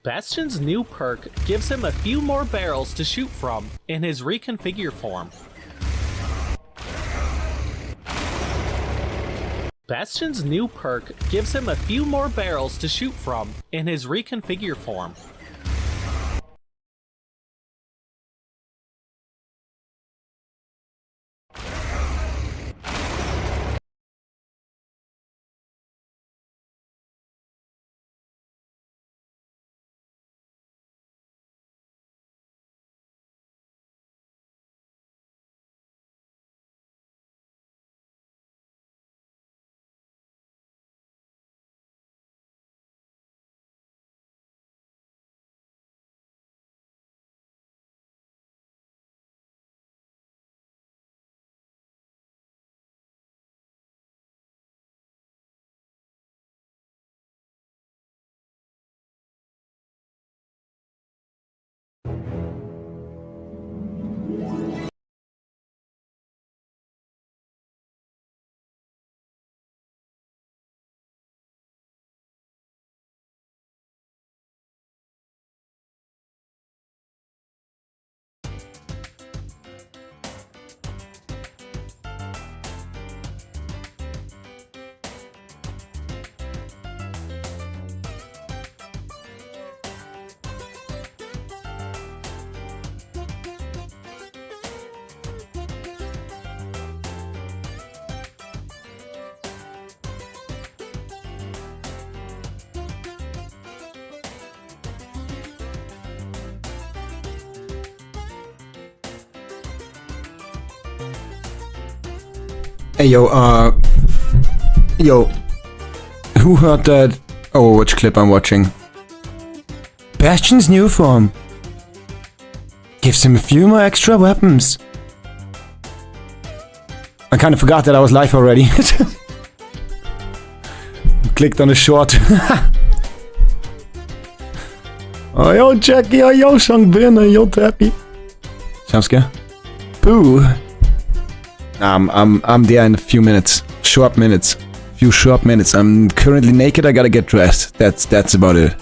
Bastion's new perk gives him a few more barrels to shoot from in his reconfigure form. Bastion's new perk gives him a few more barrels to shoot from in his reconfigure form. Hey, yo, who heard that? Oh, which clip I'm watching? Bastion's new form gives him a few more extra weapons. I kind of forgot that I was live already. Clicked on the short. Oh, yo, Jackie, oh, yo, Shangbin, yo, Tappy. Jumpscare? Boo. I'm there in a few minutes. Short minutes. Few short minutes. I'm currently naked, I gotta get dressed. That's about it.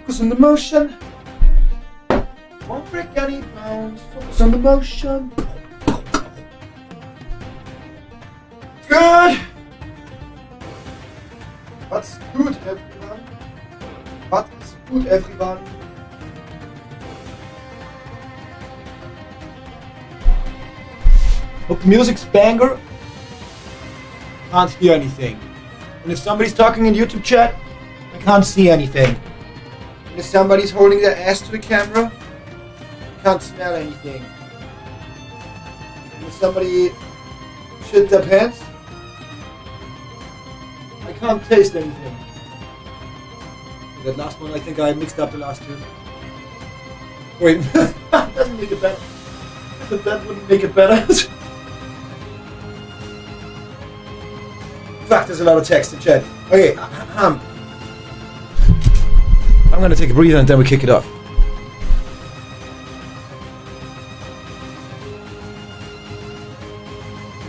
Focus on the motion. Won't break any bones. Focus on the motion. Good. What's good, everyone? What is good, everyone? Hope the music's banger. Can't hear anything. And if somebody's talking in YouTube chat, I can't see anything. And if somebody's holding their ass to the camera, I can't smell anything. And if somebody shit their pants, I can't taste anything. That last one, I think I mixed up the last two. Wait, that doesn't make it better. That wouldn't make it better. Fuck, there's a lot of text in chat. Okay, I'm gonna take a breather and then we kick it off.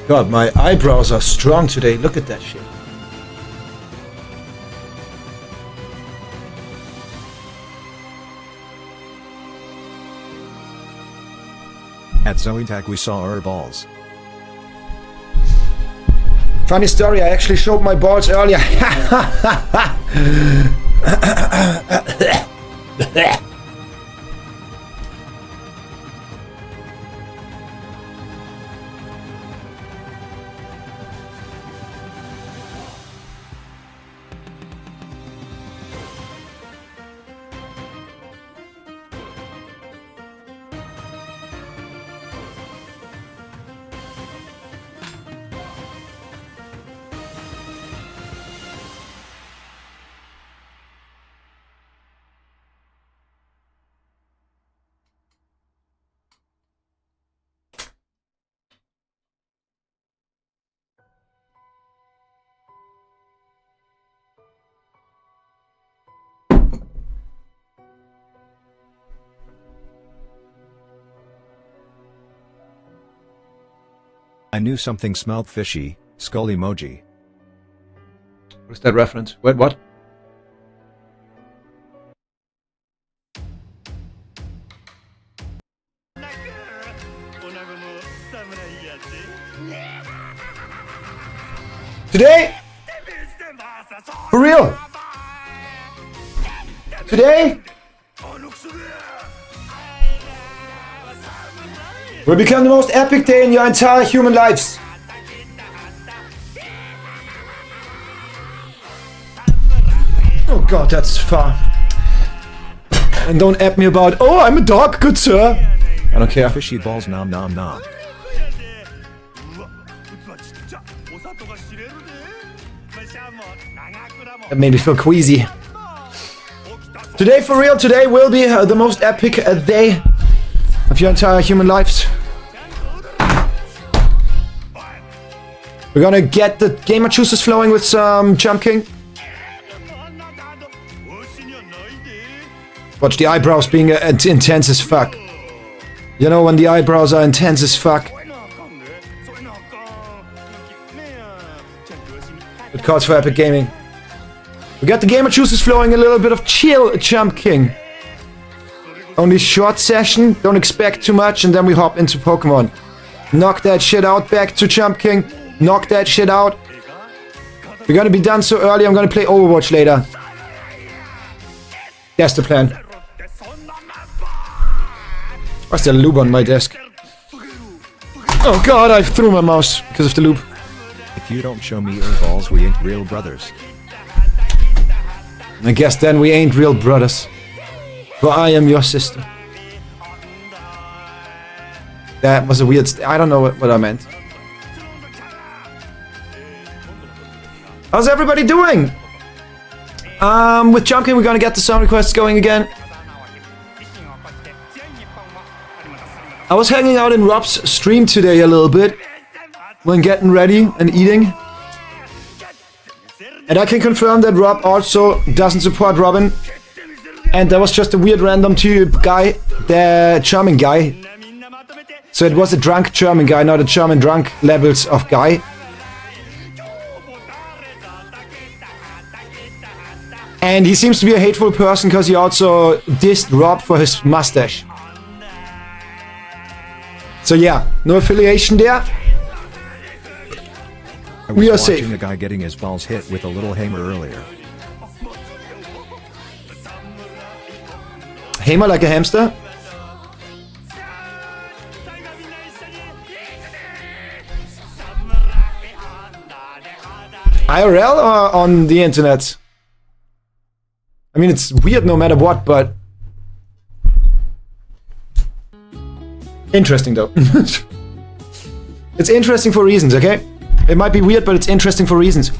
God, my eyebrows are strong today. Look at that shit. At Zoetag we saw her balls. Funny story, I actually showed my balls earlier. I knew something smelled fishy. Skull emoji. What's that reference? Wait, what? Today? For real? Today? Will become the most epic day in your entire human lives. Oh god, that's far. And don't app me about, oh, I'm a dog, good sir. I don't care. Fishy balls nom nom nom. That made me feel queasy. Today, for real, today will be the most epic day of your entire human lives. We're gonna get the gamer juices flowing with some Jump King. Watch the eyebrows being intense as fuck. You know when the eyebrows are intense as fuck. It calls for epic gaming. We got the gamer juices flowing, a little bit of chill Jump King. Only short session, don't expect too much, and then we hop into Pokemon. Knock that shit out, back to Jump King. Knock that shit out. We're gonna be done so early, I'm gonna play Overwatch later. That's the plan. What's the lube on my desk? Oh god, I threw my mouse because of the lube. If you don't show me your balls, we ain't real brothers. I guess then we ain't real brothers. For I am your sister. That was a weird I don't know what I meant. How's everybody doing? With Jump King, we're gonna get the sound requests going again. I was hanging out in Rob's stream today a little bit when getting ready and eating. And I can confirm that Rob also doesn't support Robin. And there was just a weird random guy, the German guy. So it was a drunk German guy, not a German drunk levels of guy. And he seems to be a hateful person because he also dissed Rob for his mustache. So yeah, no affiliation there. We are safe. I was watching the guy getting his balls hit with a little hammer earlier. Hammer like a hamster? IRL or on the internet? I mean, it's weird no matter what, but... interesting though. It's interesting for reasons, okay? It might be weird, but it's interesting for reasons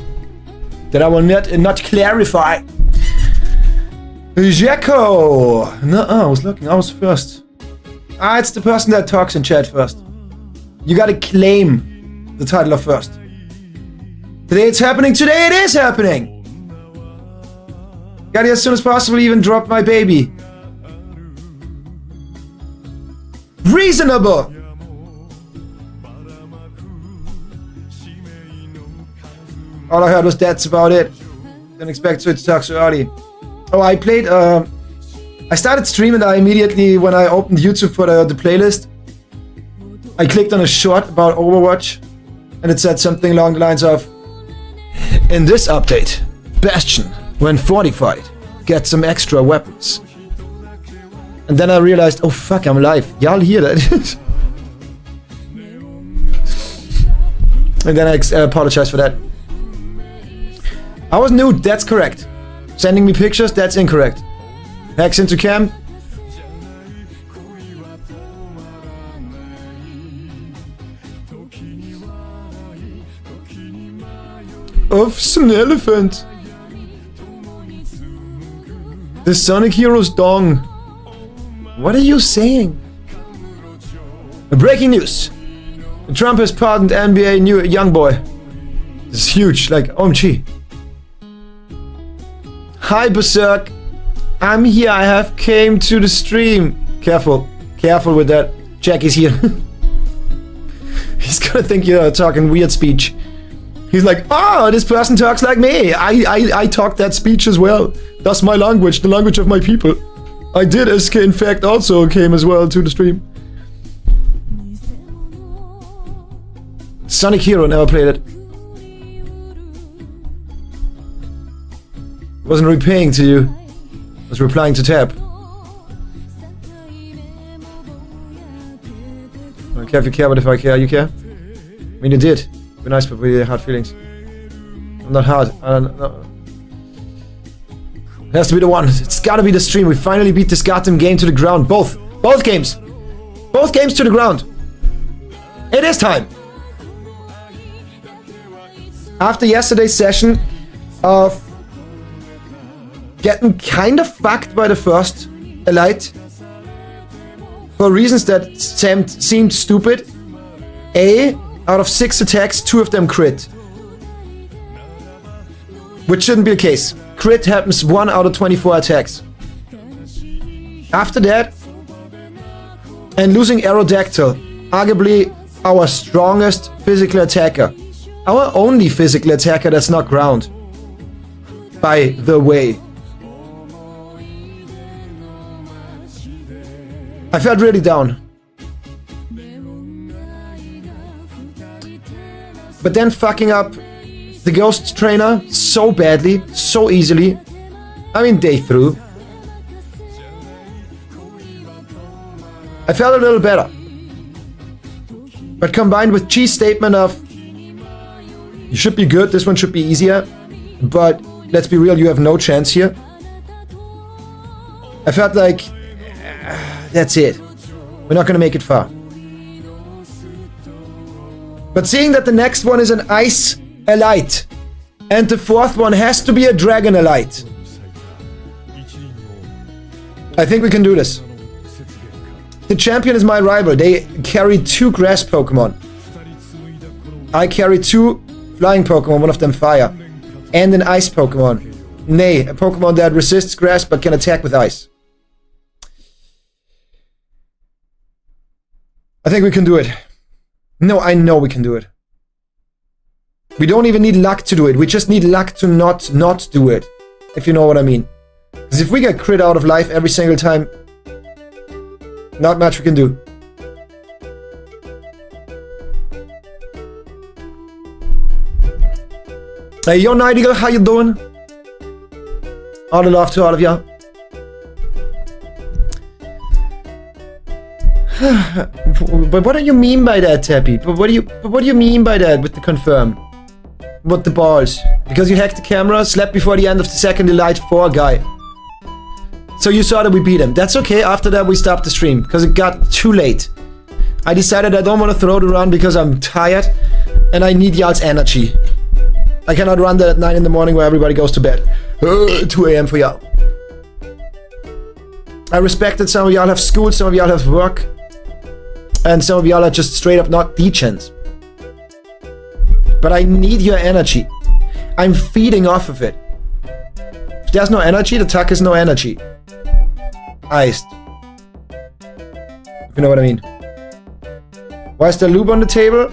that I will not clarify. Jacko! No, I was looking. I was first. Ah, it's the person that talks in chat first. You gotta claim the title of first. Today it's happening. Today it is happening. Got it as soon as possible. Even drop my baby. Reasonable. All I heard was that's about it. Didn't expect it to talk so early. Oh, I played, I started streaming immediately when I opened YouTube for the playlist. I clicked on a short about Overwatch, and it said something along the lines of, in this update, Bastion, when fortified, gets some extra weapons. And then I realized, oh fuck, I'm live. Y'all hear that? And then I apologize for that. I was nude, that's correct. Sending me pictures, that's incorrect. Hacks into cam. Of an elephant. The Sonic Hero's dong. What are you saying? Breaking news. Trump has pardoned NBA new young boy. This is huge, like OMG. Hi Berserk, I'm here, I have came to the stream. Careful, careful with that. Jackie's here. He's gonna think you're talking weird speech. He's like, oh, this person talks like me. I talk that speech as well. That's my language, the language of my people. I did SK in fact also came as well to the stream. Sonic Hero, never played it. Wasn't repaying to you. Was replying to tab. I don't care if you care, but if I care, you care? I mean, you did. Be nice, but we hard feelings. I'm not hard. I don't know. It has to be the one. It's gotta be the stream. We finally beat this goddamn game to the ground. Both games. Both games to the ground. It is time. After yesterday's session of getting kind of fucked by the first Elite for reasons that seemed stupid. Out of 6 attacks, 2 of them crit. Which shouldn't be the case. Crit happens 1 out of 24 attacks. After that, and losing Aerodactyl, arguably our strongest physical attacker. Our only physical attacker that's not ground. By the way. I felt really down. But then fucking up the Ghost Trainer so badly, so easily. I mean, day through. I felt a little better. But combined with Chi's statement of, you should be good, this one should be easier, but let's be real, you have no chance here. I felt like, that's it. We're not gonna make it far. But seeing that the next one is an Ice Elite, and the 4th one has to be a Dragon Elite, I think we can do this. The champion is my rival. They carry 2 grass Pokemon. I carry 2 flying Pokemon, one of them fire, and an ice Pokemon. Nay, a Pokemon that resists grass but can attack with ice. I think we can do it. No, I know we can do it. We don't even need luck to do it. We just need luck to not do it. if you know what I mean. Because if we get crit out of life every single time, not much we can do. Hey, yo, Night Eagle, how you doing? All the love to all of y'all. But what do you mean by that, Tappy? But what do you mean by that with the confirm? What the balls? Because you hacked the camera, slept before the end of the second Elite 4 guy. So you saw that we beat him. That's okay. After that, we stopped the stream because it got too late. I decided I don't want to throw the run because I'm tired and I need y'all's energy. I cannot run that at 9 in the morning where everybody goes to bed. 2 a.m. for y'all. I respect that some of y'all have school, some of y'all have work, and some of y'all are just straight up not degens. But I need your energy. I'm feeding off of it. If there's no energy, the tuck is no energy. Iced. If you know what I mean. Why is there lube on the table?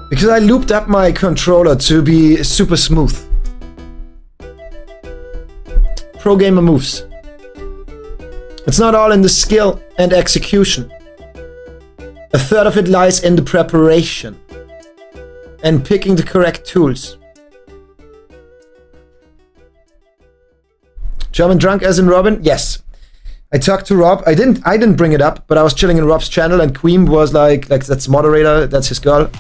Because I looped up my controller to be super smooth. Pro gamer moves. It's not all in the skill and execution. A third of it lies in the preparation and picking the correct tools. German drunk as in Robin? Yes. I talked to Rob. I didn't bring it up, but I was chilling in Rob's channel and Queen was like that's moderator, that's his girl.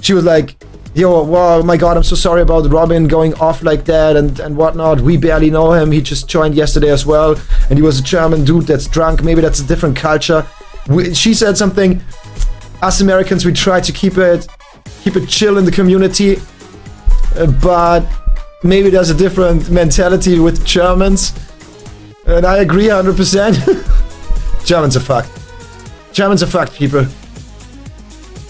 She was like, yo, wow, my god, I'm so sorry about Robin going off like that and whatnot. We barely know him. He just joined yesterday as well. And he was a German dude that's drunk. Maybe that's a different culture. She said something. Us Americans, we try to keep it chill in the community. But maybe there's a different mentality with Germans. And I agree 100%. Germans are fucked. Germans are fucked, people.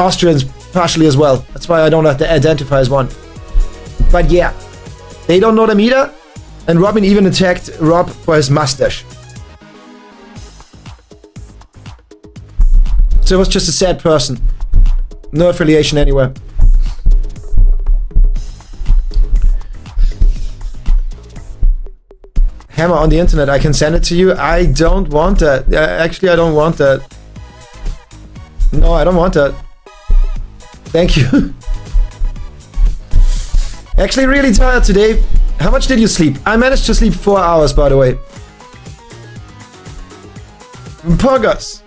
Austrians partially as well. That's why I don't have to identify as one. But yeah, they don't know them either. And Robin even attacked Rob for his mustache. So it was just a sad person. No affiliation anywhere. Hammer on the internet, I can send it to you. I don't want that. Actually, I don't want that. No, I don't want that. Thank you. Actually, really tired today. How much did you sleep? I managed to sleep 4 hours, by the way. Poggers.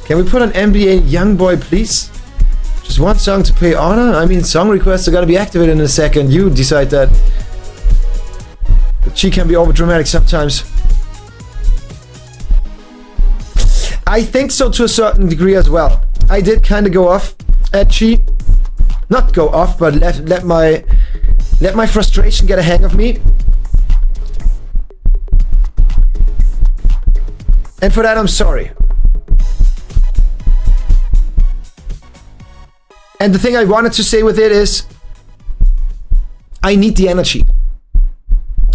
Can we put an NBA Youngboy, please? Just one song to pay honor? I mean, song requests are gonna be activated in a second. You decide that. But she can be overdramatic sometimes. I think so to a certain degree as well. I did kind of go off at Chi. Not go off, but let my frustration get a hang of me. And for that, I'm sorry. And the thing I wanted to say with it is, I need the energy.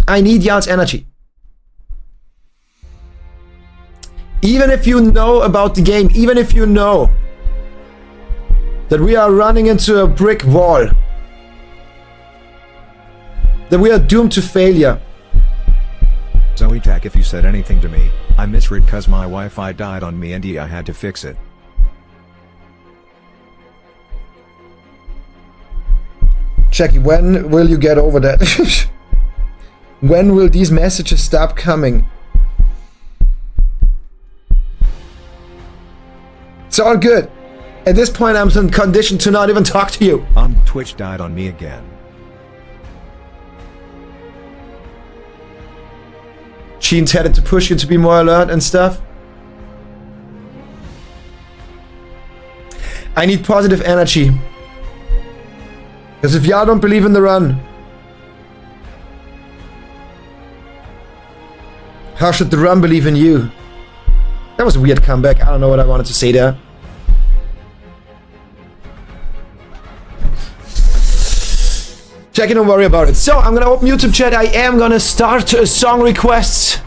I need y'all's energy. Even if you know about the game, even if you know that we are running into a brick wall, that we are doomed to failure. Zoe Tack, if you said anything to me, I misread cause my Wi-Fi died on me and I had to fix it. Jackie, when will you get over that? When will these messages stop coming? It's all good. At this point, I'm in condition to not even talk to you. Twitch died on me again. She intended to push you to be more alert and stuff. I need positive energy. Because if y'all don't believe in the run, how should the run believe in you? That was a weird comeback. I don't know what I wanted to say there. Jackie, don't worry about it. So, I'm gonna open YouTube chat. I am gonna start song requests.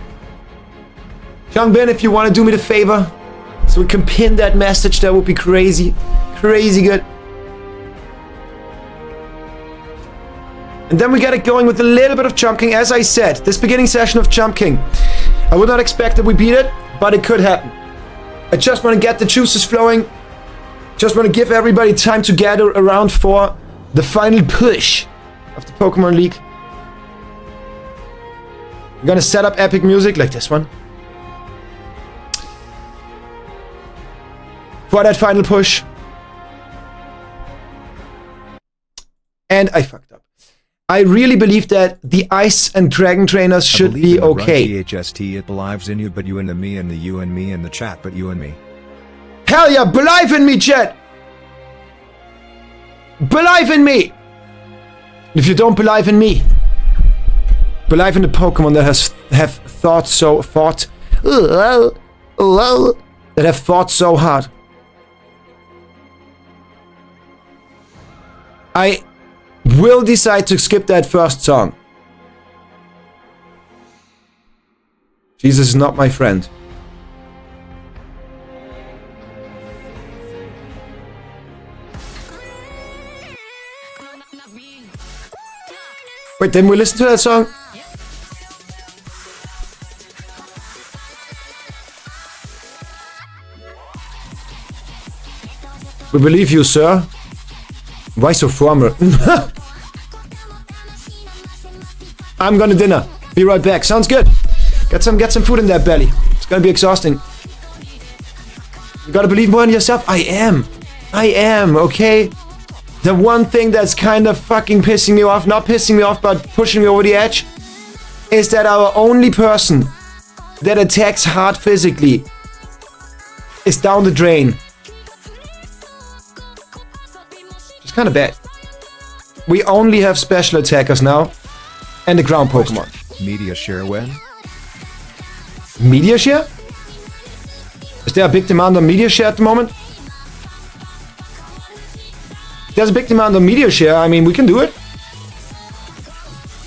Young Ben, if you want to do me the favor, so we can pin that message, that would be crazy. Crazy good. And then we get it going with a little bit of Chump King. As I said, this beginning session of Chump King, I would not expect that we beat it, but it could happen. I just want to get the juices flowing. Just want to give everybody time to gather around for the final push of the Pokemon League. We're gonna set up epic music like this one. For that final push. And I fucked up. I really believe that the Ice and Dragon Trainers should be okay. THST, it believes in you, but you and the me and the you and me in the chat, but you and me. Hell yeah, believe in me, chat! Believe in me! If you don't believe in me, believe in the Pokemon that have thought so hard. I will decide to skip that first song. Jesus is not my friend. Wait, didn't we listen to that song? We believe you, sir. Why so formal? I'm gonna dinner. Be right back. Sounds good. Get some food in that belly. It's gonna be exhausting. You gotta believe more in yourself. I am, okay? The one thing that's kind of fucking pissing me off, not pissing me off, but pushing me over the edge, is that our only person that attacks hard physically is down the drain. It's kind of bad. We only have special attackers now, and the ground Pokemon. Media share when? Media share? Is there a big demand on media share at the moment? There's a big demand on media share. I mean, we can do it.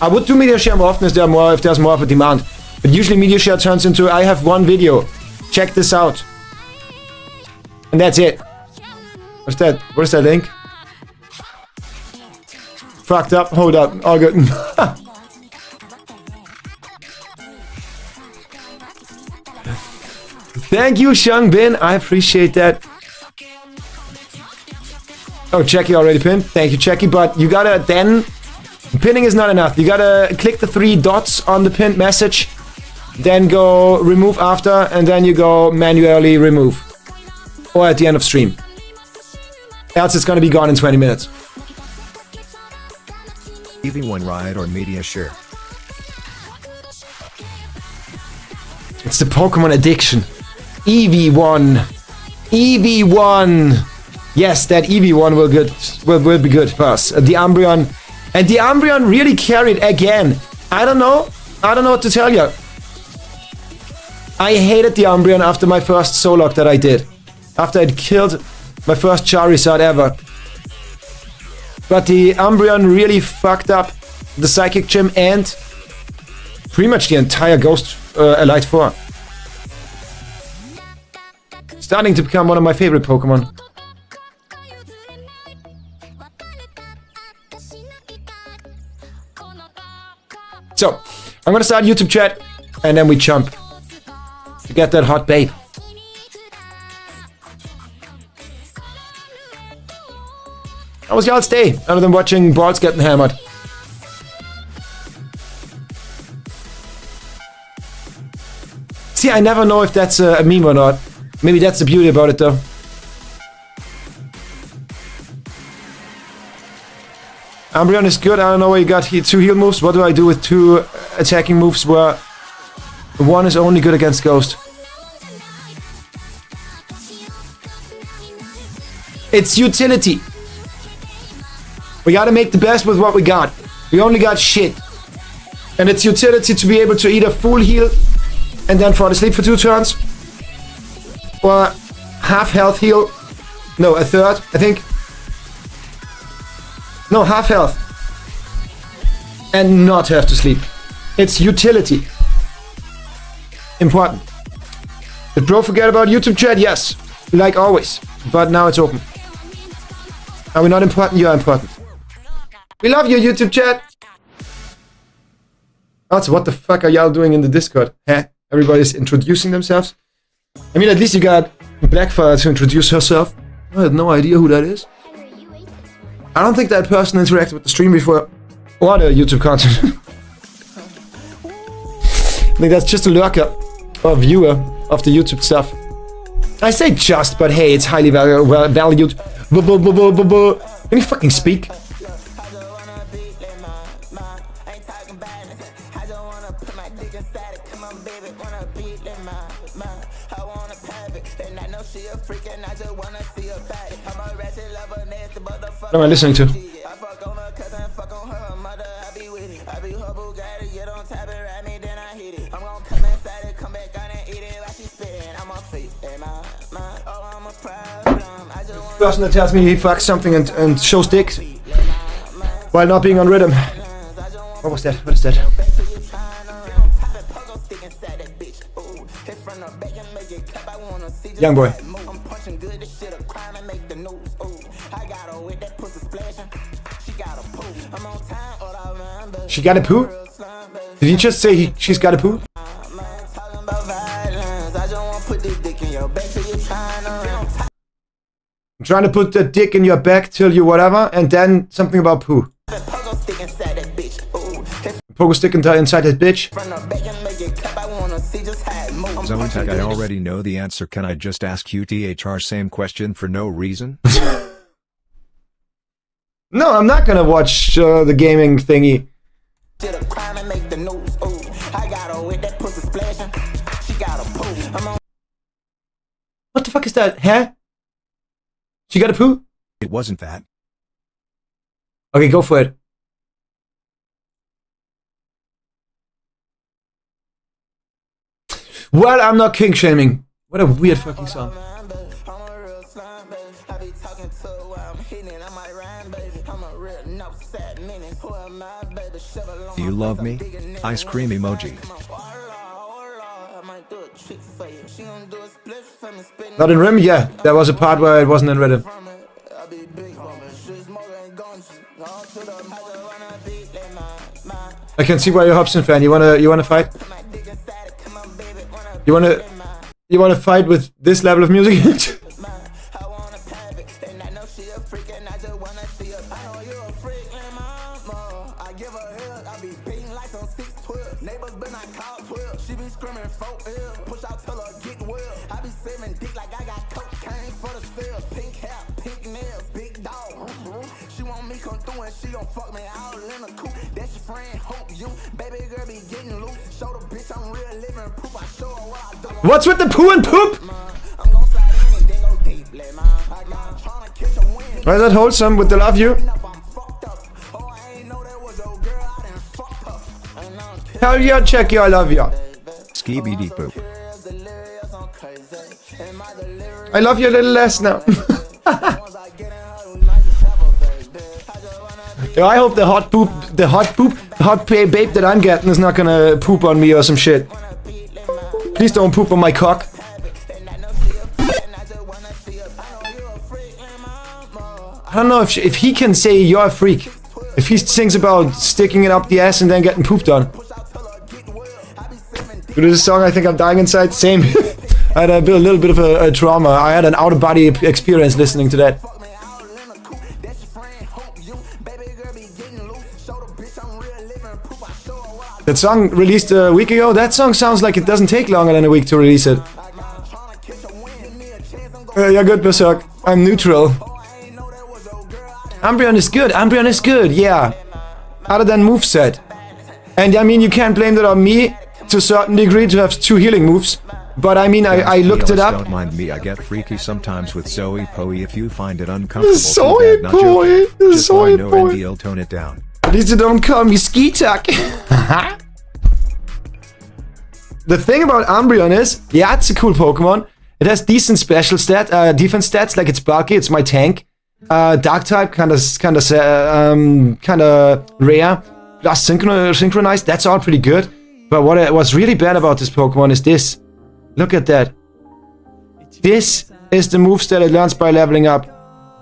I would do media share more often if there's more of a demand. But usually media share turns into, I have one video. Check this out. And that's it. What's that? What is that link? Fucked up. Hold up. All good. Thank you, Shang Bin. I appreciate that. Oh, Checky already pinned. Thank you, Checky. But you gotta then... Pinning is not enough. You gotta click the 3 dots on the pinned message. Then go remove after. And then you go manually remove. Or at the end of stream. Else it's gonna be gone in 20 minutes. EV1 Riot or media share? It's the Pokemon addiction. EV1. EV1. Yes, that EV1 will be good for us. The Umbreon. And the Umbreon really carried again. I don't know what to tell you. I hated the Umbreon after my first Solok that I did. After I'd killed my first Charizard ever. But the Umbreon really fucked up the Psychic Gym and pretty much the entire Ghost Elite Four. Starting to become one of my favorite Pokemon. So, I'm gonna start YouTube chat, and then we jump to get that hot babe. How was y'all's day, other than watching balls getting hammered? See, I never know if that's a meme or not. Maybe that's the beauty about it, though. Umbreon is good. I don't know where you got 2 heal moves. What do I do with 2 attacking moves where 1 is only good against Ghost? It's utility. We gotta make the best with what we got. We only got shit. And it's utility to be able to either full heal and then fall asleep for 2 turns. Or half health heal. No, a third, I think. No, half health. And not have to sleep. It's utility. Important. Did bro forget about YouTube chat? Yes. Like always. But now it's open. Are we not important? You are important. We love you, YouTube chat. Also, what the fuck are y'all doing in the Discord? Huh? Everybody's introducing themselves? I mean, at least you got Blackfire to introduce herself. I had no idea who that is. I don't think that person interacted with the stream before. Or the YouTube content. I think that's just a lurker or viewer of the YouTube stuff. I say just, but hey, it's highly valued. Can you fucking speak? What am I listening to? Person that tells me he fucks something and shows dicks while not being on rhythm. What was that? What is that? Young boy. She got a poo? Did he just say she's got a poo? I'm trying to put the dick in your back till you whatever, and then something about poo. Pogo stick inside that bitch. Zoetag, I already know the answer. Can I just ask you THR same question for no reason? No, I'm not gonna watch the gaming thingy. What the fuck is that? Huh? She got a poo? It wasn't that. Okay, go for it. Well, I'm not king shaming. What a weird fucking song. Do you love me? Ice cream emoji. Not in rhythm? Yeah, there was a part where it wasn't in rhythm. I can see why you're a Hobson fan. You wanna fight? You wanna fight with this level of music? What's with the poo and poop? Why is that wholesome with the love you? Hell yeah, check you, I love you. Skibidi poop. I love you a little less now. I hope the hot babe that I'm getting is not gonna poop on me or some shit. Please don't poop on my cock. I don't know if he can say you're a freak. If he sings about sticking it up the ass and then getting pooped on. To this song, I think I'm dying inside. Same. I had a little bit of a trauma. I had an out-of-body experience listening to that. That song released a week ago. That song sounds like it doesn't take longer than a week to release it. You're good, Berserk. I'm neutral. Umbreon is good. Umbreon is good, yeah. Other than moveset. And I mean, you can't blame that on me to a certain degree to have 2 healing moves. But I mean, I looked it up. Don't mind me, I get freaky sometimes with Zoe Poe if you find it uncomfortable. Zoe Poe! Zoe Poe! I'll tone it down. At least you don't call me Ski-Tuck. The thing about Umbreon is, yeah, it's a cool Pokemon. It has decent special defense stats, like it's bulky, it's my tank. Dark type, kinda rare. Plus synchronized, that's all pretty good. But what's really bad about this Pokemon is this. Look at that. This is the moveset it learns by leveling up.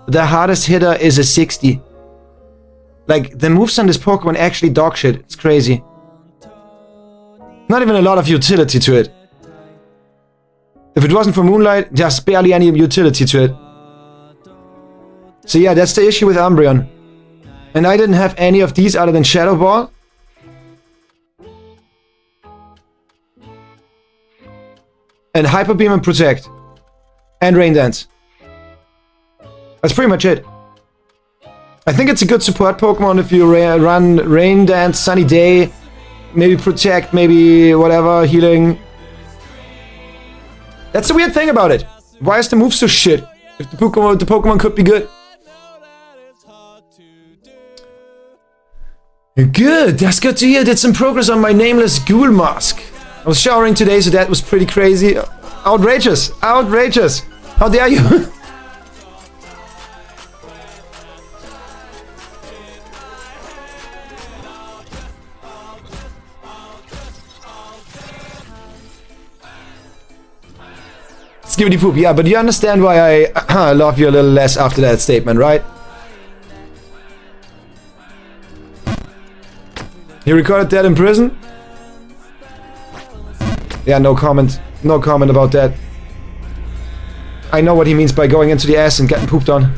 The hardest hitter is a 60. Like, the moves on this Pokemon actually dog shit. It's crazy. Not even a lot of utility to it. If it wasn't for Moonlight, there's barely any utility to it. So yeah, that's the issue with Umbreon. And I didn't have any of these other than Shadow Ball. And Hyper Beam and Protect. And Rain Dance. That's pretty much it. I think it's a good support Pokemon if you run Rain Dance, Sunny Day, maybe Protect, maybe whatever, Healing. That's the weird thing about it. Why is the move so shit? If the Pokemon could be good. Good, that's good to hear. Did some progress on my nameless ghoul mask. I was showering today, so that was pretty crazy. Outrageous, outrageous. How dare you? Skibbity poop, yeah, but you understand why I love you a little less after that statement, right? He recorded that in prison? Yeah, no comment. No comment about that. I know what he means by going into the ass and getting pooped on.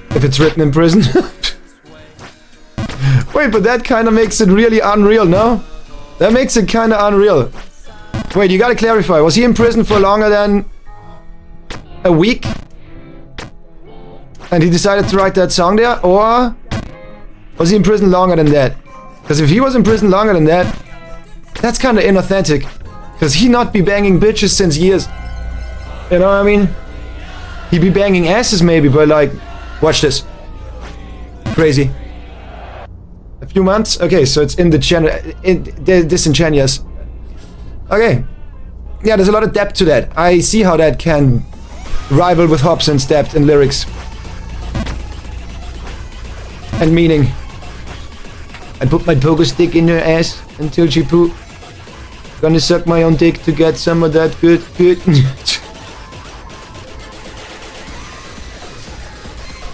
If it's written in prison. Wait, but that kind of makes it really unreal, no? That makes it kind of unreal. Wait, you gotta clarify. Was he in prison for longer than a week? And he decided to write that song there? Or was he in prison longer than that? Because if he was in prison longer than that, that's kind of inauthentic. Because he not be banging bitches since years. You know what I mean? He be banging asses maybe, but like, watch this. Crazy. A few months? Okay, so it's disingenuous. Okay. Yeah, there's a lot of depth to that. I see how that can rival with Hobson's depth in lyrics. And meaning. I put my pogo stick in her ass until she poop. Gonna suck my own dick to get some of that good.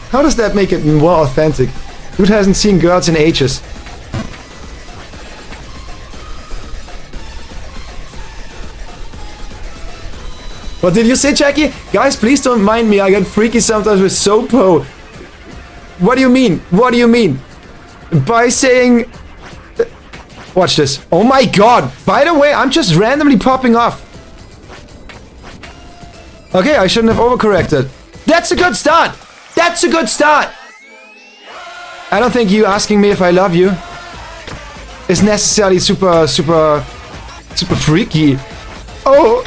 How does that make it more authentic? Dude hasn't seen girls in ages. What did you say, Jackie? Guys, please don't mind me. I get freaky sometimes with Sopo. What do you mean? What do you mean? By saying... Watch this. Oh my god! By the way, I'm just randomly popping off. Okay, I shouldn't have overcorrected. That's a good start! That's a good start! I don't think you asking me if I love you is necessarily super freaky. Oh,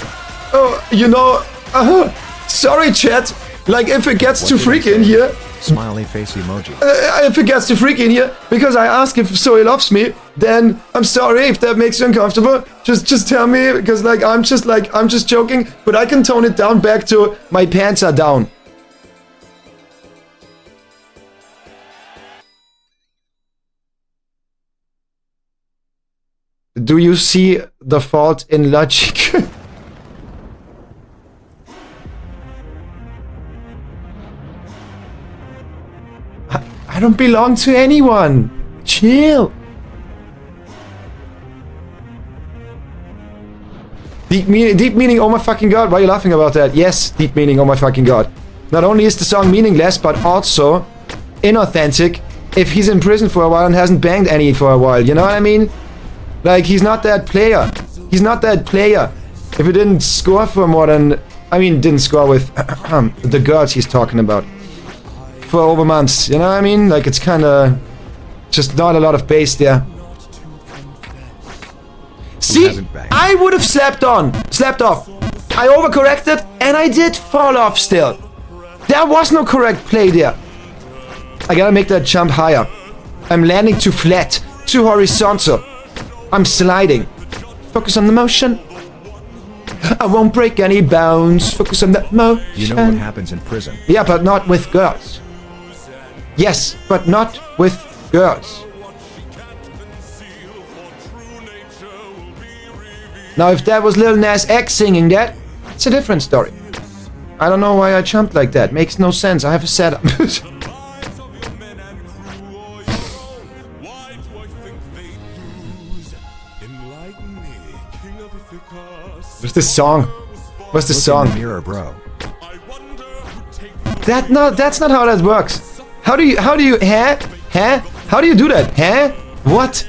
you know... sorry, chat. Like, if it gets too freaky in here... Smiley face emoji. If it gets too freaky in here, because I ask if Zoe loves me, then I'm sorry if that makes you uncomfortable. Just tell me, because I'm just joking, but I can tone it down back to my pants are down. Do you see the fault in logic? I don't belong to anyone. Chill. Deep meaning, oh my fucking god. Why are you laughing about that? Yes, deep meaning, oh my fucking god. Not only is the song meaningless, but also inauthentic if he's in prison for a while and hasn't banged any for a while. You know what I mean? Like, he's not that player. He's not that player. If he didn't score for more than... I mean, didn't score with the girls he's talking about. For over months, you know what I mean? Like, it's kind of just not a lot of bass there. See, I would have slept off. I overcorrected and I did fall off still. There was no correct play there. I gotta make that jump higher. I'm landing too flat, too horizontal. I'm sliding. Focus on the motion. I won't break any bones. Focus on that motion. You know what happens in prison? Yeah, but not with girls. Yes, but not with girls. Now, if that was Lil Nas X singing that, it's a different story. I don't know why I jumped like that. Makes no sense. I have a setup. the song? What's the Look song? in the mirror, bro. That's not how that works. How do you, huh? How do you do that? Huh? What?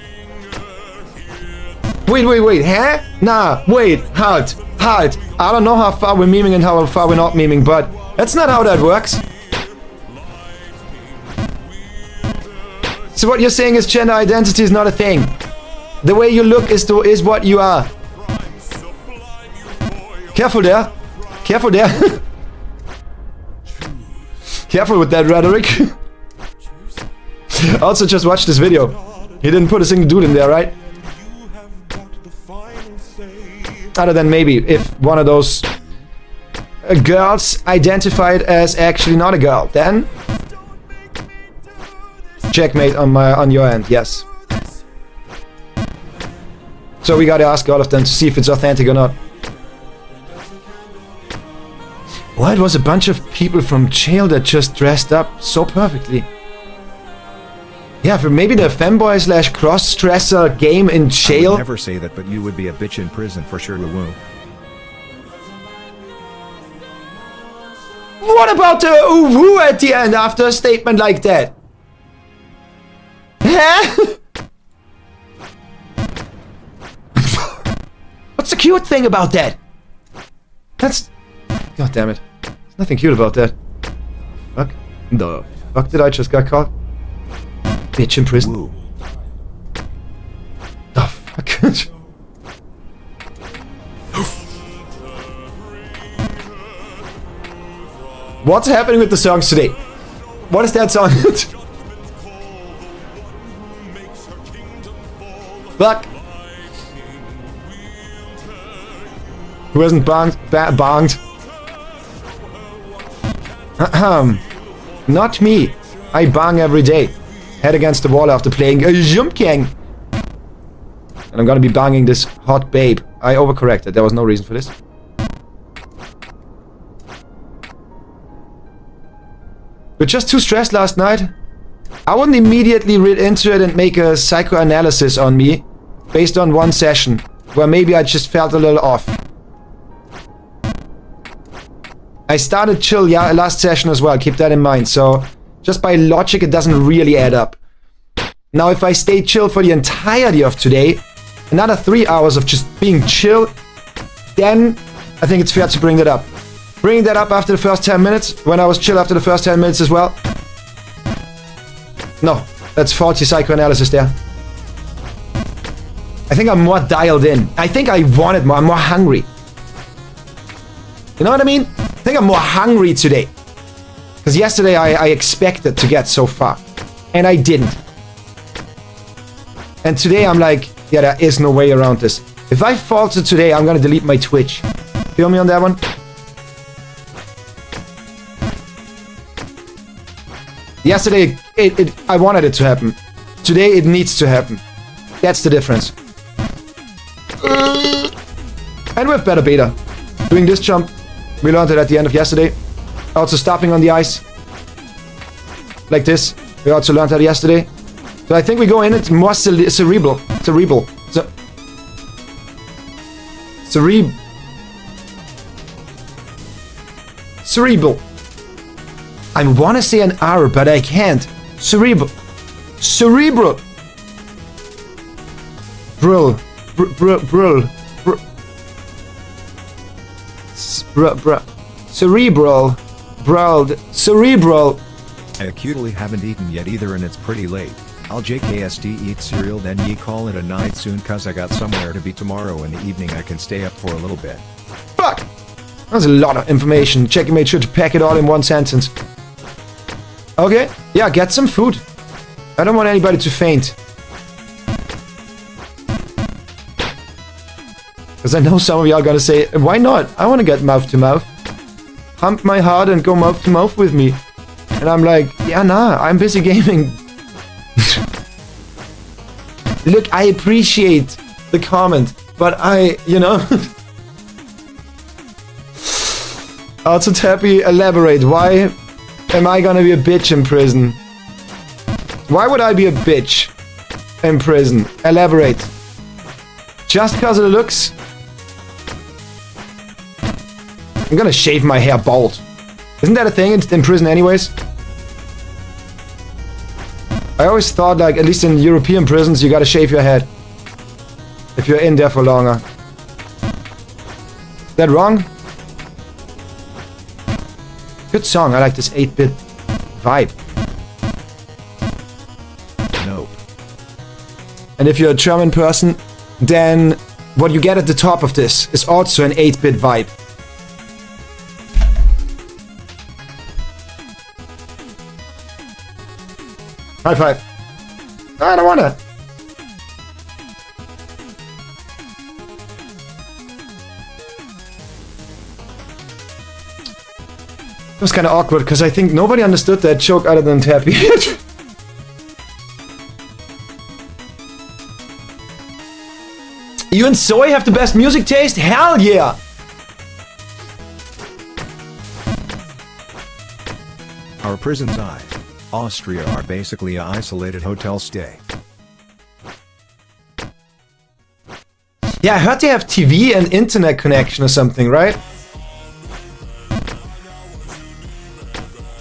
Wait, huh? Nah, wait, halt. I don't know how far we're memeing and how far we're not memeing, but that's not how that works. So what you're saying is gender identity is not a thing. The way you look is what you are. Careful there. Careful there. Careful with that rhetoric. Also, just watch this video. He didn't put a single dude in there, right? Other than maybe if one of those girls identified as actually not a girl, then checkmate on your end. Yes. So we gotta ask all of them to see if it's authentic or not. Well, it was a bunch of people from jail that just dressed up so perfectly. Yeah, for maybe the femboy / cross-dresser game in I jail. would never say that, but you would be a bitch in prison for sure, woo. What about the woo at the end after a statement like that? Huh? What's the cute thing about that? That's... God damn it. There's nothing cute about that. Fuck. The fuck did I just got caught? Bitch in prison. Woo. The fuck? What's happening with the songs today? What is that song? Fuck. Who hasn't banged? Not me. I bang every day. Head against the wall after playing a Jump King. And I'm gonna be banging this hot babe. I overcorrected. There was no reason for this. We're just too stressed last night. I wouldn't immediately read into it and make a psychoanalysis on me based on one session where maybe I just felt a little off. I started chill, yeah, last session as well, keep that in mind. So just by logic, it doesn't really add up. Now, if I stay chill for the entirety of today, another 3 hours of just being chill, then I think it's fair to bring that up. Bringing that up after the first 10 minutes, when I was chill after the first 10 minutes as well. No, that's faulty psychoanalysis there. I think I'm more dialed in. I think I wanted more. I'm more hungry. You know what I mean? I think I'm more hungry today. Because yesterday I expected to get so far. And I didn't. And today I'm like, yeah, there is no way around this. If I falter today, I'm gonna delete my Twitch. Feel me on that one? Yesterday, I wanted it to happen. Today, it needs to happen. That's the difference. And we have better beta. Doing this jump, we learned it at the end of yesterday. Also stopping on the ice. Like this. We also learned that yesterday. So I think we go in, it's more cerebral. Cerebral. I want to say an R, but I can't. Cerebral. Brill. Cerebral. I acutely haven't eaten yet either, and it's pretty late. I'll JKSD eat cereal, then ye call it a night soon, cause I got somewhere to be tomorrow in the evening. I can stay up for a little bit. Fuck! That's a lot of information. Check, made sure to pack it all in one sentence. Okay, yeah, get some food. I don't want anybody to faint. Because I know some of y'all gonna say, why not? I want to get mouth to mouth. Hump my heart and go mouth to mouth with me. And I'm like, yeah, nah, I'm busy gaming. Look, I appreciate the comment, but you know... Also, Tappy, elaborate. Why am I gonna be a bitch in prison? Why would I be a bitch in prison? Elaborate. Just because of the looks? I'm gonna shave my hair bald. Isn't that a thing in prison anyways? I always thought, like, at least in European prisons, you gotta shave your head. If you're in there for longer. Is that wrong? Good song. I like this 8-bit vibe. Nope. And if you're a German person, then what you get at the top of this is also an 8-bit vibe. High five. I don't want that. It was kind of awkward because I think nobody understood that joke other than Tappy. You and Zoe have the best music taste? Hell yeah! Our prisons Austria are basically an isolated hotel stay. Yeah, I heard they have TV and internet connection or something, right?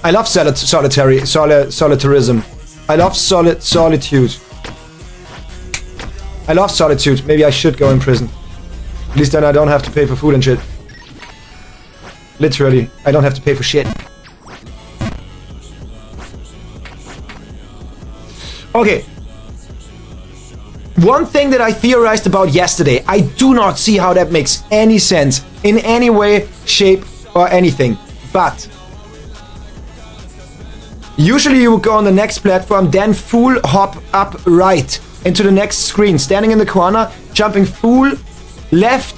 I love solitarism. I love solitude. I love solitude. Maybe I should go in prison. At least then I don't have to pay for food and shit. Literally, I don't have to pay for shit. Okay. One thing that I theorized about yesterday, I do not see how that makes any sense in any way, shape, or anything. But usually you would go on the next platform, then full hop up right into the next screen, standing in the corner, jumping full left,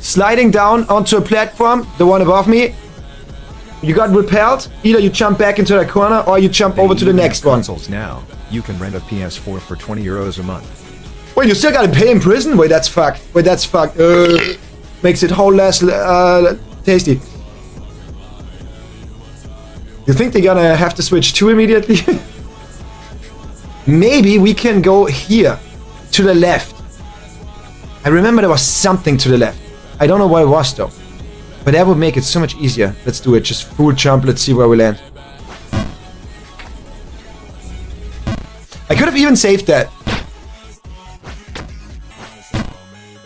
sliding down onto a platform, the one above me. You got repelled, either you jump back into that corner or you jump over to the next one. Now, you can rent a PS4 for 20 euros a month. Wait, you still gotta pay in prison? Wait, that's fucked. Wait, that's fucked. Makes it whole less tasty. You think they're gonna have to switch to immediately? Maybe we can go here, to the left. I remember there was something to the left. I don't know what it was though. But that would make it so much easier. Let's do it. Just full jump. Let's see where we land. I could have even saved that.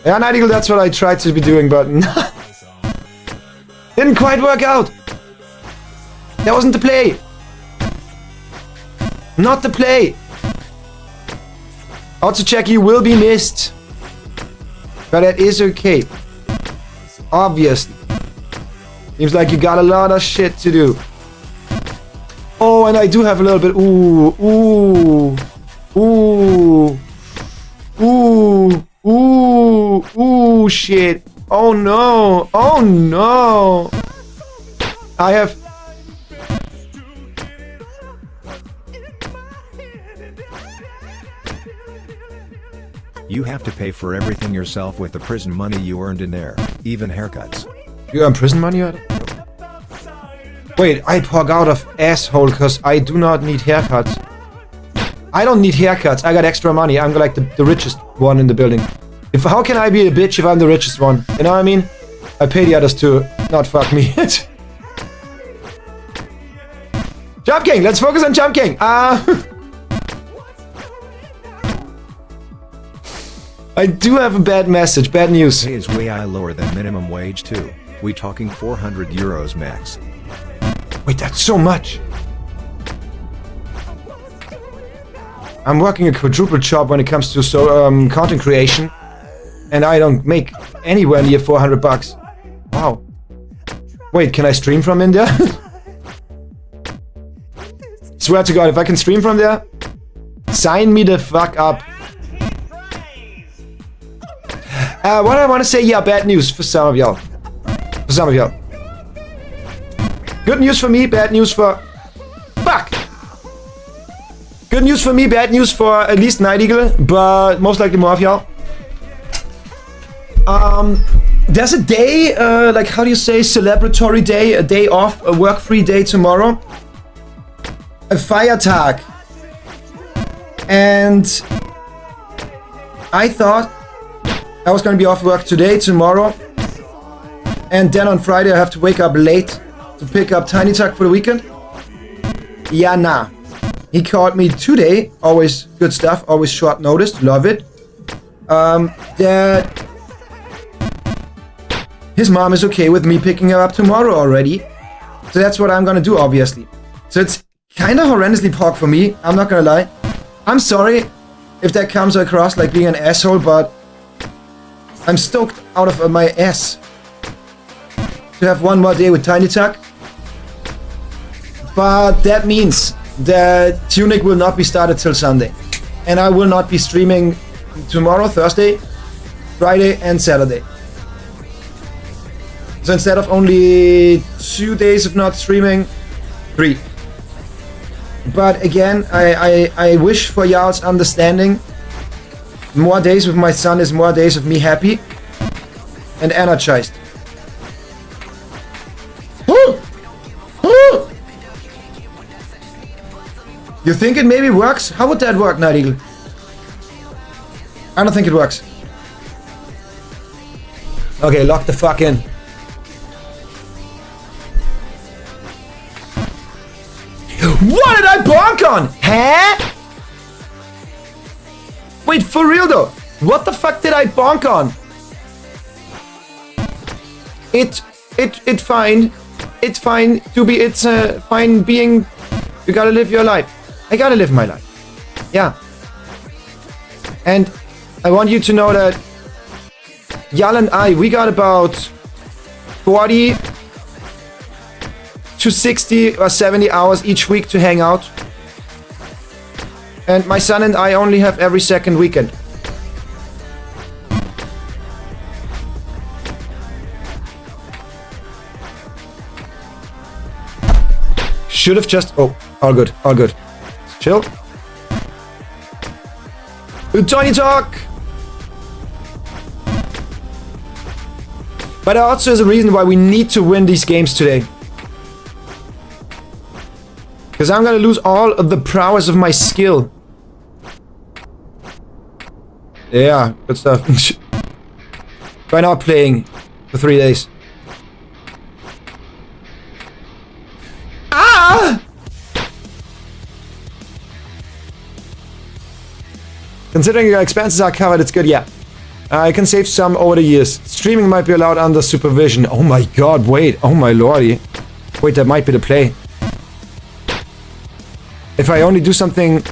Yeah, Night Eagle, that's what I tried to be doing, but didn't quite work out. That wasn't the play. Not the play. Also, Jackie will be missed. But that is okay. Obviously. Seems like you got a lot of shit to do. Oh, and I do have a little bit. Ooh, ooh, ooh, ooh, ooh, ooh, shit. Oh no, oh no. I have. You have to pay for everything yourself with the prison money you earned in there, even haircuts. You earn prison money? Wait, I pog out of asshole because I do not need haircuts. I don't need haircuts. I got extra money. I'm like the richest one in the building. How can I be a bitch if I'm the richest one? You know what I mean? I pay the others to not fuck me. Jump King! Let's focus on Jump King! I do have a bad message, bad news. Pay is way lower than minimum wage too. We talking 400 euros max. Wait, that's so much. I'm working a quadruple job when it comes to content creation, and I don't make anywhere near 400 bucks. Wow. Wait, can I stream from in there? Swear to God, if I can stream from there, sign me the fuck up. What I want to say, yeah, bad news for some of y'all. For some of y'all. Good news for me, bad news for... Fuck! Good news for me, bad news for at least Night Eagle, but most likely more of y'all. There's a day, like, how do you say, celebratory day, a day off, a work-free day tomorrow. A Feiertag. And I thought I was gonna be off work today, tomorrow. And then on Friday I have to wake up late to pick up Tiny Tuck for the weekend. Yeah, nah. He called me today, always good stuff, always short notice, love it. That his mom is okay with me picking her up tomorrow already. So that's what I'm gonna do, obviously. So it's kind of horrendously pork for me, I'm not gonna lie. I'm sorry if that comes across like being an asshole, but I'm stoked out of my ass to have one more day with Tiny Tuck. But that means that Tunic will not be started till Sunday. And I will not be streaming tomorrow, Thursday, Friday and Saturday. So instead of only 2 days of not streaming, 3. But again, I wish for y'all's understanding. More days with my son is more days of me happy and energized. You think it maybe works? How would that work, Night Eagle? I don't think it works. Okay, lock the fuck in. What did I bonk on? Huh? Wait, for real though. What the fuck did I bonk on? It's fine. It's fine to be, it's fine being, you gotta live your life. I gotta live my life. Yeah. And I want you to know that Yal and I, we got about 40 to 60 or 70 hours each week to hang out. And my son and I only have every second weekend. Should have just... Oh, all good, all good. Chill. Tiny Talk! But there also is a reason why we need to win these games today. Because I'm gonna lose all of the prowess of my skill. Yeah, good stuff. By not playing for 3 days. Ah! Considering your expenses are covered, it's good, yeah. I can save some over the years. Streaming might be allowed under supervision. Oh my god, wait. Oh my lordy. Wait, that might be the play. If I only do something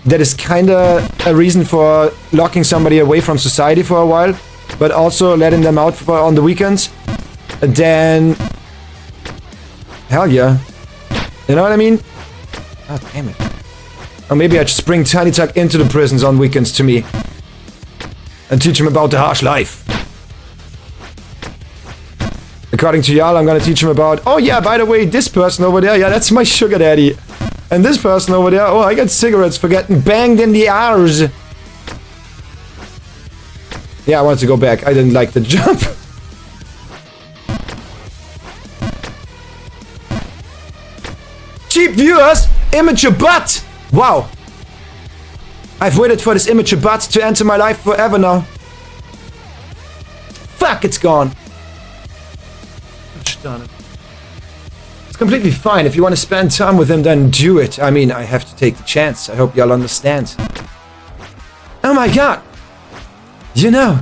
that is kinda a reason for locking somebody away from society for a while, but also letting them out for on the weekends, then... Hell yeah. You know what I mean? God damn it. Or maybe I just bring Tiny Tuck into the prisons on weekends to me. And teach him about the harsh life. According to Yal, I'm gonna teach him about... Oh yeah, by the way, this person over there, yeah, that's my sugar daddy. And this person over there, oh, I got cigarettes for getting banged in the arse. Yeah, I wanted to go back. I didn't like the jump. Cheap viewers, immature butt. Wow. I've waited for this immature butt to enter my life forever now. Fuck, it's gone. Darn it. It's completely fine. If you want to spend time with him, then do it. I mean, I have to take the chance. I hope y'all understand. Oh my god. You know,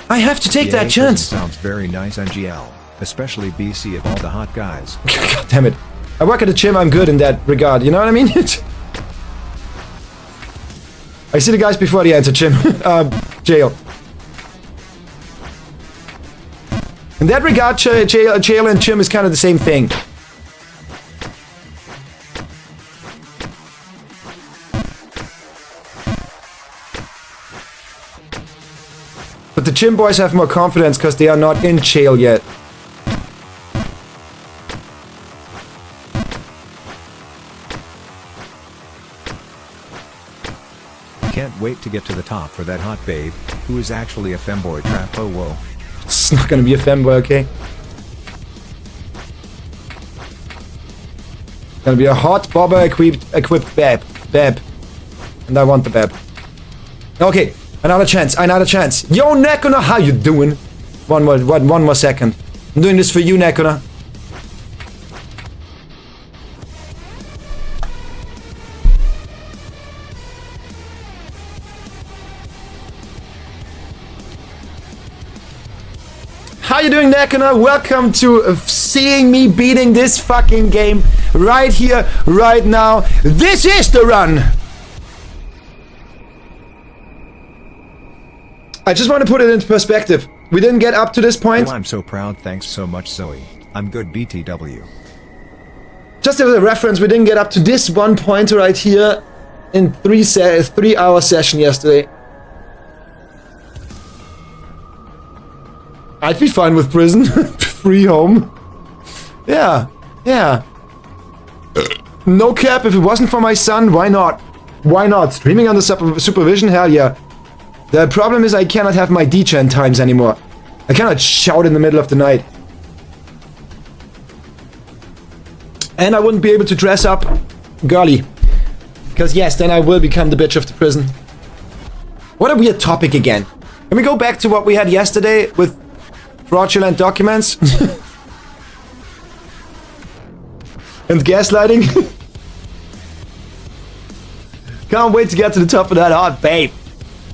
I have to take that chance. Sounds very nice, NGL. Especially BC of all the hot guys. God damn it. I work at a gym, I'm good in that regard. You know what I mean? I see the guys before they enter gym. Jail. In that regard, jail and gym is kind of the same thing. But the gym boys have more confidence because they are not in jail yet. Can't wait to get to the top for that hot babe, who is actually a femboy trap. Oh whoa. It's not gonna be a femboy, okay? It's gonna be a hot bobber equipped bab. And I want the bab. Okay, another chance. Yo, Nekono, how you doing? One more second. I'm doing this for you, Nekona. How you doing, Nekona? Welcome to seeing me beating this fucking game right here, right now. This is the run! I just want to put it into perspective. We didn't get up to this point. Oh, I'm so proud. Thanks so much, Zoe. I'm good, BTW. Just as a reference, we didn't get up to this one point right here in 3-hour session yesterday. I'd be fine with prison. Free home. Yeah. Yeah. No cap, if it wasn't for my son, why not? Why not? Streaming under supervision? Hell yeah. The problem is I cannot have my degen times anymore. I cannot shout in the middle of the night. And I wouldn't be able to dress up girly. Because yes, then I will become the bitch of the prison. What a weird topic again. Can we go back to what we had yesterday with fraudulent documents? And gaslighting? Can't wait to get to the top of that hot babe.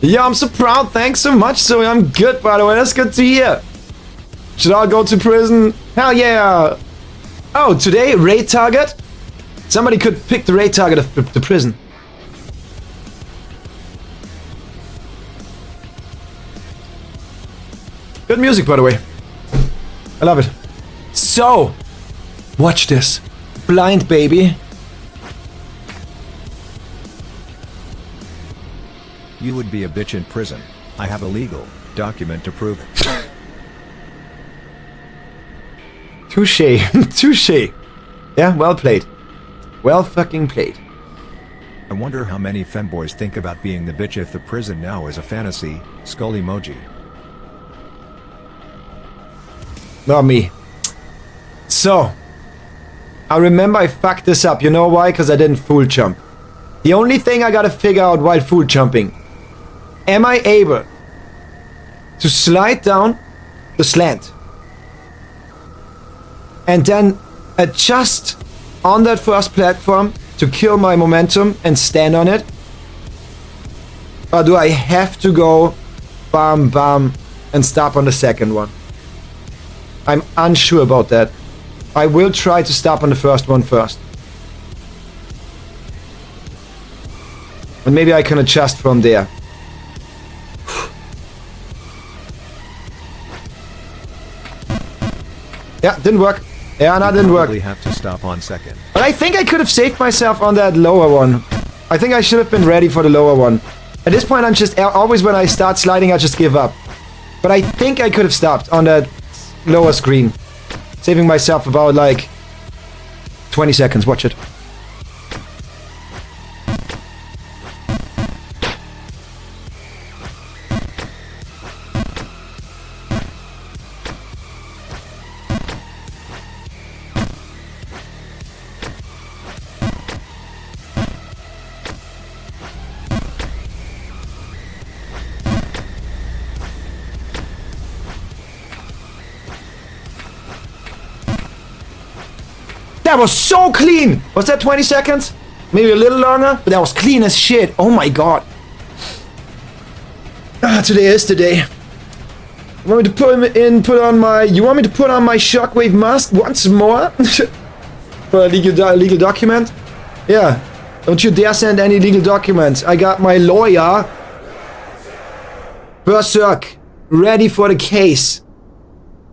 Yeah, I'm so proud. Thanks so much, Zoe. I'm good, by the way. That's good to hear. Should I go to prison? Hell yeah. Oh, today, raid target? Somebody could pick the raid target of the prison. Good music, by the way. I love it. So, watch this. Blind baby. You would be a bitch in prison. I have a legal document to prove it. Touché. Touché. Yeah, well played. Well fucking played. I wonder how many femboys think about being the bitch if the prison now is a fantasy. Skull emoji. Not me. So, I remember I fucked this up. You know why? Because I didn't full jump. The only thing I gotta figure out while full jumping. Am I able to slide down the slant and then adjust on that first platform to kill my momentum and stand on it? Or do I have to go bam bam and stop on the second one? I'm unsure about that. I will try to stop on the first one first. And maybe I can adjust from there. Yeah, didn't work. Yeah, no, didn't work. Probably have to stop on second. But I think I could have saved myself on that lower one. I think I should have been ready for the lower one. At this point, I'm just always when I start sliding, I just give up. But I think I could have stopped on that lower screen, saving myself about like 20 seconds. Watch it. That was so clean! Was that 20 seconds? Maybe a little longer? But that was clean as shit. Oh my god. Ah, today is the day. You want me to put on my shockwave mask once more? For a legal document? Yeah. Don't you dare send any legal documents. I got my lawyer. Berserk. Ready for the case.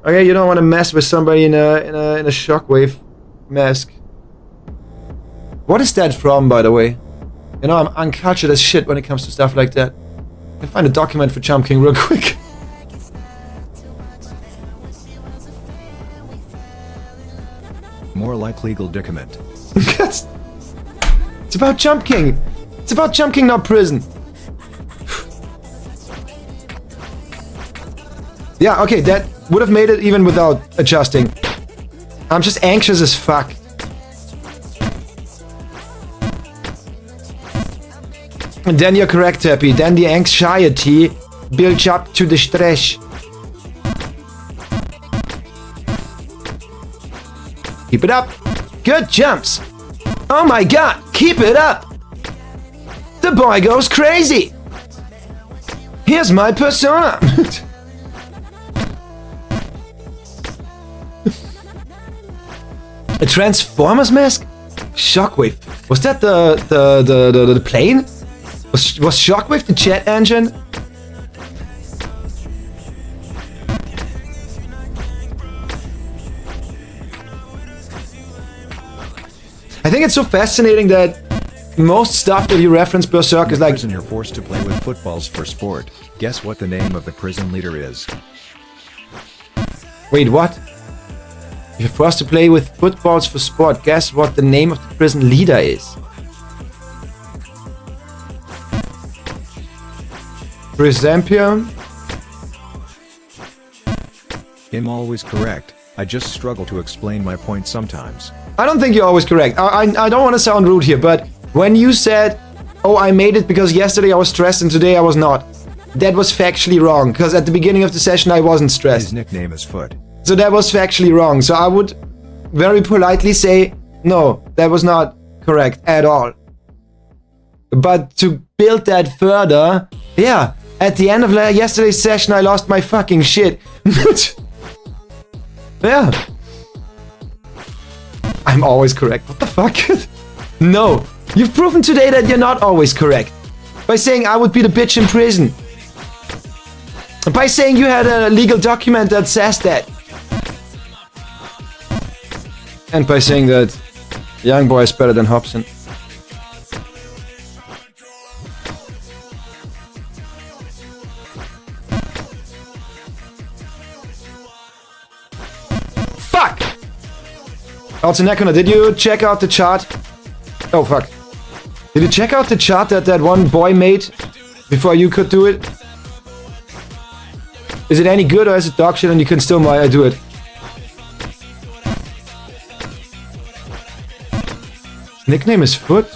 Okay, you don't want to mess with somebody in a shockwave mask. What is that from, by the way? You know, I'm uncultured as shit when it comes to stuff like that. I can find a document for Jump King real quick. More like legal document. It's about Jump King. It's about Jump King, not prison. Yeah, okay, that would have made it even without adjusting. I'm just anxious as fuck. And then you're correct, Happy. Then the anxiety builds up to the stress. Keep it up. Good jumps. Oh my god, keep it up. The boy goes crazy. Here's my persona. A Transformers mask? Shockwave. Was that the plane? Was Shockwave the jet engine? I think it's so fascinating that most stuff that you reference Berserk is like... prison you're forced to play with footballs for sport. Guess what the name of the prison leader is? Wait, what? You're forced to play with footballs for sport. Guess what the name of the prison leader is? Presampium? I'm always correct. I just struggle to explain my point sometimes. I don't think you're always correct. I don't want to sound rude here, but when you said, oh, I made it because yesterday I was stressed and today I was not, that was factually wrong, because at the beginning of the session I wasn't stressed. His nickname is Foot. So that was factually wrong. So I would very politely say, no, that was not correct at all. But to build that further, yeah, at the end of yesterday's session I lost my fucking shit. Yeah. I'm always correct. What the fuck? No. You've proven today that you're not always correct. By saying I would be the bitch in prison. By saying you had a legal document that says that. And by saying that young boy is better than Hobson. Fuck! Also, Nekona, did you check out the chart? Oh, fuck. Did you check out the chart that that one boy made before you could do it? Is it any good or is it dog shit and you can still do it? His nickname is Foot?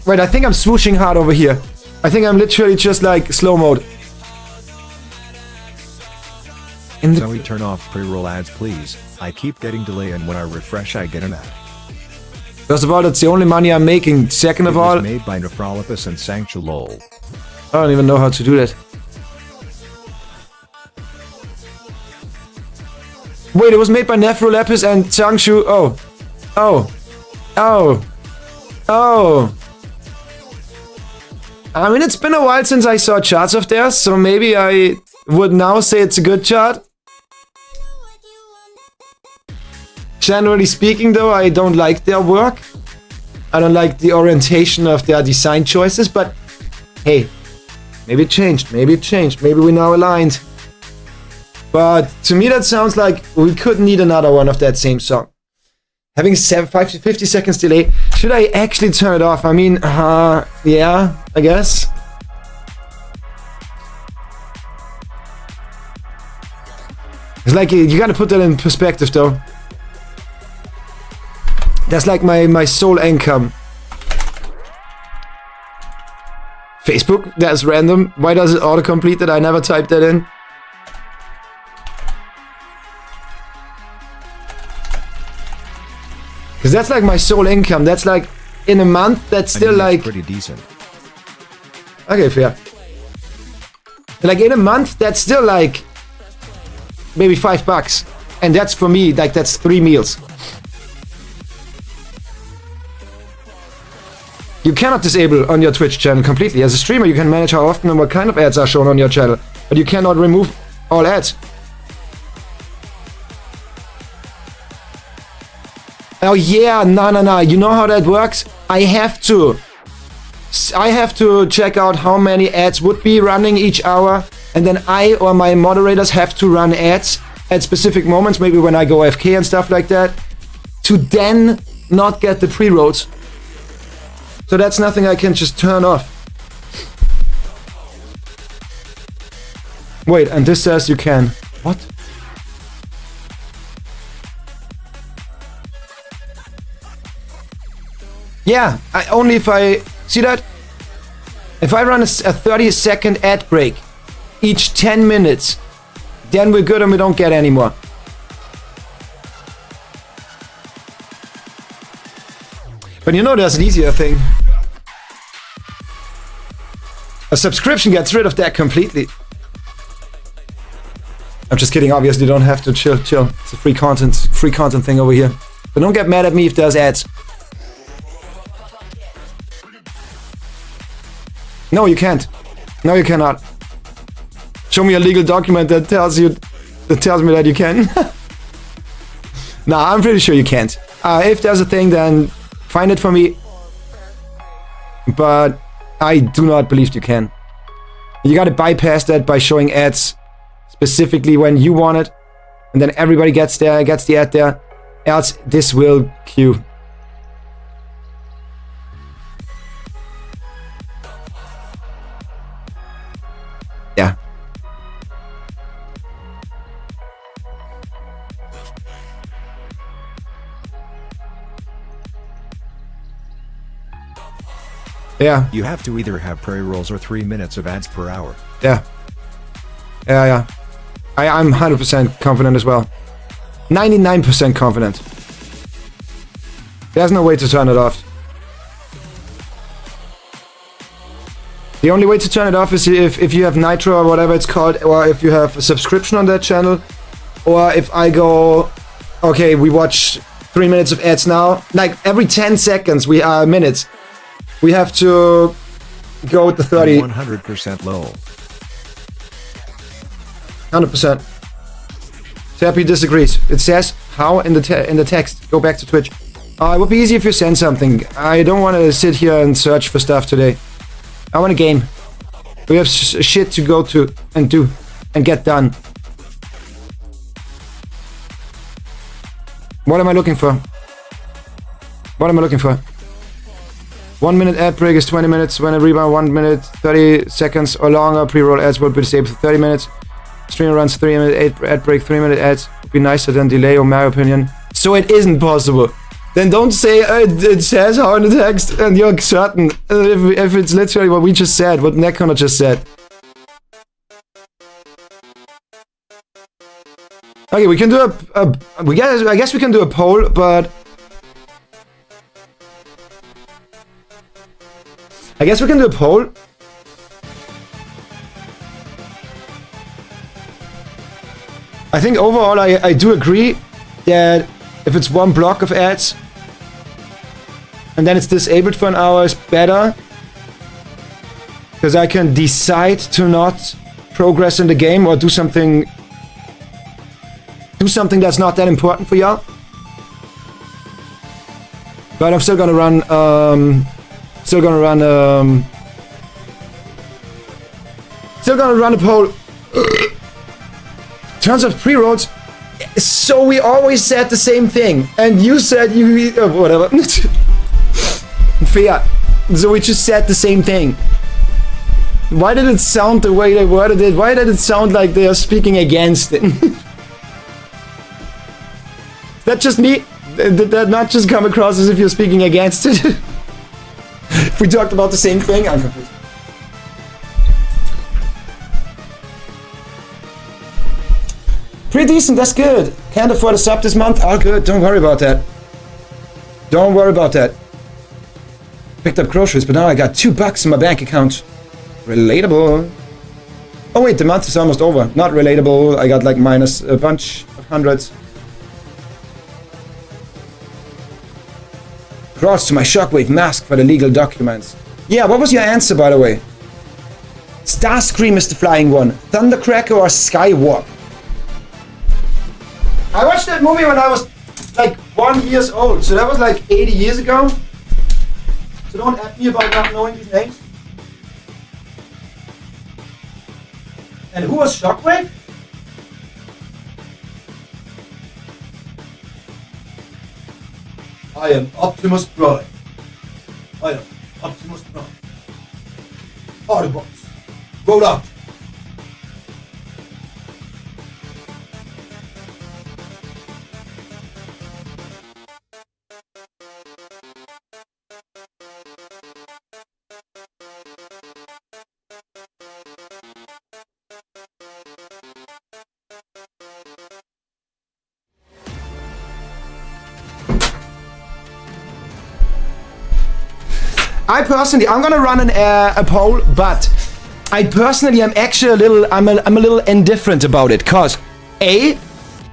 Wait, I think I'm swooshing hard over here. I think I'm literally just like slow mode. Zoe, turn off pre-roll ads please. I keep getting delay and when I refresh I get an ad. First of all, that's the only money I'm making. Second of all... It was made by Nephrolopus and Sanctuolol. I don't even know how to do that. Wait, it was made by Nephrolopus and Changshu. Oh. Oh. Oh. Oh. I mean, it's been a while since I saw charts of theirs, so maybe I would now say it's a good chart. Generally speaking, though, I don't like their work. I don't like the orientation of their design choices, but hey, maybe it changed, maybe it changed, maybe we're now aligned. But to me that sounds like we could need another one of that same song. Having 50 seconds delay, should I actually turn it off? I mean, yeah, I guess. It's like, you gotta put that in perspective though. That's like my sole income. Facebook? That's random. Why does it autocomplete that? I never typed that in. Because that's like my sole income. That's like, in a month, that's still like... pretty decent. Okay, fair. Like in a month, that's still like... maybe $5. And that's for me, like that's 3 meals. You cannot disable on your Twitch channel completely. As a streamer, you can manage how often and what kind of ads are shown on your channel. But you cannot remove all ads. Oh yeah, no. You know how that works? I have to check out how many ads would be running each hour. And then I or my moderators have to run ads at specific moments, maybe when I go AFK and stuff like that, to then not get the pre-rolls. So that's nothing I can just turn off. Wait, and this says you can. What? Yeah, only if I... See that? If I run a 30-second ad break each 10 minutes, then we're good and we don't get any more. But you know there's an easier thing. A subscription gets rid of that completely. I'm just kidding, obviously you don't have to chill. It's a free content thing over here. But don't get mad at me if there's ads. No, you can't. No, you cannot. Show me a legal document that tells me that you can. Nah, I'm pretty sure you can't. If there's a thing, then find it for me. But I do not believe you can. You gotta bypass that by showing ads specifically when you want it, and then everybody gets the ad there. Else, this will queue. Yeah. Yeah. You have to either have pre-rolls or 3 minutes of ads per hour. Yeah. Yeah. I'm 100% confident as well. 99% confident. There's no way to turn it off. The only way to turn it off is if you have Nitro or whatever it's called, or if you have a subscription on that channel, or if I go, okay, we watch 3 minutes of ads now, like every 10 seconds, minutes, we have to go with the 30. 100% low. 100%. Sappy disagrees. It says how in the text. Go back to Twitch. It would be easy if you send something. I don't want to sit here and search for stuff today. I want a game. We have shit to go to and do and get done. What am I looking for? What am I looking for? 1 minute ad break is 20 minutes. When a rebound 1 minute 30 seconds or longer, pre-roll ads will be disabled for 30 minutes. Streamer runs 3 minute ad break, 3 minute ads would be nicer than delay, or my opinion. So it isn't possible. Then don't say it says how in the text and you're certain. If it's literally what we just said, what Necona just said. Okay, we can do I guess we can do a poll, but I guess we can do a poll. I think overall I do agree that if it's one block of ads and then it's disabled for an hour is better, because I can decide to not progress in the game or do something that's not that important for y'all. But I'm still gonna run a poll. In terms of pre-rolls, so we always said the same thing, and you said whatever. Fair. So we just said the same thing. Why did it sound the way they worded it? Why did it sound like they are speaking against it? Is that just me? Did that not just come across as if you're speaking against it? If we talked about the same thing, I'm confused. Pretty decent, that's good. Can't afford a sub this month? All good, don't worry about that. Don't worry about that. Picked up groceries, but now I got $2 in my bank account. Relatable. Oh wait, the month is almost over. Not relatable, I got like minus a bunch of hundreds. Cross to my shockwave mask for the legal documents. Yeah, what was your answer, by the way? Starscream is the flying one. Thundercracker or Skywalk? I watched that movie when I was like 1 year old, so that was like 80 years ago. So don't at me about not knowing these names. And who was Shockwave? I am Optimus Prime. I am Optimus Prime. Autobots, roll out. I personally, I'm gonna run a poll, but I personally am actually I'm a little indifferent about it, cause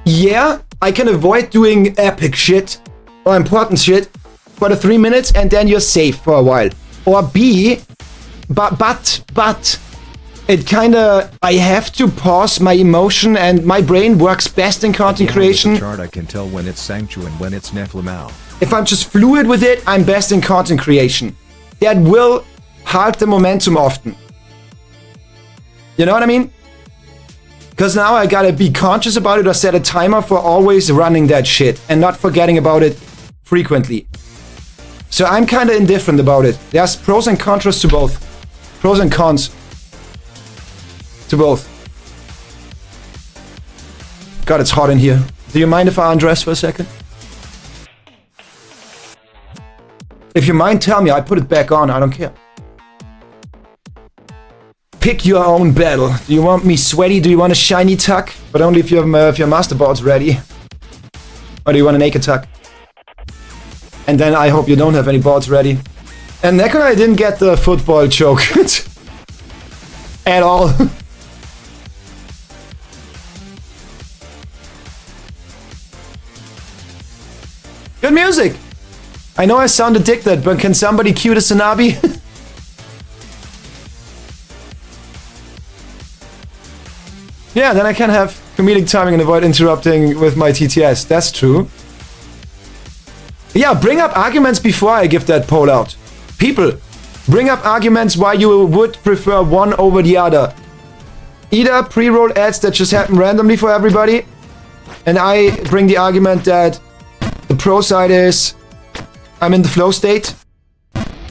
yeah, I can avoid doing epic shit or important shit for the 3 minutes and then you're safe for a while. Or B, but it kinda, I have to pause my emotion and my brain works best in content creation. With the chart I can tell when it's Sanctu and when it's Neflamau. If I'm just fluid with it, I'm best in content creation. That will halt the momentum often. You know what I mean? Because now I gotta be conscious about it or set a timer for always running that shit and not forgetting about it frequently. So I'm kind of indifferent about it. There's pros and cons to both. Pros and cons to both. God, it's hot in here. Do you mind if I undress for a second? If you mind, tell me. I put it back on. I don't care. Pick your own battle. Do you want me sweaty? Do you want a shiny tuck? But only if your master board's ready. Or do you want a naked tuck? And then I hope you don't have any boards ready. And Neko, I didn't get the football joke at all. Good music. I know I sound addicted, but can somebody cue the Sanabi? Yeah, then I can have comedic timing and avoid interrupting with my TTS. That's true. Yeah, bring up arguments before I give that poll out. People, bring up arguments why you would prefer one over the other. Either pre-roll ads that just happen randomly for everybody, and I bring the argument that the pro side is I'm in the flow state.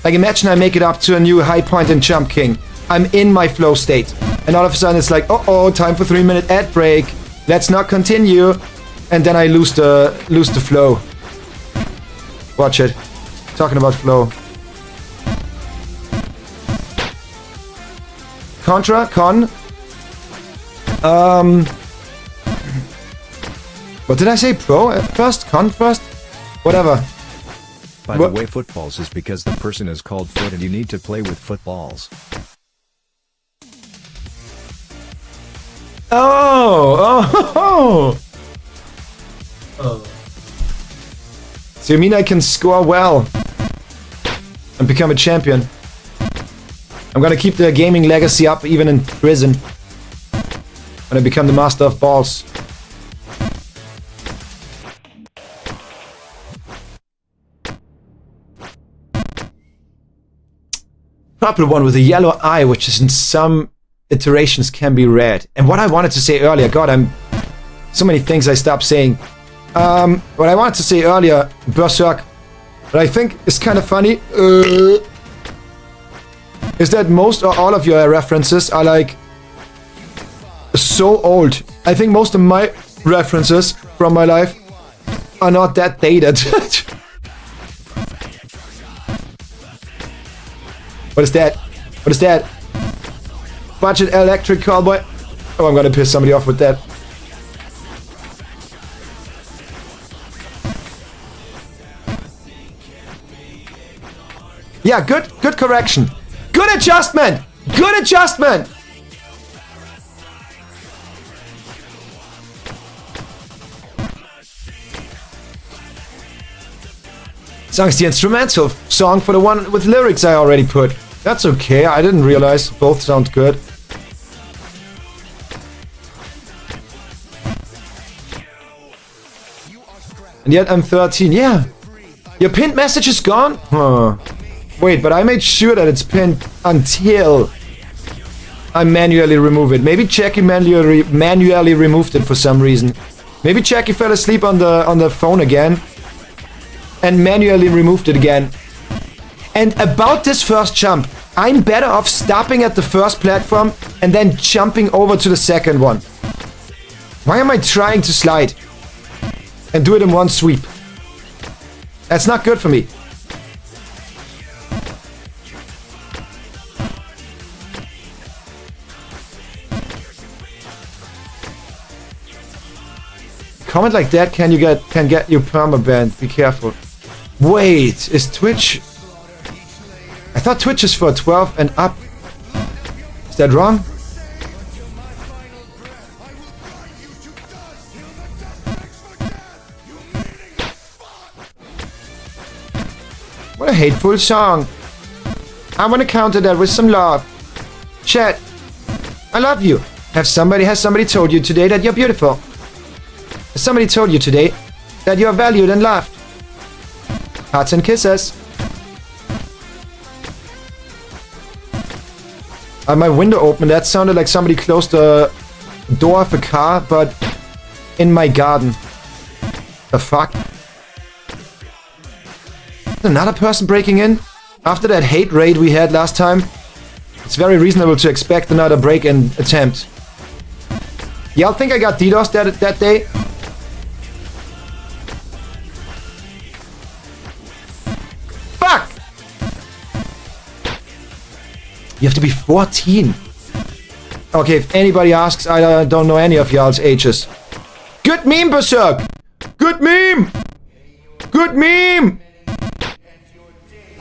Like imagine I make it up to a new high point in Jump King. I'm in my flow state. And all of a sudden it's like, uh-oh, time for 3-minute ad break. Let's not continue. And then I lose the flow. Watch it. Talking about flow. Contra, con. What did I say? Pro first? Con first? Whatever. By the way, footballs is because the person is called foot and you need to play with footballs. Oh. So you mean I can score well and become a champion? I'm gonna keep the gaming legacy up even in prison. When I become the master of balls. Purple one with a yellow eye, which is in some iterations can be read. And what I wanted to say earlier, God, so many things I stopped saying. What I wanted to say earlier, Berserk, that I think is kind of funny, is that most or all of your references are like so old. I think most of my references from my life are not that dated. What is that? What is that? Budget electric cowboy. Oh, I'm gonna piss somebody off with that. Yeah, good correction. Good adjustment. Good adjustment. Song's the instrumental song for the one with lyrics I already put. That's okay, I didn't realize. Both sound good. And yet I'm 13. Yeah. Your pinned message is gone? Huh. Wait, but I made sure that it's pinned until I manually remove it. Maybe Jackie manually removed it for some reason. Maybe Jackie fell asleep on the phone again and manually removed it again. And about this first jump, I'm better off stopping at the first platform and then jumping over to the second one. Why am I trying to slide and do it in one sweep? That's not good for me. Comment like that can get you permabanned. Be careful. Wait, is Twitch? I thought Twitch is for 12 and up. Is that wrong? What a hateful song. I want to counter that with some love. Chat, I love you. Has somebody told you today that you're beautiful? Has somebody told you today that you're valued and loved? Hearts and kisses. I had my window open. That sounded like somebody closed the door of a car, but in my garden. The fuck? Another person breaking in? After that hate raid we had last time, it's very reasonable to expect another break-in attempt. Y'all think I got DDoS that day? Fuck! You have to be 14. Okay, if anybody asks, I don't know any of y'all's ages. Good meme, Berserk! Good meme! Good meme!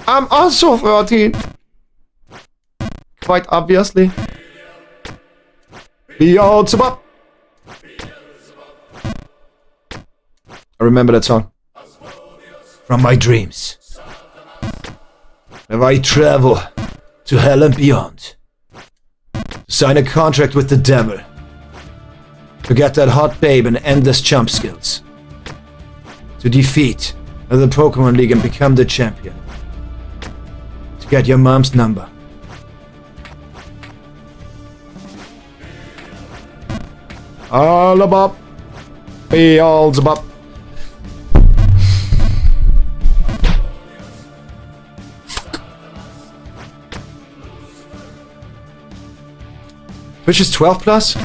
I'm also 13. Quite obviously. Beelzebub. I remember that song. From my dreams. If I travel to hell and beyond. Sign a contract with the devil. To get that hot babe and endless jump skills. To defeat the Pokemon League and become the champion. To get your mom's number. All about Beelzebub. Which is 12 plus?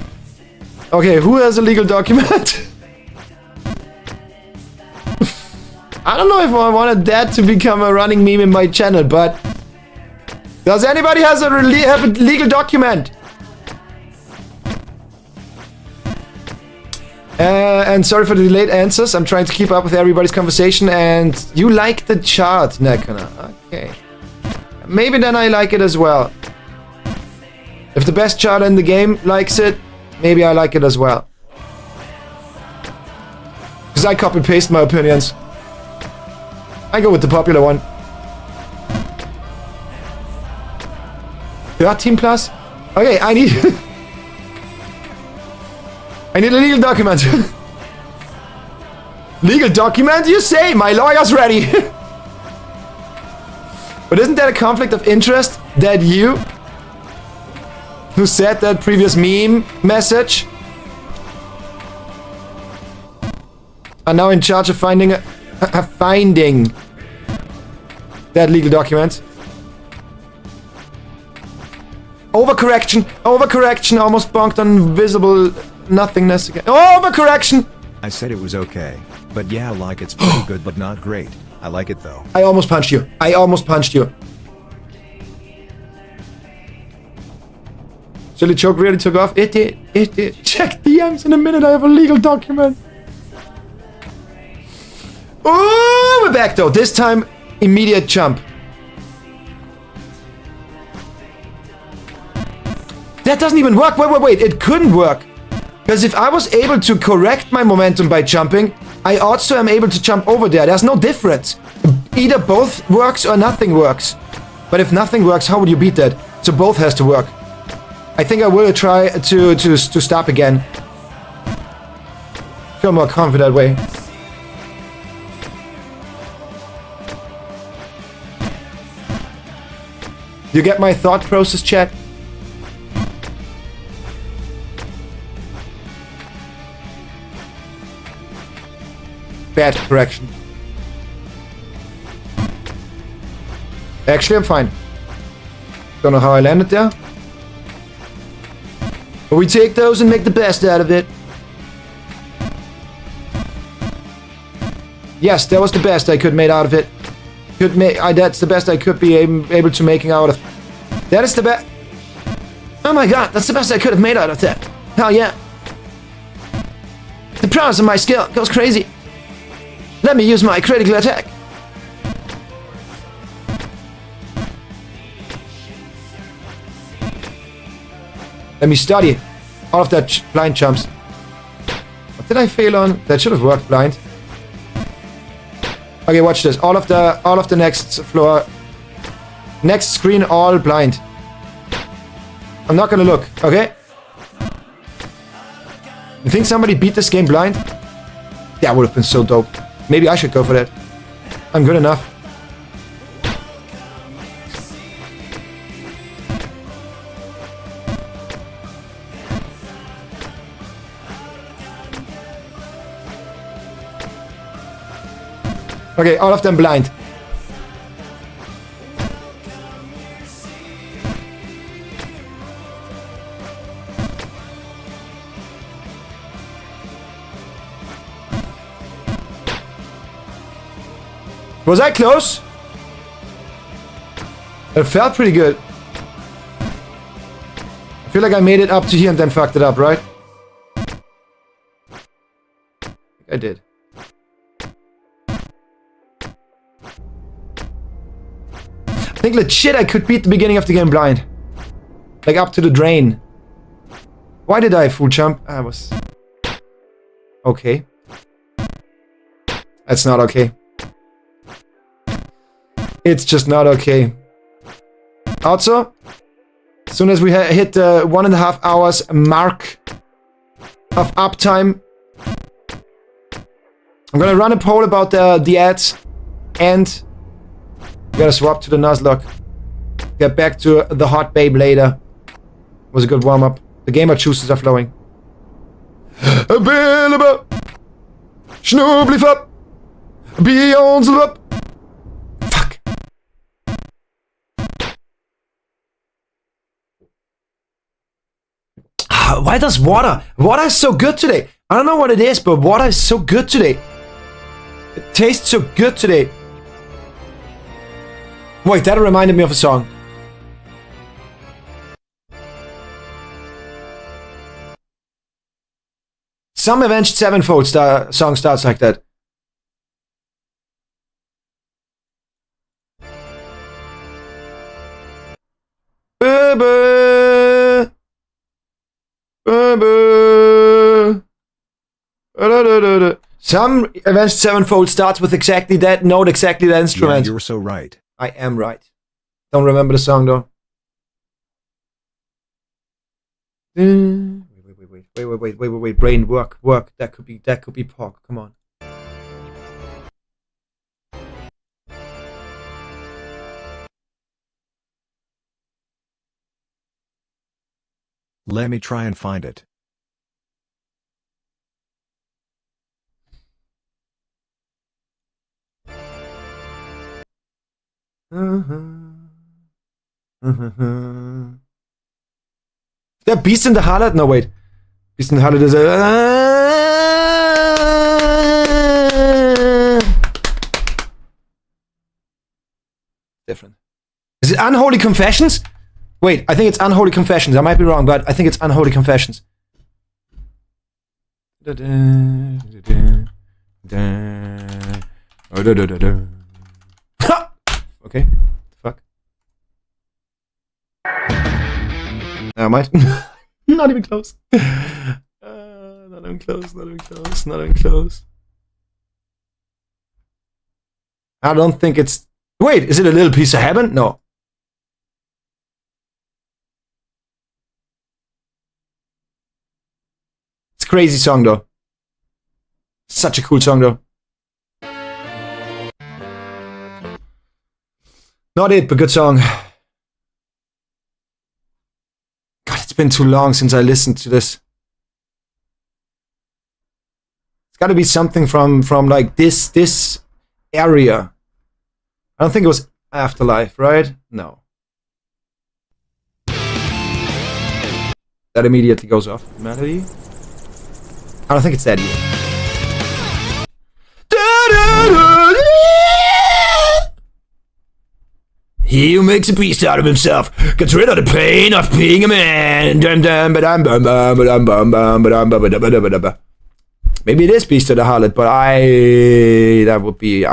Okay, who has a legal document? I don't know if I wanted that to become a running meme in my channel, but... Does anybody have a legal document? And sorry for the delayed answers. I'm trying to keep up with everybody's conversation, and you like the chart, Nekana. Okay. Maybe then I like it as well. If the best chart in the game likes it, maybe I like it as well. Because I copy paste my opinions. I go with the popular one. 13 plus? Okay, I need... I need a legal document. Legal document, you say? My lawyer's ready. But isn't that a conflict of interest that you, who said that previous meme message, are now in charge of finding that legal document? Overcorrection, almost bonked on visible nothingness again. Overcorrection! I said it was okay. But yeah, like it's pretty good but not great. I like it though. I almost punched you. Silly joke really took off. It did. Check DMs in a minute, I have a legal document. Oh, we're back though. This time, immediate jump. That doesn't even work. Wait. It couldn't work. Because if I was able to correct my momentum by jumping, I also am able to jump over there. There's no difference. Either both works or nothing works. But if nothing works, how would you beat that? So both has to work. I think I will try to stop again. Feel more confident that way. You get my thought process, chat? Bad correction. Actually, I'm fine. Don't know how I landed there. But we take those and make the best out of it. Yes, that was the best I could make out of it. That's the best I could be able to making out of. That is the best. Oh my god, that's the best I could have made out of that. Hell yeah. The prowess of my skill goes crazy. Let me use my critical attack. Let me study all of that blind jumps. What did I fail on? That should have worked blind. Okay, watch this. All of the next floor, next screen, all blind. I'm not gonna look. Okay. You think somebody beat this game blind? That would have been so dope. Maybe I should go for that. I'm good enough. Okay, all of them blind. Was I close? It felt pretty good. I feel like I made it up to here and then fucked it up, right? I did. I think legit I could beat the beginning of the game blind. Like up to the drain. Why did I full jump? I was... Okay. That's not okay. It's just not okay. Also, as soon as we hit the 1.5 hours mark of uptime, I'm gonna run a poll about the ads, and we gotta swap to the Nuzlocke. Get back to the hot babe later. Was a good warm up. The gamer juices are flowing. Available. Schnublifop. Beyoncé. Fuck. Why does water is so good today? I don't know what it is, but water is so good today. It tastes so good today. Wait, that reminded me of a song. Some Avenged Sevenfold song starts like that. Some Avenged Sevenfold starts with exactly that note, exactly that instrument. Yeah, you're so right. I am right. Don't remember the song though. Wait. Brain, work. That could be Pog. Come on. Let me try and find it. Der Beast in the Harlot? No, wait. Beast in the Harlot is a... different. Is it Unholy Confessions? Wait, I think it's Unholy Confessions. I might be wrong, but I think it's Unholy Confessions. Okay. Fuck. Never mind. Not even close. Not even close. I don't think it's... Wait, is it a little piece of heaven? No. It's a crazy song though. Such a cool song though. Not it, but good song. God, it's been too long since I listened to this. It's gotta be something from like this area. I don't think it was Afterlife, right? No. That immediately goes off. Melody? I don't think it's that either. He who makes a beast out of himself gets rid of the pain of being a man. Maybe it is Beast of the Harlot, but I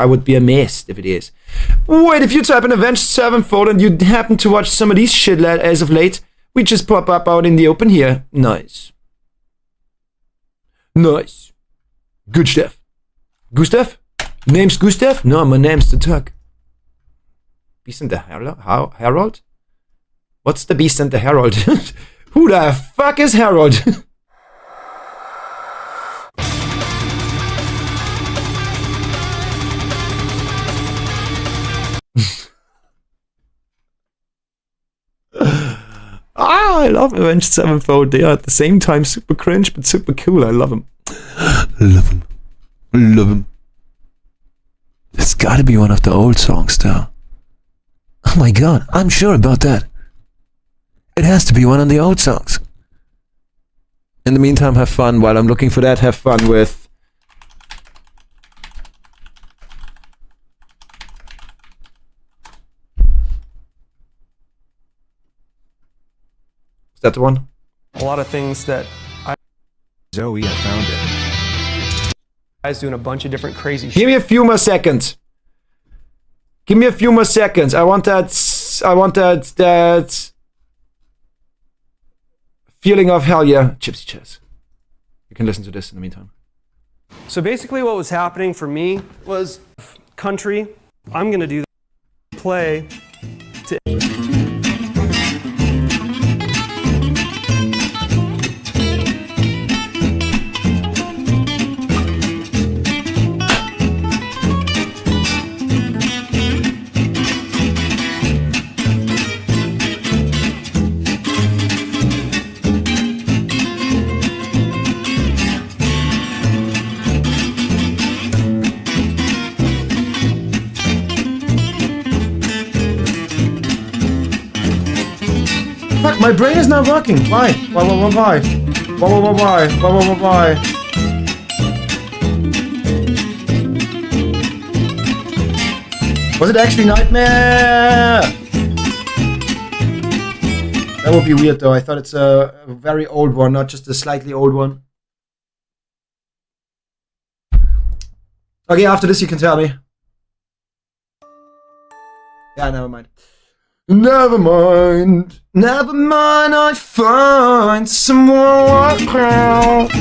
would be amazed if it is. Wait, if you type in Avenged Sevenfold and you happen to watch some of these shit as of late, We just pop up out in the open here. Nice. Nice. Good stuff. Gustav? Name's Gustav? No, my name's the Tuck. Beast and the Herald? What's the Beast and the Herald? Who the fuck is Harold? I love Avenged Sevenfold. They are at the same time super cringe but super cool. I love them. Love him. Love him. It's gotta be one of the old songs, though. Oh my god, I'm sure about that. It has to be one of the old songs. In the meantime, have fun. While I'm looking for that, have fun with... Is that the one? A lot of things that Zoe, I found it. guys doing a bunch of different crazy shit. Give me a few more seconds. Give me a few more seconds. I want that feeling of hell yeah. Gypsy Chess. You can listen to this in the meantime. So basically what was happening for me was country. I'm gonna do play to Fuck, my brain is not working. Why? Why? Was it actually Nightmare? That would be weird though. I thought it's a very old one, not just a slightly old one. Okay, after this you can tell me. Yeah, never mind. Never mind, I find someone around.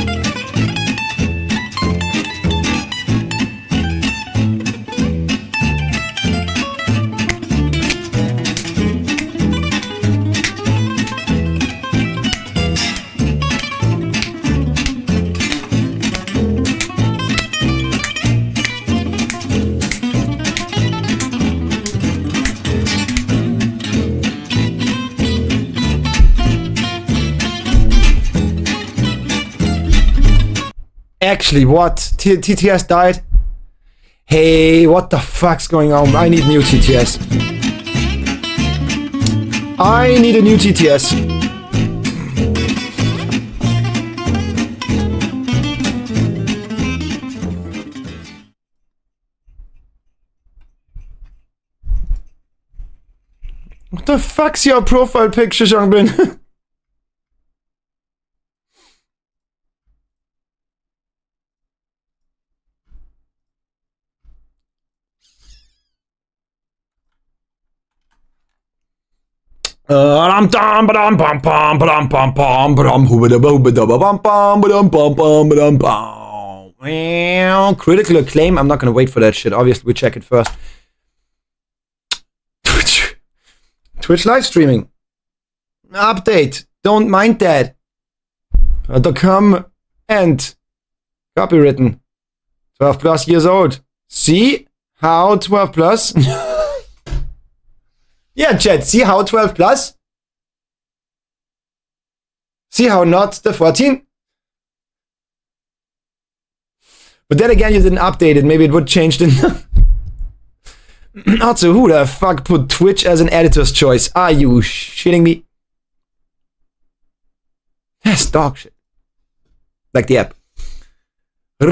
Actually, what? TTS died? Hey, what the fuck's going on? I need new TTS. I need a new TTS. What the fuck's your profile picture, Jean-Bin? Critical acclaim. I'm not gonna wait for that shit. Obviously, we check it first. Twitch live streaming update. Don't mind that. .com and copywritten. 12 plus years old. See how 12 plus. Yeah, chat, see how 12 plus? See how not the 14? But then again, you didn't update it. Maybe it would change the... Also, who the fuck put Twitch as an editor's choice? Are you shitting me? That's dog shit. Like the app. By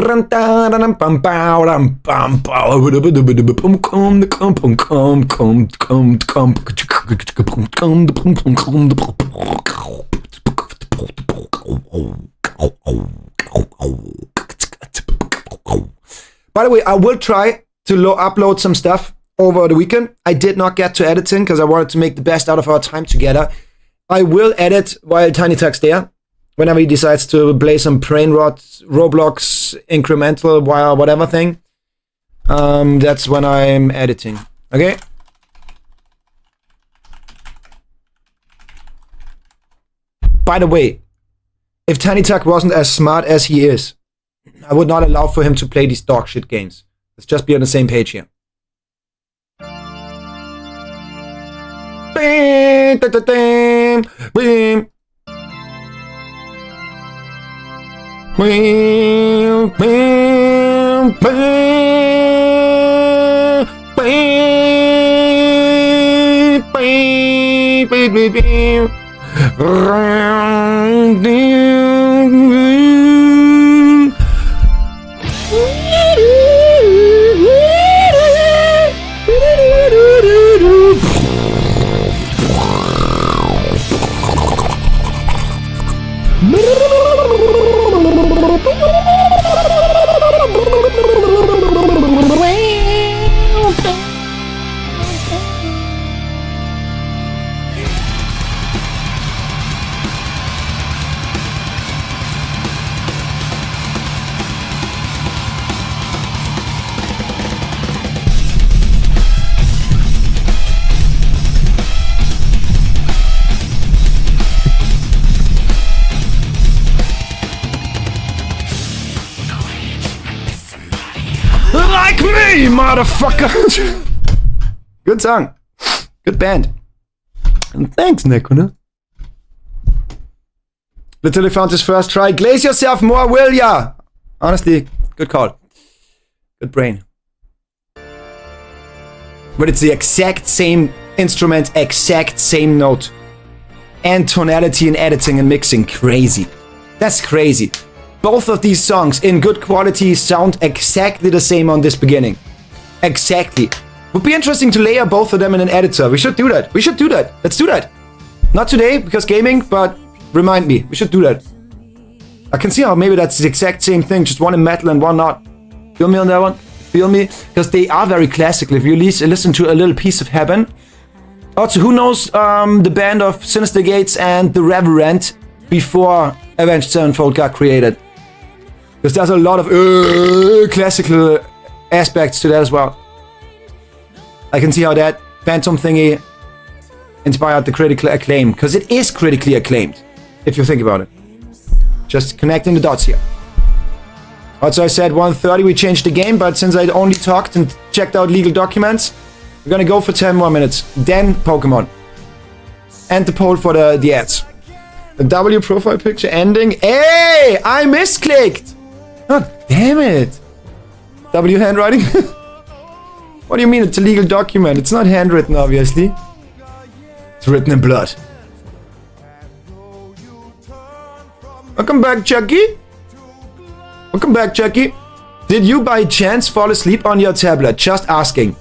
the way, I will try to upload some stuff over the weekend. I did not get to editing because I wanted to make the best out of our time together. I will edit while Tiny Tuck's there. Whenever he decides to play some brain rot, Roblox, incremental, whatever thing. That's when I'm editing. Okay? By the way, if Tiny Tuck wasn't as smart as he is, I would not allow for him to play these dog shit games. Let's just be on the same page here. Like me, motherfucker! Good song. Good band. And thanks, Nekuna. Literally found his first try. Glaze yourself more, will ya? Honestly, good call. Good brain. But it's the exact same instrument, exact same note. And tonality and editing and mixing. Crazy. That's crazy. Both of these songs in good quality sound exactly the same on this beginning. Exactly. Would be interesting to layer both of them in an editor. We should do that. We should do that. Let's do that. Not today, because gaming, but remind me. We should do that. I can see how maybe that's the exact same thing, just one in metal and one not. Feel me on that one? Feel me? Because they are very classical. If you listen to A Little Piece of Heaven. Also, who knows the band of Sinister Gates and The Reverend before Avenged Sevenfold got created? Because there's a lot of classical aspects to that as well. I can see how that Phantom thingy inspired the critical acclaim. Because it is critically acclaimed, if you think about it. Just connecting the dots here. Also, I said 1:30 we changed the game, but since I only talked and checked out legal documents, we're gonna go for 10 more minutes. Then Pokemon. And the poll for the ads. The W profile picture ending. Hey! I misclicked! God damn it! W handwriting? What do you mean it's a legal document? It's not handwritten, obviously. It's written in blood. Welcome back, Chucky. Welcome back, Chucky. Did you by chance fall asleep on your tablet? Just asking.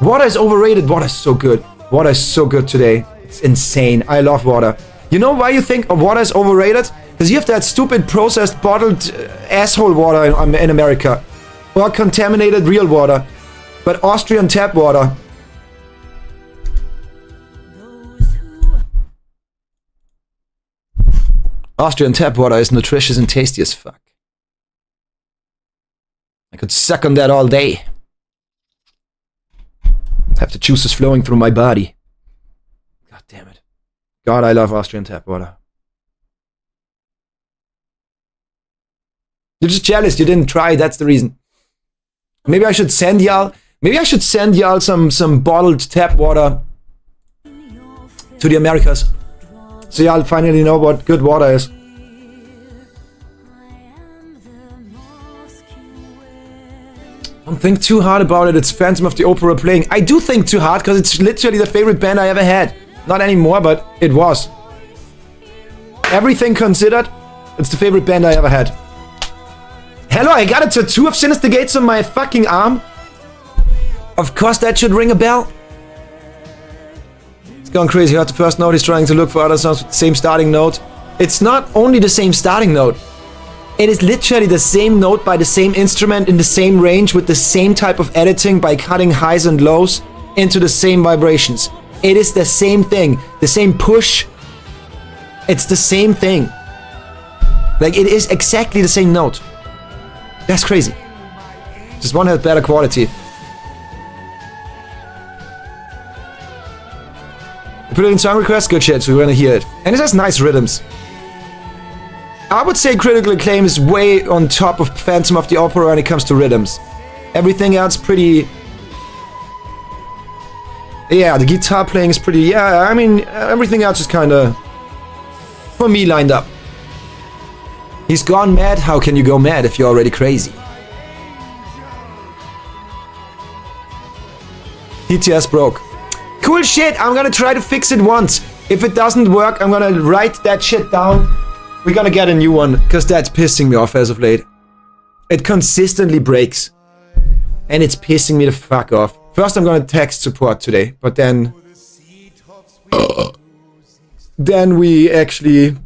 Water is overrated. Water is so good. Water is so good today. It's insane. I love water. You know why you think water is overrated? Because you have that stupid processed bottled asshole water in America. Or contaminated real water. But Austrian tap water. Austrian tap water is nutritious and tasty as fuck. I could suck on that all day. Have the juices flowing through my body. God damn it. God, I love Austrian tap water. You're just jealous you didn't try, that's the reason. Maybe I should send y'all some bottled tap water to the Americas. So y'all finally know what good water is. Don't think too hard about it, it's Phantom of the Opera playing. I do think too hard because it's literally the favorite band I ever had. Not anymore, but it was. Everything considered, it's the favorite band I ever had. Hello, I got a tattoo of Sinister Gates on my fucking arm. Of course that should ring a bell. It's gone crazy. Heard the first note, he's trying to look for other songs with the same starting note. It's not only the same starting note. It is literally the same note by the same instrument in the same range with the same type of editing by cutting highs and lows into the same vibrations. It is the same thing. The same push, It's the same thing. Like, it is exactly the same note. That's crazy. Just one has better quality. Put it in song request, good shit, so we're gonna hear it. And it has nice rhythms. I would say Critical Acclaim is way on top of Phantom of the Opera when it comes to rhythms. Everything else pretty... Yeah, the guitar playing is pretty... Yeah, I mean, everything else is kinda... For me, lined up. He's gone mad? How can you go mad if you're already crazy? TTS broke. Cool shit, I'm gonna try to fix it once. If it doesn't work, I'm gonna write that shit down. We're gonna get a new one, because that's pissing me off as of late. It consistently breaks. And it's pissing me the fuck off. First I'm gonna text support today, but then... then we actually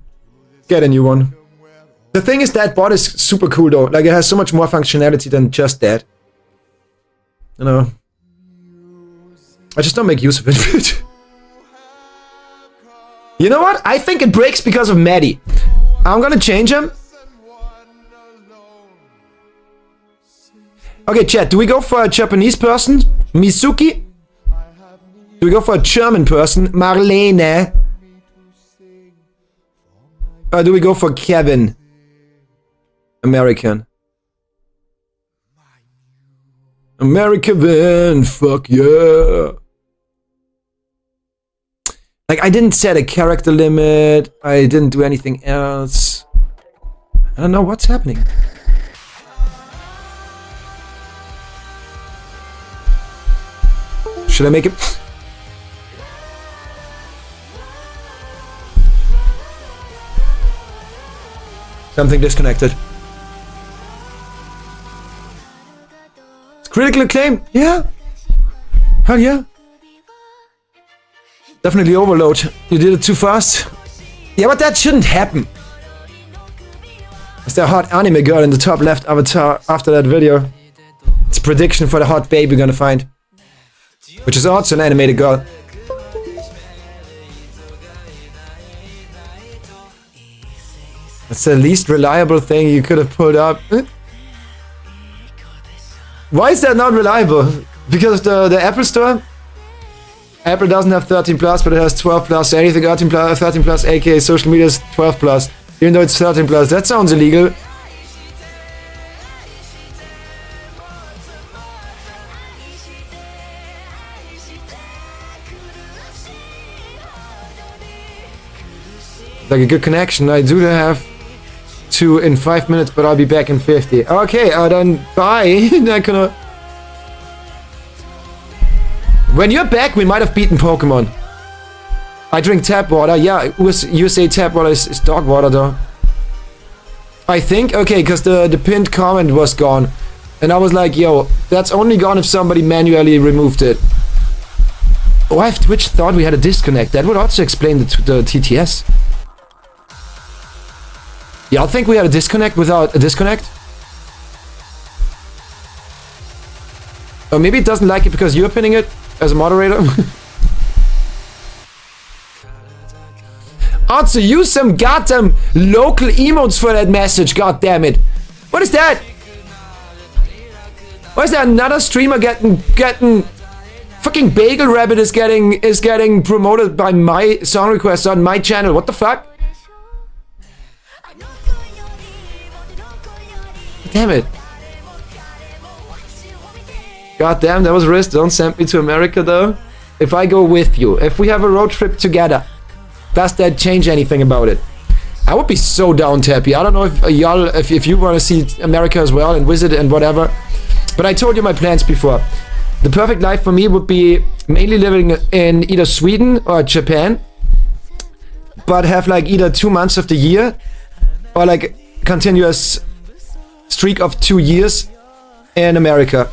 get a new one. The thing is, that bot is super cool though. Like, it has so much more functionality than just that. You know. I just don't make use of it. You know what? I think it breaks because of Maddie. I'm gonna change him. Okay, chat, do we go for a Japanese person? Mizuki? Do we go for a German person? Marlene? Or do we go for Kevin? American. American, fuck yeah. Like, I didn't set a character limit. I didn't do anything else. I don't know what's happening. Should I make it? Something disconnected. It's Critical Acclaim? Yeah. Hell yeah. Definitely overload. You did it too fast. Yeah, but that shouldn't happen. Is there a hot anime girl in the top left avatar after that video? It's a prediction for the hot babe you're gonna find. Which is also an animated girl. That's the least reliable thing you could have put up. Why is that not reliable? Because the Apple Store? Apple doesn't have 13 plus, but it has 12 plus. So anything 13 plus, aka social media is 12 plus. Even though it's 13 plus. That sounds illegal. Like a good connection. I do have to in 5 minutes, but I'll be back in 50. Okay, then bye. Not gonna... When you're back, we might have beaten Pokemon. I drink tap water. Yeah, you say tap water is dog water though. I think, okay, because the pinned comment was gone. And I was like, yo, that's only gone if somebody manually removed it. Oh, I have Twitch thought we had a disconnect. That would also explain the TTS. Y'all think we had a disconnect without a disconnect? Or maybe it doesn't like it because you're pinning it as a moderator? Also, use some goddamn local emotes for that message, goddammit. What is that? Why is there another streamer getting fucking Bagel Rabbit is getting promoted by my song requests on my channel? What the fuck? Damn it. God damn, that was risk. Don't send me to America though. If I go with you, if we have a road trip together, does that change anything about it? I would be so down, Tappy. I don't know if y'all, if you want to see America as well and visit and whatever. But I told you my plans before. The perfect life for me would be mainly living in either Sweden or Japan. But have like either 2 months of the year or like continuous streak of 2 years in America.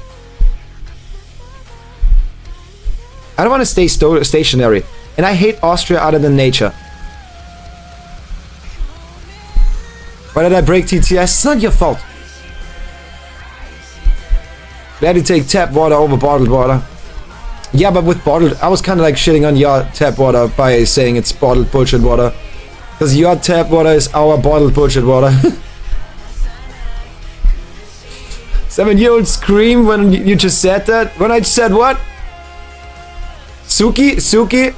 I don't want to stay stationary. And I hate Austria other than nature. Why did I break TTS? It's not your fault. Glad you take tap water over bottled water. Yeah, but with bottled, I was kind of like shitting on your tap water by saying it's bottled bullshit water. Because your tap water is our bottled bullshit water. 7-year-old scream when you just said that. When I said what? Suki? Suki?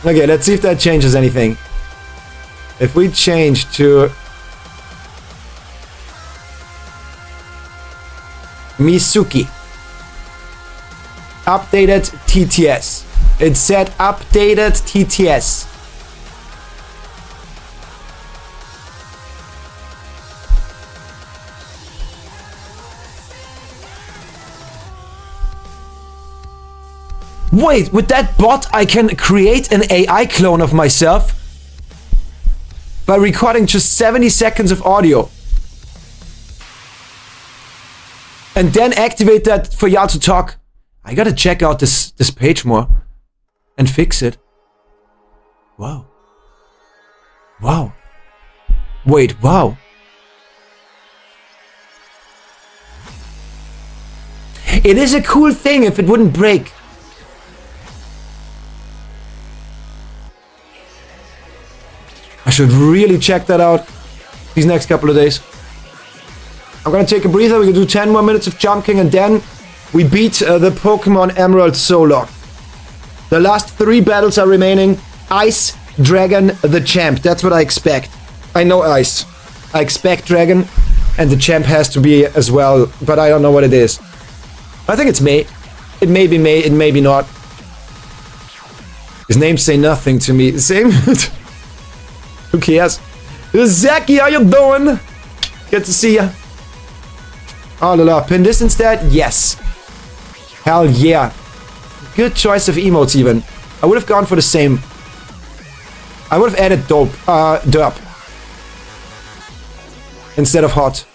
Okay, let's see if that changes anything. If we change to Misuki. Updated TTS. It said updated TTS. Wait, with that bot I can create an AI clone of myself by recording just 70 seconds of audio. And then activate that for y'all to talk. I gotta check out this page more and fix it. Wow. Wow. Wait, wow. It is a cool thing if it wouldn't break. I should really check that out these next couple of days. I'm gonna take a breather. We can do 10 more minutes of Jump King and then we beat the Pokemon Emerald solo. The last 3 battles are remaining. Ice, Dragon, the Champ. That's what I expect. I know Ice. I expect Dragon and the Champ has to be as well, but I don't know what it is. I think it's May. It may be May, it may be not. His names say nothing to me. Same. Who cares? Zaki, how you doing? Good to see ya. Oh la la, pin this instead? Yes. Hell yeah. Good choice of emotes even. I would have gone for the same. I would have added derp. Instead of hot.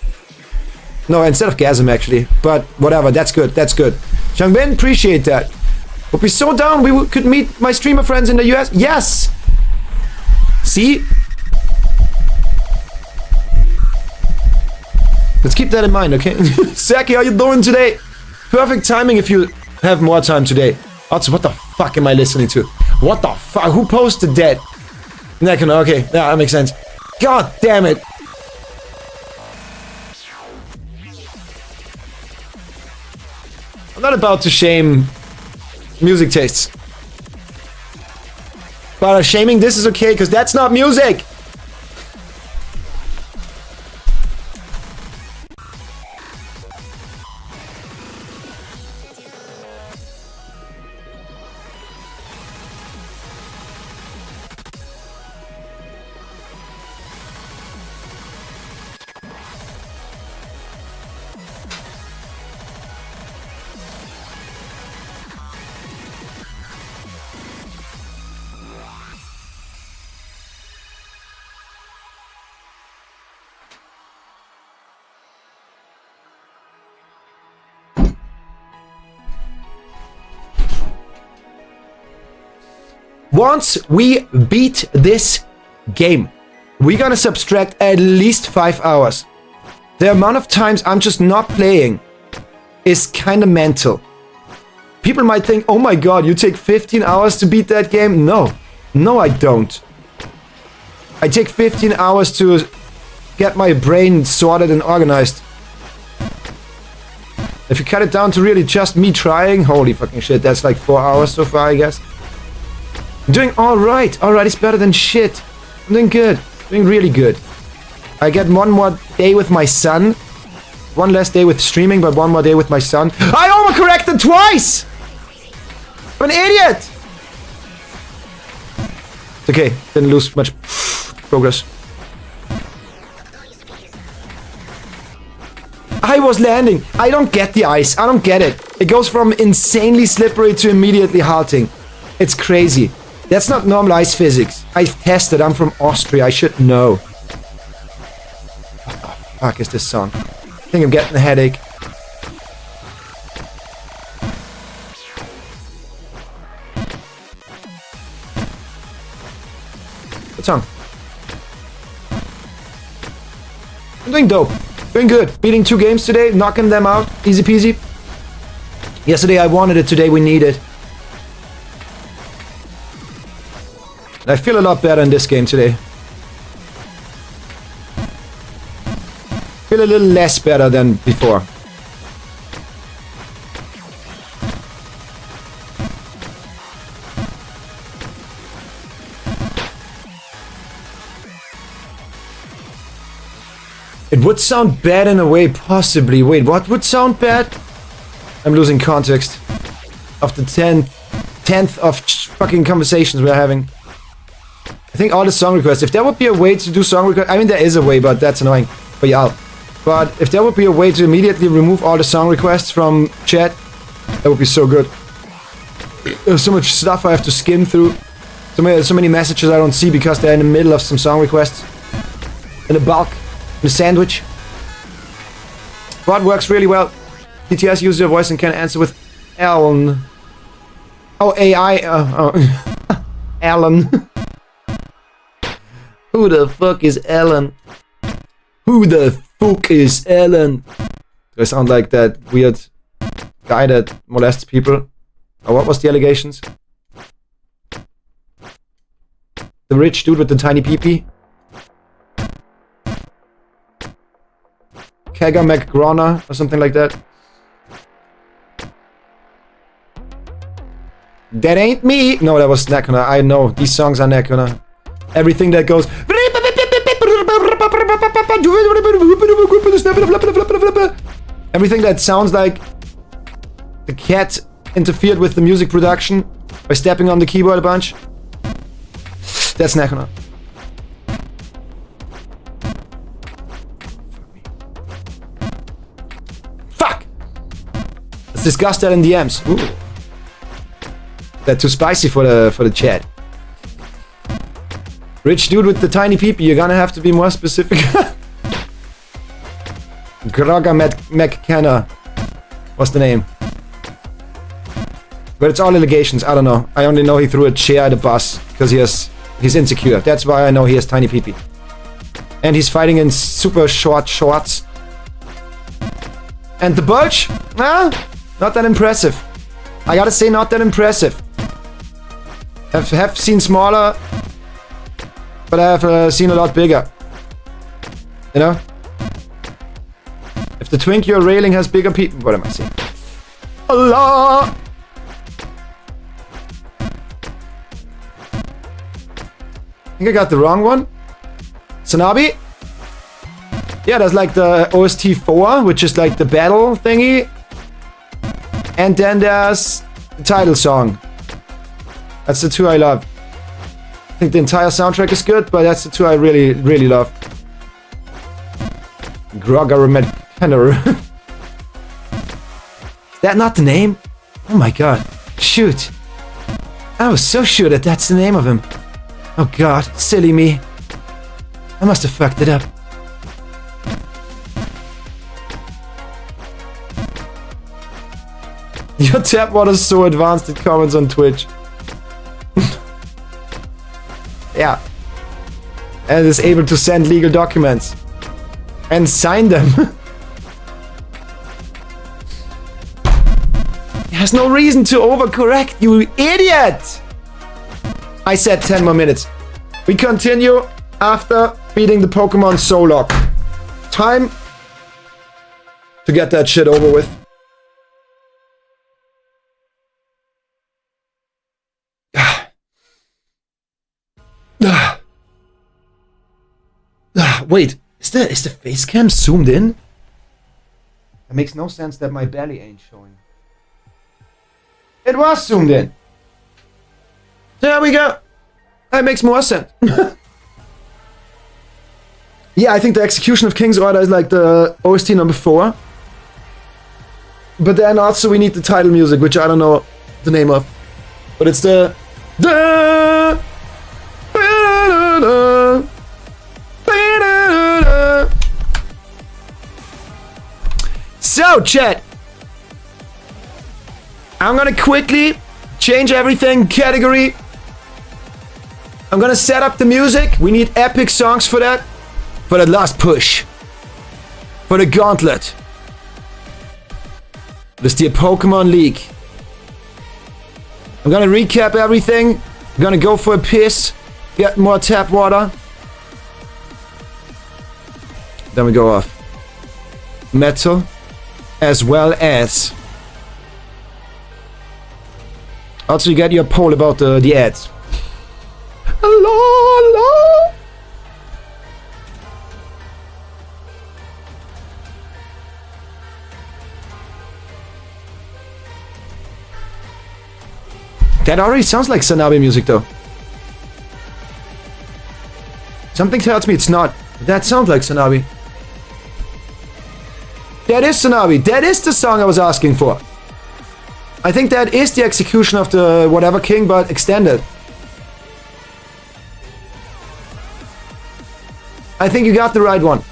No, instead of gasm actually. But whatever, that's good, that's good. Changbin, appreciate that. Would be so down we could meet my streamer friends in the US. Yes! See? Let's keep that in mind, okay? Saki, how you doing today? Perfect timing if you have more time today. Also, what the fuck am I listening to? What the fuck? Who posted that? Okay, yeah, that makes sense. God damn it. I'm not about to shame music tastes. But shaming this is okay, because that's not music! Once we beat this game, we're gonna subtract at least 5 hours. The amount of times I'm just not playing is kinda mental. People might think, oh my god, you take 15 hours to beat that game? No. No, I don't. I take 15 hours to get my brain sorted and organized. If you cut it down to really just me trying, holy fucking shit, that's like 4 hours so far, I guess. I'm doing alright. Alright, it's better than shit. I'm doing good. Doing really good. I get one more day with my son. One less day with streaming, but one more day with my son. I overcorrected twice! I'm an idiot! It's okay. Didn't lose much progress. I was landing. I don't get the ice. I don't get it. It goes from insanely slippery to immediately halting. It's crazy. That's not normal ice physics. I've tested. I'm from Austria. I should know. What the fuck is this song? I think I'm getting a headache. What song? I'm doing dope. Doing good. Beating 2 games today. Knocking them out. Easy peasy. Yesterday I wanted it. Today we need it. I feel a lot better in this game today. Feel a little less better than before. It would sound bad in a way, possibly. Wait, what would sound bad? I'm losing context of the 10th of fucking conversations we're having. I think all the song requests. If there would be a way to do song requests, I mean there is a way, but that's annoying for y'all. But if there would be a way to immediately remove all the song requests from chat, that would be so good. There's so much stuff I have to skim through. So many messages I don't see because they're in the middle of some song requests. In the bulk. In the sandwich. Bot works really well. DTS uses your voice and can answer with Alan. Oh, AI. Alan. Who the fuck is Alan? Who the fuck is Alan? Do I sound like that weird guy that molests people? Oh, what was the allegations? The rich dude with the tiny peepee? Kega McGrona or something like that? That ain't me! No, that was Nekona. I know. These songs are Nekona. Everything that goes... Everything that sounds like the cat interfered with the music production by stepping on the keyboard a bunch. That's Nekona. Fuck! Let's discuss that in DMs. Ooh. That's too spicy for the chat. Rich dude with the tiny peepee, you're gonna have to be more specific. Grogga McKenna. What's the name? But it's all allegations, I don't know. I only know he threw a chair at a bus because he's insecure. That's why I know he has tiny peepee. And he's fighting in super short shorts. And the bulge? Nah, not that impressive. I gotta say, not that impressive. Have seen smaller, but I have seen a lot bigger. You know? If the twink you're railing has bigger people... What am I saying? Allah! I think I got the wrong one. Sanabi? Yeah, there's like the OST 4, which is like the battle thingy. And then there's the title song. That's the two I love. I think the entire soundtrack is good, but that's the two I really, really love. Grogger Penner. Is that not the name? Oh my god. Shoot. I was so sure that that's the name of him. Oh god, silly me. I must have fucked it up. Your tap water is so advanced it comments on Twitch. Yeah. And is able to send legal documents. And sign them. He has no reason to overcorrect, you idiot! I said 10 more minutes. We continue after beating the Pokemon Solok. Time to get that shit over with. Wait, is the face cam zoomed in? It makes no sense that my belly ain't showing. It was zoomed in. There we go. That makes more sense. Yeah, I think the Execution of King's Order is like the OST number 4. But then also we need the title music, which I don't know the name of. But it's the... So, chat. I'm gonna quickly change everything category. I'm gonna set up the music. We need epic songs for that. For the last push. For the gauntlet. This is the Pokemon League. I'm gonna recap everything. I'm gonna go for a piss. Get more tap water. Then we go off. Metal. As well as... Also you get your poll about the ads. La, la. That already sounds like Sanabi music though. Something tells me it's not. That sounds like Sanabi. That is Sanabi. That is the song I was asking for. I think that is the execution of the whatever king, but extended. I think you got the right one.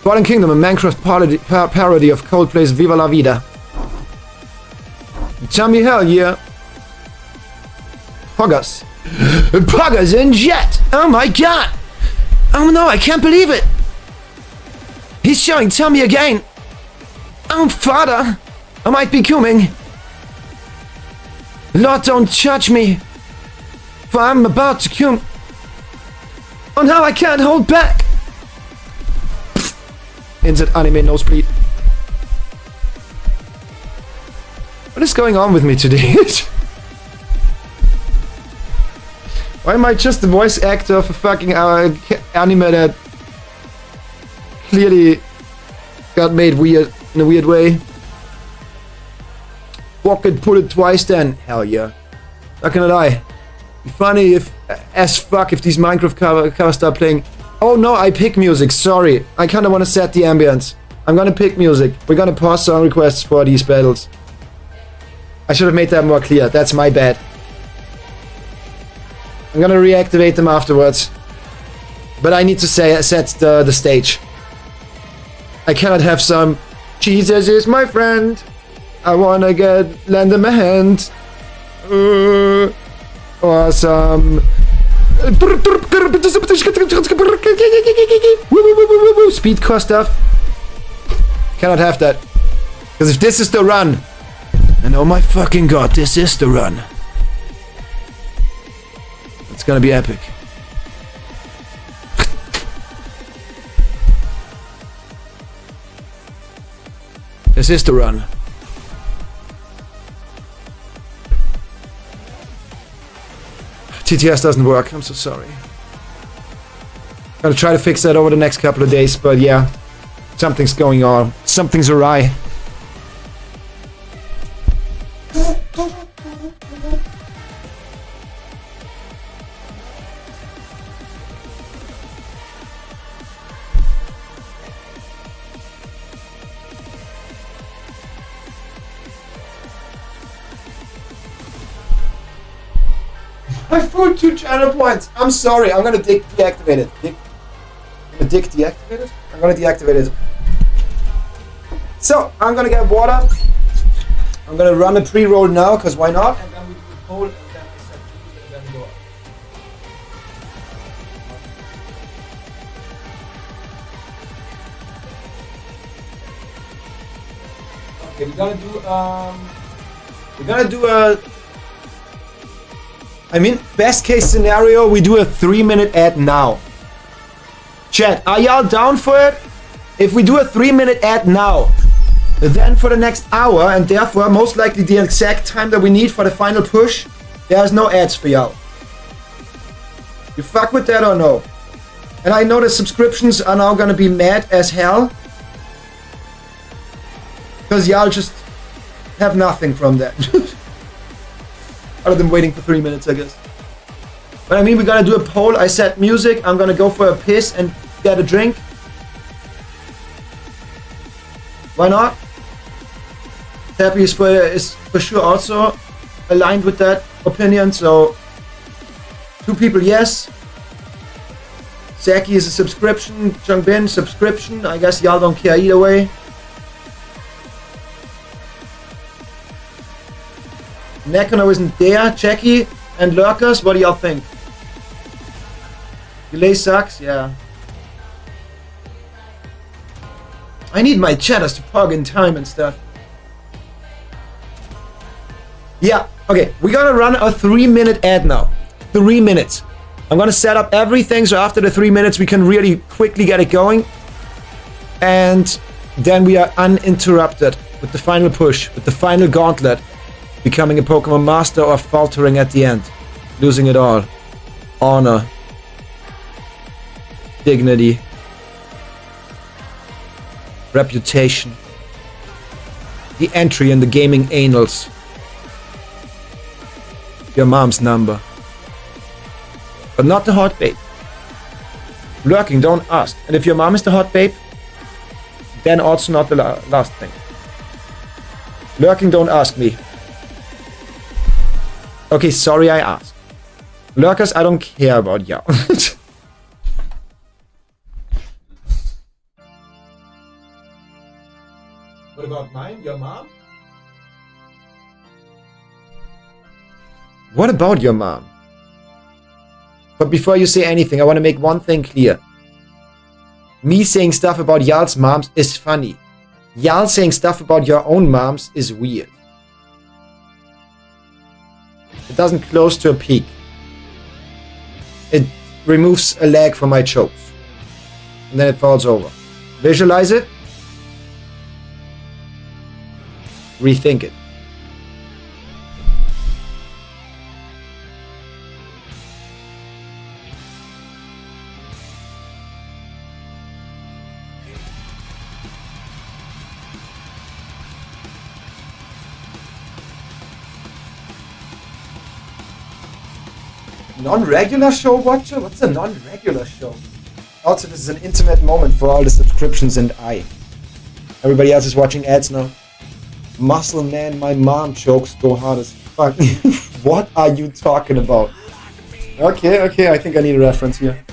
Fallen Kingdom, a Minecraft parody of Coldplay's Viva La Vida. Tell me hell yeah. Poggers. Poggers and Jet! Oh my god! Oh no, I can't believe it! He's showing, tell me again! Oh father! I might be coming! Lord, don't judge me! For I'm about to come! Oh no, I can't hold back! Insert anime nosebleed. What is going on with me today? Why am I just the voice actor of a fucking anime that clearly got made weird in a weird way? Walk it, pull it twice then. Hell yeah. Not gonna lie. Be funny if as fuck if these Minecraft covers start playing. Oh no, I pick music, sorry. I kinda wanna set the ambience. I'm gonna pick music. We're gonna pause song requests for these battles. I should have made that more clear. That's my bad. I'm gonna reactivate them afterwards. But I need to set the stage. I cannot have some Jesus is my friend. I wanna lend him a hand. Or some speedcore stuff. Cannot have that. Because if this is the run, and oh my fucking god, this is the run. It's gonna be epic. This is the run. TTS doesn't work, I'm so sorry. Gonna try to fix that over the next couple of days, but yeah. Something's going on. Something's awry. I fooled 2 channel points. I'm sorry. I'm gonna deactivate it. Deactivate it? I'm gonna deactivate it. So, I'm gonna get water. I'm gonna run a pre-roll now, because why not? And then we do a poll, and then I set music, and then we go up. Okay, we're gonna do a I mean, best case scenario, we do a 3-minute ad now. Chat, are y'all down for it? If we do a 3-minute ad now, then for the next hour, and therefore most likely the exact time that we need for the final push, there's no ads for y'all. You fuck with that or no? And I know the subscriptions are now gonna be mad as hell. Because y'all just have nothing from that. Other than waiting for 3 minutes, I guess. But I mean, we're gonna do a poll. I set music. I'm gonna go for a piss and get a drink. Why not? Happy is for sure also aligned with that opinion. So 2 people, yes. Saki is a subscription. Changbin, subscription. I guess y'all don't care either way. Nekono isn't there. Jackie and Lurkers, what do y'all think? Delay sucks, yeah. I need my chatters to pog in time and stuff. Yeah, okay. We're gonna run a 3-minute ad now. 3 minutes. I'm gonna set up everything so after the 3 minutes we can really quickly get it going. And then we are uninterrupted with the final push, with the final gauntlet. Becoming a Pokemon Master or faltering at the end. Losing it all. Honor. Dignity. Reputation. The entry in the gaming annals. Your mom's number. But not the hot babe. Lurking, don't ask. And if your mom is the hot babe, then also not the last thing. Lurking, don't ask me. Okay, sorry I asked. Lurkers, I don't care about y'all. What about mine? Your mom? What about your mom? But before you say anything, I want to make one thing clear. Me saying stuff about y'all's moms is funny. Y'all saying stuff about your own moms is weird. It doesn't close to a peak. It removes a leg from my chokes. And then it falls over. Visualize it. Rethink it. Non-regular show watcher? What's a non-regular show? Also, this is an intimate moment for all the subscriptions and I. Everybody else is watching ads now. Muscle man, my mom jokes go hard as fuck. What are you talking about? Okay, I think I need a reference here.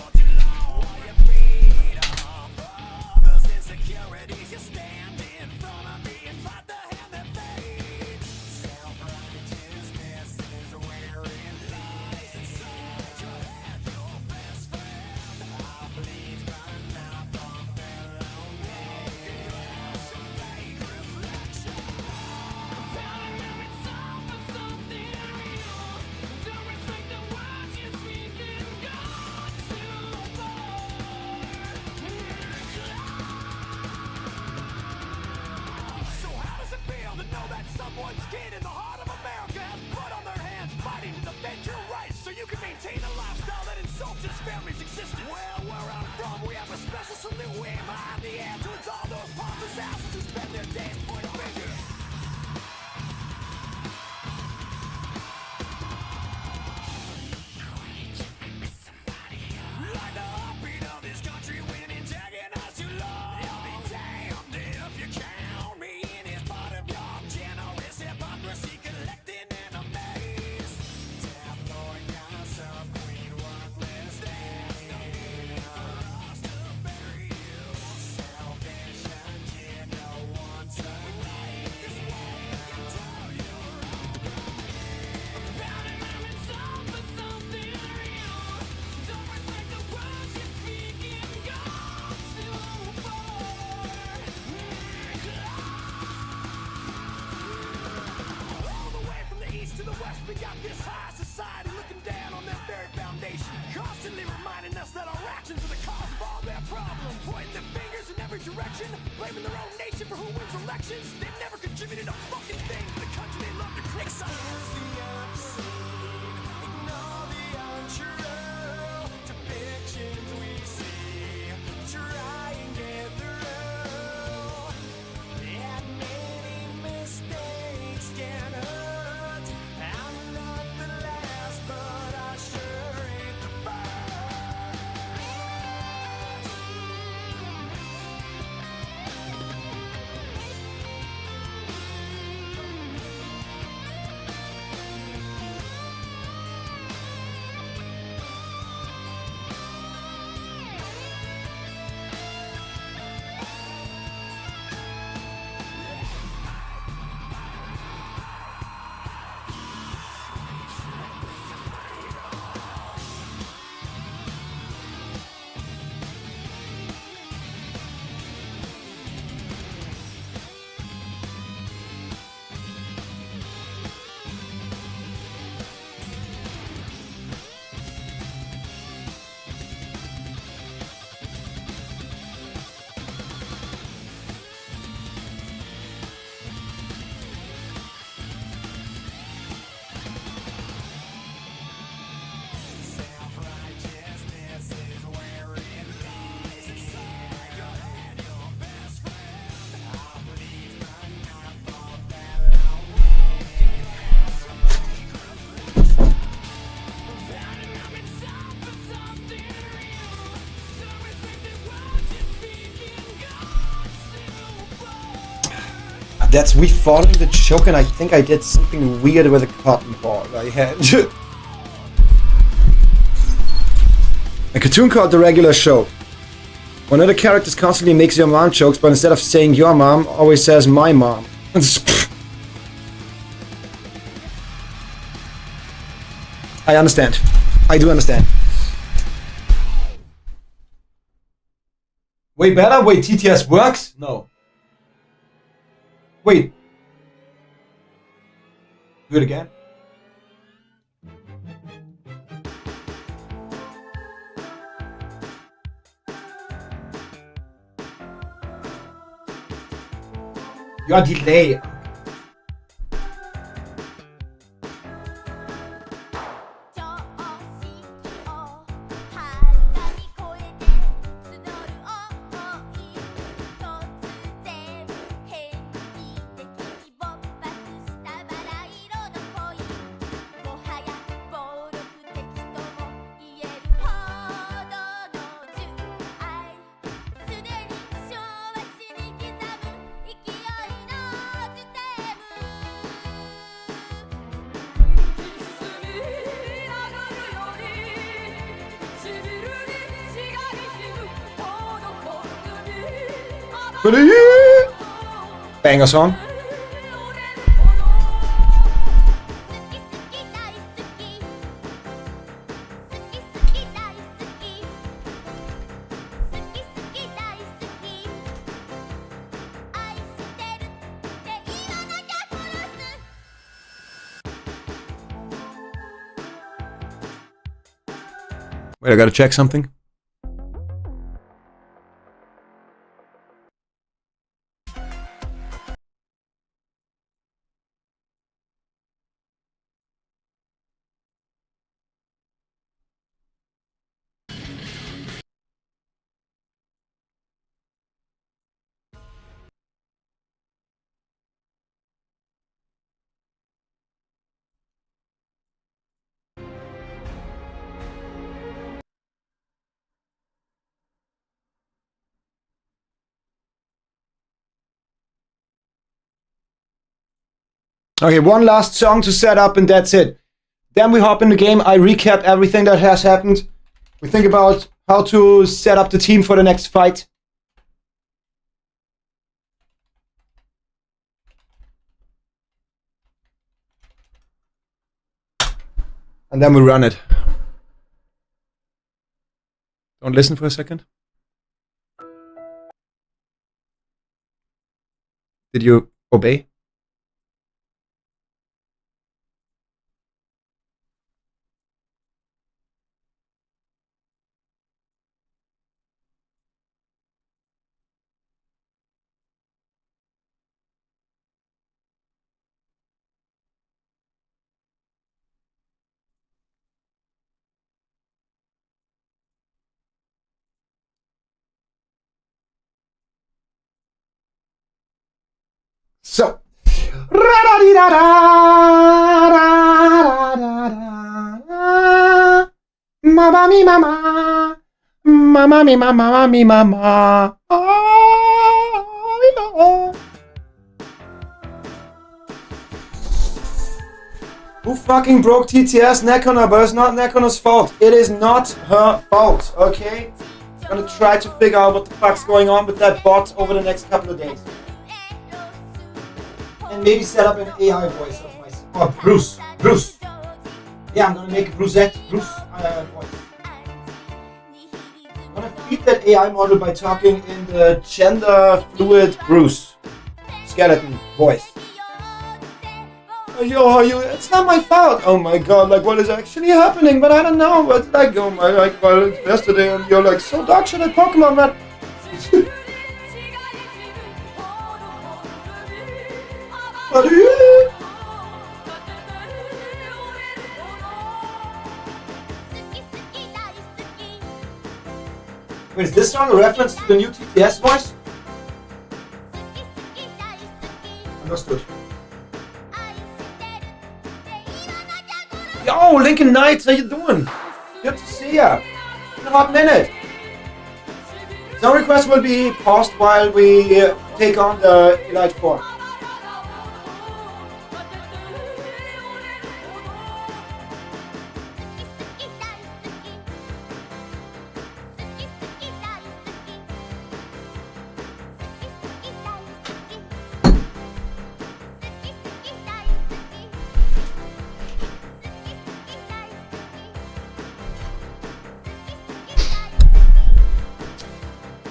That's we following the joke, and I think I did something weird with a cotton ball I had. A cartoon called The Regular Show. One of the characters constantly makes your mom jokes, but instead of saying your mom, always says my mom. I understand. I do understand. Way better? Wait, TTS works? No. Wait. Do it again. Your delay. Banger song. Wait, I gotta check something. Okay, one last song to set up and that's it. Then we hop in the game, I recap everything that has happened. We think about how to set up the team for the next fight. And then we run it. Don't listen for a second. Did you obey? So, mama mi mama, mama mi mama, mama mi mama. Who fucking broke TTS? Nekona, but it's not Nekona's fault. It is not her fault, okay? I'm gonna try to figure out what the fuck's going on with that bot over the next couple of days. And maybe set up an AI voice of myself. Oh, Bruce. Bruce. Yeah, I'm gonna make a Bruce voice. I'm gonna feed that AI model by talking in the gender fluid Bruce skeleton voice. Yo, it's not my fault. Oh my god, like what is actually happening? But I don't know. But like, oh my, like, well, yesterday and you're like so dog shit at Pokemon, man. Wait, is this song a reference to the new TTS voice? Understood. Yo, Lincoln Knights, how you doing? Good to see ya. In a hot minute. Some requests will be paused while we take on the Elite Four.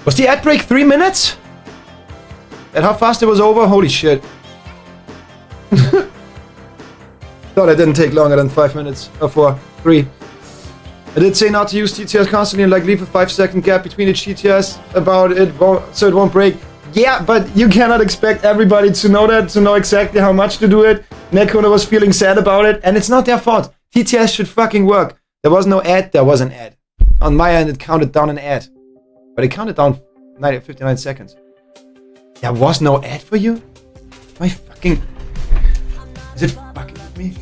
Was the ad break 3 minutes? And how fast it was over? Holy shit. Thought it didn't take longer than 5 minutes. Or 4, 3. I did say not to use TTS constantly and like leave a 5-second gap between each TTS about it so it won't break. Yeah, but you cannot expect everybody to know that, to know exactly how much to do it. Nekona was feeling sad about it, and it's not their fault. TTS should fucking work. There was no ad, there was an ad. On my end, it counted down an ad. But it counted down 59 seconds. There was no ad for you? My fucking... Is it fucking with me?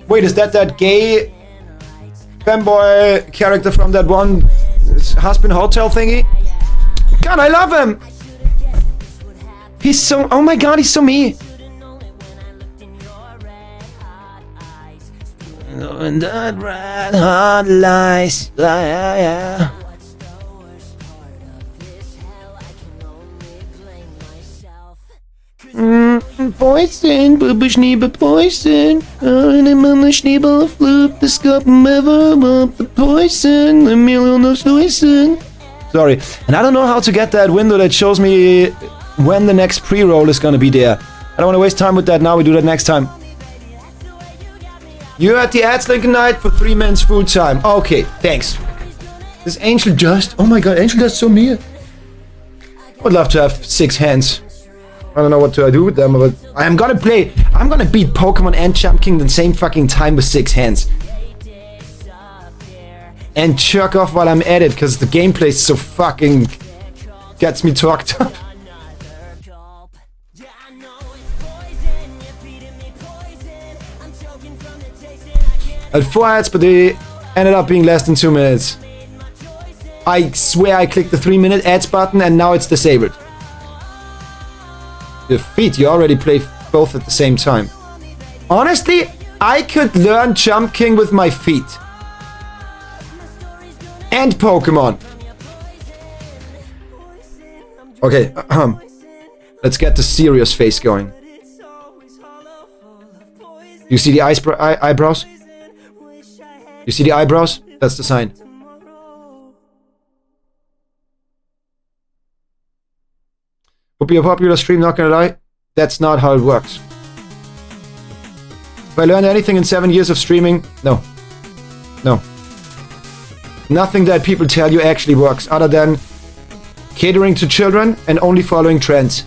Wait, is that gay fanboy character from that one husband hotel thingy? God, I love him! He's so... Oh my god, he's so me! And that red hot lies, yeah. Poison, Schneebel poison. I'm Schneebel flip, the scope never up the poison, a million of poison. Sorry, and I don't know how to get that window that shows me when the next pre-roll is gonna be there. I don't want to waste time with that now, we do that next time. You're at the ads Lincoln night for 3 minutes full time. Okay, thanks. This Angel Dust. Oh my god, Angel Dust so me. I would love to have 6 hands. I don't know what to do with them, but I'm gonna beat Pokemon and Champ King the same fucking time with 6 hands. And jerk off while I'm at it, because the gameplay is so fucking... gets me talked up. I had 4 ads, but they ended up being less than 2 minutes. I swear I clicked the 3-minute ads button and now it's disabled. Your feet, you already play both at the same time. Honestly, I could learn Jump King with my feet. And Pokemon. Okay, let's get the serious face going. You see the eyebrows? You see the eyebrows? That's the sign. Would be a popular stream, not gonna lie. That's not how it works. If I learned anything in 7 years of streaming, no. No. Nothing that people tell you actually works, other than catering to children and only following trends.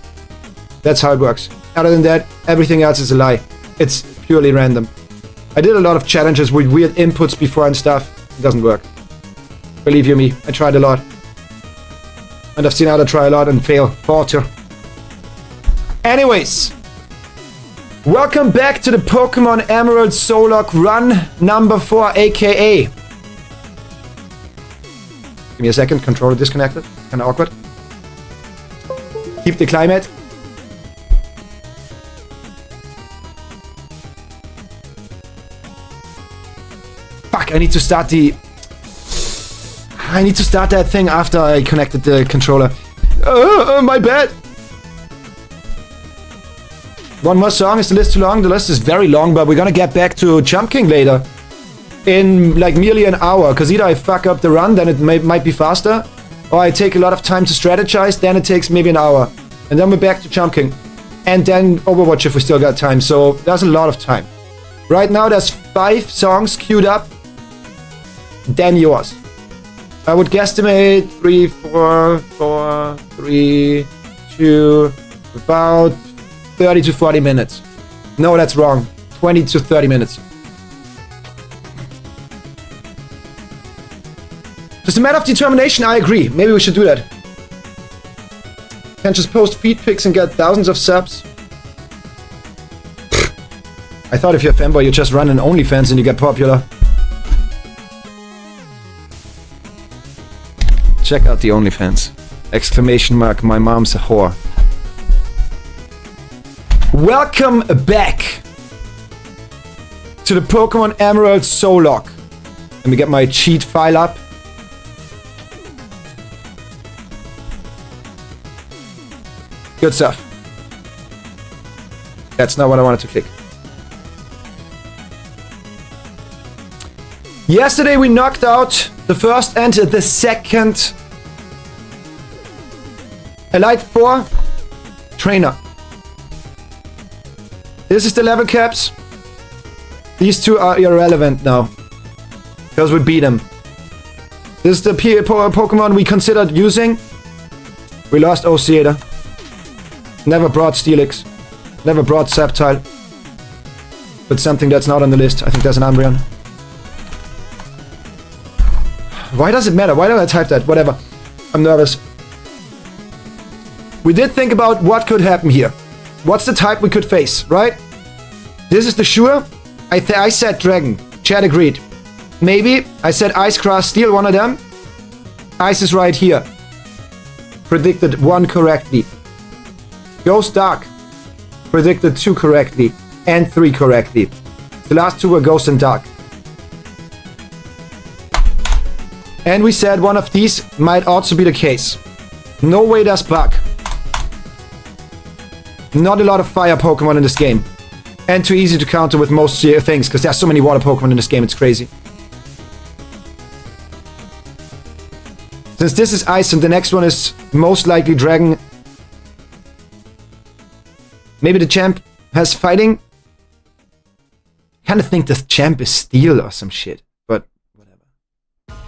That's how it works. Other than that, everything else is a lie. It's purely random. I did a lot of challenges with weird inputs before and stuff. It doesn't work. Believe you me, I tried a lot. And I've seen others try a lot and fail. Falter. Anyways. Welcome back to the Pokemon Emerald Solok run number 4, aka... Give me a second, controller disconnected. Kinda awkward. Keep the climate. Fuck, I need to start that thing after I connected the controller. My bad. One more song. Is the list too long? The list is very long, but we're gonna get back to Jump King later. In like nearly an hour. Because either I fuck up the run, then it might be faster. Or I take a lot of time to strategize, then it takes maybe an hour. And then we're back to Jump King. And then Overwatch if we still got time. So there's a lot of time. Right now there's 5 songs queued up. Then yours. I would guesstimate 3, 4, 3, 2, about 30 to 40 minutes. No, that's wrong. 20 to 30 minutes. Just a matter of determination, I agree. Maybe we should do that. Can't just post feed pics and get thousands of subs. I thought if you're a fanboy, you just run an OnlyFans and you get popular. Check out the OnlyFans. Exclamation mark, my mom's a whore. Welcome back to the Pokemon Emerald Solok. Let me get my cheat file up. Good stuff. That's not what I wanted to click. Yesterday we knocked out the first and the second Elite 4 trainer. This is the level caps. These two are irrelevant now, because we beat them. This is the Pokemon we considered using. We lost Oceator. Never brought Steelix. Never brought Sceptile. But something that's not on the list. I think there's an Umbreon. Why does it matter? Why do I type that? Whatever. I'm nervous. We did think about what could happen here. What's the type we could face, right? This is the sure. I said Dragon. Chad agreed. Maybe. I said Ice Cross Steel, one of them. Ice is right here. Predicted 1 correctly. Ghost Dark. Predicted 2 correctly. And 3 correctly. The last 2 were Ghost and Dark. And we said one of these might also be the case. No way there's Bug. Not a lot of fire Pokemon in this game. And too easy to counter with most things, because there's so many water Pokemon in this game, it's crazy. Since this is Ice and the next one is most likely Dragon. Maybe the champ has fighting? Kinda think the champ is Steel or some shit, but whatever.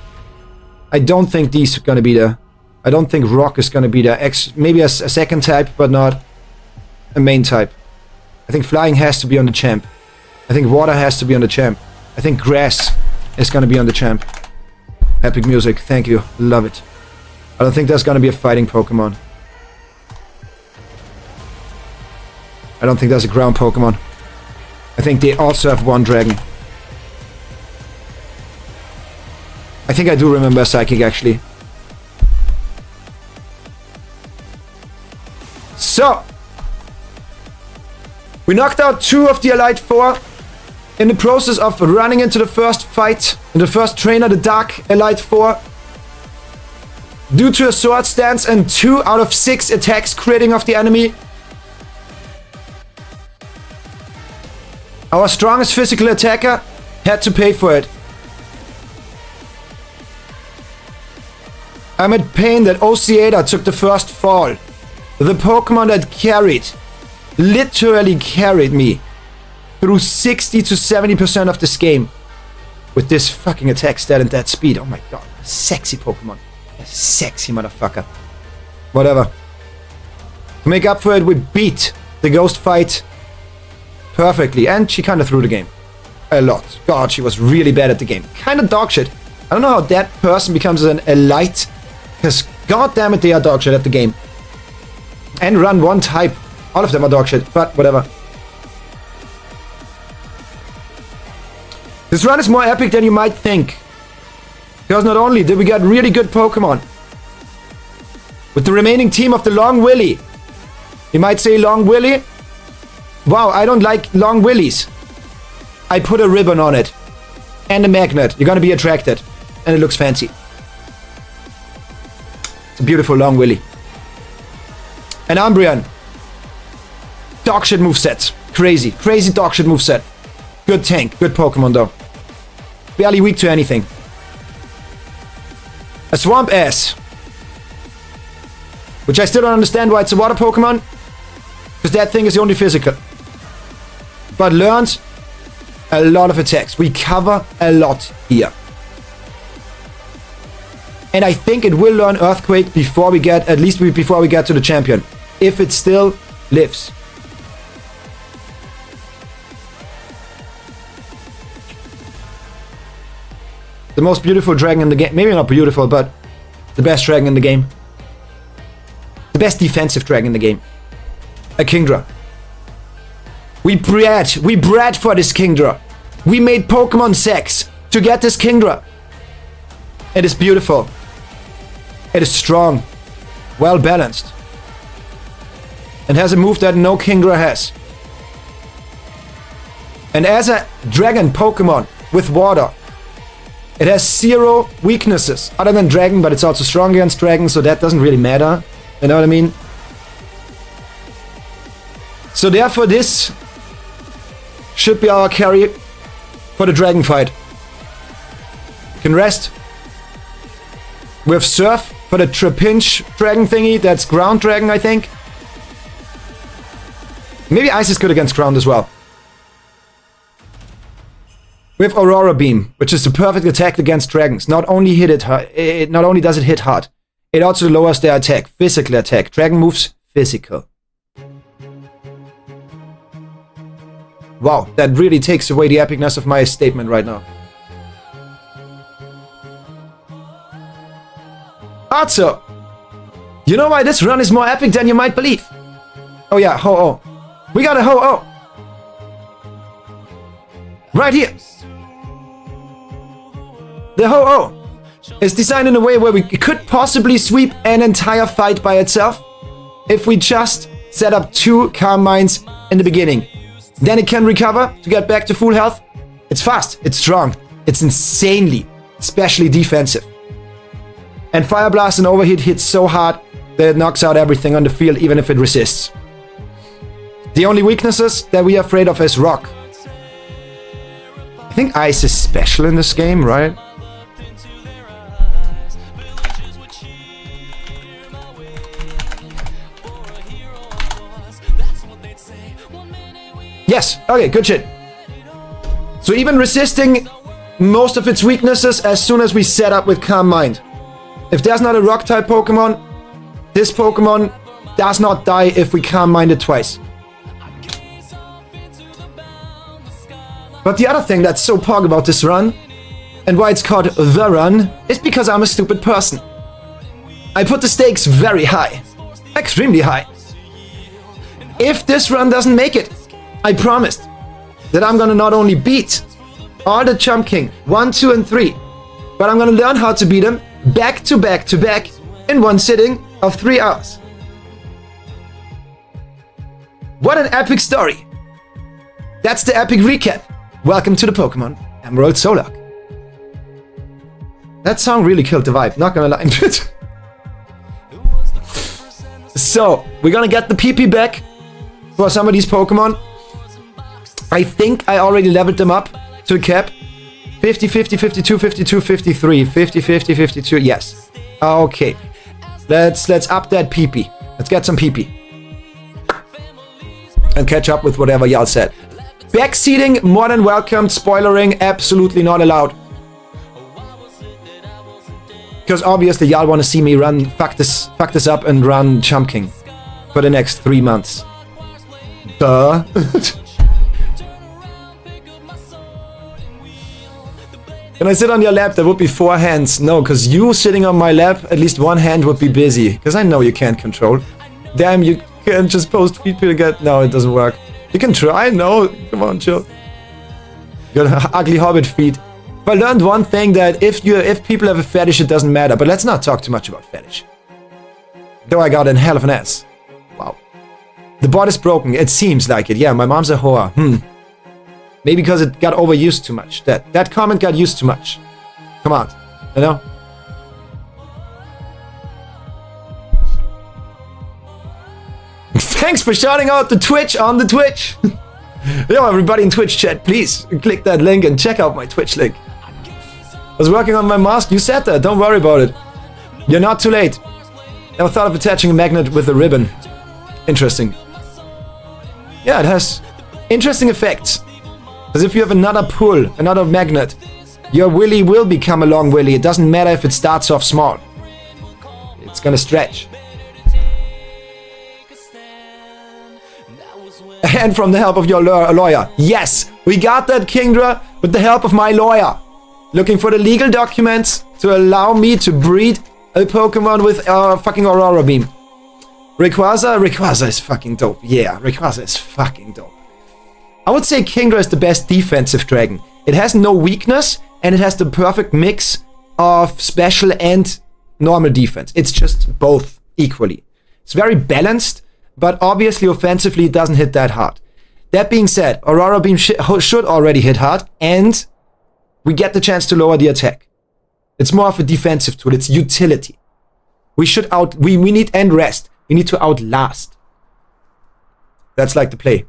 I don't think these are gonna be there. I don't think Rock is gonna be there. Maybe a second type, but not a main type. I think Flying has to be on the champ. I think Water has to be on the champ. I think Grass is gonna be on the champ. Epic music, thank you, love it. I don't think there's gonna be a fighting Pokemon. I don't think there's a ground Pokemon. I think they also have one Dragon. I think I do remember a Psychic actually. So, we knocked out 2 of the Elite 4 in the process of running into the first fight, in the first trainer, the Dark Elite 4. Due to a sword stance and 2 out of 6 attacks critting off the enemy. Our strongest physical attacker had to pay for it. I'm in pain that Oceator took the first fall. The Pokemon that literally carried me through 60 to 70% of this game with this fucking attack stat and that speed. Oh my god, sexy Pokemon. A sexy motherfucker. Whatever. To make up for it, we beat the ghost fight perfectly, and she kind of threw the game a lot. God, she was really bad at the game. Kind of dog shit. I don't know how that person becomes an elite, because god damn it, they are dog shit at the game. And run one type. All of them are dog shit, but whatever. This run is more epic than you might think. Because not only did we get really good Pokemon with the remaining team of the Long Willy. You might say Long Willy. Wow, I don't like long willies. I put a ribbon on it. And a magnet. You're gonna be attracted. And it looks fancy. It's a beautiful Long Willy. An Umbreon. Dog shit moveset. Crazy. Crazy dog shit moveset. Good tank. Good Pokemon though. Barely weak to anything. A Swamp-ass. Which I still don't understand why it's a water Pokemon. Because that thing is only physical. But learns a lot of attacks. We cover a lot here. And I think it will learn Earthquake before we get, at least before we get to the champion. If it still lives. The most beautiful dragon in the game. Maybe not beautiful, but the best dragon in the game. The best defensive dragon in the game. A Kingdra. We bred for this Kingdra. We made Pokemon sex to get this Kingdra. It is beautiful. It is strong. Well balanced. And has a move that no Kingdra has. And as a dragon Pokemon with water, it has 0 weaknesses other than dragon, but it's also strong against dragon, so that doesn't really matter. You know what I mean? So therefore this should be our carry for the dragon fight. Can rest. We have Surf for the Trapinch dragon thingy. That's ground dragon, I think. Maybe Ice is good against ground as well. We have Aurora Beam, which is the perfect attack against dragons. Not only does it hit hard, it also lowers their attack, physical attack. Dragon moves physical. Wow, that really takes away the epicness of my statement right now. Also, you know why this run is more epic than you might believe? Oh yeah, Ho-Oh. We got a Ho-Oh. Right here. The Ho-Oh is designed in a way where we could possibly sweep an entire fight by itself if we just set up 2 Calm Minds in the beginning. Then it can recover to get back to full health. It's fast, it's strong, it's insanely, especially defensive. And Fire Blast and Overheat hits so hard that it knocks out everything on the field, even if it resists. The only weaknesses that we are afraid of is Rock. I think Ice is special in this game, right? Yes, okay, good shit. So even resisting most of its weaknesses as soon as we set up with Calm Mind. If there's not a rock type Pokemon, this Pokemon does not die if we Calm Mind it twice. But the other thing that's so pog about this run, and why it's called The Run, is because I'm a stupid person. I put the stakes very high. Extremely high. If this run doesn't make it, I promised that I'm gonna not only beat all the Chump King 1, 2, and 3, but I'm gonna learn how to beat them back to back to back in one sitting of 3 hours. What an epic story! That's the epic recap. Welcome to the Pokemon Emerald Solak. That song really killed the vibe, not gonna lie. So, we're gonna get the PP back for some of these Pokemon. I think I already leveled them up to the cap. 50, 50, 52, 52, 53. 50, 50, 52, yes. Okay. Let's up that PP. Let's get some PP. And catch up with whatever y'all said. Backseating, more than welcome. Spoilering, absolutely not allowed. Because obviously y'all want to see me run, fuck this up and run Chump King for the next 3 months. Duh. Can I sit on your lap? That would be 4 hands. No, because you sitting on my lap, at least 1 hand would be busy. Because I know you can't control. Damn, you can't just post feet to get... No, it doesn't work. You can try, no. Come on, chill. You got ugly hobbit feet. But I learned one thing, that if people have a fetish, it doesn't matter. But let's not talk too much about fetish. Though I got a hell of an ass. Wow. The bot is broken. It seems like it. Yeah, my mom's a whore. Maybe because it got overused too much. That comment got used too much. Come on. You know? Thanks for shouting out the Twitch on the Twitch. Yo, everybody in Twitch chat, please click that link and check out my Twitch link. I was working on my mask. You said that. Don't worry about it. You're not too late. Never thought of attaching a magnet with a ribbon. Interesting. Yeah, it has interesting effects. Because if you have another pull, another magnet, your willy will become a long willy. It doesn't matter if it starts off small. It's gonna stretch. And from the help of your lawyer. Yes, we got that, Kingdra, with the help of my lawyer. Looking for the legal documents to allow me to breed a Pokemon with fucking Aurora Beam. Rayquaza is fucking dope. Yeah, Rayquaza is fucking dope. I would say Kingdra is the best defensive dragon. It has no weakness, and it has the perfect mix of special and normal defense. It's just both equally. It's very balanced, but obviously offensively it doesn't hit that hard. That being said, Aurora Beam should already hit hard, and we get the chance to lower the attack. It's more of a defensive tool. It's utility. We need end rest. We need to outlast. That's like the play.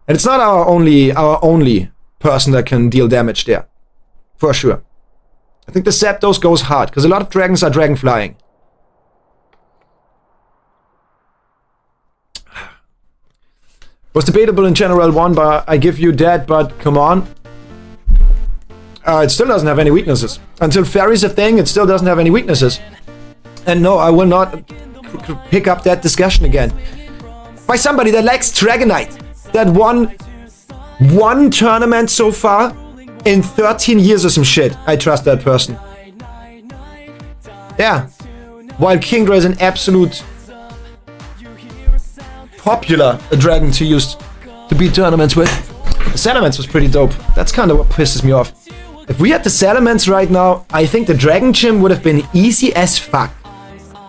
And it's not our only person that can deal damage there. For sure. I think the Zapdos goes hard, because a lot of dragons are dragon flying. Was debatable in General 1, but I give you that, but come on. It still doesn't have any weaknesses. Until Fairy's a thing, it still doesn't have any weaknesses. And no, I will not pick up that discussion again. By somebody that likes Dragonite. That won one tournament so far in 13 years or some shit. I trust that person. Yeah. While Kingdra is an absolute popular dragon to use to beat tournaments with. The Salamence was pretty dope. That's kind of what pisses me off. If we had the Salamence right now, I think the Dragon Gym would have been easy as fuck.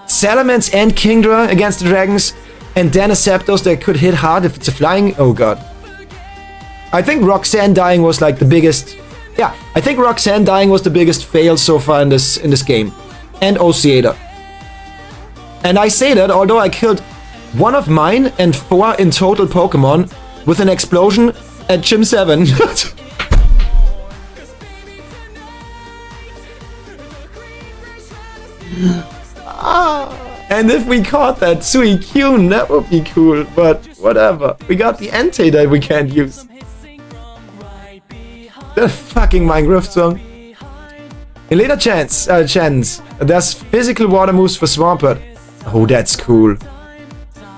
Salamence and Kingdra against the dragons, and then a Zapdos that could hit hard if it's a flying. Oh god. I think Roxanne dying was like the biggest. Yeah, I think Roxanne dying was the biggest fail so far in this game, and Oceator. And I say that although I killed one of mine and 4 in total Pokemon with an explosion at Gym 7. And if we caught that Suicune, that would be cool, but whatever. We got the Entei that we can't use. The fucking Minecraft song. In later chance, there's physical water moves for Swampert. Oh, that's cool.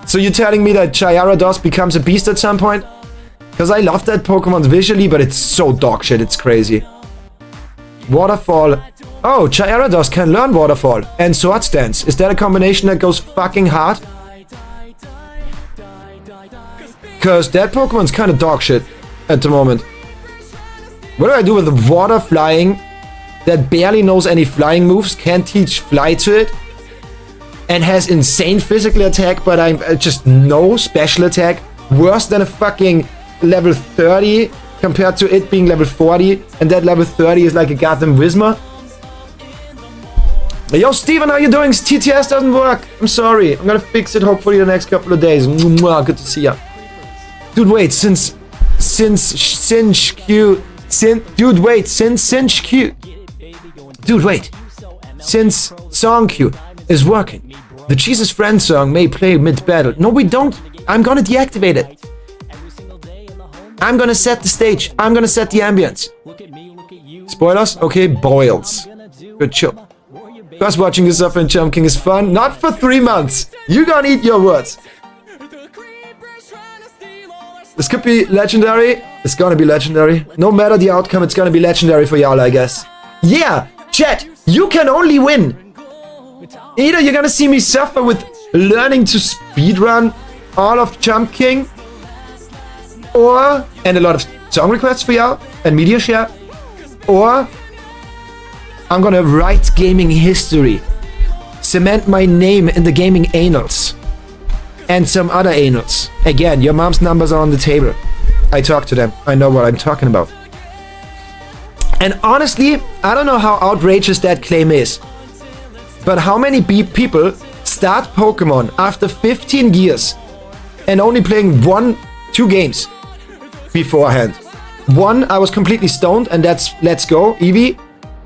So you're telling me that Gyarados becomes a beast at some point? Because I love that Pokemon visually, but it's so dog shit, it's crazy. Waterfall. Oh, Gyarados can learn Waterfall and Swords Dance. Is that a combination that goes fucking hard? Because that Pokemon's kind of dog shit at the moment. What do I do with the water flying that barely knows any flying moves, can't teach fly to it, and has insane physical attack, but I'm just no special attack? Worse than a fucking level 30 compared to it being level 40, and that level 30 is like a goddamn Whismer. Yo, Steven, how you doing? TTS doesn't work. I'm sorry. I'm gonna fix it hopefully the next couple of days. Mwah, good to see ya. Dude, wait, since Q. Dude, wait, since Q. Dude, wait. Since Song Q is working, the Jesus Friend song may play mid-battle. No, we don't. I'm gonna deactivate it. I'm gonna set the stage. I'm gonna set the ambience. Spoilers? Okay, boils. Good chill. Because watching this stuff in Jump King is fun. Not for 3 months. You gonna eat your words. This could be legendary. It's gonna be legendary. No matter the outcome, it's gonna be legendary for y'all, I guess. Yeah, chat, you can only win. Either you're gonna see me suffer with learning to speedrun all of Jump King, or, and a lot of song requests for y'all, and media share, or I'm gonna write gaming history, cement my name in the gaming annals, and some other annals. Again, your mom's numbers are on the table. I talk to them. I know what I'm talking about. And honestly, I don't know how outrageous that claim is, but how many people start Pokemon after 15 years and only playing 1-2 games beforehand? One, I was completely stoned, and that's Let's Go, Eevee.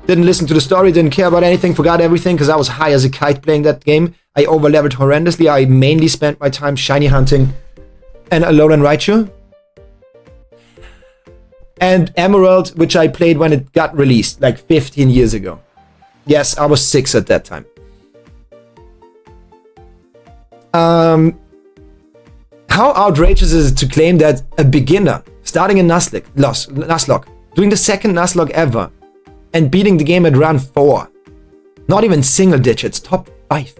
Didn't listen to the story, didn't care about anything, forgot everything because I was high as a kite playing that game. I overleveled horrendously. I mainly spent my time shiny hunting and Alolan Raichu. And Emerald, which I played when it got released, like 15 years ago. Yes, I was 6 at that time. How outrageous is it to claim that a beginner starting in Nuzlocke, doing the second Nuzlocke ever, and beating the game at run 4, not even single digits, top 5.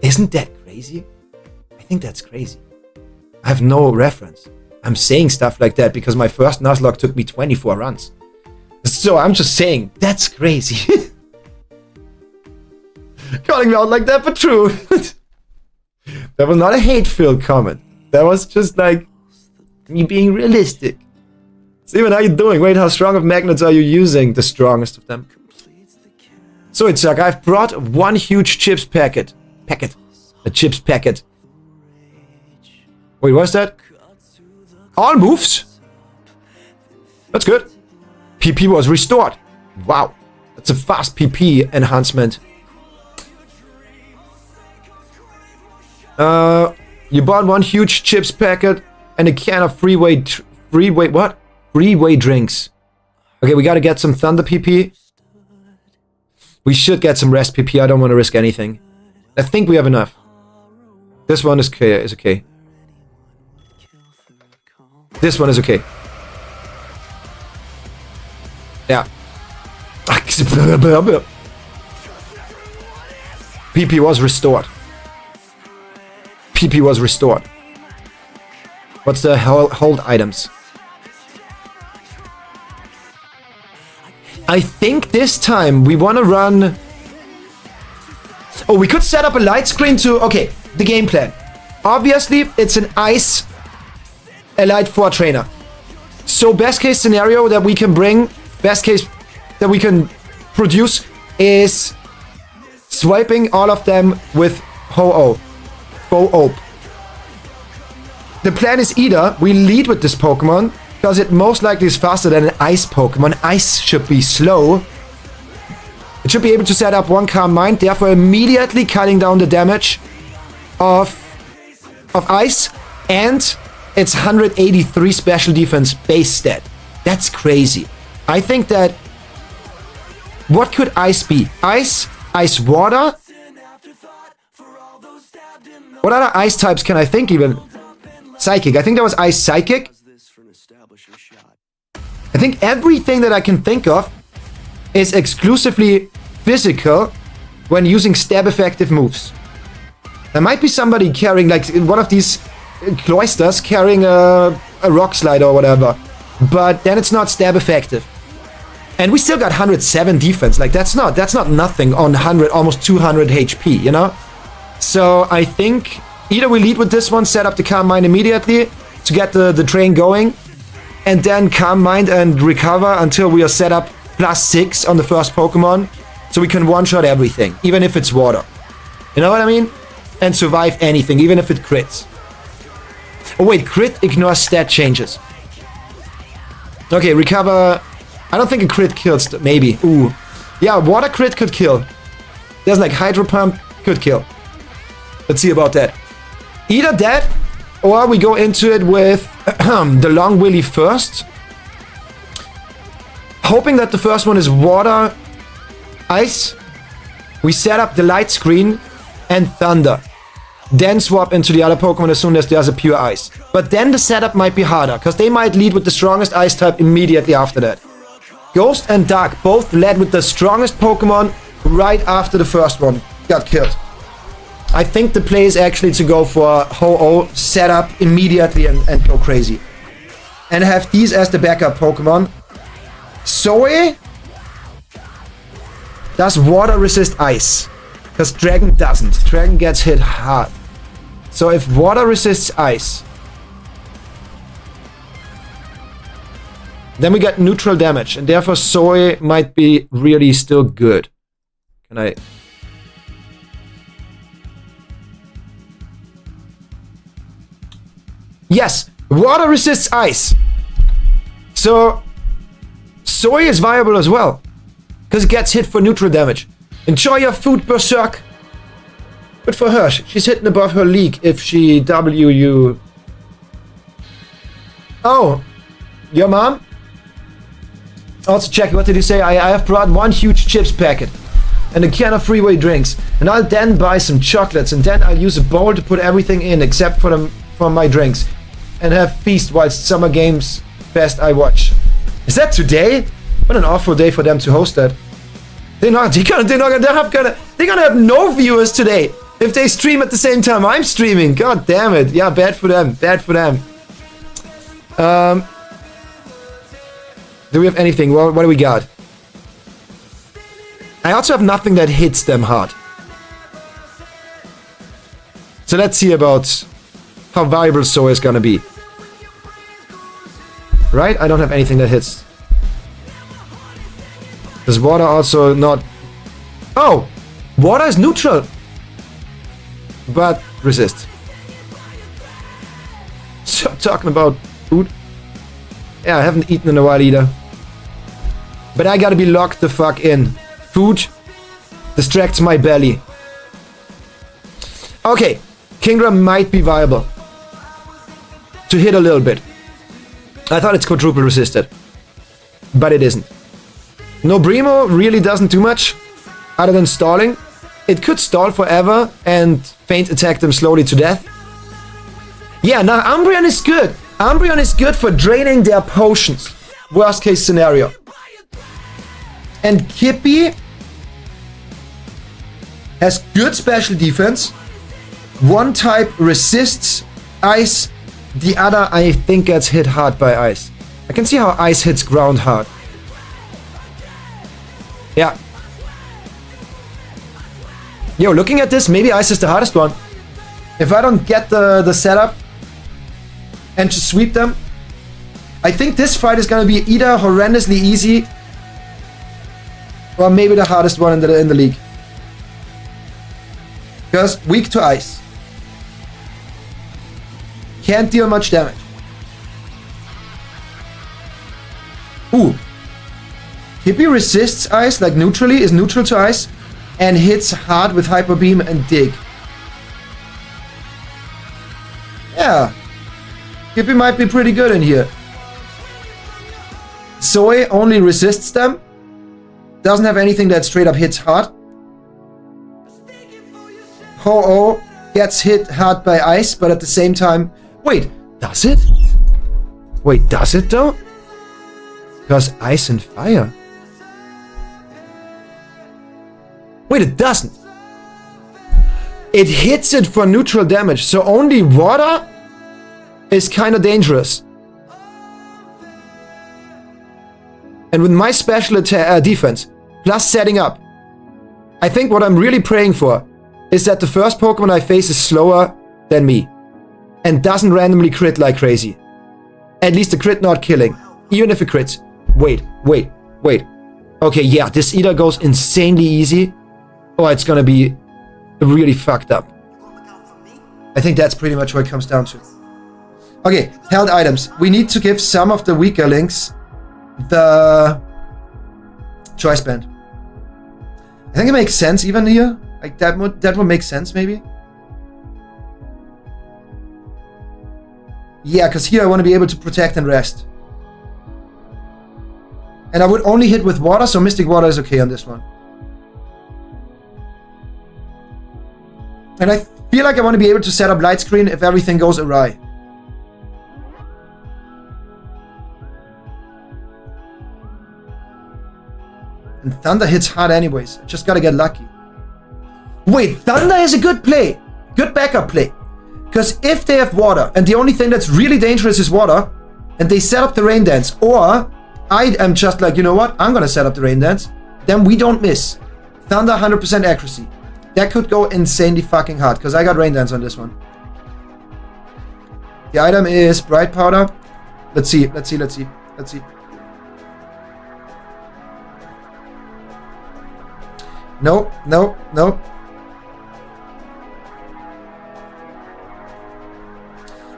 Isn't that crazy? I think that's crazy. I have no reference. I'm saying stuff like that because my first Nuzlocke took me 24 runs. So I'm just saying, that's crazy. Calling me out like that, but true. That was not a hate-filled comment. That was just like me being realistic. Steven, how you doing? Wait, how strong of magnets are you using? The strongest of them. So it's like I've brought one huge chips packet. A chips packet. Wait, what's that? All moves? That's good. PP was restored. Wow. It's a fast PP enhancement. You bought one huge chips packet and a can of freeway drinks. Okay, we gotta get some Thunder PP. We should get some Rest PP. I don't want to risk anything. I think we have enough. This one is okay. This one is okay. Yeah. PP was restored. PP was restored. What's the hold items? I think this time we want to run... Oh, we could set up a light screen to... Okay, the game plan. Obviously, it's an Ice Elite 4 trainer. So best case scenario that we can bring... Best case that we can produce is swiping all of them with Ho-Oh. The plan is either we lead with this Pokemon, because it most likely is faster than an Ice Pokemon. Ice should be slow. It should be able to set up one Calm Mind, therefore immediately cutting down the damage of Ice. And it's 183 special defense base stat. That's crazy. I think that... What could Ice be? Ice Water? What other Ice types can I think even? Psychic. I think that was Ice Psychic. I think everything that I can think of is exclusively physical when using stab effective moves. There might be somebody carrying, like one of these cloisters carrying a rock slide or whatever, but then it's not stab effective. And we still got 107 defense. Like that's not nothing on 100, almost 200 HP, you know? So I think either we lead with this one, set up the Calm Mind immediately to get the train going, and then Calm Mind and recover until we are set up +6 on the first Pokemon, so we can one-shot everything, even if it's water. You know what I mean? And survive anything, even if it crits. Oh wait, crit ignores stat changes. Okay, recover... I don't think a crit kills, maybe. Ooh. Yeah, water crit could kill. There's like Hydro Pump, could kill. Let's see about that. Either that, or we go into it with the Long Willy first. Hoping that the first one is water, ice. We set up the light screen and thunder. Then swap into the other Pokemon as soon as there's a pure ice. But then the setup might be harder, because they might lead with the strongest ice type immediately after that. Ghost and Dark both led with the strongest Pokemon right after the first one got killed. I think the play is actually to go for Ho-Oh, set up immediately and go crazy. And have these as the backup Pokemon. Zoe does water resist ice. Because Dragon doesn't. Dragon gets hit hard. So if water resists ice, then we get neutral damage. And therefore Zoe might be really still good. Can I... Yes! Water resists ice! So... Zoe is viable as well. Because it gets hit for neutral damage. Enjoy your food, Berserk! Good for her. She's hitting above her league if she W you. Oh! Your mom? Also check, what did you say? I have brought one huge chips packet. And a can of freeway drinks. And I'll then buy some chocolates. And then I'll use a bowl to put everything in except for my drinks. And have feast whilst Summer Games Fest I watch. Is that today? What an awful day for them to host that. They're gonna have no viewers today if they stream at the same time I'm streaming. God damn it. Yeah, bad for them. Bad for them. Do we have anything? What do we got? I also have nothing that hits them hard. So let's see about how viable Zoe is gonna be. Right? I don't have anything that hits. Does water also not... Oh! Water is neutral! But resist. Stop talking about food. Yeah, I haven't eaten in a while either. But I gotta be locked the fuck in Food distracts my belly. Okay, Kingdom might be viable to hit a little bit. I thought it's quadruple resisted, but it isn't. No Brimo really doesn't do much other than stalling. It could stall forever and feint attack them slowly to death. Yeah, now Umbreon is good. Umbreon is good for draining their potions. Worst case scenario. And Kippy has good special defense. One type resists ice. The other, I think, gets hit hard by ice. I can see how ice hits ground hard. Yeah. Yo, looking at this, maybe ice is the hardest one. If I don't get the setup and just sweep them, I think this fight is gonna be either horrendously easy or maybe the hardest one in the league. Because weak to ice. Can't deal much damage. Ooh. Hippie resists ice, like neutrally, is neutral to ice, and hits hard with Hyper Beam and Dig. Yeah. Hippie might be pretty good in here. Zoe only resists them. Doesn't have anything that straight up hits hard. Ho-Oh gets hit hard by ice, but at the same time... Wait, does it? Wait, does it though? Because ice and fire. Wait, it doesn't. It hits it for neutral damage, so only water is kind of dangerous. And with my special defense, plus setting up, I think what I'm really praying for is that the first Pokemon I face is slower than me. And doesn't randomly crit like crazy. At least a crit not killing. Even if it crits. Wait. Okay, yeah, this either goes insanely easy, or it's gonna be really fucked up. I think that's pretty much what it comes down to. Okay, held items. We need to give some of the weaker links the choice band. I think it makes sense even here. Like that would make sense maybe. Yeah, because here I want to be able to protect and rest. And I would only hit with water, so Mystic Water is okay on this one. And I feel like I want to be able to set up Light Screen if everything goes awry. And Thunder hits hard anyways. I just gotta get lucky. Wait, Thunder is a good play. Good backup play. Because if they have water, and the only thing that's really dangerous is water, and they set up the Rain Dance, or I am just like, you know what, I'm gonna set up the Rain Dance, then we don't miss. Thunder 100% accuracy. That could go insanely fucking hard, because I got Rain Dance on this one. The item is Bright Powder. Let's see. No.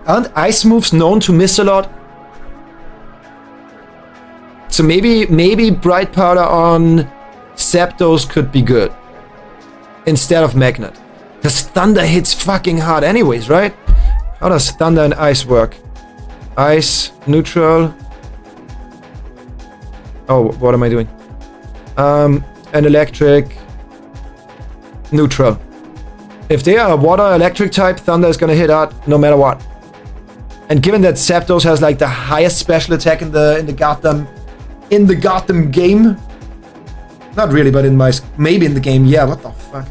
Aren't ice moves known to miss a lot? So maybe Bright Powder on Zapdos could be good. Instead of Magnet. Because Thunder hits fucking hard anyways, right? How does Thunder and Ice work? Ice, neutral. Oh, what am I doing? And Electric. Neutral. If they are a water electric type, Thunder is gonna hit hard no matter what. And given that Zapdos has like the highest special attack in the Gotham game, not really, but maybe in the game. Yeah, what the fuck?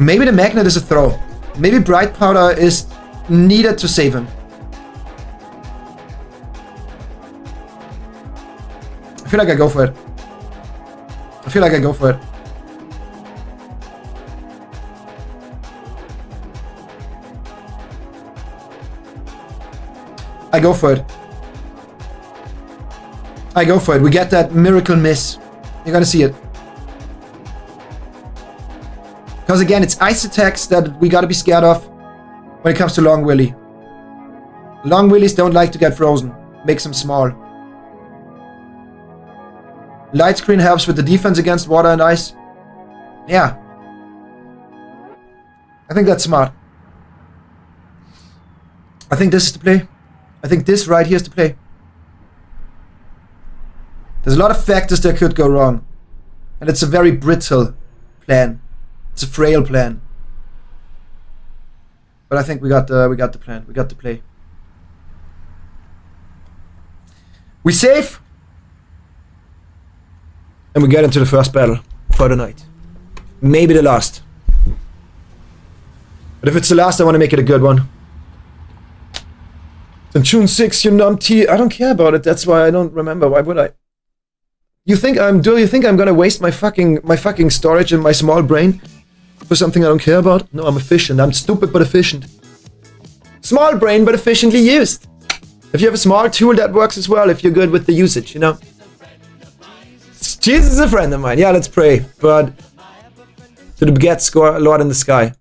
Maybe the Magnet is a throw. Maybe Bright Powder is needed to save him. I feel like I go for it. I go for it. We get that miracle miss. You're gonna see it. Because again, it's ice attacks that we gotta be scared of when it comes to Long Willy. Long Willies don't like to get frozen. Makes them small. Light screen helps with the defense against water and ice. Yeah. I think that's smart. I think this is the play. I think this right here is the play. There's a lot of factors that could go wrong. And it's a very brittle plan. It's a frail plan. But I think we got the plan. We got the play. We save. And we get into the first battle for the night. Maybe the last. But if it's the last, I want to make it a good one. Then June 6th, you numpty. I don't care about it. That's why I don't remember. Why would I? Do you think I'm gonna waste my fucking storage in my small brain for something I don't care about? No, I'm efficient. I'm stupid but efficient. Small brain but efficiently used. If you have a small tool, that works as well if you're good with the usage, you know? Jesus is a friend of mine. Yeah, let's pray. But to the beget score, Lord in the sky.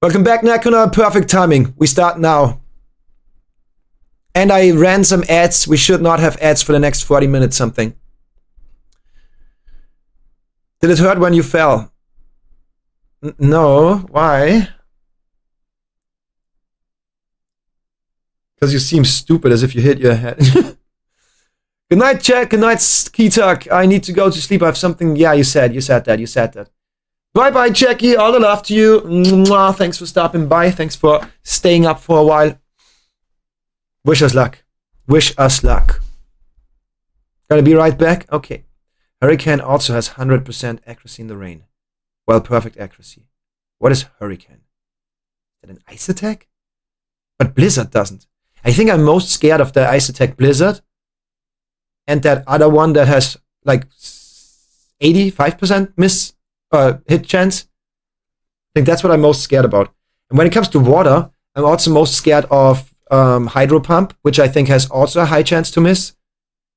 Welcome back, Nakuna. Perfect timing. We start now. And I ran some ads. We should not have ads for the next 40 minutes something. Did it hurt when you fell? No. Why? Because you seem stupid as if you hit your head. Good night, Jack. Good night, Skitak. I need to go to sleep. I have something. Yeah, you said that. Bye-bye, Jackie. All the love to you. Mwah. Thanks for stopping by. Thanks for staying up for a while. Wish us luck. Wish us luck. Gonna be right back? Okay. Hurricane also has 100% accuracy in the rain. Well, perfect accuracy. What is Hurricane? Is it an ice attack? But Blizzard doesn't. I think I'm most scared of the ice attack Blizzard. And that other one that has like 85% hit chance. I think that's what I'm most scared about. And when it comes to water, I'm also most scared of Hydro Pump, which I think has also a high chance to miss.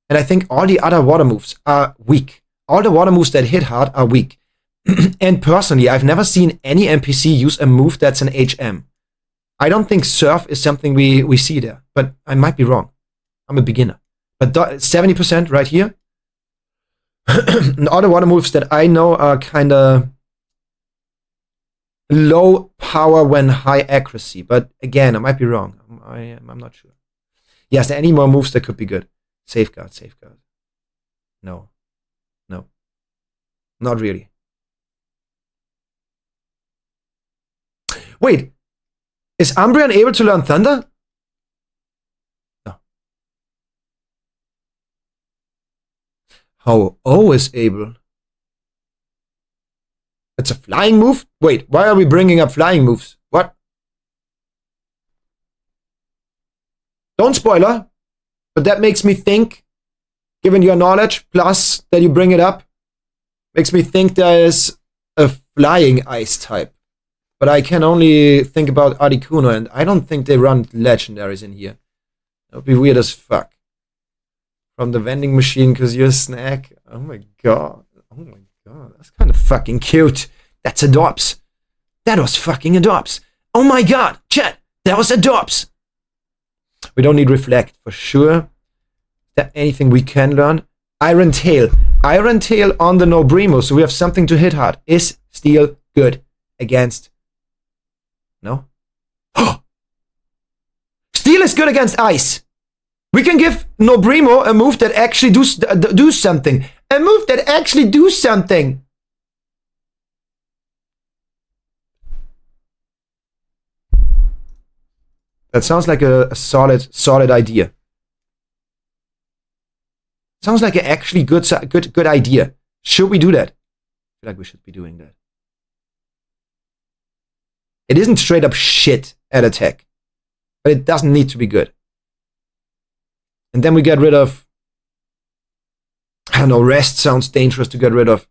And I think all the other water moves are weak. All the water moves that hit hard are weak. And personally, I've never seen any NPC use a move that's an HM. I don't think Surf is something we see there, but I might be wrong. I'm a beginner. But 70% right here. And all the water moves that I know are kind of low power when high accuracy. But again, I might be wrong. I'm not sure. Yes, there are any more moves that could be good. Safeguard. No. Not really. Wait. Is Umbreon able to learn Thunder? No. How O is able? It's a flying move? Wait, why are we bringing up flying moves? What? Don't spoiler, but that makes me think, given your knowledge, plus that you bring it up, makes me think there is a flying ice type. But I can only think about Articuno, and I don't think they run legendaries in here. That would be weird as fuck. From the vending machine, because you're a snack. Oh my god. That's kind of fucking cute. That's Adops. That was fucking Adops. Oh my god, chat, that was Adops. We don't need Reflect, for sure. Is there anything we can learn? Iron Tail. Iron Tail on the Nobrimo, so we have something to hit hard. Is Steel good against... No? Steel is good against Ice. We can give Nobrimo a move that actually do something. A move that actually do something. That sounds like a solid idea. Sounds like an actually good idea. Should we do that? I feel like we should be doing that. It isn't straight up shit at attack, but it doesn't need to be good. And then we get rid of... I don't know, Rest sounds dangerous to get rid of.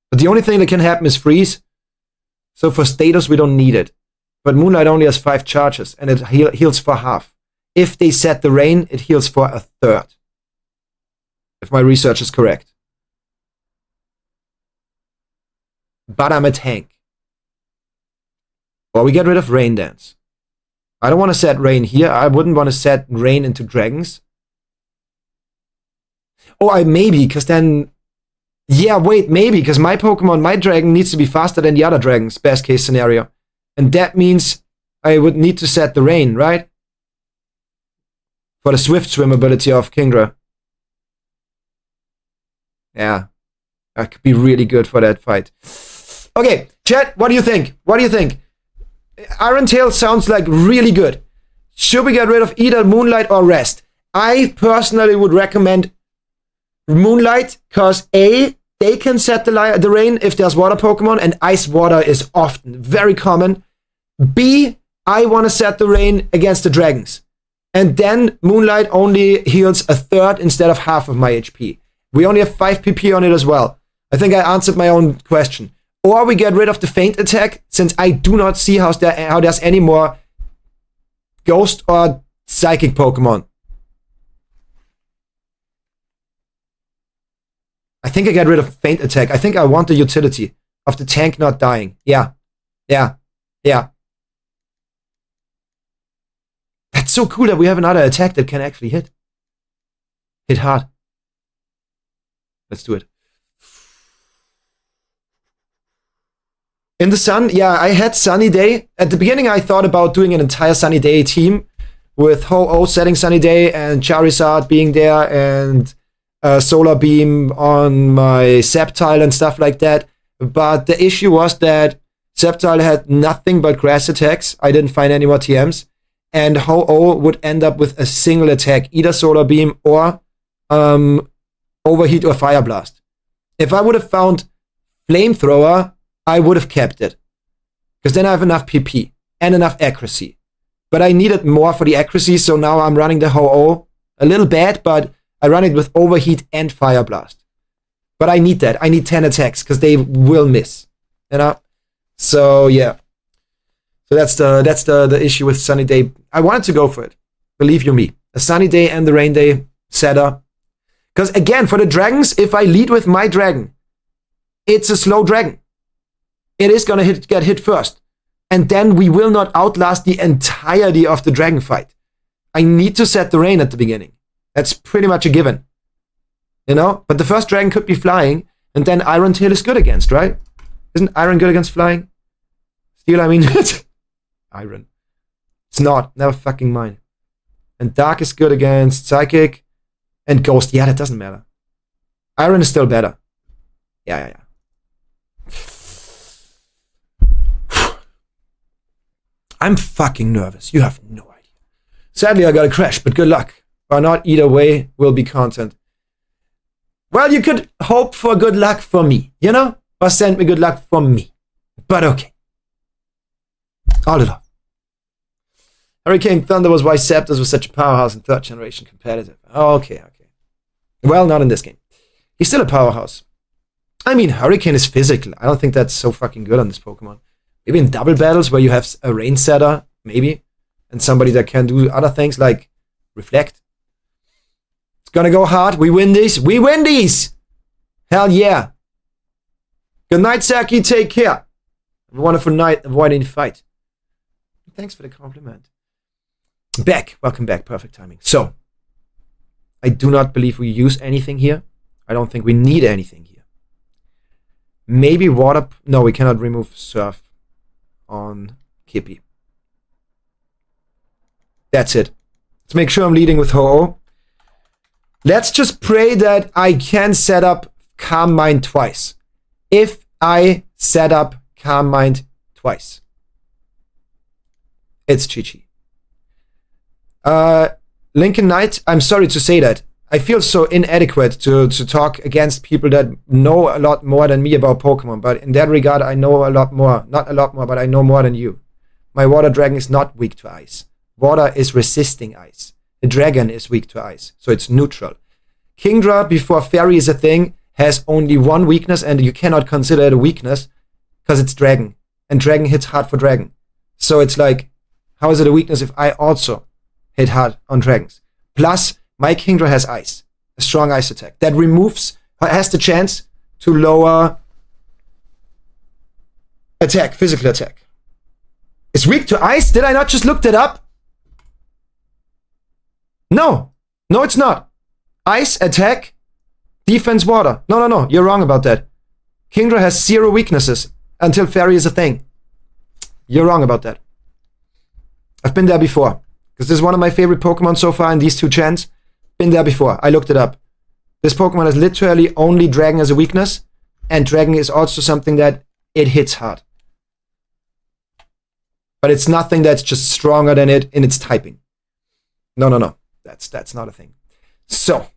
But the only thing that can happen is Freeze. So for status, we don't need it. But Moonlight only has 5 charges, and it heals for half. If they set the Rain, it heals for a third. If my research is correct. But I'm a tank. Or we get rid of Rain Dance. I don't want to set Rain here. I wouldn't want to set Rain into Dragons. Oh, maybe, because then... Yeah, wait, maybe, because my Pokemon, my dragon needs to be faster than the other dragons, best case scenario. And that means I would need to set the rain, right? For the Swift Swim ability of Kingdra. Yeah. That could be really good for that fight. Okay, chat, what do you think? What do you think? Iron Tail sounds like really good. Should we get rid of either Moonlight or Rest? I personally would recommend Moonlight, because A, they can set the rain if there's water Pokemon, and ice water is often very common. B, I want to set the rain against the dragons. And then Moonlight only heals a third instead of half of my HP. We only have 5 PP on it as well. I think I answered my own question. Or we get rid of the Feint attack, since I do not see how there's any more Ghost or Psychic Pokemon. I think I get rid of Feint attack. I think I want the utility of the tank not dying. Yeah. That's so cool that we have another attack that can actually hit. Hit hard. Let's do it. In the sun, yeah, I had Sunny Day. At the beginning, I thought about doing an entire Sunny Day team with Ho-Oh setting Sunny Day and Charizard being there and Solar Beam on my Sceptile and stuff like that. But the issue was that Sceptile had nothing but grass attacks. I didn't find any more TMs. And Ho-Oh would end up with a single attack, either Solar Beam or Overheat or Fire Blast. If I would have found Flamethrower, I would have kept it. Because then I have enough PP and enough accuracy. But I needed more for the accuracy, so now I'm running the Ho-Oh. A little bad, but I run it with Overheat and Fire Blast. But I need that. I need 10 attacks, because they will miss. You know? So, yeah. So that's the issue with Sunny Day. I wanted to go for it. Believe you me. A Sunny Day and the Rain Day setup. Because again, for the dragons, if I lead with my dragon, it's a slow dragon. It is going to get hit first. And then we will not outlast the entirety of the dragon fight. I need to set the rain at the beginning. That's pretty much a given. You know? But the first dragon could be flying, and then Iron Tail is good against, right? Isn't Iron good against flying? Steel, I mean. Iron. It's not. Never fucking mind. And Dark is good against Psychic. And Ghost. Yeah, that doesn't matter. Iron is still better. Yeah. I'm fucking nervous. You have no idea. Sadly, I got a crash, but good luck. Or not, either way will be content. Well, you could hope for good luck for me, you know? Or send me good luck from me. But okay. All it off. Hurricane Thunder was why Zapdos was such a powerhouse in 3rd generation competitive. Okay. Well, not in this game. He's still a powerhouse. I mean, Hurricane is physical. I don't think that's so fucking good on this Pokemon. Maybe in double battles where you have a rain setter, maybe. And somebody that can do other things like Reflect. It's gonna go hard. We win these. We win these! Hell yeah. Good night, Saki. Take care. Have a wonderful night. Avoid any fight. Thanks for the compliment. Back. Welcome back. Perfect timing. So, I do not believe we use anything here. I don't think we need anything here. Maybe water... No, we cannot remove Surf on Kippy. That's it. Let's make sure I'm leading with Ho-Oh. Let's just pray that I can set up Calm Mind twice. If I set up Calm Mind twice, it's GG. Lincoln Knight, I'm sorry to say that. I feel so inadequate to talk against people that know a lot more than me about Pokemon, but in that regard, I know a lot more. Not a lot more, but I know more than you. My water dragon is not weak to ice. Water is resisting ice. The dragon is weak to ice, so it's neutral. Kingdra, before Fairy is a thing, has only one weakness, and you cannot consider it a weakness, because it's dragon. And dragon hits hard for dragon. So it's like, how is it a weakness if I also hit hard on dragons? Plus, my Kingdra has ice. A strong ice attack. That has the chance to lower attack, physical attack. It's weak to ice? Did I not just look that up? No, it's not. Ice attack Defense water. No. You're wrong about that. Kingdra has 0 weaknesses until Fairy is a thing. You're wrong about that. I've been there before. Because this is one of my favorite Pokemon so far in these 2 gens. Been there before. I looked it up. This Pokemon has literally only Dragon as a weakness. And Dragon is also something that it hits hard. But it's nothing that's just stronger than it in its typing. No. That's not a thing. So.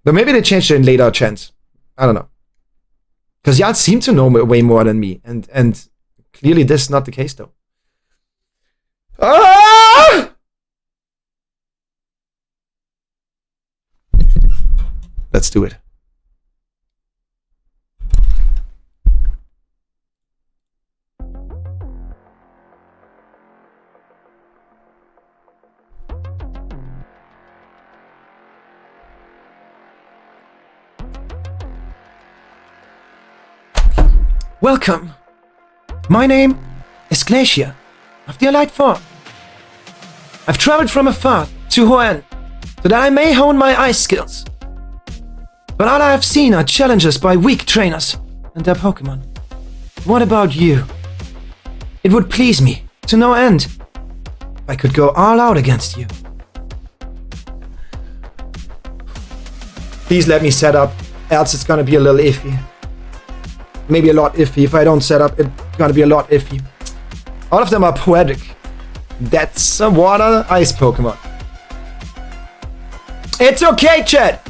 But maybe they changed it in later gens. I don't know. Because y'all seem to know way more than me. And clearly this is not the case though. Ah! Let's do it. Welcome. My name is Glacier of the Elite Four. I've traveled from afar to Hoenn so that I may hone my ice skills. But all I have seen are challenges by weak trainers and their Pokemon. What about you? It would please me to no end if I could go all out against you. Please let me set up, else it's gonna be a little iffy. Maybe a lot iffy. If I don't set up, it's gonna be a lot iffy. All of them are poetic. That's a water ice Pokemon. It's okay, chat.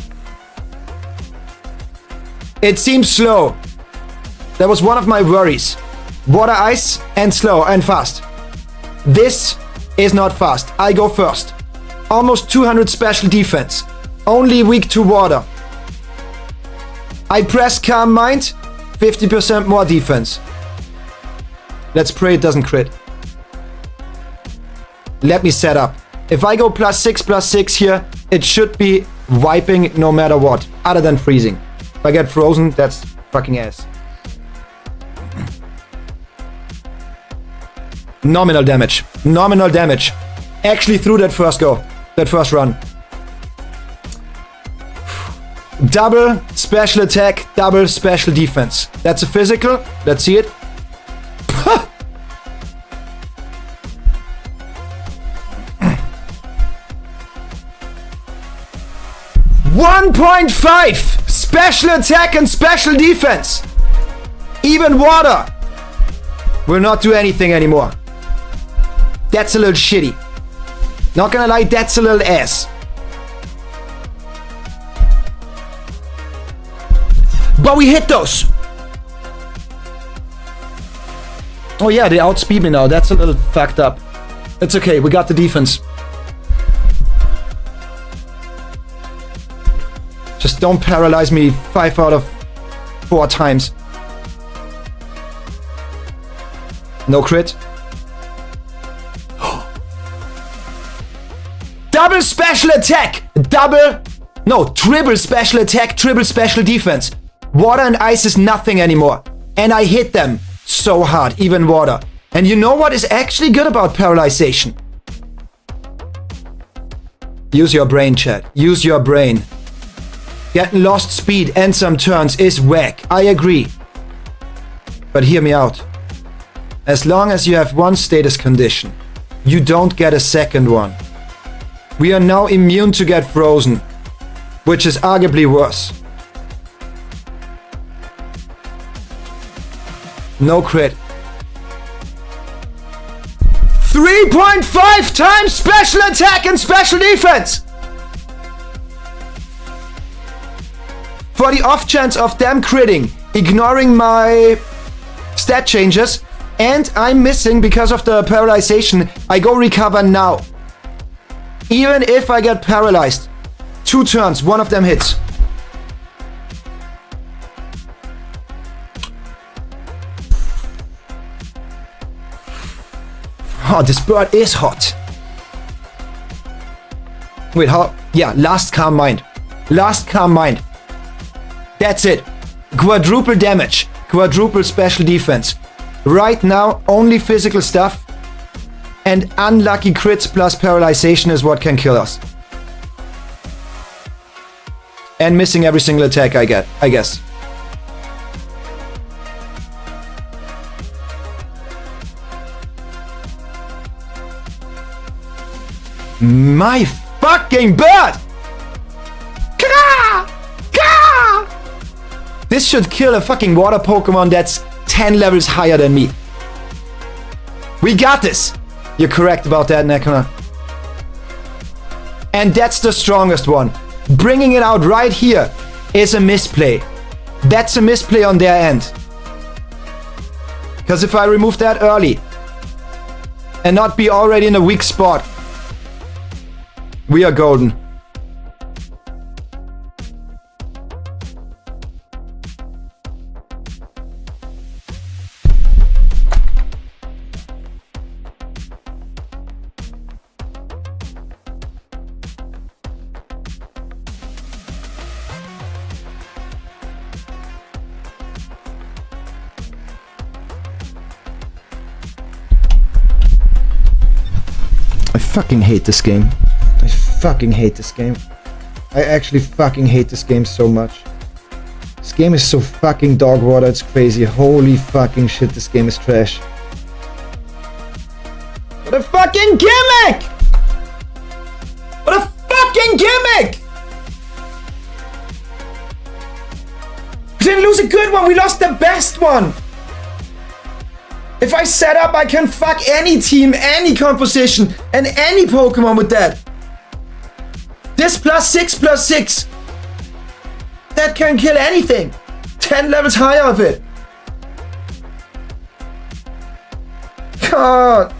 It seems slow. That was one of my worries. Water ice and slow and fast. This is not fast. I go first. Almost 200 special defense. Only weak to water. I press Calm Mind. 50% more defense. Let's pray it doesn't crit. Let me set up. If I go +6/+6 here, it should be wiping no matter what, other than freezing. If I get frozen, that's fucking ass. Nominal damage. Nominal damage. Actually through that first go. That first run. Double special attack, double special defense. That's a physical. Let's see it. 1.5 special attack and special defense. Even water will not do anything anymore. That's a little shitty. Not gonna lie, that's a little ass. But we hit those. Oh yeah, they outspeed me now. That's a little fucked up. It's okay, we got the defense. Just don't paralyze me 5 out of 4 times. No crit. Double special attack! Triple special attack, triple special defense. Water and ice is nothing anymore. And I hit them so hard, even water. And you know what is actually good about paralyzation? Use your brain, chat. Use your brain. Getting lost speed and some turns is whack. I agree. But hear me out. As long as you have one status condition, you don't get a second one. We are now immune to get frozen, which is arguably worse. No crit. 3.5 times special attack and special defense! For the off chance of them critting, ignoring my stat changes, and I'm missing because of the paralyzation, I go recover now. Even if I get paralyzed. 2 turns, one of them hits. Oh, this bird is hot. Wait, how? Yeah, last Calm Mind. Last Calm Mind. That's it. Quadruple damage. Quadruple special defense. Right now, only physical stuff. And unlucky crits plus paralyzation is what can kill us. And missing every single attack I guess. My fucking bird! Kra! Kra! This should kill a fucking water Pokemon that's 10 levels higher than me. We got this! You're correct about that, Nekona. And that's the strongest one. Bringing it out right here is a misplay. That's a misplay on their end. Because if I remove that early and not be already in a weak spot, we are golden. I fucking hate this game. I fucking hate this game. I actually fucking hate this game so much. This game is so fucking dog water, it's crazy. Holy fucking shit, this game is trash. What a fucking gimmick! What a fucking gimmick! We didn't lose a good one, we lost the best one! If I set up, I can fuck any team, any composition, and any Pokemon with that. This +6/+6. That can kill anything. 10 levels higher of it. God.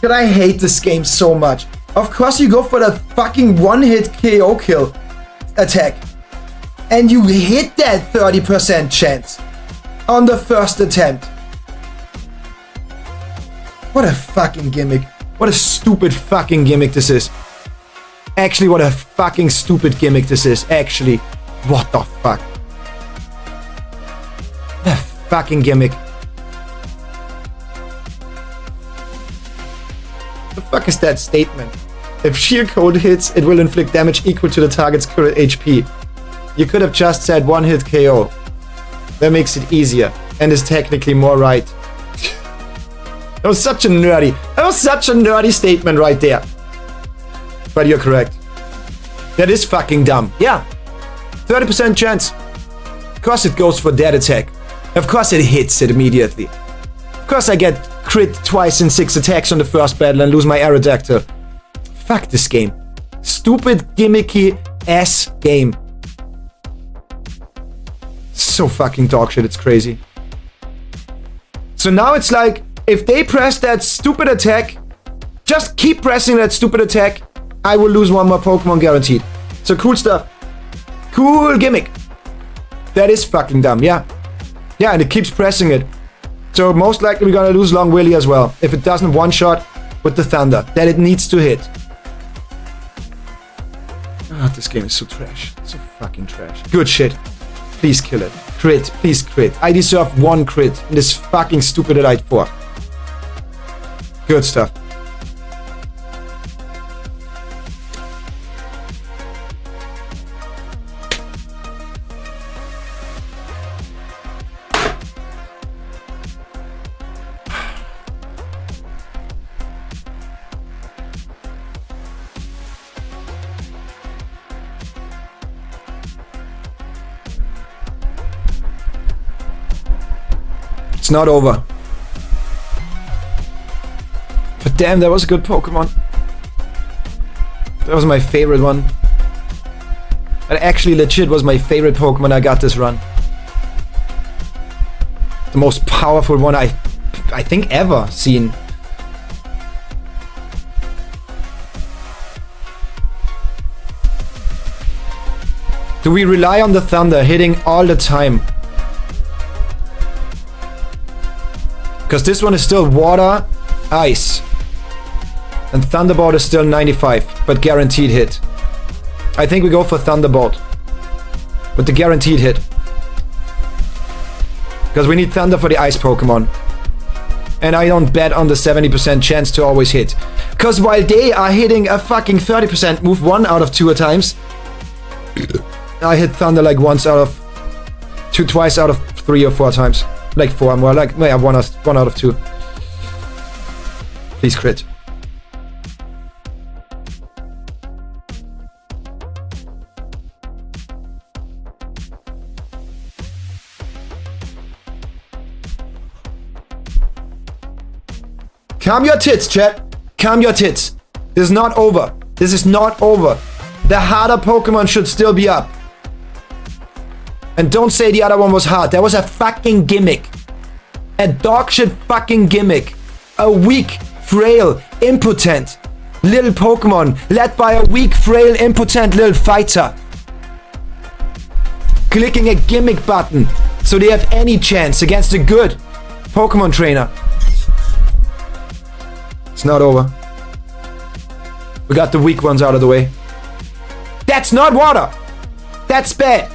God, I hate this game so much. Of course you go for the fucking one-hit KO kill attack. And you hit that 30% chance. On the first attempt. What a fucking gimmick. What a stupid fucking gimmick this is. Actually, what a fucking stupid gimmick this is. Actually, what the fuck? What a fucking gimmick. The fuck is that statement? If Sheer Cold hits, it will inflict damage equal to the target's current HP. You could have just said one hit KO. That makes it easier, and is technically more right. That was such a nerdy statement right there. But you're correct. That is fucking dumb. Yeah. 30% chance. Of course it goes for that attack. Of course it hits it immediately. Of course I get crit twice in 6 attacks on the first battle and lose my Aerodactyl. Fuck this game. Stupid, gimmicky ass game. So fucking dog shit, it's crazy. So now it's like, if they press that stupid attack, just keep pressing that stupid attack, I will lose one more Pokemon guaranteed. So cool stuff. Cool gimmick. That is fucking dumb, yeah. Yeah, and it keeps pressing it. So most likely we're gonna lose Long Willy as well, if it doesn't one-shot with the Thunder that it needs to hit. Ah, this game is so trash. So fucking trash. Good shit. Please kill it. Crit. Please crit. I deserve 1 crit in this fucking stupid Elite 4. Good stuff. It's not over. But damn, that was a good Pokemon. That was my favorite one. That actually legit was my favorite Pokemon I got this run. The most powerful one I think ever seen. Do we rely on the Thunder hitting all the time? Because this one is still water, ice. And Thunderbolt is still 95, but guaranteed hit. I think we go for Thunderbolt. With the guaranteed hit. Because we need Thunder for the ice Pokemon. And I don't bet on the 70% chance to always hit. Because while they are hitting a fucking 30% move 1 out of 2 at times, I hit Thunder like twice out of 3 or 4 times. Like 4 more, like, yeah, 1 out of 2. Please crit. Calm your tits, chat. Calm your tits. This is not over. This is not over. The harder Pokemon should still be up. And don't say the other one was hard. That was a fucking gimmick. A dog shit fucking gimmick. A weak, frail, impotent little Pokemon led by a weak, frail, impotent little fighter. Clicking a gimmick button so they have any chance against a good Pokemon trainer. It's not over. We got the weak ones out of the way. That's not water. That's bad.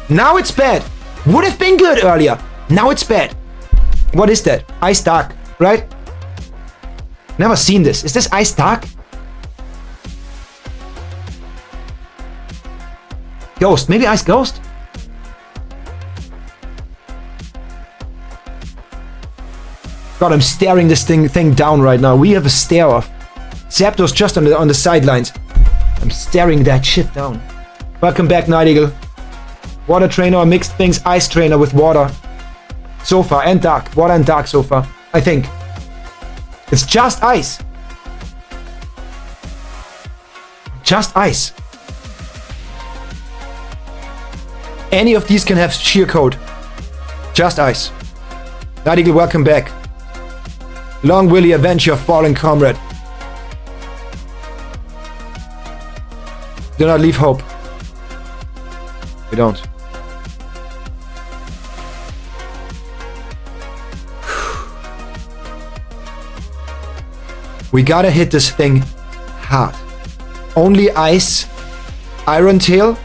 Now it's bad. Would have been good earlier. Now it's bad. What is that? Ice Dark, right? Never seen this. Is this Ice Dark? Ghost. Maybe Ice Ghost? God, I'm staring this thing down right now. We have a stare off. Zapdos just on the sidelines. I'm staring that shit down. Welcome back, Night Eagle. Water trainer or mixed things. Ice trainer with water. So far. And dark. Water and dark so far. I think. It's just ice. Just ice. Any of these can have sheer code. Just ice. Night Eagle, welcome back. Long will he avenge your fallen comrade. Do not leave hope. We don't. We gotta hit this thing hard. Only ice, Iron Tail,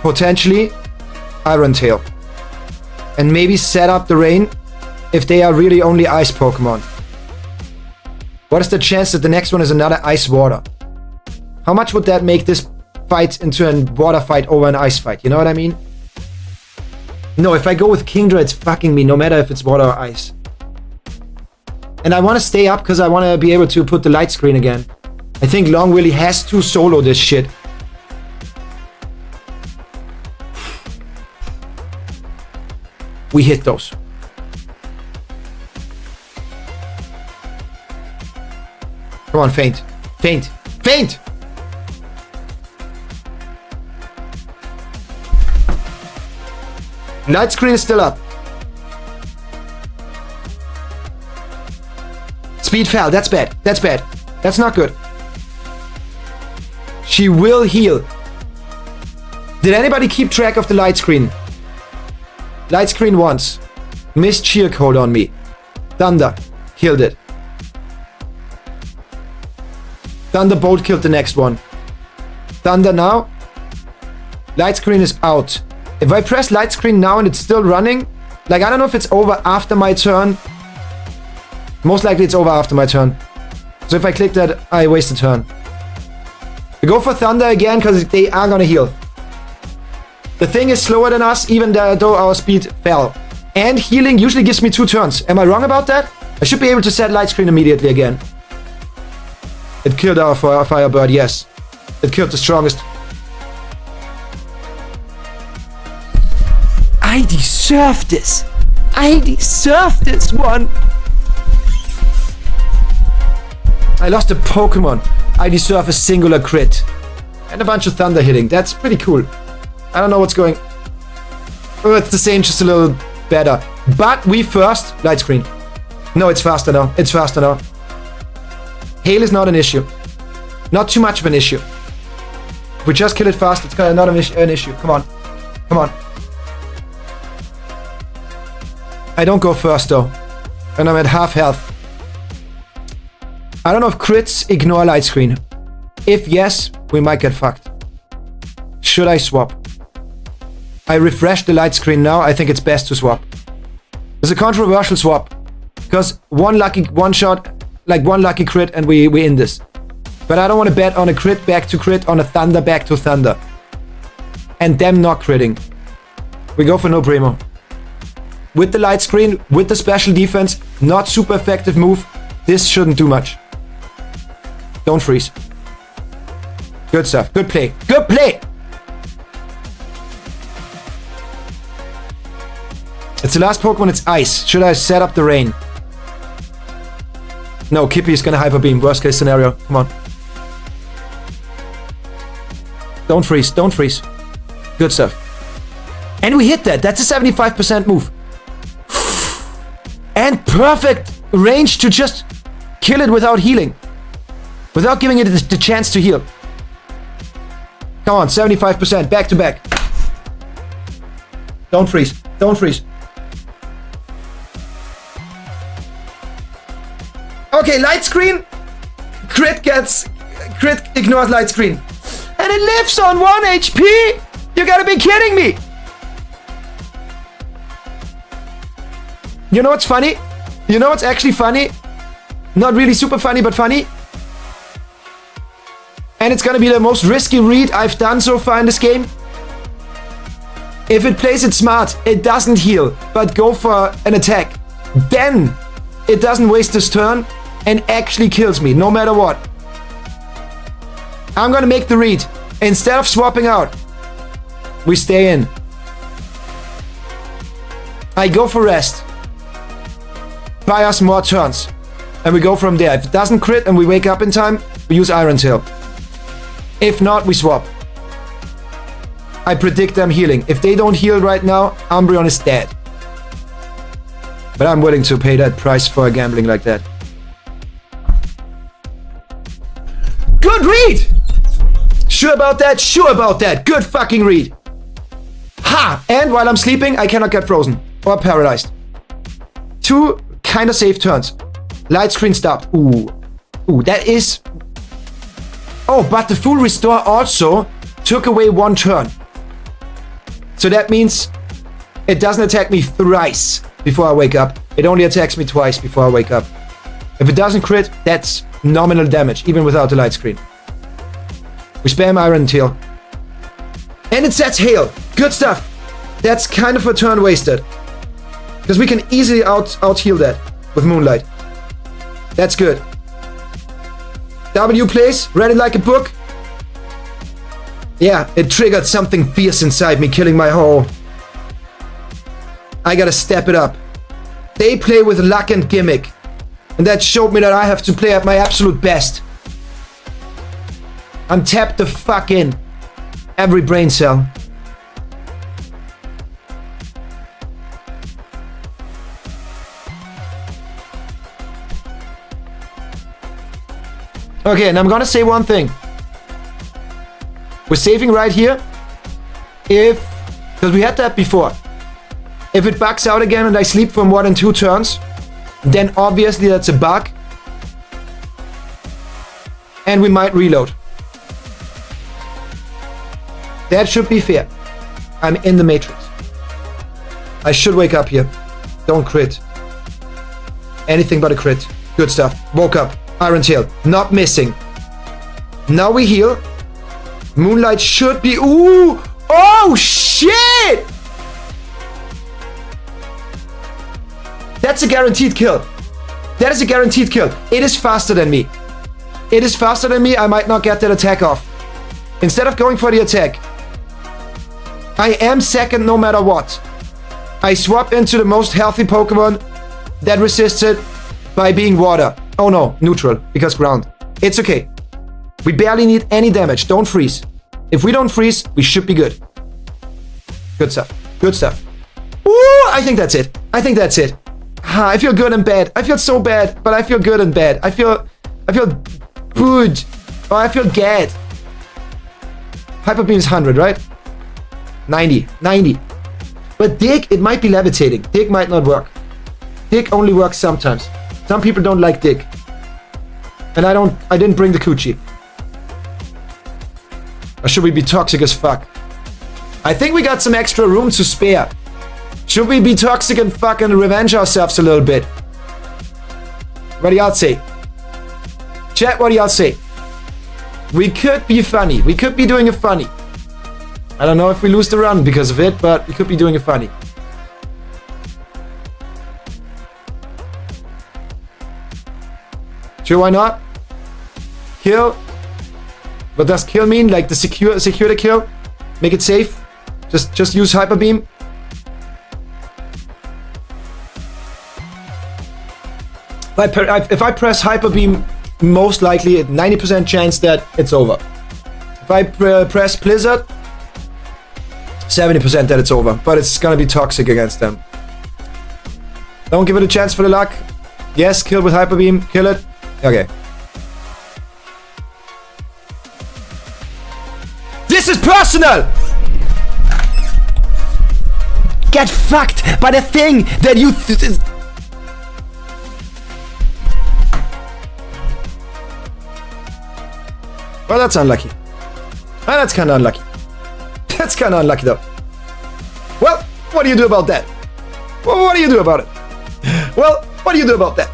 potentially Iron Tail. And maybe set up the rain if they are really only ice Pokemon. What is the chance that the next one is another ice water? How much would that make this fight into a water fight over an ice fight? You know what I mean? No, if I go with Kingdra, it's fucking me, no matter if it's water or ice. And I want to stay up because I want to be able to put the light screen again. I think Long Willy has to solo this shit. We hit those. Come on, faint. Faint. Faint! Light screen is still up. Speed fell. That's bad. That's bad. That's not good. She will heal. Did anybody keep track of the light screen? Light screen once. Missed sheer code on me. Thunder. Killed it. Thunderbolt killed the next one. Thunder now. Light screen is out. If I press light screen now and it's still running, like I don't know if it's over after my turn. Most likely it's over after my turn. So if I click that, I waste a turn. We go for Thunder again because they are gonna heal. The thing is slower than us even though our speed fell. And healing usually gives me 2 turns. Am I wrong about that? I should be able to set light screen immediately again. It killed our Firebird, yes. It killed the strongest. I deserve this. I deserve this one. I lost a Pokemon. I deserve a singular crit. And a bunch of thunder hitting. That's pretty cool. I don't know what's going... Oh, it's the same, just a little better. But we first... Light screen. No, it's faster now. It's faster now. Hail is not an issue. Not too much of an issue. If we just kill it fast, it's not an issue. Come on. Come on. I don't go first though. And I'm at half health. I don't know if crits ignore light screen. If yes, we might get fucked. Should I swap? I refreshed the light screen now. I think it's best to swap. It's a controversial swap. Because one lucky one shot like one lucky crit and we end this. But I don't want to bet on a crit back to crit, on a thunder back to thunder. And them not critting. We go for no primo. With the light screen, with the special defense, not super effective move. This shouldn't do much. Don't freeze. Good stuff. Good play. Good play! It's the last Pokemon, it's ice. Should I set up the rain? No, Kippy is gonna Hyper Beam. Worst case scenario. Come on. Don't freeze. Don't freeze. Good stuff. And we hit that. That's a 75% move. And perfect range to just kill it without healing. Without giving it the chance to heal. Come on, 75%. Back to back. Don't freeze. Don't freeze. Okay, light screen. Crit ignores light screen. And it lives on 1 HP? You gotta be kidding me. You know what's funny? You know what's actually funny? Not really super funny, but funny. And it's gonna be the most risky read I've done so far in this game. If it plays it smart, it doesn't heal, but go for an attack. Then it doesn't waste this turn and actually kills me, no matter what. I'm gonna make the read. Instead of swapping out, we stay in. I go for rest. Buy us more turns. And we go from there. If it doesn't crit and we wake up in time, we use Iron Tail. If not, we swap. I predict them healing. If they don't heal right now, Umbreon is dead. But I'm willing to pay that price for a gambling like that. Good read! Sure about that? Sure about that. Good fucking read. Ha! And while I'm sleeping, I cannot get frozen. Or paralyzed. 2 kind of safe turns. Light screen stopped. Ooh. Ooh, that is... Oh, but the full restore also took away 1 turn. So that means it doesn't attack me thrice before I wake up. It only attacks me twice before I wake up. If it doesn't crit, that's nominal damage, even without the light screen. We spam Iron Tail. And it sets Hail. Good stuff. That's kind of a turn wasted. Because we can easily out heal that with Moonlight. That's good. W plays, read it like a book. Yeah, it triggered something fierce inside me, killing my whole... I gotta step it up. They play with luck and gimmick. And that showed me that I have to play at my absolute best. I'm tapped the fuck in. Every brain cell. Okay, and I'm gonna say one thing. We're saving right here. Because we had that before. If it bugs out again and I sleep for more than 2 turns, then obviously that's a bug. And we might reload. That should be fair. I'm in the matrix. I should wake up here. Don't crit. Anything but a crit. Good stuff. Woke up. Iron Tail. Not missing. Now we heal. Moonlight should be... Ooh! Oh, shit! That's a guaranteed kill. That is a guaranteed kill. It is faster than me. It is faster than me. I might not get that attack off. Instead of going for the attack, I am second no matter what. I swap into the most healthy Pokemon that resists it by being water. Oh no, neutral, because ground. It's okay. We barely need any damage. Don't freeze. If we don't freeze, we should be good. Good stuff. Good stuff. Ooh, I think that's it. I think that's it. I feel good and bad. I feel so bad, but I feel good and bad. I feel good. Oh, I feel gad. Hyper Beam is 100, right? 90. 90. But Dig, it might be levitating. Dig might not work. Dig only works sometimes. Some people don't like Dig. And I didn't bring the coochie. Or should we be toxic as fuck? I think we got some extra room to spare. Should we be toxic and fucking revenge ourselves a little bit? What do y'all say? Chat, what do y'all say? We could be funny. We could be doing a funny. I don't know if we lose the run because of it, but we could be doing a funny. Sure, why not? Kill. What does kill mean? Like the secure the kill? Make it safe? Just use hyper beam? If I press hyper beam, most likely 90% chance that it's over. If I press Blizzard, 70% that it's over. But it's gonna be toxic against them. Don't give it a chance for the luck. Yes, kill with hyper beam. Kill it. Okay. This is personal! Get fucked by the thing that you... Well, that's unlucky. Well, that's kind of unlucky. That's kind of unlucky, though. Well, what do you do about that? Well, what do you do about it? Well, what do you do about that?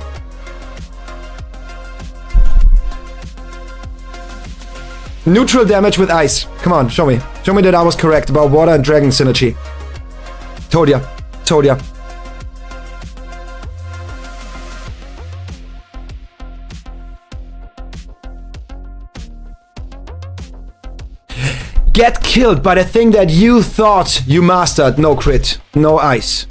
Neutral damage with ice. Come on, show me. Show me that I was correct about water and dragon synergy. Told ya. Told ya. Get killed by the thing that you thought you mastered. No crit. No ice.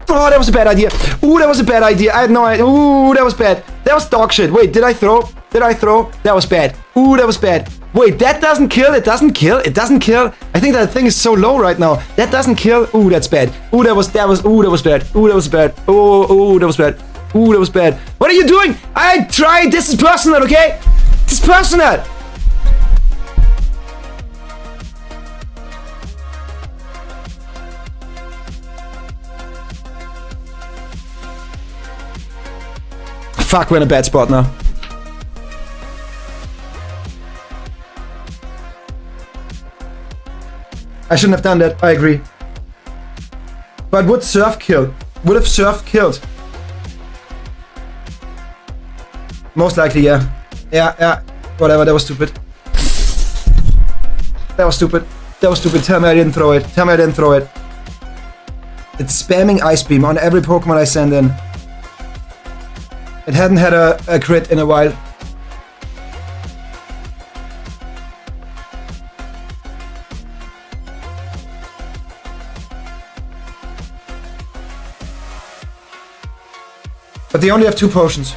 Oh, that was a bad idea. Ooh, that was a bad idea. I had no idea. Ooh, that was bad. That was dog shit. Wait, did I throw? Did I throw? That was bad. Ooh, that was bad. Wait, that doesn't kill. It doesn't kill. It doesn't kill. I think that thing is so low right now. That doesn't kill. Ooh, that's bad. Ooh, that was bad. Ooh, that was bad. Ooh, that was bad. Ooh, that was bad. Ooh, that was bad. What are you doing? I tried. This is personal, okay? This is personal. Fuck, we're in a bad spot now. I shouldn't have done that, I agree. But would Surf kill? Would have Surf killed? Most likely, yeah. Yeah. Whatever, that was stupid. That was stupid. That was stupid. Tell me I didn't throw it. Tell me I didn't throw it. It's spamming Ice Beam on every Pokemon I send in. It hadn't had a crit in a while. But they only have 2 potions.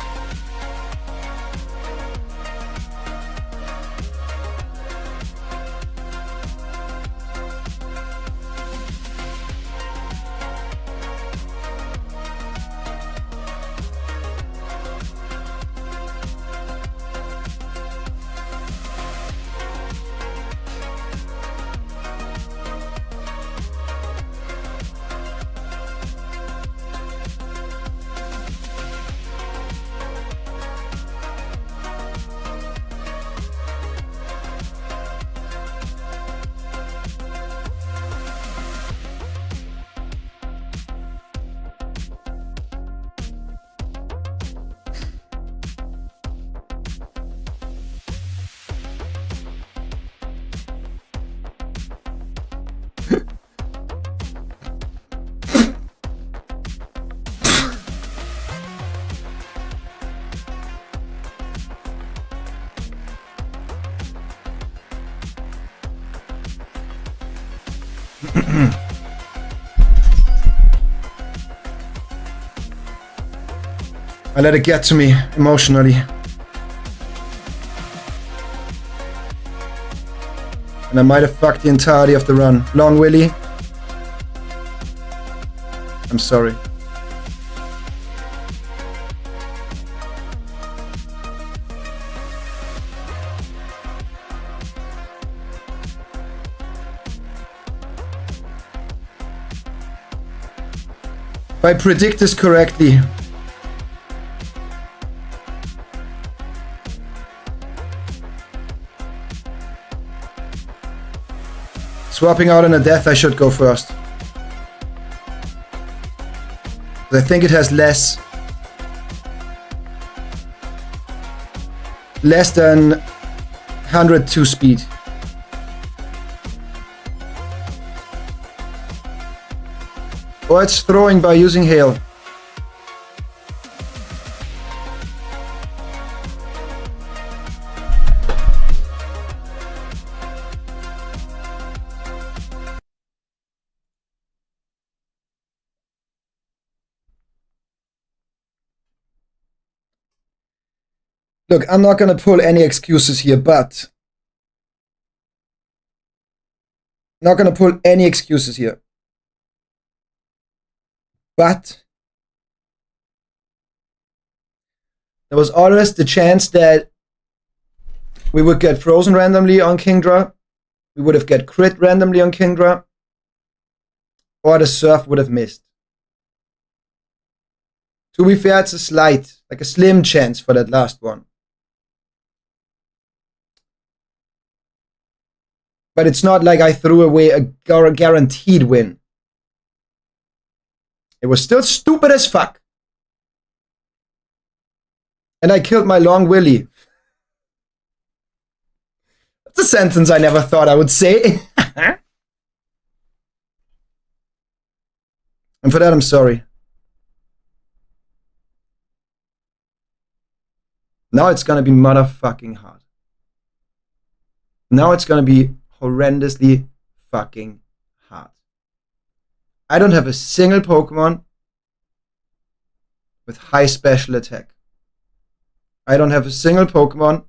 I let it get to me emotionally. And I might have fucked the entirety of the run. Long Willy. I'm sorry. If I predict this correctly, swapping out on a death, I should go first. I think it has less than 102 speed. Or it's throwing by using hail. Look, I'm not gonna pull any excuses here, but... Not gonna pull any excuses here. But... There was always the chance that we would get frozen randomly on Kingdra, we would have get crit randomly on Kingdra, or the surf would have missed. To be fair, it's a slight, like a slim chance for that last one. But it's not like I threw away a guaranteed win. It was still stupid as fuck. And I killed my long willy. That's a sentence I never thought I would say. And for that, I'm sorry. Now it's gonna be motherfucking hard. Now it's gonna be horrendously fucking hard. I don't have a single Pokemon with high special attack. I don't have a single Pokemon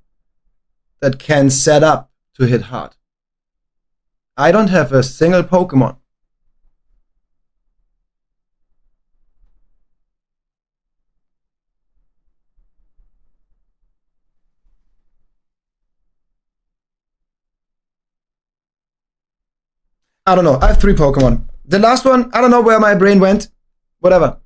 that can set up to hit hard. I don't have a single Pokemon. I don't know. I have 3 Pokemon. The last one, I don't know where my brain went. Whatever.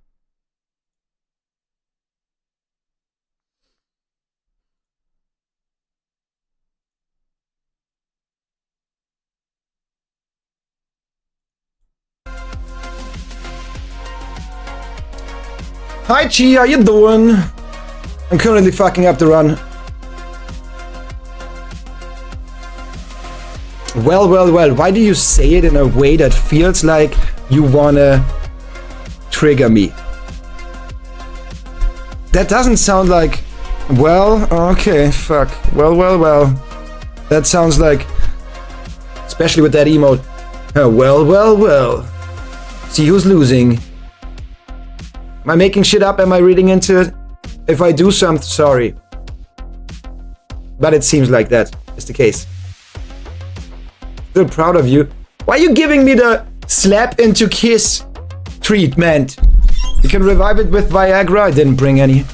Hi Chi, how you doing? I'm currently fucking up the run. Well, why do you say it in a way that feels like you wanna trigger me? That doesn't sound like, well, okay, fuck, well. That sounds like, especially with that emote, well. See who's losing. Am I making shit up? Am I reading into it? If I do so, I'm sorry. But it seems like that is the case. Still proud of you. Why are you giving me the slap into kiss treatment? You can revive it with Viagra. I didn't bring any.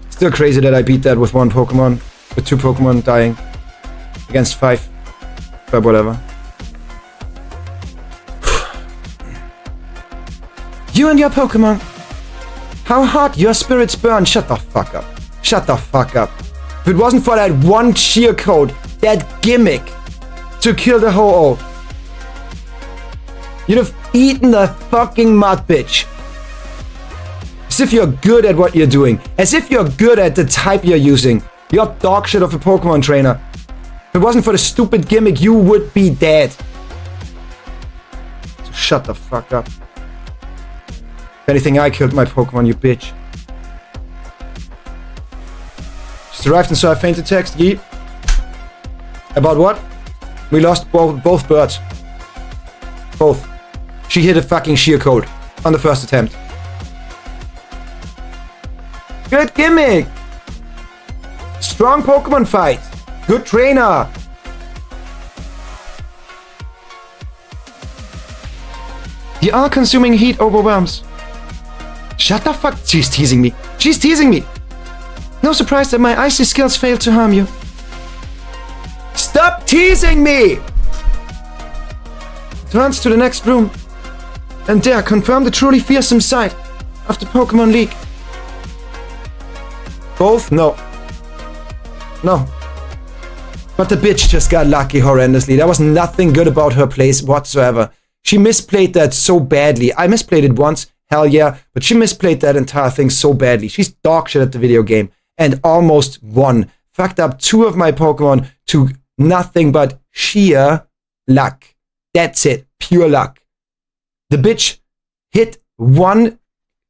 Still crazy that I beat that with 1 Pokemon. With 2 Pokemon dying. Against 5. But whatever. You and your Pokemon. How hot your spirits burn. Shut the fuck up. Shut the fuck up. If it wasn't for that one cheer code, that gimmick to kill the Ho-Oh, you'd have eaten the fucking mud, bitch. As if you're good at what you're doing. As if you're good at the type you're using. You're dog shit of a Pokemon trainer. If it wasn't for the stupid gimmick, you would be dead. So shut the fuck up. If anything, I killed my Pokemon, you bitch. Just arrived and saw a fainted text. Yeet. About what? We lost both birds. Both. She hit a fucking sheer code on the first attempt. Good gimmick. Strong Pokemon fight. Good trainer. The all-consuming heat overwhelms. Shut the fuck. She's teasing me. She's teasing me. No surprise that my icy skills failed to harm you. Stop teasing me! Advance to the next room. And there, confirm the truly fearsome sight of the Pokemon League. Both? No. No. But the bitch just got lucky horrendously. There was nothing good about her plays whatsoever. She misplayed that so badly. I misplayed it once, hell yeah, but she misplayed that entire thing so badly. She's dog shit at the video game and almost won. Fucked up 2 of my Pokemon to nothing but sheer luck. That's it. Pure luck. The bitch hit one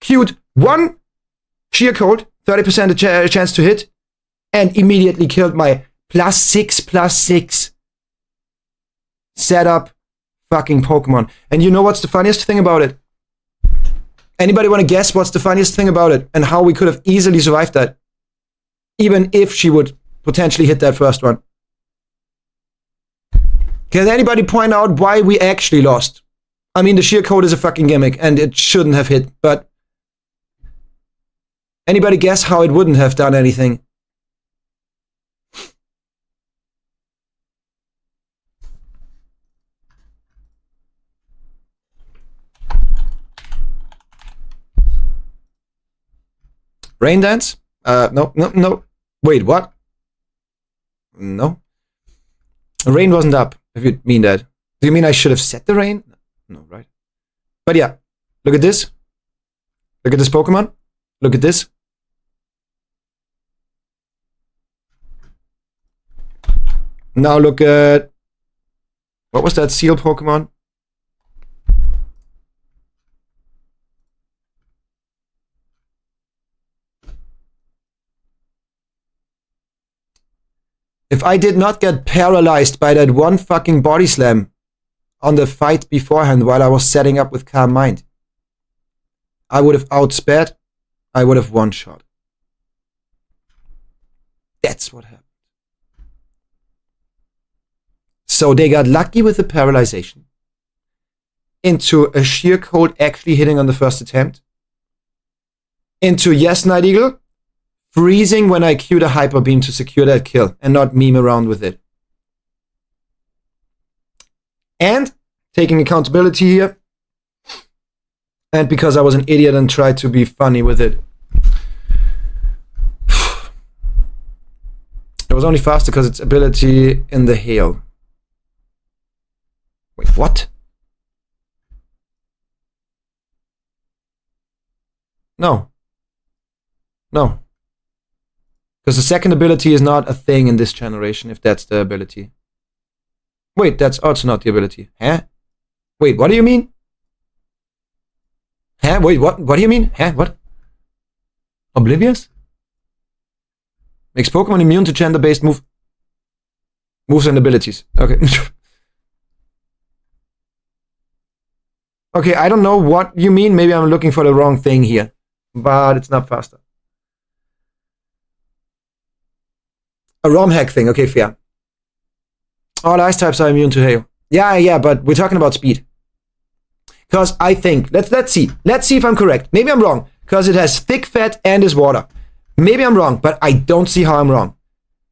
sheer cold, 30% chance to hit, and immediately killed my +6/+6 setup fucking Pokemon. And you know what's the funniest thing about it? Anybody want to guess what's the funniest thing about it and how we could have easily survived that? Even if she would potentially hit that first one. Can anybody point out why we actually lost? I mean, the sheer code is a fucking gimmick and it shouldn't have hit, but anybody guess how it wouldn't have done anything? Rain dance? No. Wait, what? No. Rain wasn't up, if you mean that. Do you mean I should have set the rain? No, right? But yeah, look at this. Look at this Pokemon. Look at this. Now look at... What was that seal Pokemon? If I did not get paralyzed by that one fucking body slam on the fight beforehand while I was setting up with Calm Mind, I would have outsped, I would have one-shot. That's what happened. So they got lucky with the paralyzation into a sheer cold actually hitting on the first attempt, into yes, Night Eagle, freezing when I queued a Hyper Beam to secure that kill and not meme around with it. And taking accountability here. And because I was an idiot and tried to be funny with it. It was only fast because its ability in the hail. Wait, what? No. No. Because the second ability is not a thing in this generation, if that's the ability. Wait, that's also not the ability. Huh? Wait, what do you mean? Huh? Wait, what? What do you mean? Huh? What? Oblivious? Makes Pokemon immune to gender-based moves and abilities. Okay. Okay, I don't know what you mean. Maybe I'm looking for the wrong thing here. But it's not faster. A ROM hack thing. Okay, fair. All ice types are immune to hail. Yeah, but we're talking about speed. Because I think, let's see. Let's see if I'm correct. Maybe I'm wrong. Because it has thick fat and is water. Maybe I'm wrong, but I don't see how I'm wrong.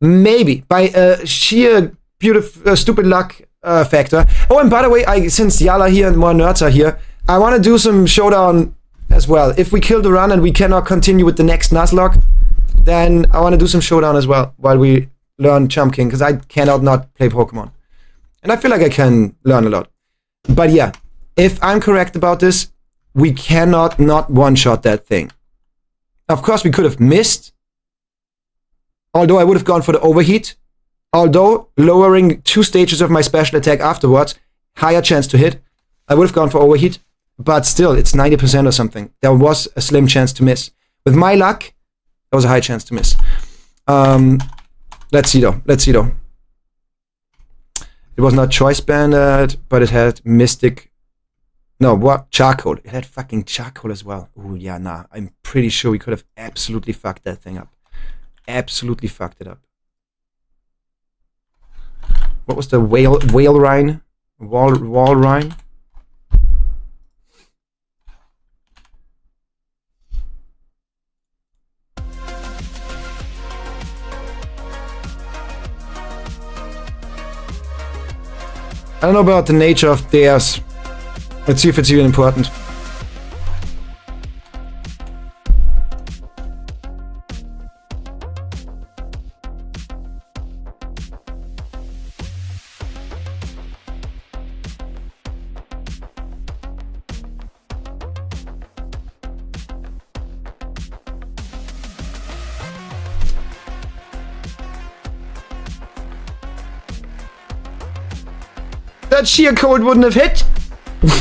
Maybe by sheer beautiful, stupid luck factor. Oh, and by the way, since Yala here and more nerds are here, I want to do some showdown as well. If we kill the run and we cannot continue with the next Nuzlocke, then I want to do some showdown as well while we learn Chump King, because I cannot not play Pokemon. And I feel like I can learn a lot. But yeah, if I'm correct about this, we cannot not one-shot that thing. Of course, we could have missed. Although I would have gone for the overheat. Although lowering 2 stages of my special attack afterwards, higher chance to hit. I would have gone for overheat. But still, it's 90% or something. There was a slim chance to miss. With my luck, there was a high chance to miss. Let's see though. It was not choice banded, but it had mystic. No, what? Charcoal. It had fucking charcoal as well. Oh yeah, nah. I'm pretty sure we could have absolutely fucked that thing up. Absolutely fucked it up. What was the whale rhine? Wall rhine? I don't know about the nature of theirs. Let's see if it's even important. that sheer cold wouldn't have hit,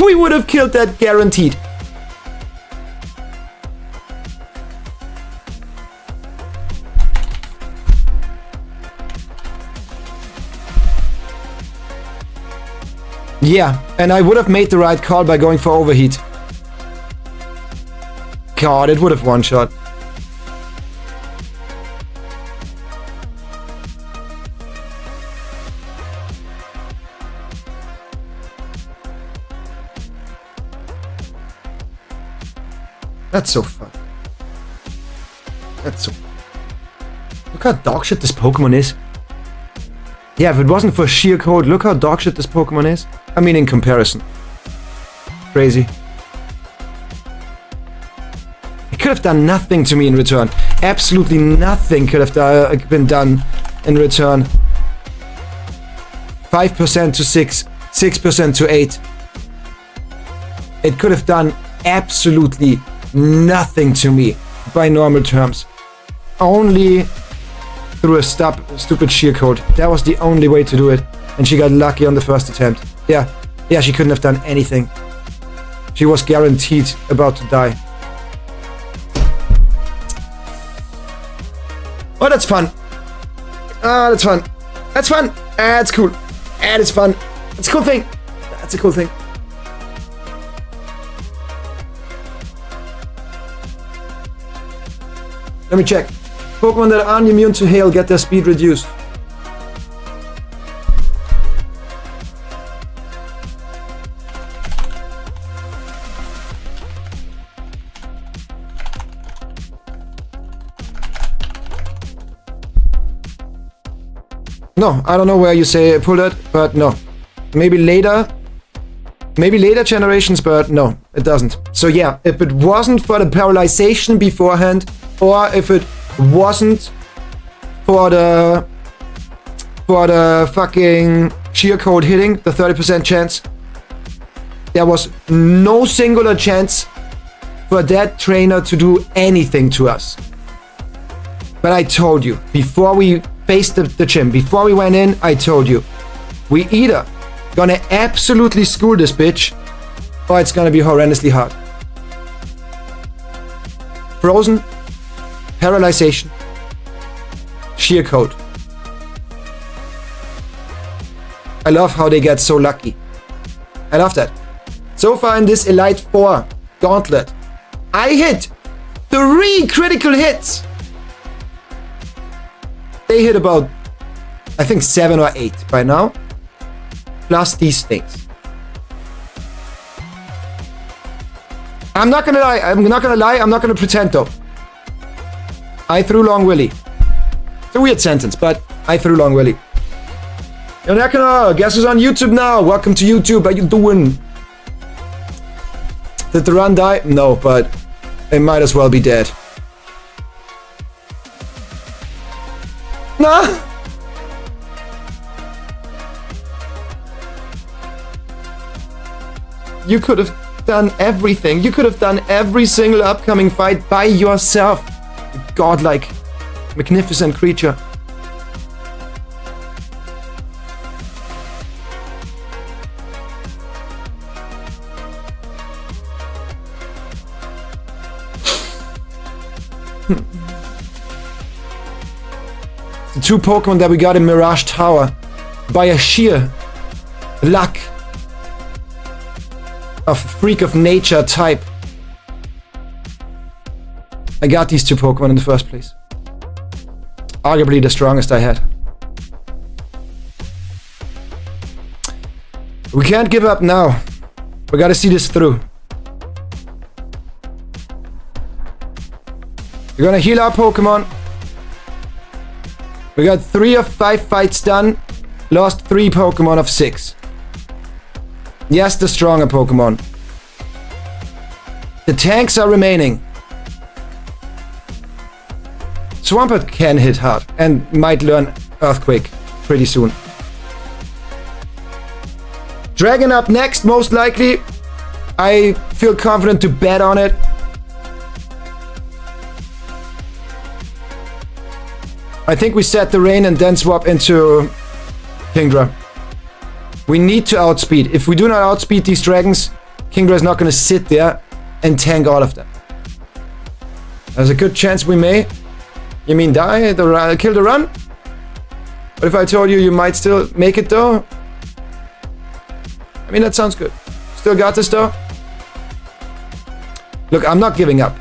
we would have killed that guaranteed. Yeah, and I would have made the right call by going for overheat. God, it would have one-shot. That's so fun. That's so fun. Look how dogshit this Pokemon is. Yeah, if it wasn't for sheer cold, look how dogshit this Pokemon is. I mean, in comparison. Crazy. It could have done nothing to me in return. Absolutely nothing could have been done in return. 5% to 6, 6% to 8. It could have done absolutely nothing to me by normal terms. Only through a stupid sheer code. That was the only way to do it. And she got lucky on the first attempt. Yeah, she couldn't have done anything. She was guaranteed about to die. Oh, that's fun. Ah, that's fun. That's fun. That's cool. That is fun. That's a cool thing. That's a cool thing. Let me check. Pokemon that aren't immune to hail get their speed reduced. No, I don't know where you say pull it, but no. Maybe later generations, but no, it doesn't. So yeah, if it wasn't for the paralyzation beforehand, or if it wasn't for the fucking sheer code hitting, the 30% chance, there was no singular chance for that trainer to do anything to us. But I told you, before we faced the gym, before we went in, I told you, we either gonna absolutely school this bitch, or it's gonna be horrendously hard. Frozen, paralyzation, sheer code. I love how they get so lucky. I love that. So far in this Elite 4 Gauntlet, I hit 3 critical hits. They hit about, I think, 7 or 8 by now. Plus these things. I'm not gonna lie, I'm not gonna pretend though. I threw Long Willy. It's a weird sentence, but I threw Long Willy. Yonekana, guess who's on YouTube now? Welcome to YouTube, how you doing? Did the run die? No, but it might as well be dead. Nah! You could have done everything. You could have done every single upcoming fight by yourself. Godlike, magnificent creature. The 2 Pokemon that we got in Mirage Tower, by a sheer luck of freak of nature type, I got these 2 Pokemon in the first place. Arguably the strongest I had. We can't give up now. We gotta see this through. We're gonna heal our Pokemon. We got 3 of 5 fights done. Lost 3 Pokemon of 6. Yes, the stronger Pokemon. The tanks are remaining. Swampert can hit hard and might learn Earthquake pretty soon. Dragon up next, most likely. I feel confident to bet on it. I think we set the rain and then swap into Kingdra. We need to outspeed. If we do not outspeed these dragons, Kingdra is not going to sit there and tank all of them. There's a good chance we may. You mean die? Kill the run? But if I told you might still make it though? I mean, that sounds good. Still got this though? Look, I'm not giving up.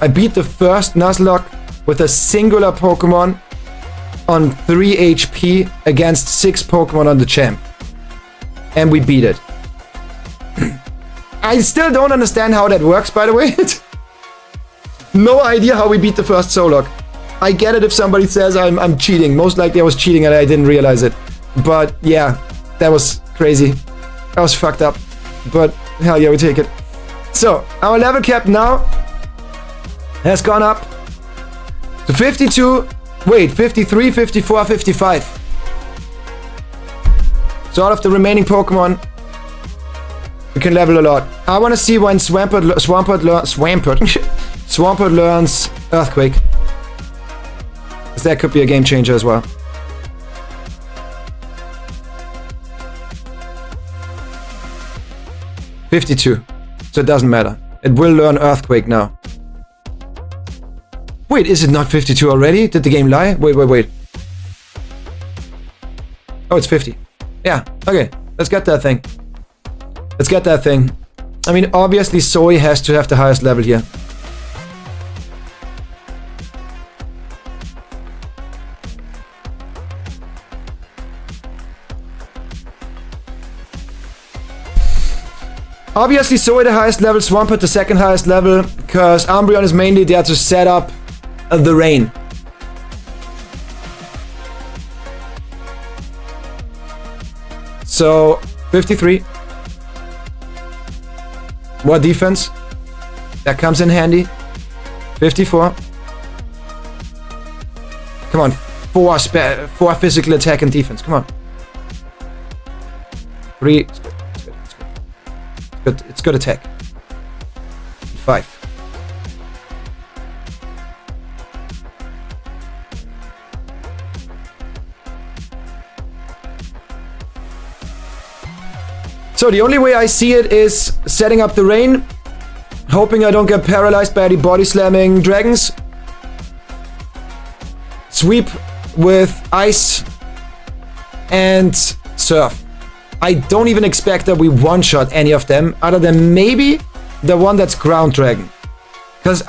I beat the first Nuzlocke with a singular Pokemon on 3 HP against 6 Pokemon on the champ. And we beat it. I still don't understand how that works, by the way. No idea how we beat the first Solok. I get it if somebody says I'm cheating. Most likely I was cheating and I didn't realize it. But yeah, that was crazy. That was fucked up. But hell yeah, we take it. So, our level cap now has gone up to 52, wait, 53, 54, 55. So out of the remaining Pokemon, we can level a lot. I want to see when Swampert learns Earthquake. Because that could be a game changer as well. $52. So it doesn't matter. It will learn Earthquake now. Wait, is it not 52 already? Did the game lie? Wait. Oh, it's 50. Yeah, okay. Let's get that thing. Let's get that thing. I mean, obviously Zoe has to have the highest level here. Obviously Zoe the highest level, Swampert the second highest level, because Umbreon is mainly there to set up the rain. So, 53. More defense. That comes in handy. 54. Come on. 4 physical attack and defense. Come on. 3. It's good attack. 5. So the only way I see it is setting up the rain, hoping I don't get paralyzed by the body slamming dragons. Sweep with ice and surf. I don't even expect that we one-shot any of them, other than maybe the one that's ground dragon. Because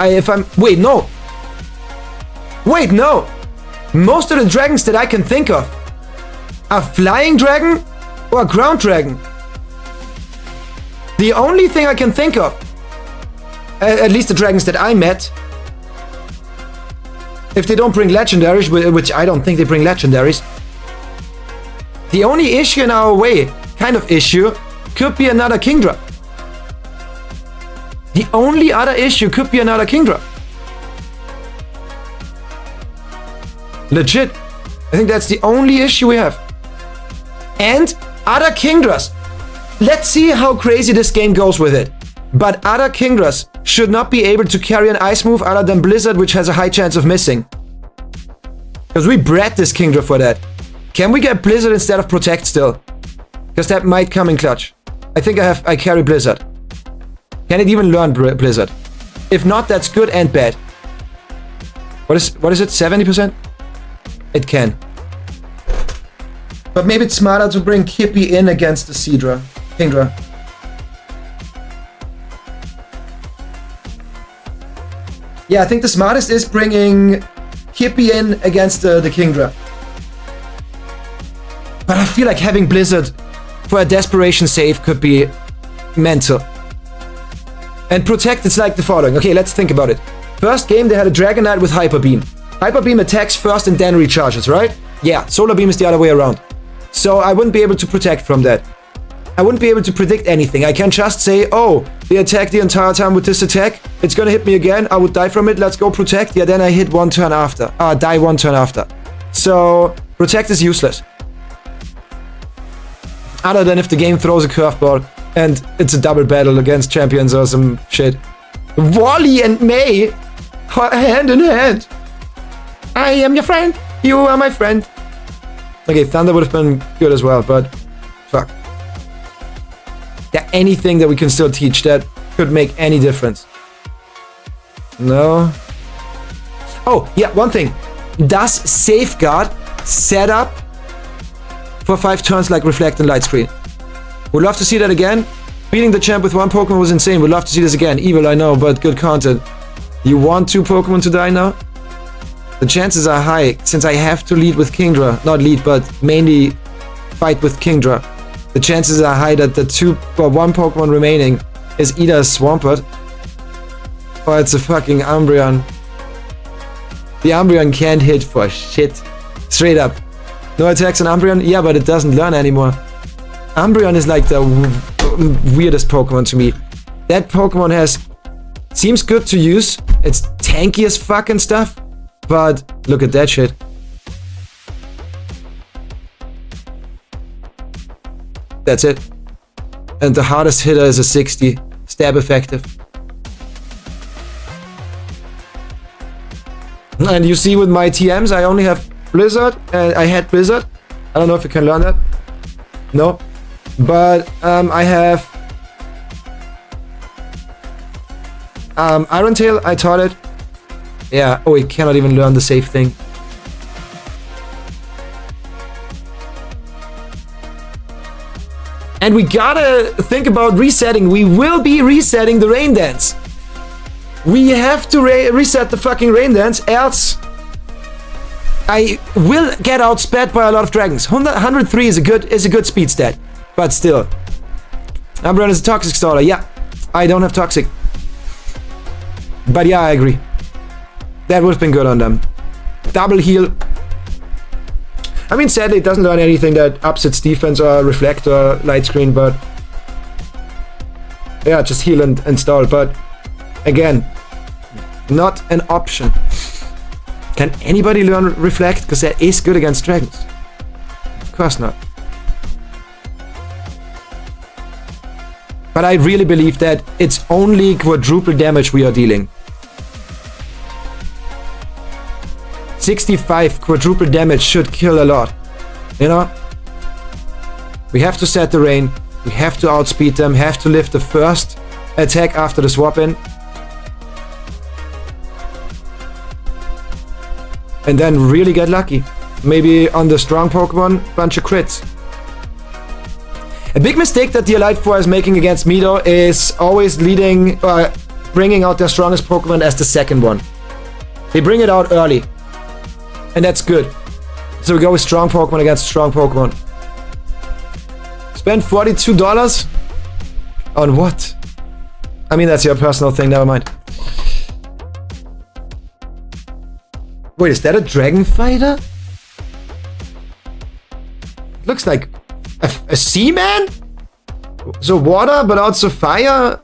wait, no! Most of the dragons that I can think of are flying dragon or ground dragon. The only thing I can think of, at least the dragons that I met, if they don't bring legendaries, which I don't think they bring legendaries, the only issue in our way, kind of issue, could be another Kingdra. The only other issue could be another Kingdra. Legit. I think that's the only issue we have. And other Kingdras. Let's see how crazy this game goes with it. But other Kingdras should not be able to carry an ice move other than Blizzard, which has a high chance of missing. Because we bred this Kingdra for that. Can we get Blizzard instead of Protect still? Because that might come in clutch. I think I carry Blizzard. Can it even learn Blizzard? If not, that's good and bad. What is it? 70%? It can. But maybe it's smarter to bring Kippy in against the Kingdra. Yeah, I think the smartest is bringing Kippy in against the Kingdra. But I feel like having Blizzard for a desperation save could be mental. And Protect, it's like the following. Okay, let's think about it. First game, they had a Dragonite with Hyper Beam. Hyper Beam attacks first and then recharges, right? Yeah, Solar Beam is the other way around. So I wouldn't be able to protect from that. I wouldn't be able to predict anything. I can just say, oh, they attack the entire time with this attack. It's gonna hit me again. I would die from it. Let's go Protect. Yeah, then I hit one turn after. Die one turn after. So Protect is useless. Other than if the game throws a curveball and it's a double battle against champions or some shit. Wally and May, hand in hand. I am your friend. You are my friend. Okay, Thunder would have been good as well, but fuck. Yeah, anything that we can still teach that could make any difference. No. Oh, yeah, one thing. Does Safeguard set up for 5 turns like Reflect and Light Screen? Would love to see that again. Beating the champ with 1 Pokemon was insane. Would love to see this again. Evil, I know, but good content. You want 2 Pokemon to die now? The chances are high, since I have to lead with Kingdra. Not lead, but mainly fight with Kingdra. The chances are high that the 1 Pokemon remaining is either a Swampert or it's a fucking Umbreon. The Umbreon can't hit for shit. Straight up. No attacks on Umbreon? Yeah, but it doesn't learn anymore. Umbreon is like the weirdest Pokemon to me. That Pokemon seems good to use. It's tanky as fuck and stuff. But look at that shit. That's it. And the hardest hitter is a 60. Stab effective. And you see with my TMs, I only have Blizzard. And I had Blizzard. I don't know if you can learn that. No. But I have Iron Tail. I taught it. Yeah. Oh, he cannot even learn the safe thing. And we gotta think about resetting. We will be resetting the Rain Dance. We have to reset the fucking Rain Dance, else I will get outsped by a lot of dragons. 103 is a good speed stat, but still. Umbreon is a toxic starter. Yeah, I don't have toxic. But yeah, I agree. That would have been good on them. Double heal. I mean, sadly, it doesn't learn anything that ups its defense or reflect or light screen, but yeah, just heal and stall. But again, not an option. Can anybody learn reflect? Because that is good against dragons. Of course not. But I really believe that it's only quadruple damage we are dealing. 65 quadruple damage should kill a lot. You know? We have to set the rain. We have to outspeed them. Have to lift the first attack after the swap in. And then really get lucky. Maybe on the strong Pokemon, bunch of crits. A big mistake that the Elite Four is making against me though is always bringing out their strongest Pokemon as the second one. They bring it out early. And that's good. So we go with strong Pokemon against strong Pokemon. Spend $42? On what? I mean, that's your personal thing, never mind. Wait, is that a Dragon Fighter? Looks like a Seaman? So water, but also fire?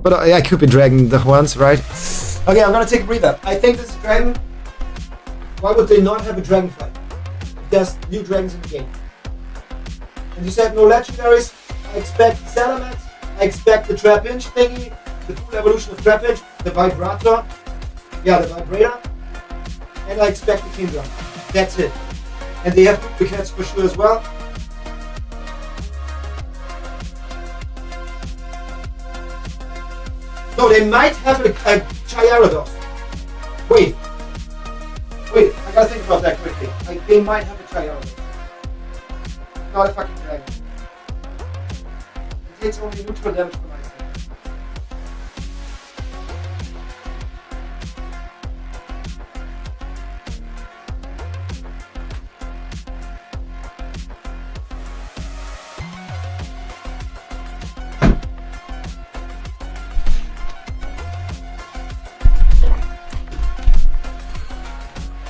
But yeah, I could be Dragon the ones, right? Okay, I'm gonna take a breather. I think this is Dragon. Why would they not have a Dragon fight? There's new dragons in the game. And you said no legendaries. I expect Salamence. I expect the Trapinch thingy. The full evolution of Trapinch. The Vibrator. Yeah, the Vibrator. And I expect the Kingdra. That's it. And they have duplicates for sure as well. No, they might have a Gyarados. Wait, I gotta think about that quickly. They might have a Gyarados. Not a fucking dragon. It takes only neutral damage for myself.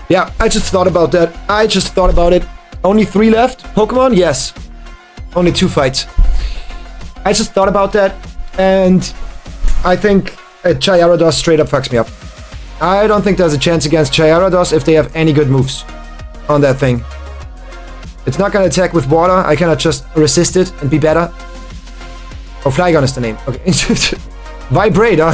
Yeah, I just thought about that. Only 3 left? Pokemon? Yes. Only 2 fights. I just thought about that, and I think a Gyarados straight up fucks me up. I don't think there's a chance against Gyarados if they have any good moves on that thing. It's not gonna attack with water. I cannot just resist it and be better. Oh, Flygon is the name. Okay. Vibrator.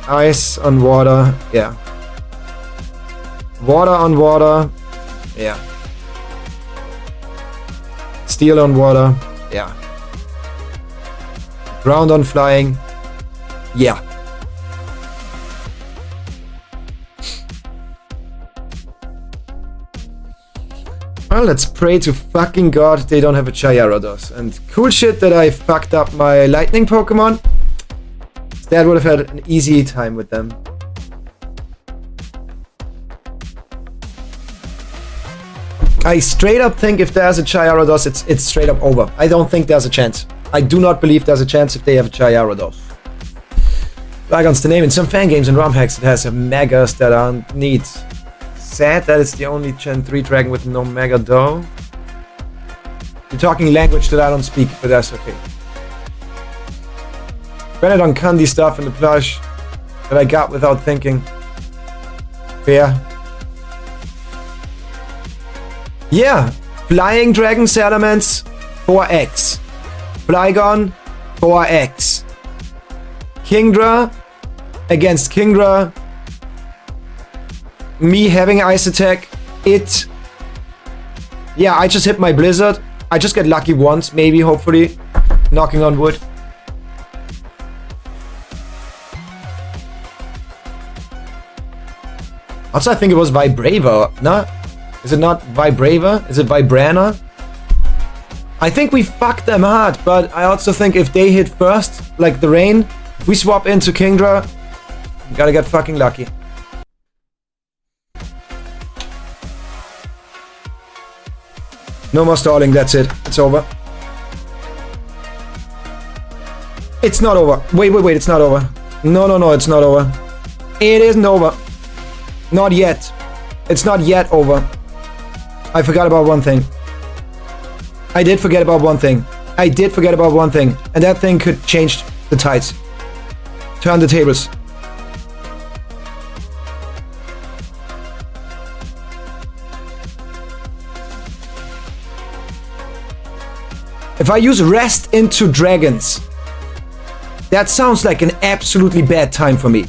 Ice on water. Yeah. Water on water. Yeah. Steel on water. Yeah. Ground on flying. Yeah. Well, let's pray to fucking God they don't have a Gyarados. And cool shit that I fucked up my lightning Pokemon. Dad would have had an easy time with them. I straight up think if there's a Gyarados, it's straight up over. I don't think there's a chance. I do not believe there's a chance if they have a Gyarados. Flygon's the name. In some fan games and ROM hacks, it has a Megas that are neat. Sad that it's the only Gen 3 dragon with no Mega though. You're talking language that I don't speak, but that's okay. Spend it on candy stuff in the plush that I got without thinking. Fair. Yeah, Flying Dragon Salamence 4x. Flygon 4x. Kingdra against Kingdra. Me having Ice Attack. It. Yeah, I just hit my Blizzard. I just get lucky once, maybe, hopefully. Knocking on wood. Also, I think it was Vibrava, no? Is it not Vibrava? Is it Vibrana? I think we fucked them hard, but I also think if they hit first, like the rain, we swap into Kingdra, we gotta get fucking lucky. No more stalling, that's it. It's over. It's not over. Wait, it's not over. No, it's not over. It isn't over. Not yet. It's not yet over. I forgot about one thing. I did forget about one thing. And that thing could change the tides. Turn the tables. If I use rest into dragons, that sounds like an absolutely bad time for me.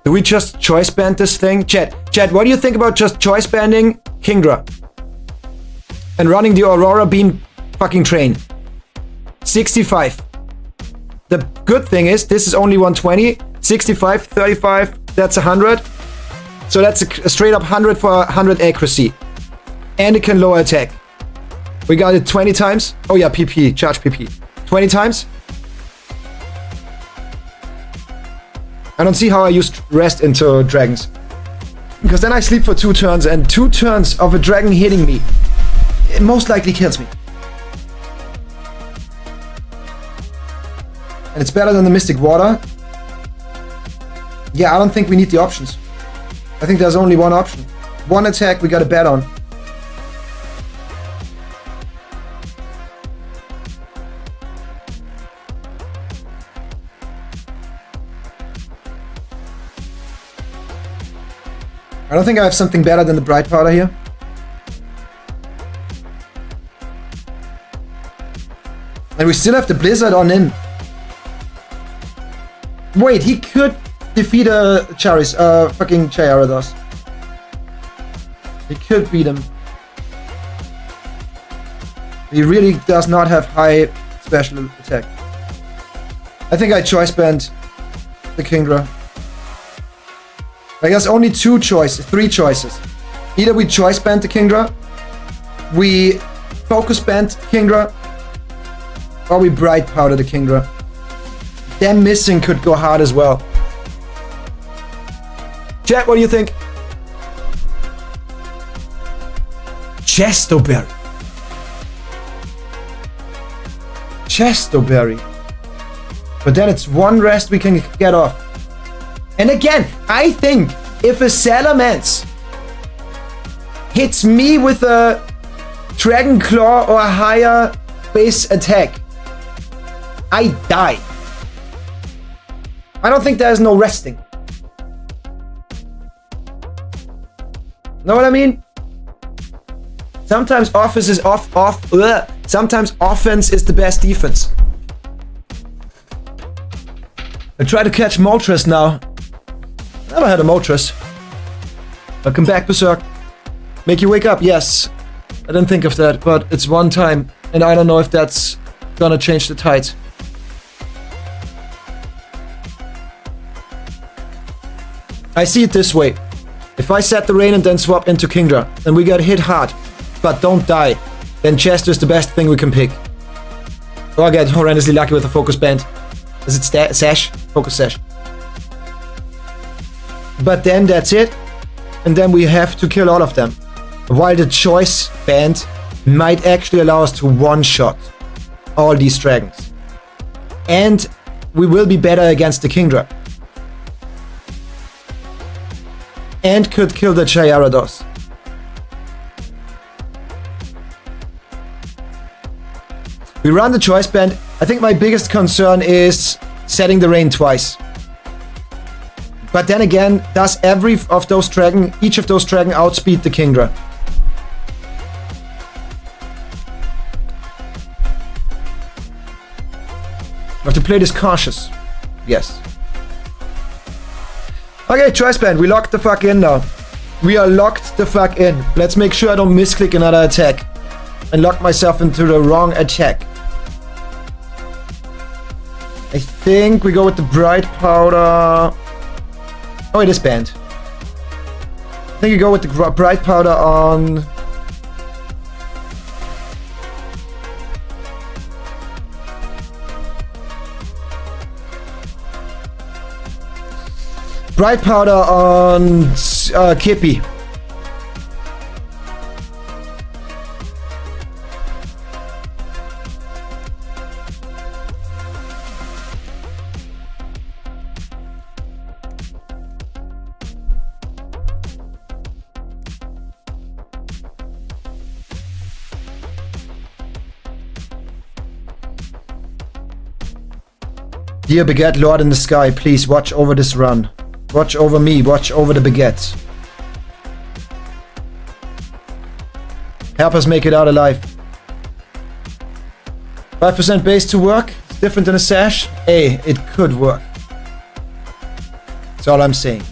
Do we just choice band this thing? Chat, what do you think about just choice banding Kingdra? And running the Aurora Beam fucking train? 65. The good thing is, this is only 120. 65, 35, that's 100. So that's a straight up 100 for 100 accuracy. And it can lower attack. We got it 20 times. Oh yeah, PP, charge PP. 20 times. I don't see how I used rest into dragons. Because then I sleep for 2 turns, and 2 turns of a dragon hitting me, it most likely kills me. And it's better than the Mystic Water. Yeah, I don't think we need the options. I think there's only one option. One attack we gotta bet on. I don't think I have something better than the Bright Powder here. And we still have the Blizzard on in. Wait, he could defeat a fucking Gyarados. He could beat him. He really does not have high special attack. I think I choice band the Kingdra. I guess only 3 choices. Either we choice band the Kingdra, we focus band Kingdra, or we bright powder the Kingdra. Them missing could go hard as well. Chat, what do you think? Chestoberry. But then it's 1 rest we can get off. And again, I think if a Salamence hits me with a Dragon Claw or a higher base attack, I die. I don't think there's no resting. Know what I mean? Sometimes sometimes offense is the best defense. I try to catch Moltres now. Never had a Moltres. Welcome back, Berserk. Make you wake up, yes. I didn't think of that, but it's one time. And I don't know if that's gonna change the tide. I see it this way. If I set the rain and then swap into Kingdra, and we get hit hard, but don't die, then Chester is the best thing we can pick. Or I get horrendously lucky with a focus band. Is it Sash? Focus Sash. But then that's it. And then we have to kill all of them. While the choice band might actually allow us to one-shot all these dragons. And we will be better against the Kingdra. And could kill the Gyarados. We run the choice band. I think my biggest concern is setting the rain twice. But then again, does each of those dragon outspeed the Kingdra? I have to play this cautious. Yes. Okay, choice band. We locked the fuck in now. We are locked the fuck in. Let's make sure I don't misclick another attack and lock myself into the wrong attack. I think we go with the Bright Powder. Oh, it is banned. I think you go with the Bright Powder on... Bright Powder on Kippy. Dear Beget Lord in the Sky, please watch over this run. Watch over me, watch over the Begets. Help us make it out alive. 5% base to work. It's different than a Sash. Hey, it could work. That's all I'm saying.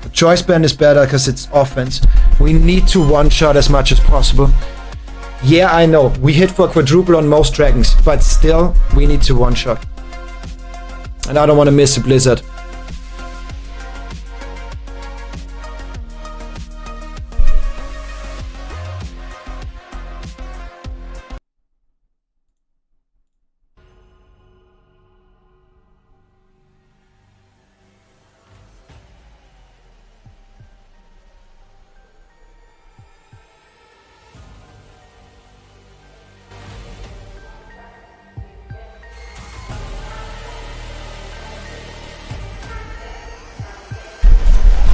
The choice band is better because it's offense. We need to one-shot as much as possible. Yeah, I know. We hit for quadruple on most dragons, but still, we need to one-shot. And I don't want to miss a blizzard.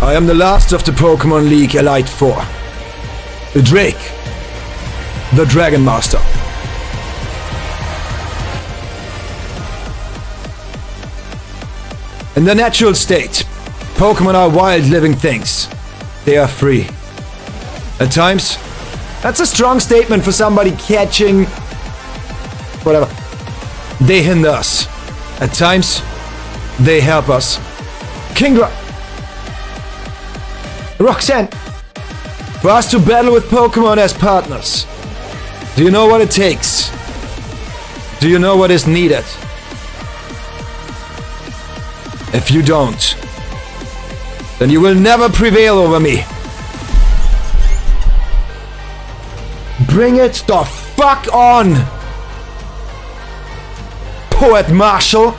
I am the last of the Pokemon League Elite Four. The Drake. The Dragon Master. In the natural state, Pokemon are wild living things. They are free. At times, that's a strong statement for somebody catching... whatever. They hinder us. At times, they help us. Kingdra! Roxanne! For us to battle with Pokemon as partners. Do you know what it takes? Do you know what is needed? If you don't, then you will never prevail over me. Bring it the fuck on! Poet Marshall!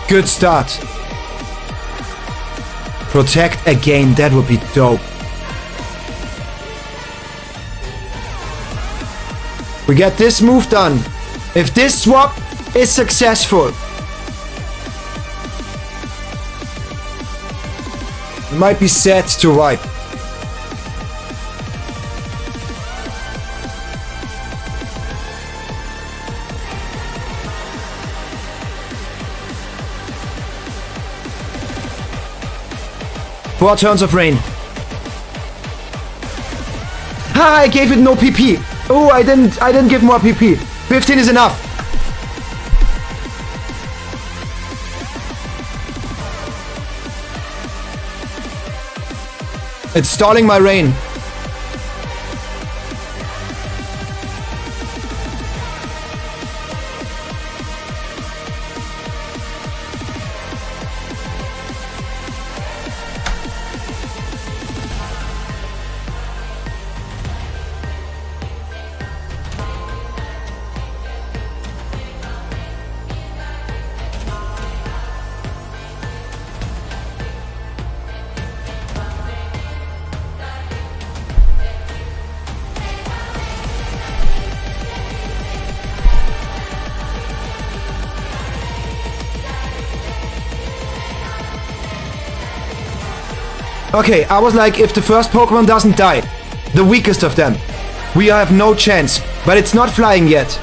Good start. Protect again, that would be dope. We get this move done. If this swap is successful, it might be set to wipe. 4 turns of rain. Ah, I gave it no PP. Oh, I didn't give more PP. 15 is enough. It's stalling my rain. Okay, I was like, if the first Pokemon doesn't die, the weakest of them, we have no chance. But it's not flying yet.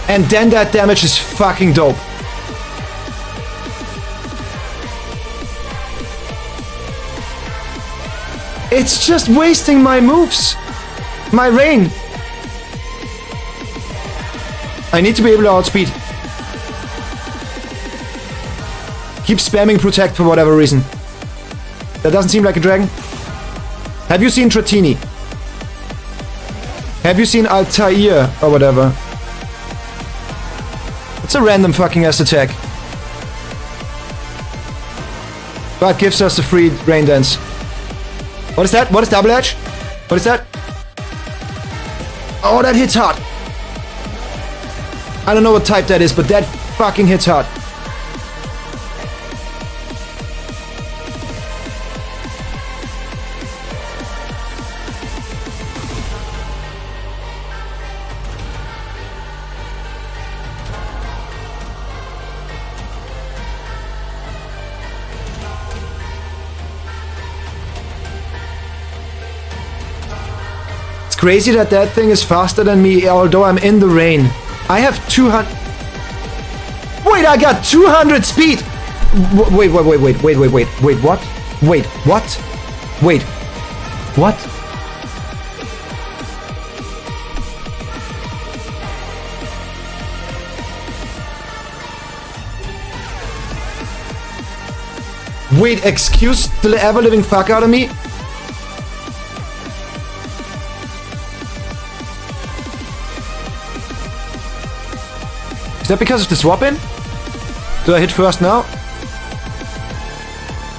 And then that damage is fucking dope. It's just wasting my moves. My rain. I need to be able to outspeed. Keep spamming protect for whatever reason. That doesn't seem like a dragon. Have you seen Tratini? Have you seen Altair or whatever? It's a random fucking ass attack. But gives us a free rain dance. What is that? What is double edge? What is that? Oh, that hits hard. I don't know what type that is, but that fucking hits hard. Crazy that that thing is faster than me, although I'm in the rain. I have 200... Wait, I got 200 speed! Wait, what? Wait, what? Wait, what? Wait, excuse the ever-living fuck out of me? Is that because of the swap in? Do I hit first now?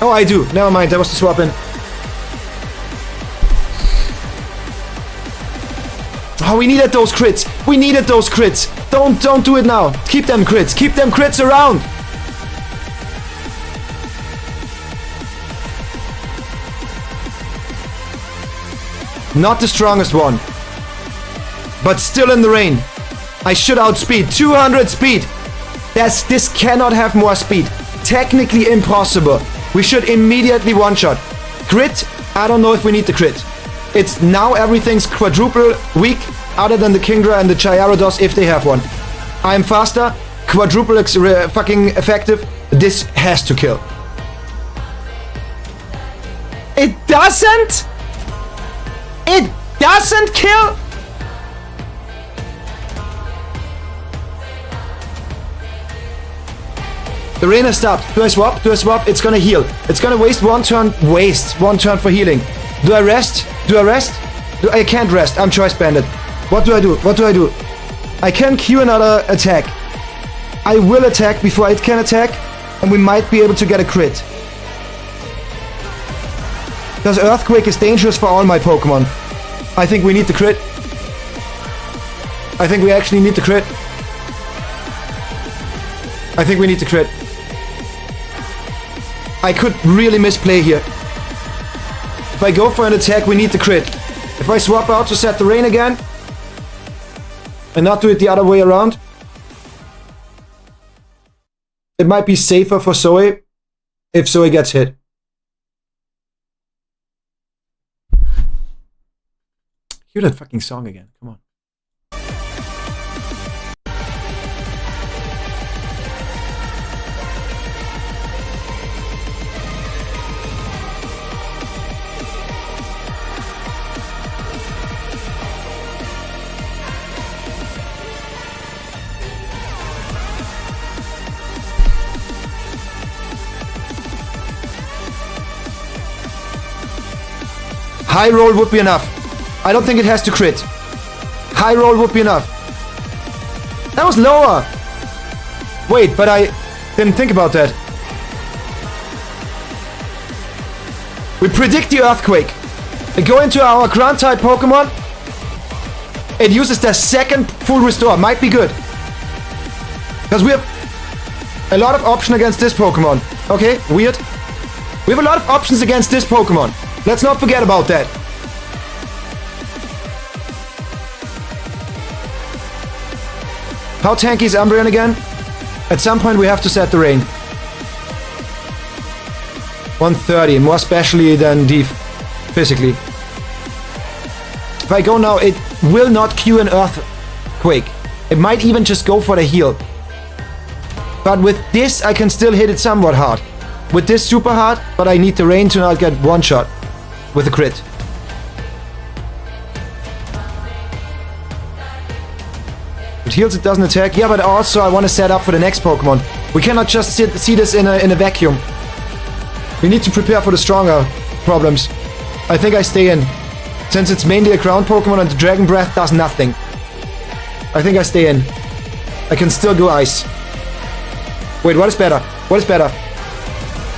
Oh, I do. Never mind, that was the swap in. Oh, we needed those crits. We needed those crits. Don't do it now. Keep them crits. Keep them crits around. Not the strongest one. But still in the rain. I should outspeed. 200 speed. This cannot have more speed. Technically impossible. We should immediately one-shot. Crit? I don't know if we need the crit. It's now everything's quadruple weak, other than the Kingdra and the Gyarados if they have one. I'm faster, quadruple fucking effective. This has to kill. It doesn't? It doesn't kill? The rain has stopped. Do I swap? Do I swap? It's gonna heal. It's gonna waste one turn. Waste one turn for healing. Do I rest? Do I rest? I can't rest. I'm choice banded. What do I do? What do I do? I can Q another attack. I will attack before it can attack. And we might be able to get a crit. Because Earthquake is dangerous for all my Pokemon. I think we need the crit. I think we actually need the crit. I think we need the crit. I could really misplay here. If I go for an attack, we need the crit. If I swap out to set the rain again, and not do it the other way around, it might be safer for Zoe if Zoe gets hit. Hear that fucking song again. Come on. High roll would be enough. I don't think it has to crit. High roll would be enough. That was lower. Wait, but I didn't think about that. We predict the earthquake. We go into our ground type Pokemon. It uses their second full restore. Might be good. Because we have a lot of option against this Pokemon. Okay, weird. We have a lot of options against this Pokemon. Let's not forget about that. How tanky is Umbreon again? At some point we have to set the rain. 130, more specially than Deef, physically. If I go now, it will not Q an Earthquake. It might even just go for the heal. But with this, I can still hit it somewhat hard. With this super hard, but I need the rain to not get one shot with a crit. It heals, it doesn't attack. Yeah, but also I want to set up for the next Pokemon. We cannot just see this in a vacuum. We need to prepare for the stronger problems. I think I stay in. Since it's mainly a ground Pokemon and the Dragon Breath does nothing. I think I stay in. I can still go ice. Wait, what is better? What is better?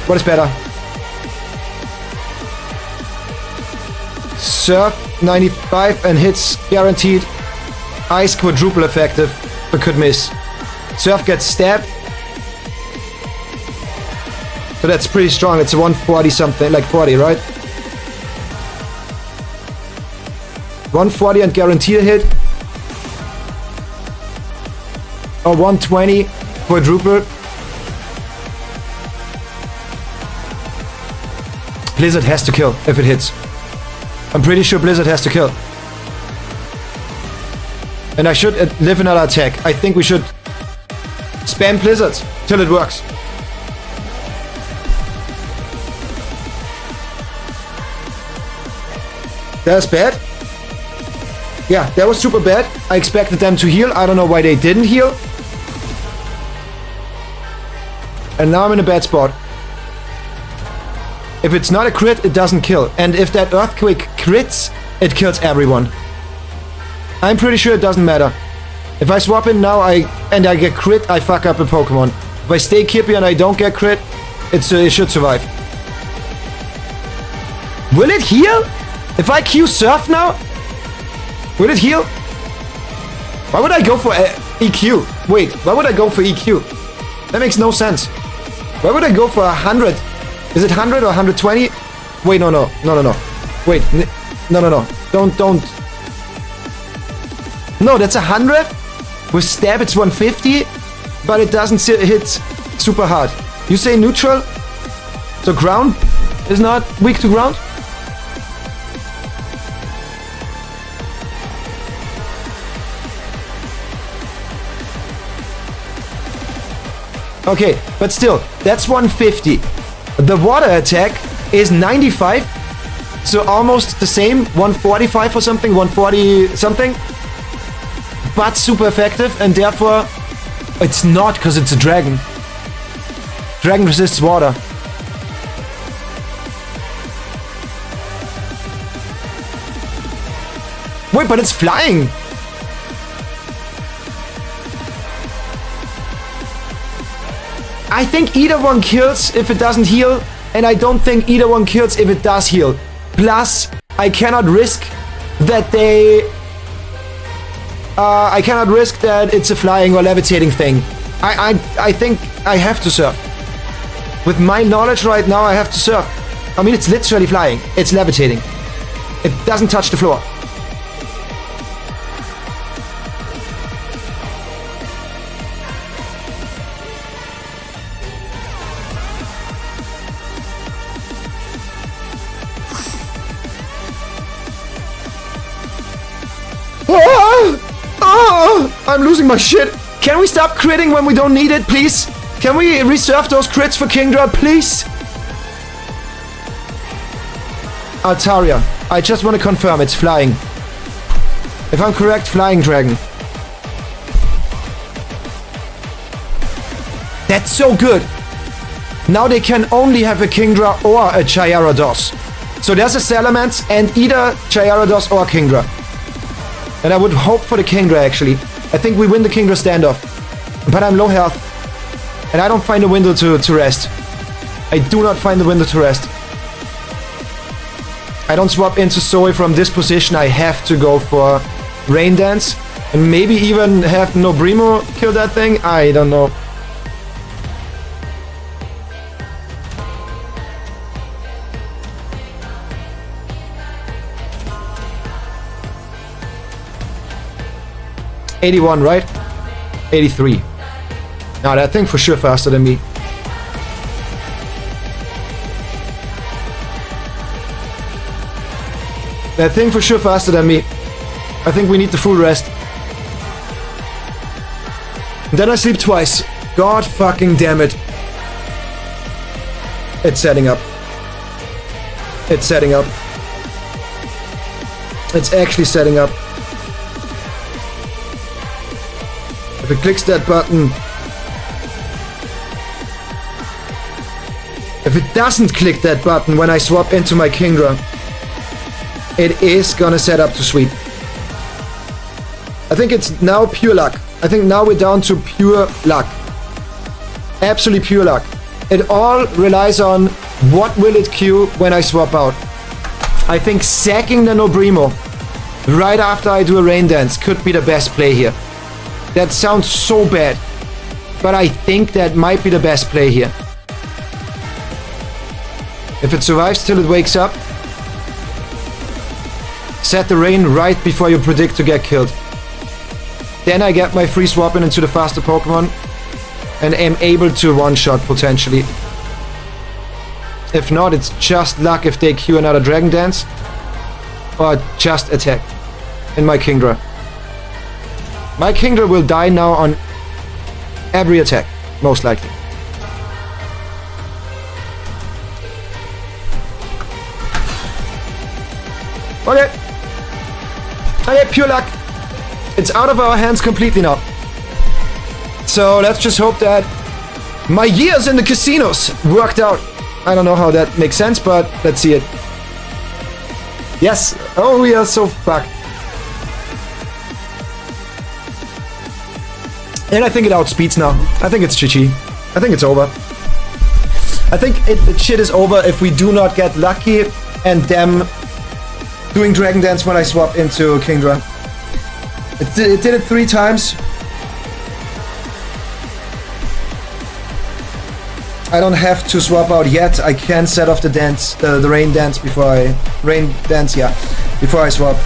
What is better? Surf 95 and hits guaranteed. Ice quadruple effective, but could miss. Surf gets stabbed. So that's pretty strong. It's a 140 something, like 40, right? 140 and guarantee a hit. Or 120 quadruple. Blizzard has to kill if it hits. I'm pretty sure Blizzard has to kill. And I should live another attack. I think we should spam Blizzard till it works. That's bad. Yeah, that was super bad. I expected them to heal. I don't know why they didn't heal. And now I'm in a bad spot. If it's not a crit, it doesn't kill. And if that Earthquake crits, it kills everyone. I'm pretty sure it doesn't matter. If I swap in now and I get crit, I fuck up a Pokemon. If I stay Kippy and I don't get crit, it should survive. Will it heal? If I Q Surf now? Will it heal? Why would I go for EQ? Wait, why would I go for EQ? That makes no sense. Why would I go for 100? Is it 100 or 120? Wait, no. Wait, no. Don't. No, that's 100. With stab, it's 150. But it doesn't hit super hard. You say neutral? So ground is not weak to ground? Okay, but still, that's 150. The water attack is 95. So almost the same, 145 or something, 140 something. But super effective, and therefore it's not because it's a dragon. Dragon resists water. Wait, but it's flying. I think either one kills if it doesn't heal, and I don't think either one kills if it does heal. Plus, I cannot risk that I cannot risk that it's a flying or levitating thing. I think I have to surf. With my knowledge right now, I have to surf. I mean, it's literally flying. It's levitating. It doesn't touch the floor. I'm losing my shit. Can we stop critting when we don't need it, please? Can we reserve those crits for Kingdra, please? Altaria. I just want to confirm it's flying. If I'm correct, flying dragon. That's so good. Now they can only have a Kingdra or a Gyarados. So there's a Salamence and either Gyarados or Kingdra. And I would hope for the Kingdra, actually. I think we win the Kingdra standoff. But I'm low health. And I don't find a window to rest. I do not find the window to rest. I don't swap into Zoe from this position. I have to go for Rain Dance. And maybe even have Nobrimo kill that thing. I don't know. '81, right? 83. Now that thing for sure faster than me. That thing for sure faster than me. I think we need the full rest. Then I sleep twice. God fucking damn it. It's setting up. It's setting up. It's actually setting up. If it clicks that button. If it doesn't click that button when I swap into my Kingdra, it is gonna set up to sweep. I think it's now pure luck. I think now we're down to pure luck. Absolutely pure luck. It all relies on what will it queue when I swap out. I think sacking the Nobrimo right after I do a Rain Dance could be the best play here. That sounds so bad, but I think that might be the best play here. If it survives till it wakes up, set the rain right before you predict to get killed. Then I get my free swap in into the faster Pokemon and am able to one-shot potentially. If not, it's just luck if they queue another Dragon Dance or just attack in my Kingdra. My Kingdra will die now on every attack, most likely. Okay. Okay, pure luck. It's out of our hands completely now. So let's just hope that my years in the casinos worked out. I don't know how that makes sense, but let's see it. Yes. Oh, we are so fucked. And I think it outspeeds now. I think it's GG. I think it's over. I think the shit is over if we do not get lucky and them doing Dragon Dance when I swap into Kingdra. It did it 3 times. I don't have to swap out yet. I can set off the dance, the Rain Dance before I swap.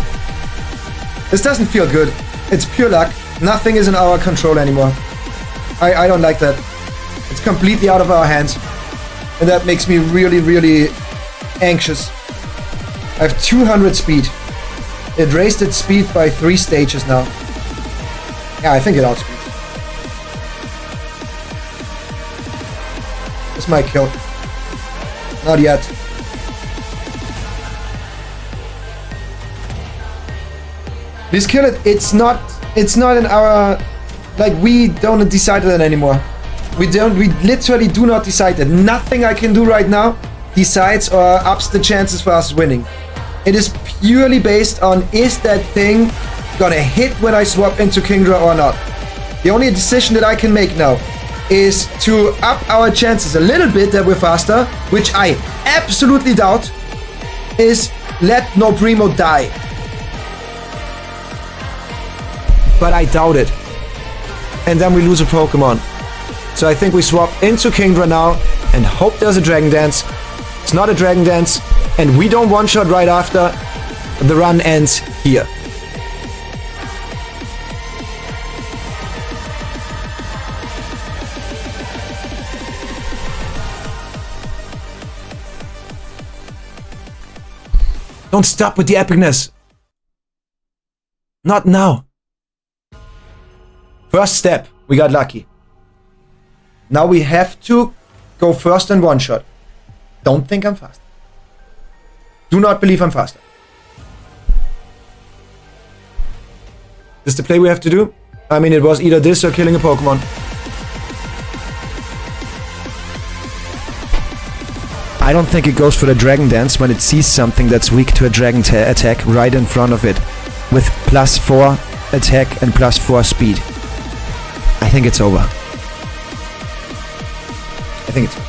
This doesn't feel good. It's pure luck. Nothing is in our control anymore. I don't like that. It's completely out of our hands. And that makes me really, really anxious. I have 200 speed. It raised its speed by 3 stages now. Yeah, I think it outspeeds. This might kill. Not yet. Please kill it. It's not in our, like, we don't decide that anymore. We literally do not decide that. Nothing I can do right now decides or ups the chances for us winning. It is purely based on, is that thing gonna hit when I swap into Kingdra or not? The only decision that I can make now is to up our chances a little bit that we're faster, which I absolutely doubt, is let Nobrimo die. But I doubt it. And then we lose a Pokemon. So I think we swap into Kingdra now and hope there's a Dragon Dance. It's not a Dragon Dance, and we don't one-shot right after. The run ends here. Don't stop with the epicness. Not now. First step, we got lucky. Now we have to go first and one-shot. Don't think I'm fast. Do not believe I'm faster. This is the play we have to do. I mean, it was either this or killing a Pokemon. I don't think it goes for the Dragon Dance when it sees something that's weak to a Dragon attack right in front of it with +4 attack and +4 speed. I think it's over. I think it's over.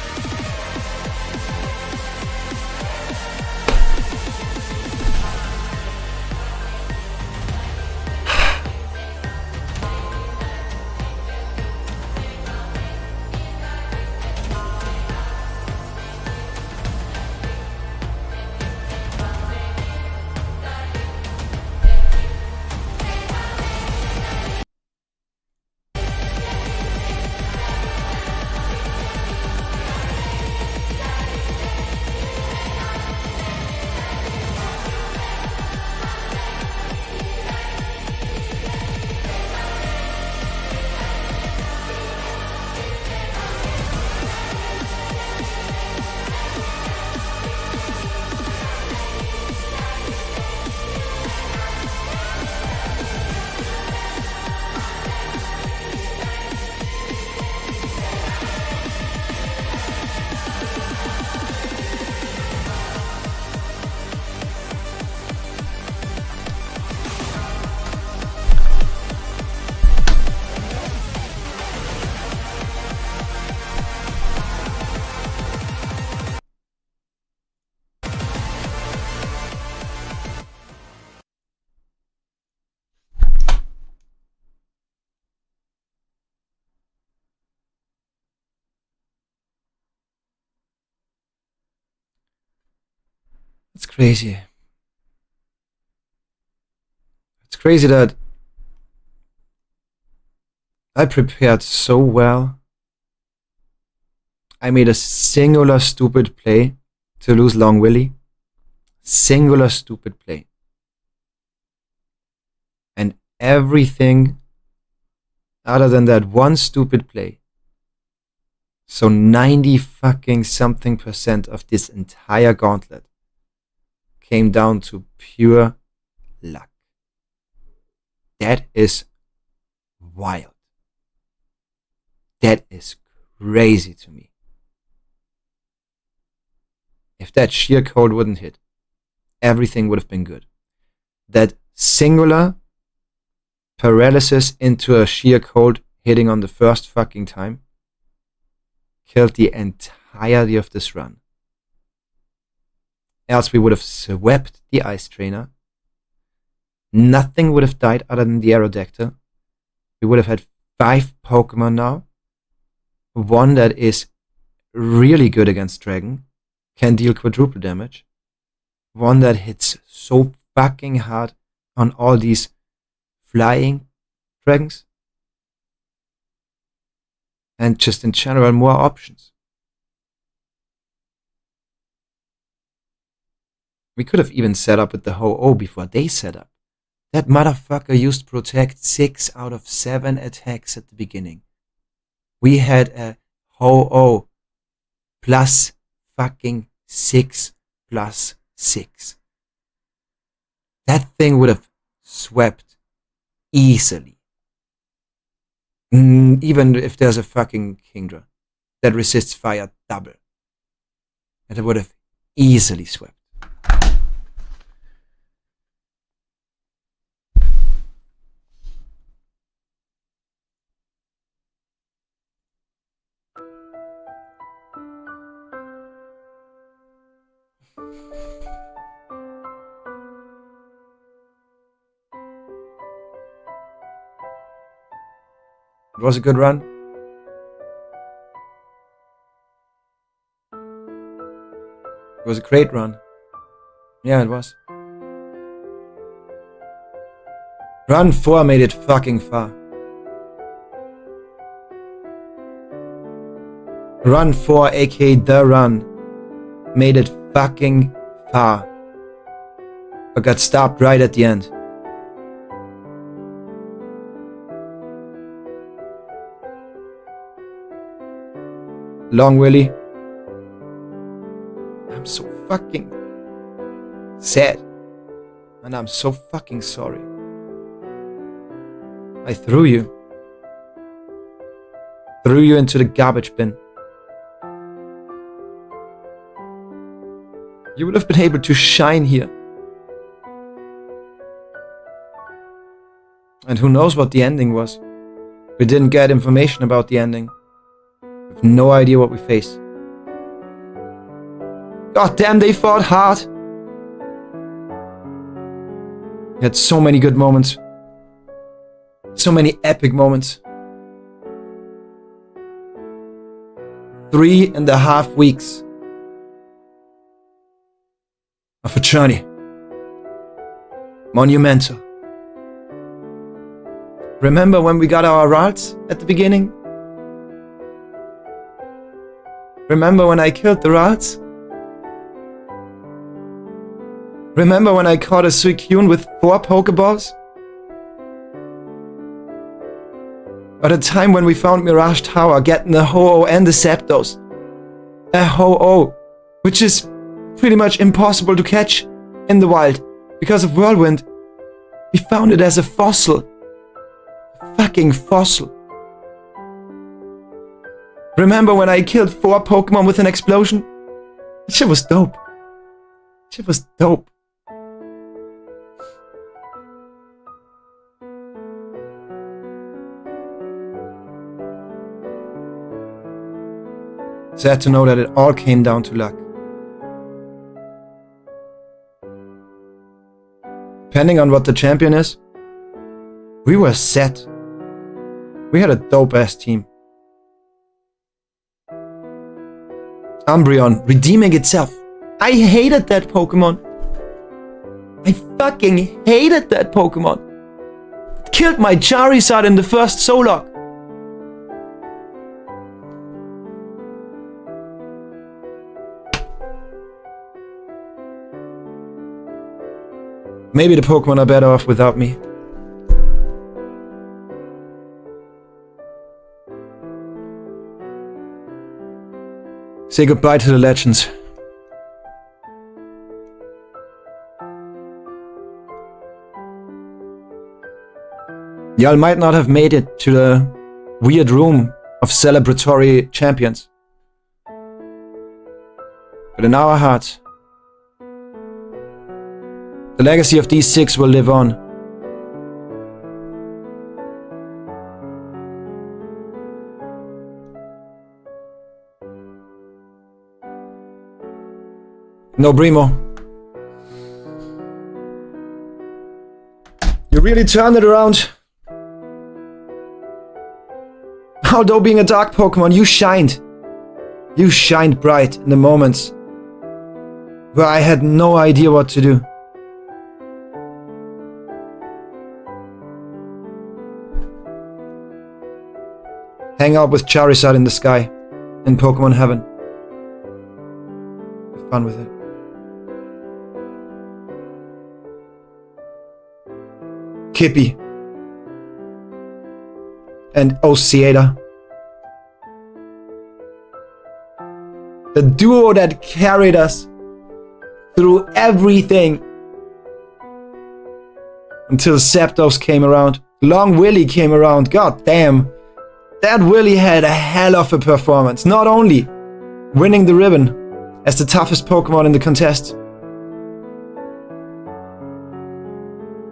It's crazy. It's crazy that I prepared so well. I made a singular stupid play to lose Long Willy. Singular stupid play. And everything other than that one stupid play. So 90 fucking something % of this entire gauntlet came down to pure luck. That is wild. That is crazy to me. If that sheer code wouldn't hit, everything would have been good. That singular paralysis into a sheer code hitting on the first fucking time killed the entirety of this run. Else we would have swept the Ice Trainer. Nothing would have died other than the Aerodactyl. We would have had 5 Pokemon now. One that is really good against Dragon, can deal quadruple damage. One that hits so fucking hard on all these flying dragons. And just in general more options. We could have even set up with the Ho-Oh before they set up. That motherfucker used Protect 6 out of 7 attacks at the beginning. We had a Ho-Oh plus fucking 6 plus 6. That thing would have swept easily. Even if there's a fucking Kingdra that resists fire double. And it would have easily swept. It was a good run. It was a great run. Yeah, it was. Run 4 made it fucking far. Run 4, aka The Run, made it fucking far. But got stopped right at the end. Long Willy. I'm so fucking sad. And I'm so fucking sorry. I threw you. Threw you into the garbage bin. You would have been able to shine here. And who knows what the ending was. We didn't get information about the ending. We have no idea what we face. God damn, they fought hard. We had so many good moments. So many epic moments. 3.5 weeks of a journey. Monumental. Remember when we got our Rals at the beginning? Remember when I killed the Rals? Remember when I caught a Suicune with 4 Pokeballs? Or the time when we found Mirage Tower getting a Ho-Oh and a Zapdos. A Ho-Oh, which is pretty much impossible to catch in the wild because of Whirlwind. We found it as a fossil. A fucking fossil. Remember when I killed 4 Pokemon with an explosion? That shit was dope. Shit was dope. Sad to know that it all came down to luck. Depending on what the champion is, we were set. We had a dope-ass team. Umbreon redeeming itself. I hated that Pokemon. I fucking hated that Pokemon. It killed my Charizard in the first Solok. Maybe the Pokemon are better off without me. Say goodbye to the legends. Y'all might not have made it to the weird room of celebratory champions. But in our hearts, the legacy of these 6 will live on. No, Brimo. You really turned it around. Although being a dark Pokemon, you shined. You shined bright in the moments where I had no idea what to do. Hang out with Charizard in the sky, in Pokemon Heaven. Have fun with it. Kippy. And Ociata. The duo that carried us through everything. Until Zapdos came around. Long Willy came around. God damn. That Willy had a hell of a performance. Not only winning the ribbon as the toughest Pokemon in the contest,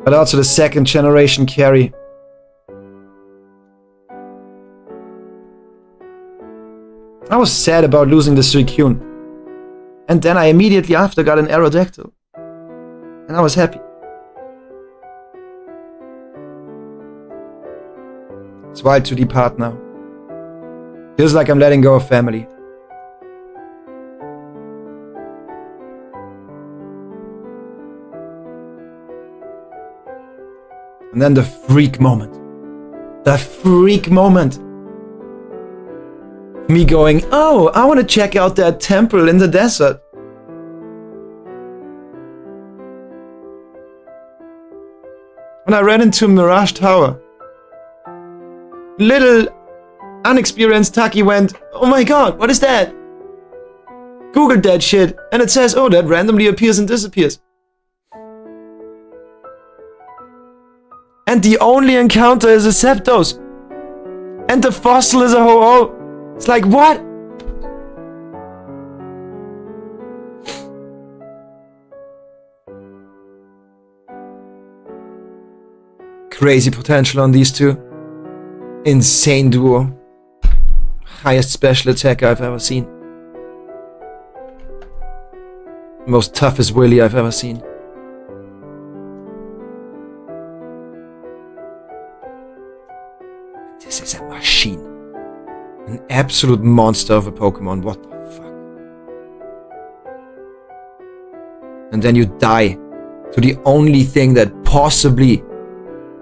but also the 2nd generation carry. I was sad about losing the Suicune. And then I immediately after got an Aerodactyl. And I was happy. It's wild to depart now. Feels like I'm letting go of family. And then the freak moment. The freak moment. Me going, oh, I want to check out that temple in the desert. When I ran into Mirage Tower, little unexperienced Taki went, oh my god, what is that? Googled that shit, and it says, oh, that randomly appears and disappears. And the only encounter is a Zapdos. And the fossil is a Ho-Oh. It's like, what? Crazy potential on these two. Insane duo. Highest special attack I've ever seen. Most toughest Willy I've ever seen. This is a machine. An absolute monster of a Pokemon. What the fuck? And then you die to the only thing that possibly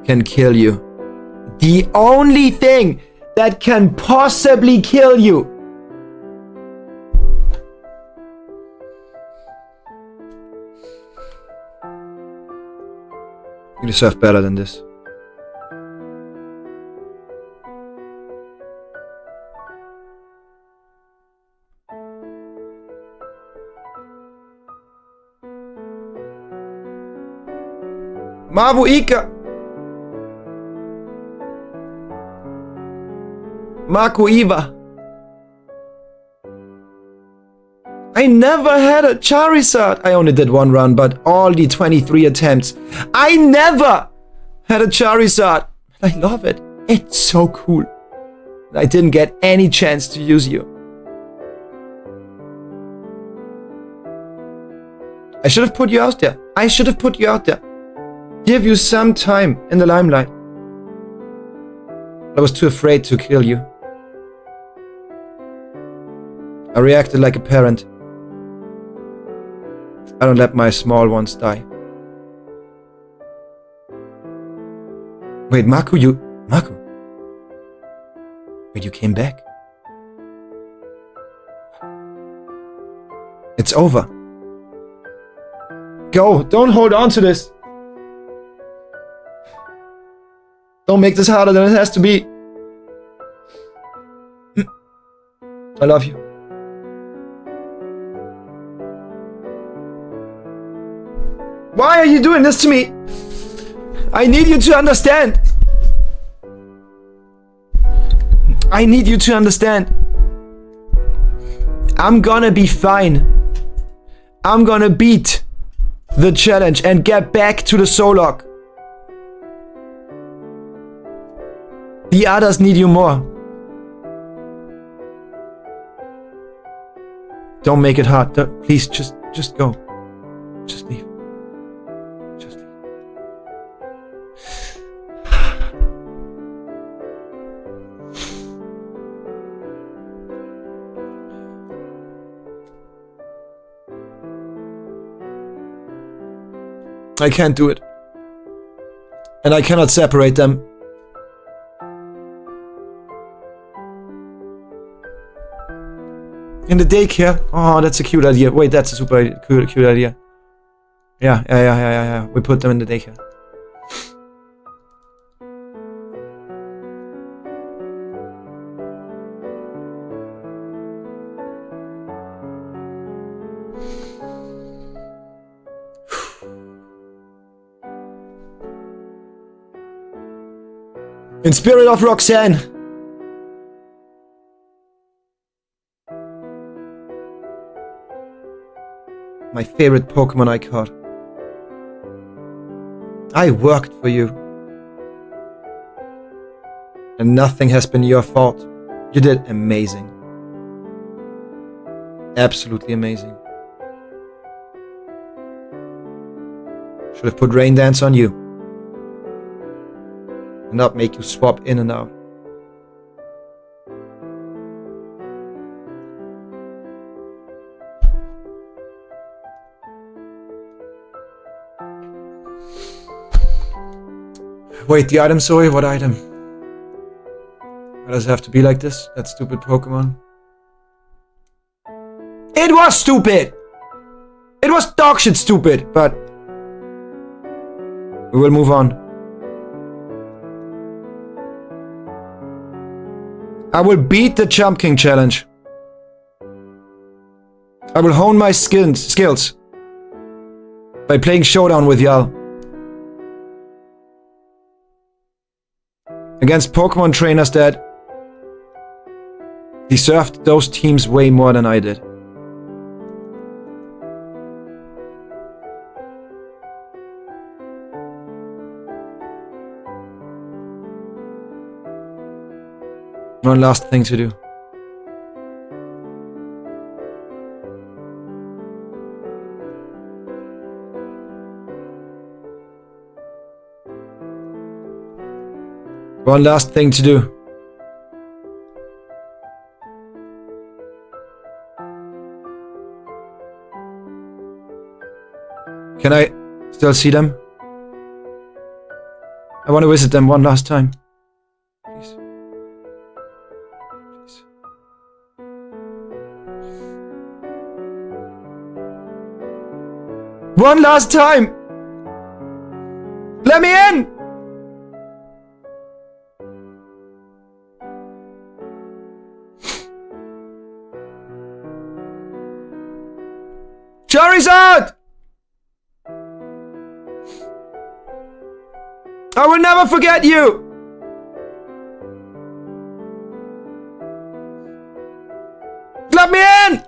can kill you. The only thing that can possibly kill you. You deserve better than this. Mavuika! Marco Eva. I never had a Charizard. I only did one run, but all the 23 attempts. I never had a Charizard. I love it. It's so cool. I didn't get any chance to use you. I should have put you out there. I should have put you out there. Give you some time in the limelight. I was too afraid to kill you. I reacted like a parent. I don't let my small ones die. Wait, Marco, Wait, you came back? It's over. Go, don't hold on to this. Don't make this harder than it has to be. I love you. Why are you doing this to me? I need you to understand. I need you to understand. I'm gonna be fine. I'm gonna beat the challenge and get back to the Solok. The others need you more. Don't make it hard. Please, just go. Just leave. Just leave. I can't do it. And I cannot separate them. In the daycare? Oh, that's a cute idea. Wait, that's a super cute idea. Yeah. We put them in the daycare. In spirit of Roxanne. My favorite Pokemon I caught. I worked for you. And nothing has been your fault. You did amazing. Absolutely amazing. Should have put Rain Dance on you. And not make you swap in and out. Wait, the item, sorry, what item? Why does it have to be like this? That stupid Pokemon. It was stupid! It was dogshit stupid, but we will move on. I will beat the Jump King challenge. I will hone my skills by playing Showdown with y'all. Against Pokemon trainers that deserved those teams way more than I did. One last thing to do. One last thing to do. Can I still see them? I want to visit them one last time. Please. Please. One last time! Let me in! Charizard! I will never forget you! Let me in!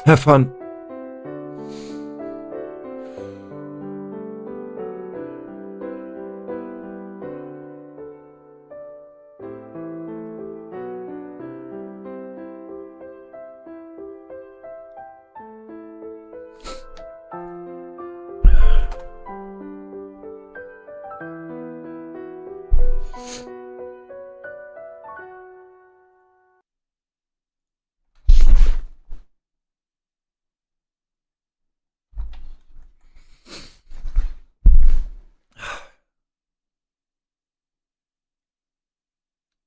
Have fun.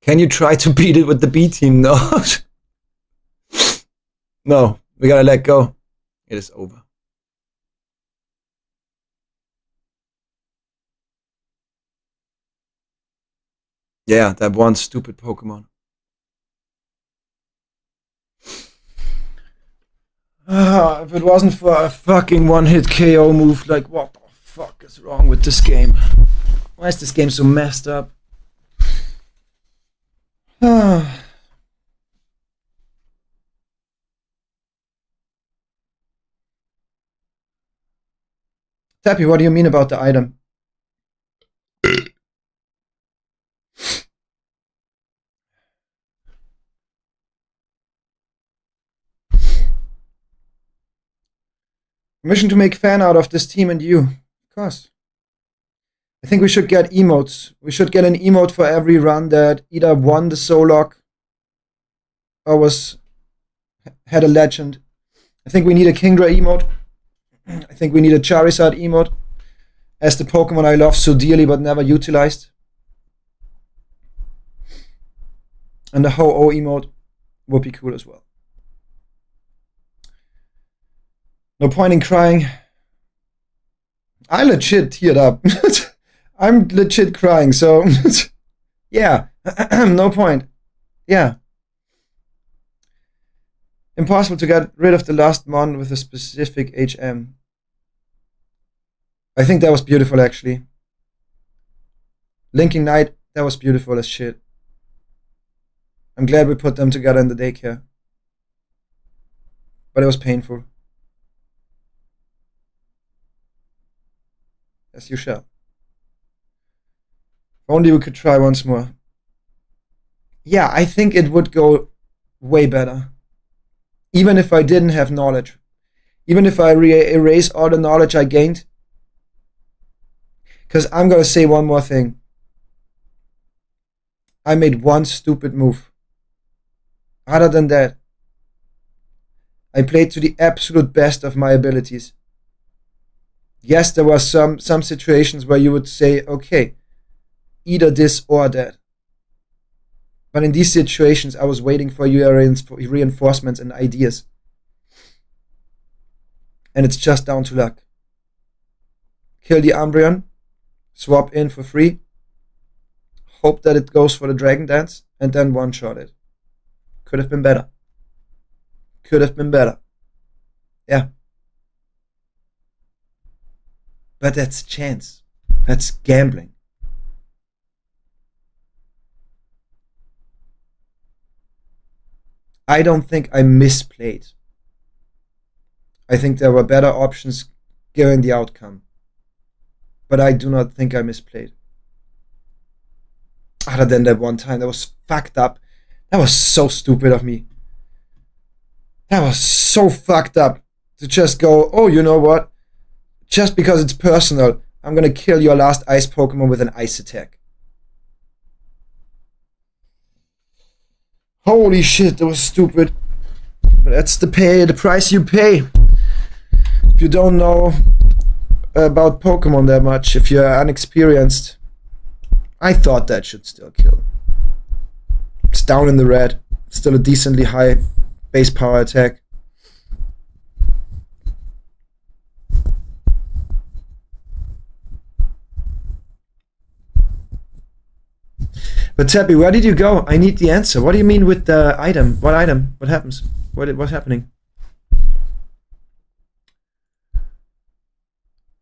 Can you try to beat it with the B team? No. No, we gotta let go. It is over. Yeah, that one stupid Pokemon. If it wasn't for a fucking one-hit KO move, like what the fuck is wrong with this game? Why is this game so messed up? Tappy, what do you mean about the item? Mission to make fan out of this team and you. Of course. I think we should get emotes. We should get an emote for every run that either won the Solok or had a legend. I think we need a Kingdra emote. I think we need a Charizard emote as the Pokemon I love so dearly but never utilized. And the Ho-Oh emote would be cool as well. No point in crying. I legit teared up. I'm legit crying, so yeah, no point. Yeah. Impossible to get rid of the last mon with a specific HM. I think that was beautiful, actually. Linking Knight, that was beautiful as shit. I'm glad we put them together in the daycare. But it was painful. As you shall. If only we could try once more. Yeah, I think it would go way better. Even if I didn't have knowledge. Even if I erase all the knowledge I gained. Because I'm going to say one more thing. I made one stupid move. Other than that, I played to the absolute best of my abilities. Yes, there were some situations where you would say, okay, either this or that. But in these situations, I was waiting for your reinforcements and ideas. And it's just down to luck. Kill the Umbreon, swap in for free, hope that it goes for the Dragon Dance, and then one-shot it. Could have been better. Could have been better. Yeah. But that's chance. That's gambling. I don't think I misplayed. I think there were better options given the outcome. But I do not think I misplayed. Other than that one time, that was fucked up. That was so stupid of me. That was so fucked up. To just go, oh, you know what? Just because it's personal, I'm gonna kill your last ice Pokemon with an ice attack. Holy shit, that was stupid. But that's the price you pay. If you don't know about Pokemon that much, if you're unexperienced, I thought that should still kill. It's down in the red. Still a decently high base power attack. But Tappy, where did you go? I need the answer. What do you mean with the item? What item? What happens? What's happening?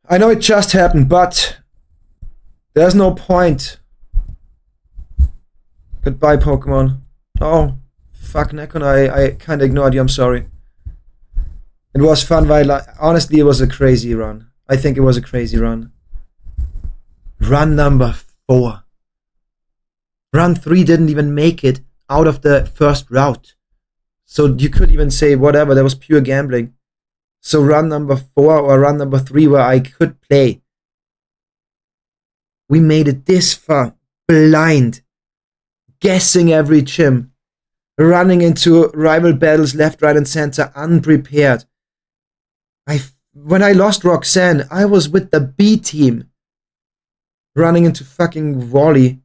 I know it just happened, but there's no point. Goodbye, Pokemon. Oh, fuck, Nekon, I kind of ignored you, I'm sorry. It was fun, while honestly, it was a crazy run. I think it was a crazy run. Run number 4. Run 3 didn't even make it out of the first route. So you could even say whatever, that was pure gambling. So run number 4 or run number 3 where I could play. We made it this far, blind. Guessing every gym. Running into rival battles left, right and center, unprepared. When I lost Roxanne, I was with the B team. Running into fucking Wally.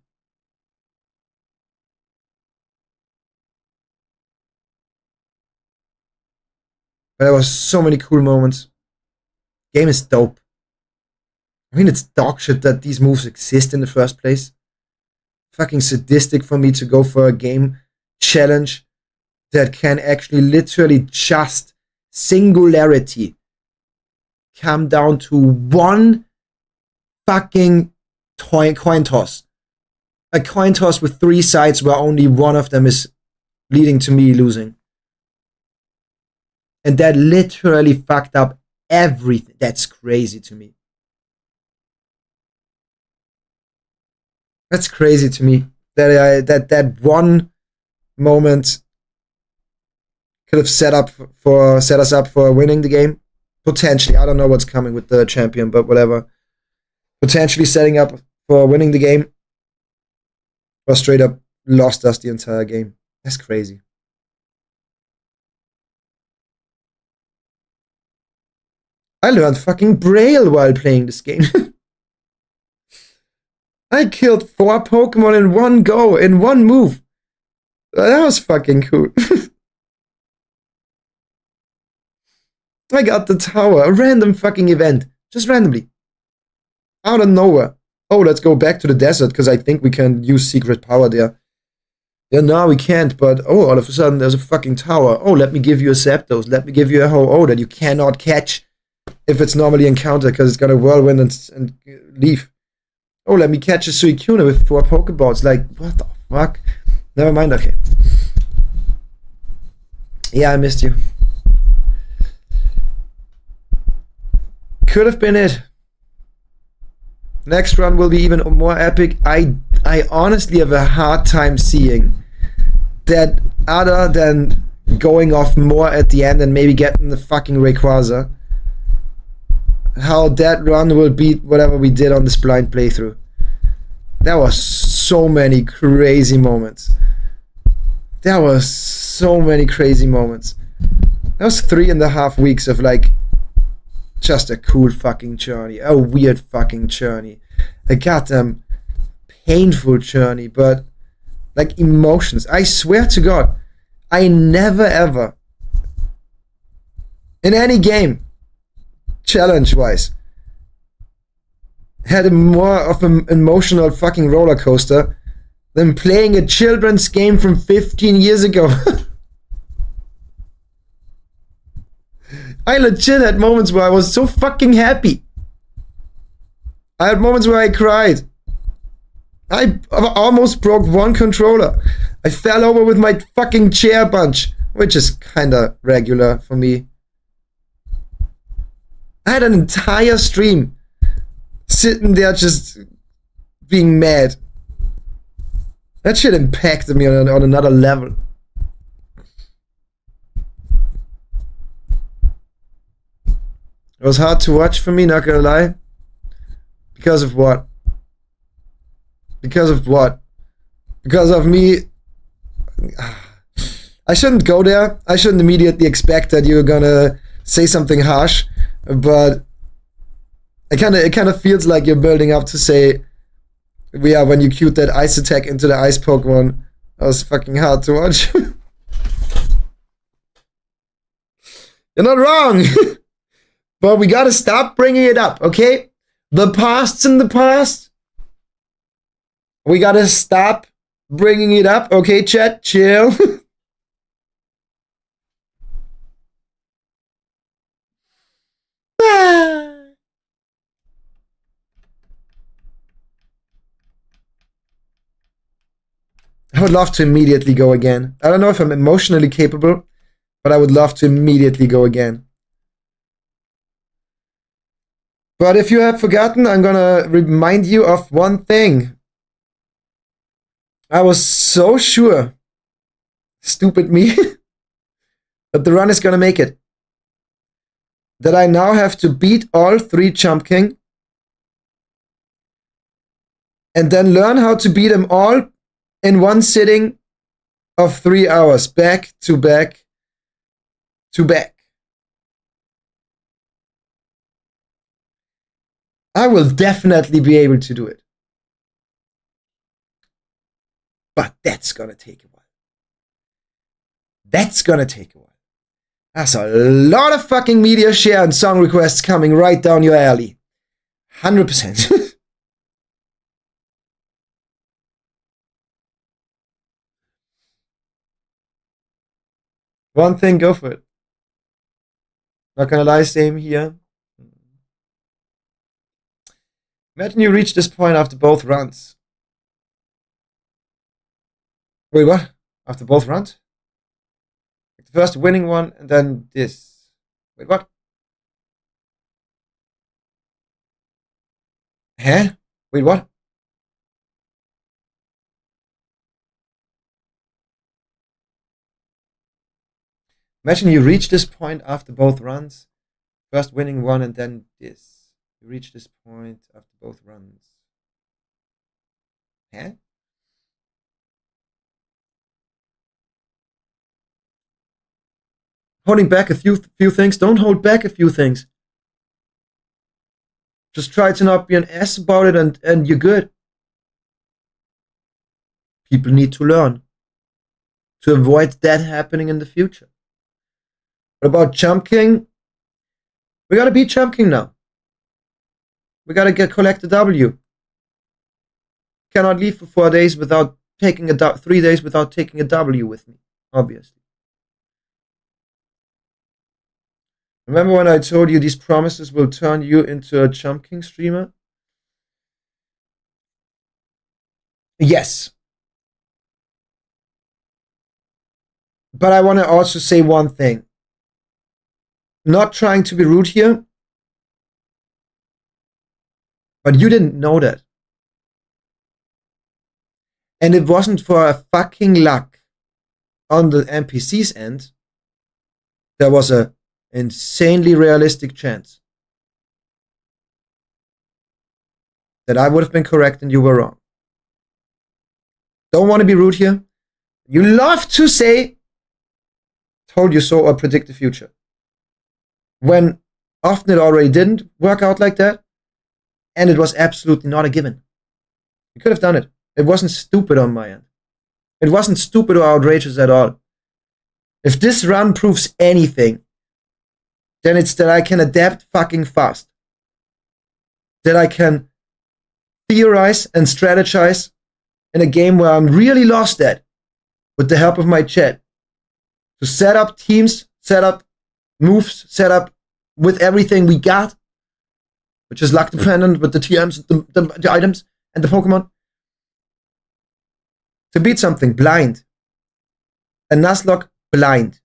But there was so many cool moments. Game is dope. I mean, it's dog shit that these moves exist in the first place. Fucking sadistic for me to go for a game challenge that can actually literally just singularity come down to one fucking coin toss. A coin toss with 3 sides where only one of them is leading to me losing. And that literally fucked up everything. That's crazy to me. That's crazy to me. That one moment could have set us up for winning the game. Potentially. I don't know what's coming with the champion, but whatever. Potentially setting up for winning the game. Or straight up lost us the entire game. That's crazy. I learned fucking Braille while playing this game. I killed 4 Pokemon in one go, in one move. That was fucking cool. I got the tower, a random fucking event. Just randomly. Out of nowhere. Oh, let's go back to the desert, because I think we can use secret power there. Yeah, no, we can't, but oh, all of a sudden there's a fucking tower. Oh, let me give you a Zapdos. Let me give you a Ho-Oh that you cannot catch if it's normally encountered, because it's got a whirlwind and leaf. Oh, let me catch a Suicune with 4 Pokeballs. Like, what the fuck? Never mind, okay. Yeah, I missed you. Could have been it. Next run will be even more epic. I honestly have a hard time seeing that, other than going off more at the end and maybe getting the fucking Rayquaza, how that run will beat whatever we did on this blind playthrough. There was so many crazy moments. There was so many crazy moments. That was 3.5 weeks of like just a cool fucking journey, a weird fucking journey, a goddamn painful journey, but like emotions. I swear to God, I never ever in any game, challenge-wise, had a more of an emotional fucking roller coaster than playing a children's game from 15 years ago. I legit had moments where I was so fucking happy. I had moments where I cried. I almost broke one controller. I fell over with my fucking chair bunch, which is kinda regular for me. I had an entire stream sitting there just being mad. That shit impacted me on another level. It was hard to watch for me, not gonna lie. Because of what? Because of what? Because of me. I shouldn't go there. I shouldn't immediately expect that you're gonna say something harsh, but it kind of feels like you're building up to say, yeah, when you queued that ice attack into the ice Pokemon, that was fucking hard to watch. You're not wrong, but we gotta stop bringing it up, okay? The past's in the past. We gotta stop bringing it up, okay, chat? Chill. I would love to immediately go again. I don't know if I'm emotionally capable, but I would love to immediately go again. But if you have forgotten, I'm gonna remind you of one thing. I was so sure, stupid me, that the run is gonna make it. That I now have to beat all 3 Chump King and then learn how to beat them all in one sitting of 3 hours, back to back to back. I will definitely be able to do it. But that's gonna take a while. That's gonna take a while. That's a lot of fucking media share and song requests coming right down your alley. 100%. One thing, go for it. Not gonna lie, same here. Imagine you reach this point after both runs. Wait, what? After both runs? Like the first winning one and then this. Wait, what? Huh? Wait, what? Imagine you reach this point after both runs. First winning one and then this. You reach this point after both runs. Huh? Holding back a few things. Don't hold back a few things. Just try to not be an ass about it and you're good. People need to learn to avoid that happening in the future. What about Chump King? We gotta beat Chump King now. We gotta collect a W. Cannot leave for 4 days without taking 3 days without taking a W with me, obviously. Remember when I told you these promises will turn you into a Chump King streamer? Yes. But I want to also say one thing. Not trying to be rude here, but you didn't know that. And it wasn't for a fucking luck on the NPC's end. There was a insanely realistic chance that I would have been correct and you were wrong. Don't want to be rude here. You love to say, told you so or predict the future. When often it already didn't work out like that. And it was absolutely not a given. You could have done it. It wasn't stupid on my end. It wasn't stupid or outrageous at all. If this run proves anything, then it's that I can adapt fucking fast. That I can theorize and strategize in a game where I'm really lost at, with the help of my chat. To set up teams, set up moves, set up with everything we got, which is luck dependent with the TMs, the items, and the Pokemon. To beat something blind. A Nuzlocke blind.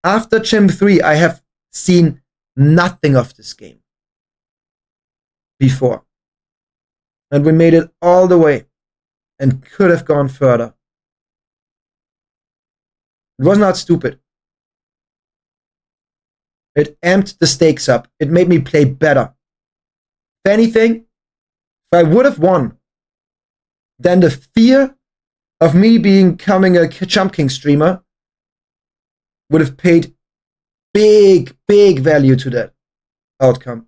After Gym 3, I have seen nothing of this game. before. And we made it all the way and could have gone further. It was not stupid. It amped the stakes up. It made me play better. If anything, if I would have won, then the fear of me becoming a Chump King streamer would have paid big value to that outcome.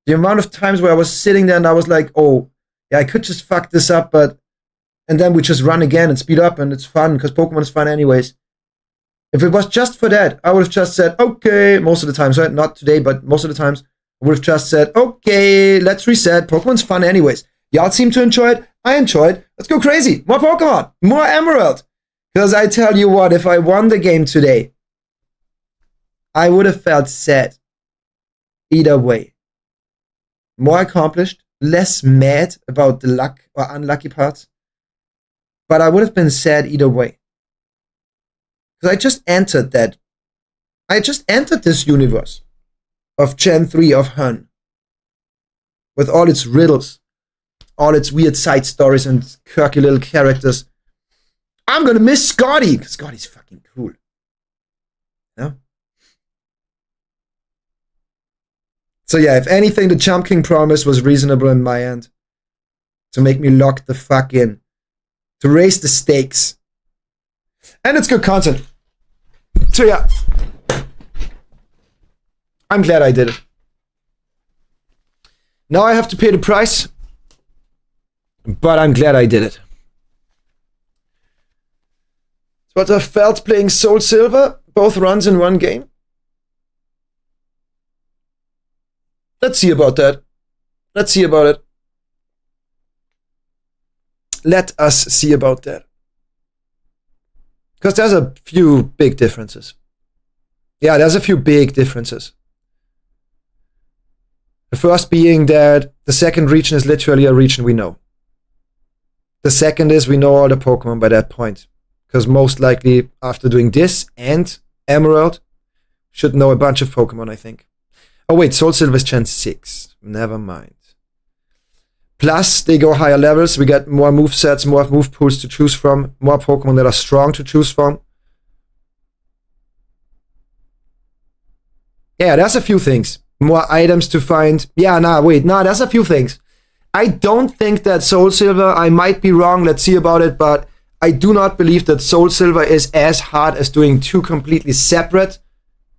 The amount of times where I was sitting there and I was like, oh, yeah, I could just fuck this up, and then we just run again and speed up and it's fun because Pokemon is fun anyways. If it was just for that, I would have just said, okay, most of the times, right? Not today, but most of the times, I would have just said, okay, let's reset. Pokemon's fun anyways. Y'all seem to enjoy it. I enjoy it. Let's go crazy. More Pokemon. More Emerald. Because I tell you what, if I won the game today, I would have felt sad. Either way. More accomplished. Less mad about the luck or unlucky parts. But I would have been sad either way. Because I just entered that. I just entered this universe of Gen 3 of Hun. With all its riddles. All its weird side stories and quirky little characters. I'm gonna miss Scotty. Scotty's fucking cool. Yeah? So yeah, if anything, the Chump King promise was reasonable in my end. To make me lock the fuck in. To raise the stakes. And it's good content. So yeah. I'm glad I did it. Now I have to pay the price. But I'm glad I did it. It's what I felt playing Soul Silver. Both runs in one game. Let's see about that. Let's see about it. Let us see about that. Because there's a few big differences. Yeah, there's a few big differences. The first being that the second region is literally a region we know. The second is we know all the Pokemon by that point. Because most likely after doing this and Emerald, should know a bunch of Pokemon, I think. Oh wait, Soul Silver is Gen 6. Never mind. Plus, they go higher levels. We get more movesets, more move pools to choose from. More Pokemon that are strong to choose from. Yeah, there's a few things. More items to find. Yeah, there's a few things. I don't think that Soul Silver, I might be wrong, let's see about it, but I do not believe that Soul Silver is as hard as doing two completely separate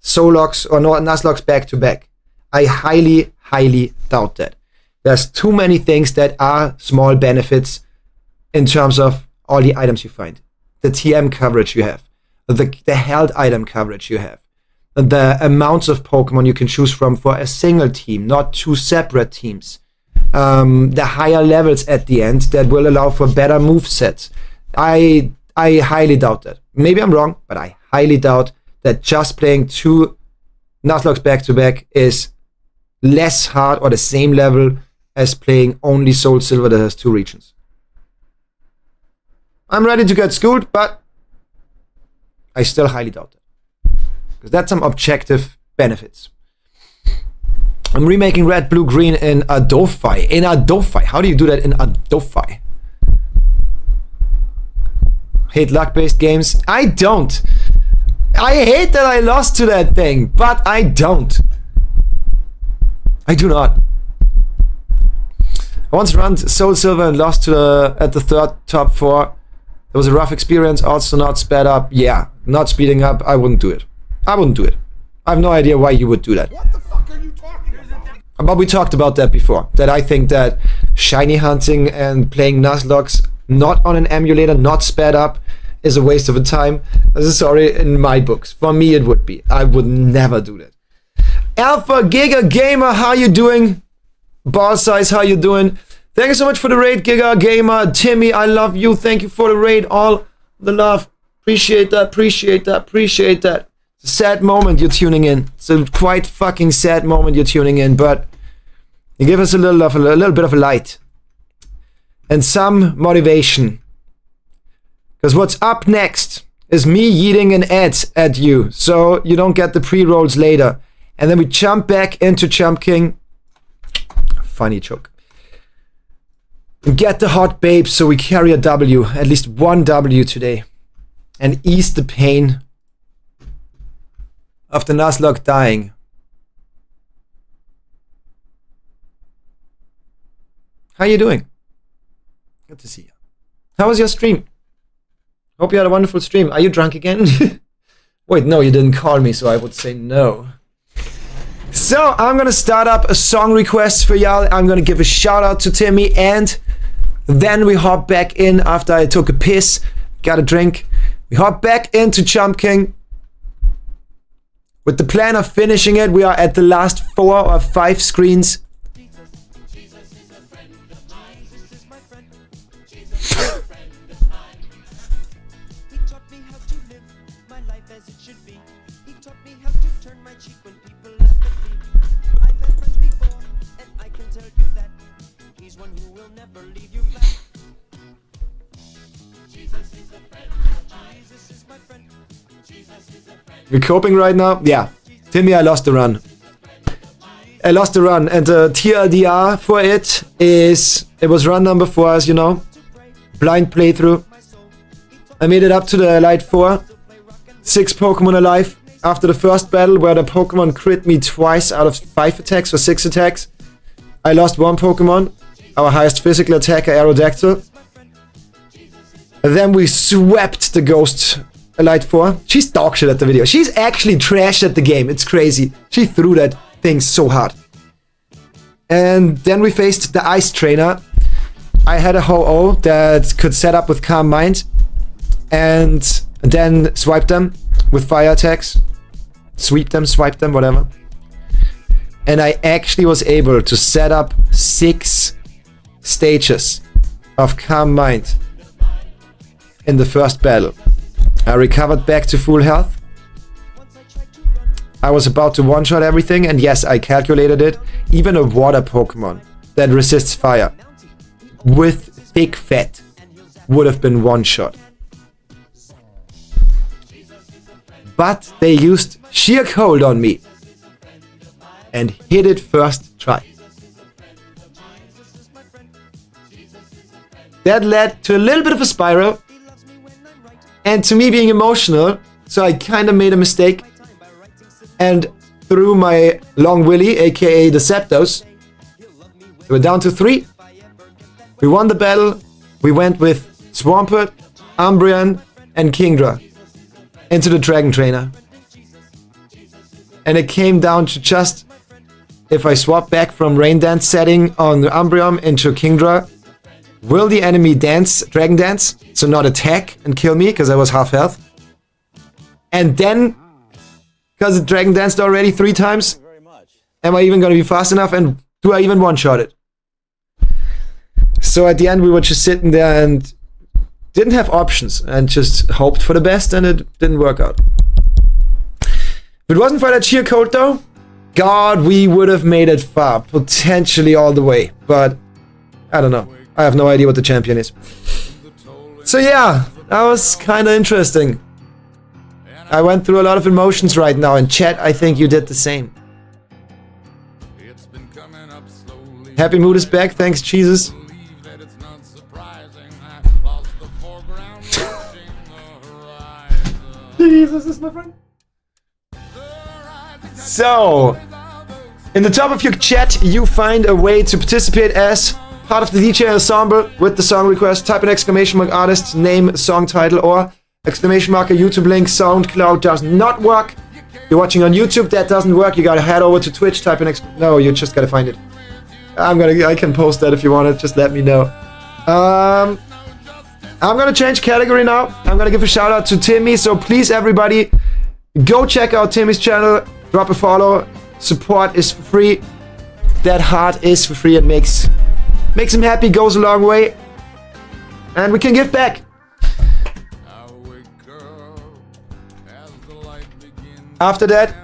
Solocks or Nuzlocks back to back. I highly doubt that. There's too many things that are small benefits in terms of all the items you find. The TM coverage you have, the held item coverage you have, the amounts of Pokemon you can choose from for a single team, not two separate teams. The higher levels at the end that will allow for better movesets. I highly doubt that. Maybe I'm wrong, but I highly doubt that just playing two Nuzlocks back to back is less hard or the same level as playing only Soul Silver that has two regions. I'm ready to get schooled, but I still highly doubt that. Because that's some objective benefits. I'm remaking Red, Blue, Green in Adofi. In Adofi. How do you do that in Adofi? Hate luck-based games? I don't. I hate that I lost to that thing, but I don't. I do not. I once ran Soul Silver and lost to at the third top 4. It was a rough experience, also not sped up. Yeah, not speeding up, I wouldn't do it. I wouldn't do it. I have no idea why you would do that. What the fuck are you talking about? But we talked about that before. That I think that shiny hunting and playing Nuzlocke not on an emulator, not sped up, is a waste of a time. Sorry, in my books. For me, it would be. I would never do that. Alpha Giga Gamer, how you doing? Ball Size, how you doing? Thank you so much for the raid, Giga Gamer. Timmy, I love you. Thank you for the raid. All the love. Appreciate that, appreciate that, appreciate that. It's a sad moment you're tuning in. It's a quite fucking sad moment you're tuning in, but you give us a little bit of a light. And some motivation. Because what's up next is me yeeting an ad at you, so you don't get the pre-rolls later. And then we jump back into Chump King, funny joke. Get the hot babe so we carry a W. At least one W today. And ease the pain of the Nuzlocke dying. How you doing? Good to see you. How was your stream? Hope you had a wonderful stream. Are you drunk again? Wait, no, you didn't call me, so I would say no. So, I'm gonna start up a song request for y'all. I'm gonna give a shout out to Timmy, and then we hop back in after I took a piss, got a drink. We hop back into Jump King. With the plan of finishing it, we are at the last 4 or 5 screens. We're coping right now? Yeah. Timmy, I lost the run. And the TLDR for it is... It was run number 4, as you know. Blind playthrough. I made it up to the Elite 4. 6 Pokemon alive. After the first battle, where the Pokemon crit me twice out of 5 attacks or 6 attacks, I lost 1 Pokemon. Our highest physical attacker, Aerodactyl. And then we swept the Ghost Elite 4. She's dog shit at the video. She's actually trash at the game. It's crazy. She threw that thing so hard. And then we faced the Ice Trainer. I had a Ho-Oh that could set up with Calm Mind. And then swipe them with fire attacks. Sweep them, swipe them, whatever. And I actually was able to set up 6 stages of Calm Mind in the first battle. I recovered back to full health. I was about to one-shot everything, and yes, I calculated it. Even a water Pokemon that resists fire with thick fat would have been one-shot. But they used Sheer Cold on me and hit it first try. That led to a little bit of a spiral. And to me being emotional, so I kind of made a mistake and threw my Long Willy, aka the Zapdos. We're down to 3. We won the battle. We went with Swampert, Umbreon, and Kingdra into the Dragon Trainer. And it came down to just, if I swap back from Rain Dance setting on the Umbreon into Kingdra, will the enemy dance, Dragon Dance, so not attack and kill me, because I was half health? And then, because it Dragon Danced already 3 times, am I even going to be fast enough, and do I even one-shot it? So at the end we were just sitting there and didn't have options, and just hoped for the best, and it didn't work out. If it wasn't for that sheer code though, God, we would have made it far, potentially all the way, but I don't know. I have no idea what the champion is. So yeah, that was kind of interesting. I went through a lot of emotions right now, and chat, I think you did the same. Happy Mood is back, thanks Jesus. Jesus is my friend. So, in the top of your chat, you find a way to participate as part of the DJ ensemble with the song request. Type in exclamation mark artist, name, song title, or exclamation mark a YouTube link. SoundCloud does not work. You're watching on YouTube, that doesn't work. You gotta head over to Twitch, type in no, you just gotta find it. I can post that if you want it, just let me know. I'm gonna change category now. I'm gonna give a shout out to Timmy, so please everybody, go check out Timmy's channel, drop a follow, support is for free. That heart is for free and makes him happy, goes a long way. And we can give back. After that,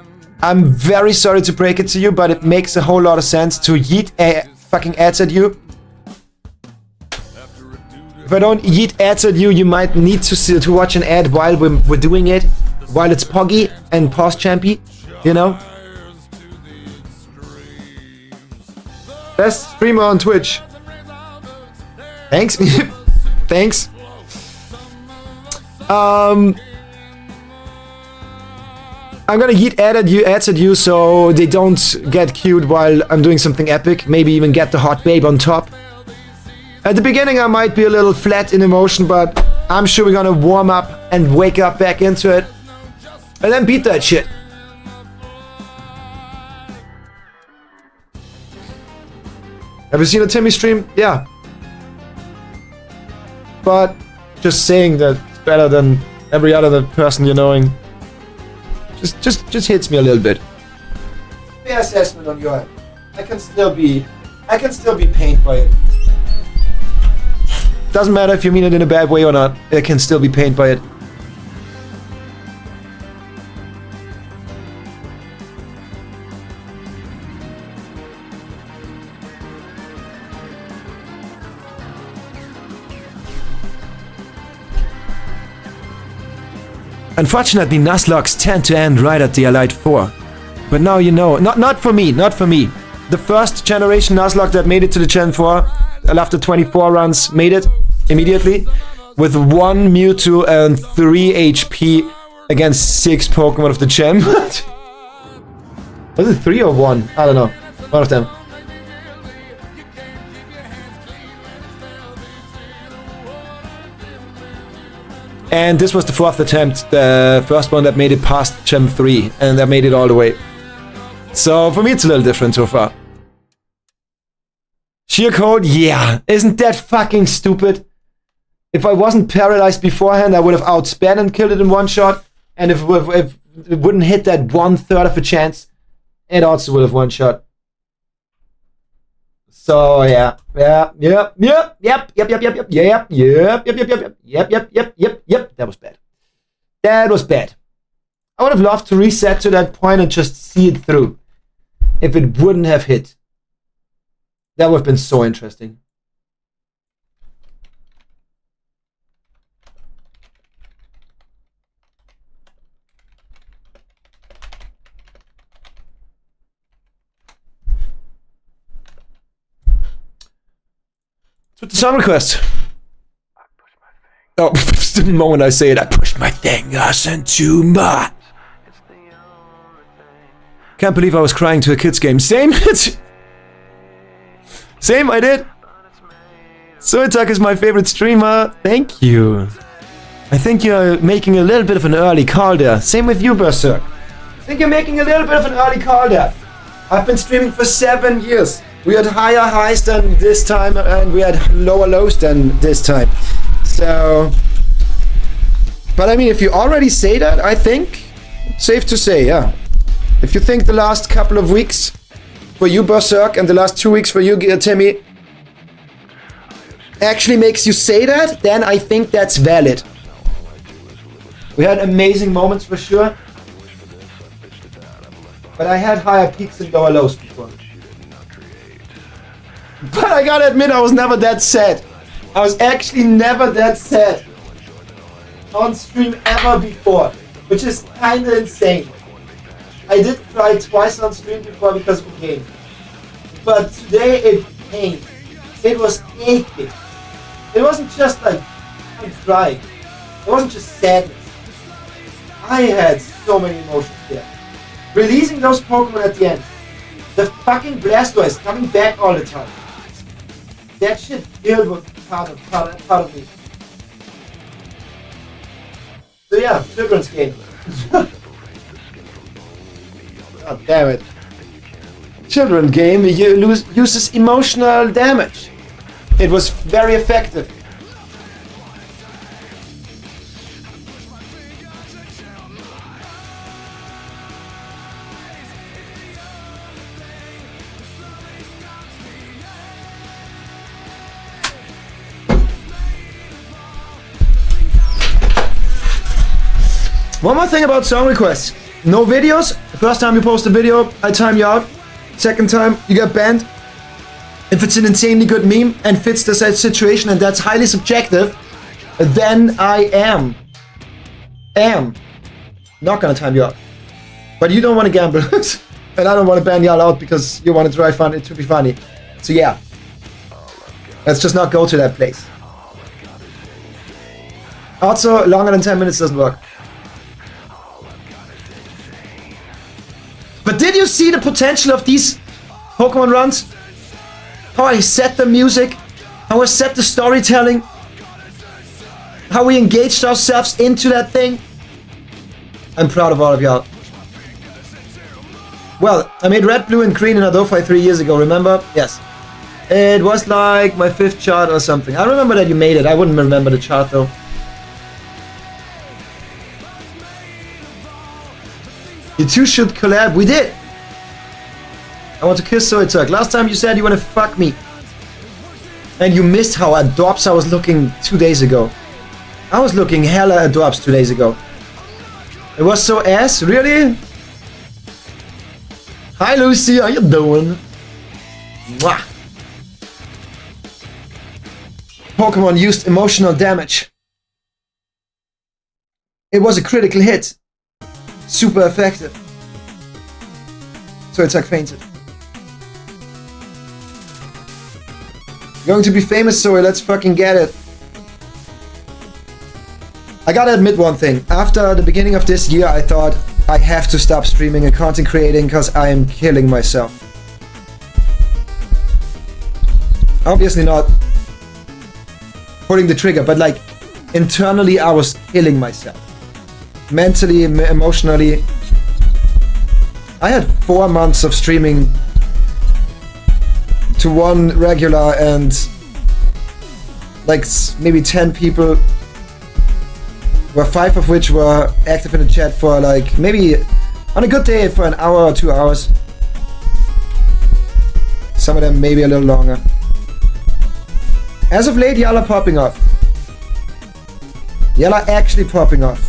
I'm very sorry to break it to you, but it makes a whole lot of sense to yeet fucking ads at you. If I don't yeet ads at you, you might need to watch an ad while we're doing it, while it's Poggy and Pause Champy, you know? Best streamer on Twitch. Thanks. Thanks. I'm gonna yeet ads at you so they don't get cute while I'm doing something epic. Maybe even get the hot babe on top. At the beginning I might be a little flat in emotion, but I'm sure we're gonna warm up and wake up back into it. And then beat that shit. Have you seen a Timmy stream? Yeah. But just saying that it's better than every other person you're knowing just hits me a little bit. Fair assessment on your end. I can still be pained by it. Doesn't matter if you mean it in a bad way or not. I can still be pained by it. Unfortunately, Nuzlocks tend to end right at the Elite 4. But now you know. Not for me. The first generation Nuzlocke that made it to the Gen 4, after 24 runs, made it immediately. With 1 Mewtwo and 3 HP against 6 Pokemon of the Gem. Was it 3 or 1? I don't know. One of them. And this was the 4th attempt, the first one that made it past Gem 3, and that made it all the way. So for me it's a little different so far. Sheer code? Yeah. Isn't that fucking stupid? If I wasn't paralyzed beforehand, I would have outsped and killed it in one shot. And if it wouldn't hit that 1/3 of a chance, it also would have one shot. So yeah, that was bad. That was bad. I would have loved to reset to that point and just see it through. If it wouldn't have hit. That would have been so interesting. With the song request. Oh, the moment I say it, I pushed my thing too much. Can't believe I was crying to a kids game. Same. Same, I did. Soitak is my favorite streamer. Thank you. I think you're making a little bit of an early call there. Same with you, Berserk. I think you're making a little bit of an early call there. I've been streaming for 7 years. We had higher highs than this time, and we had lower lows than this time. So, but I mean, if you already say that, I think safe to say, yeah. If you think the last couple of weeks for you, Berserk, and the last 2 weeks for you, Timmy, actually makes you say that, then I think that's valid. We had amazing moments for sure, but I had higher peaks and lower lows before. But I gotta admit, I was never that sad. I was actually never that sad on stream ever before, which is kinda insane. I did cry twice on stream before because of the game. But today it pained. It was aching. It wasn't just like, I'm crying. It wasn't just sadness. I had so many emotions there. Releasing those Pokemon at the end. The fucking Blastoise coming back all the time. That shit killed was part of me. So yeah, children's game. God damn it. Children's game uses emotional damage. It was very effective. One more thing about song requests. No videos. First time you post a video, I time you out. Second time, you get banned. If it's an insanely good meme and fits the situation and that's highly subjective, then I am not gonna time you out. But you don't want to gamble. And I don't want to ban y'all out because you want to try it to be funny. So yeah. Let's just not go to that place. Also, longer than 10 minutes doesn't work. But did you see the potential of these Pokemon runs? How I set the music, how I set the storytelling, how we engaged ourselves into that thing. I'm proud of all of y'all. Well, I made red, blue, and green in Adofi 3 years ago, remember? Yes. It was like my 5th chart or something. I remember that you made it. I wouldn't remember the chart though. You two should collab. We did. I want to kiss Soitak. Last time you said you want to fuck me. And you missed how adorbs I was looking 2 days ago. I was looking hella adorbs 2 days ago. It was so ass? Really? Hi Lucy, how you doing? Mwah. Pokemon used emotional damage. It was a critical hit. Super effective. So it's like fainted. Going to be famous, Zoe, let's fucking get it. I gotta admit one thing. After the beginning of this year, I thought I have to stop streaming and content creating because I am killing myself. Obviously not pulling the trigger, but like internally I was killing myself. Mentally, emotionally. I had 4 months of streaming to one regular and like maybe 10 people, where 5 of which were active in the chat for like maybe on a good day for an hour or 2 hours. Some of them maybe a little longer. As of late, y'all are popping off. Y'all are actually popping off.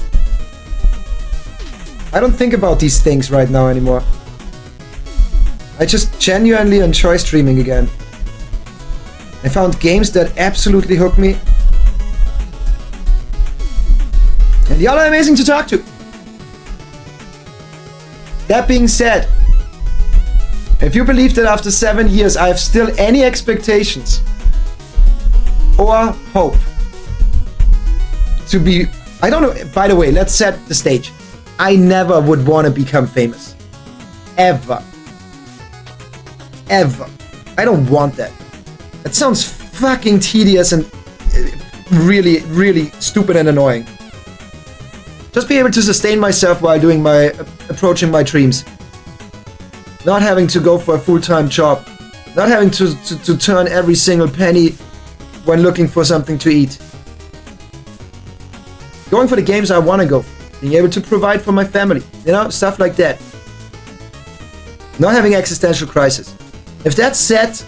I don't think about these things right now anymore. I just genuinely enjoy streaming again. I found games that absolutely hook me. And y'all are amazing to talk to. That being said, if you believe that after 7 years I have still any expectations or hope to be... I don't know, by the way, let's set the stage. I never would want to become famous. Ever. Ever. I don't want that. That sounds fucking tedious and really, really stupid and annoying. Just be able to sustain myself while doing approaching my dreams. Not having to go for a full-time job. Not having to turn every single penny when looking for something to eat. Going for the games I want to go for. Being able to provide for my family, you know, stuff like that. Not having existential crisis. If that's set,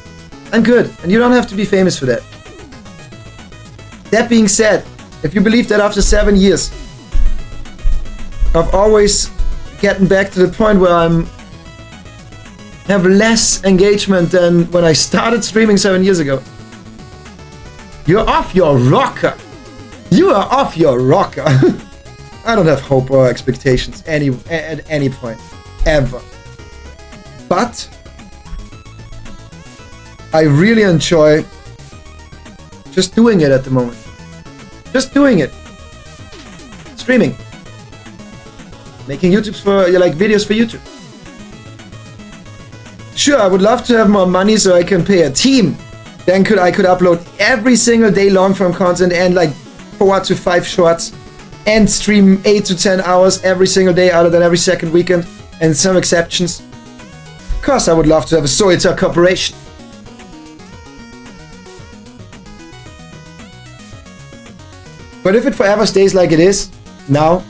I'm good, and you don't have to be famous for that. That being said, if you believe that after 7 years of always getting back to the point where I'm have less engagement than when I started streaming 7 years ago, you're off your rocker. You are off your rocker. I don't have hope or expectations at any point, ever. But I really enjoy just doing it at the moment. Just doing it. Streaming. Making YouTubes for, like, videos for YouTube. Sure, I would love to have more money so I can pay a team. Then I could upload every single day long-form content and like 4 to 5 shorts. And stream 8 to 10 hours every single day other than every second weekend, and some exceptions. Of course I would love to have a Soitar corporation. But if it forever stays like it is, now,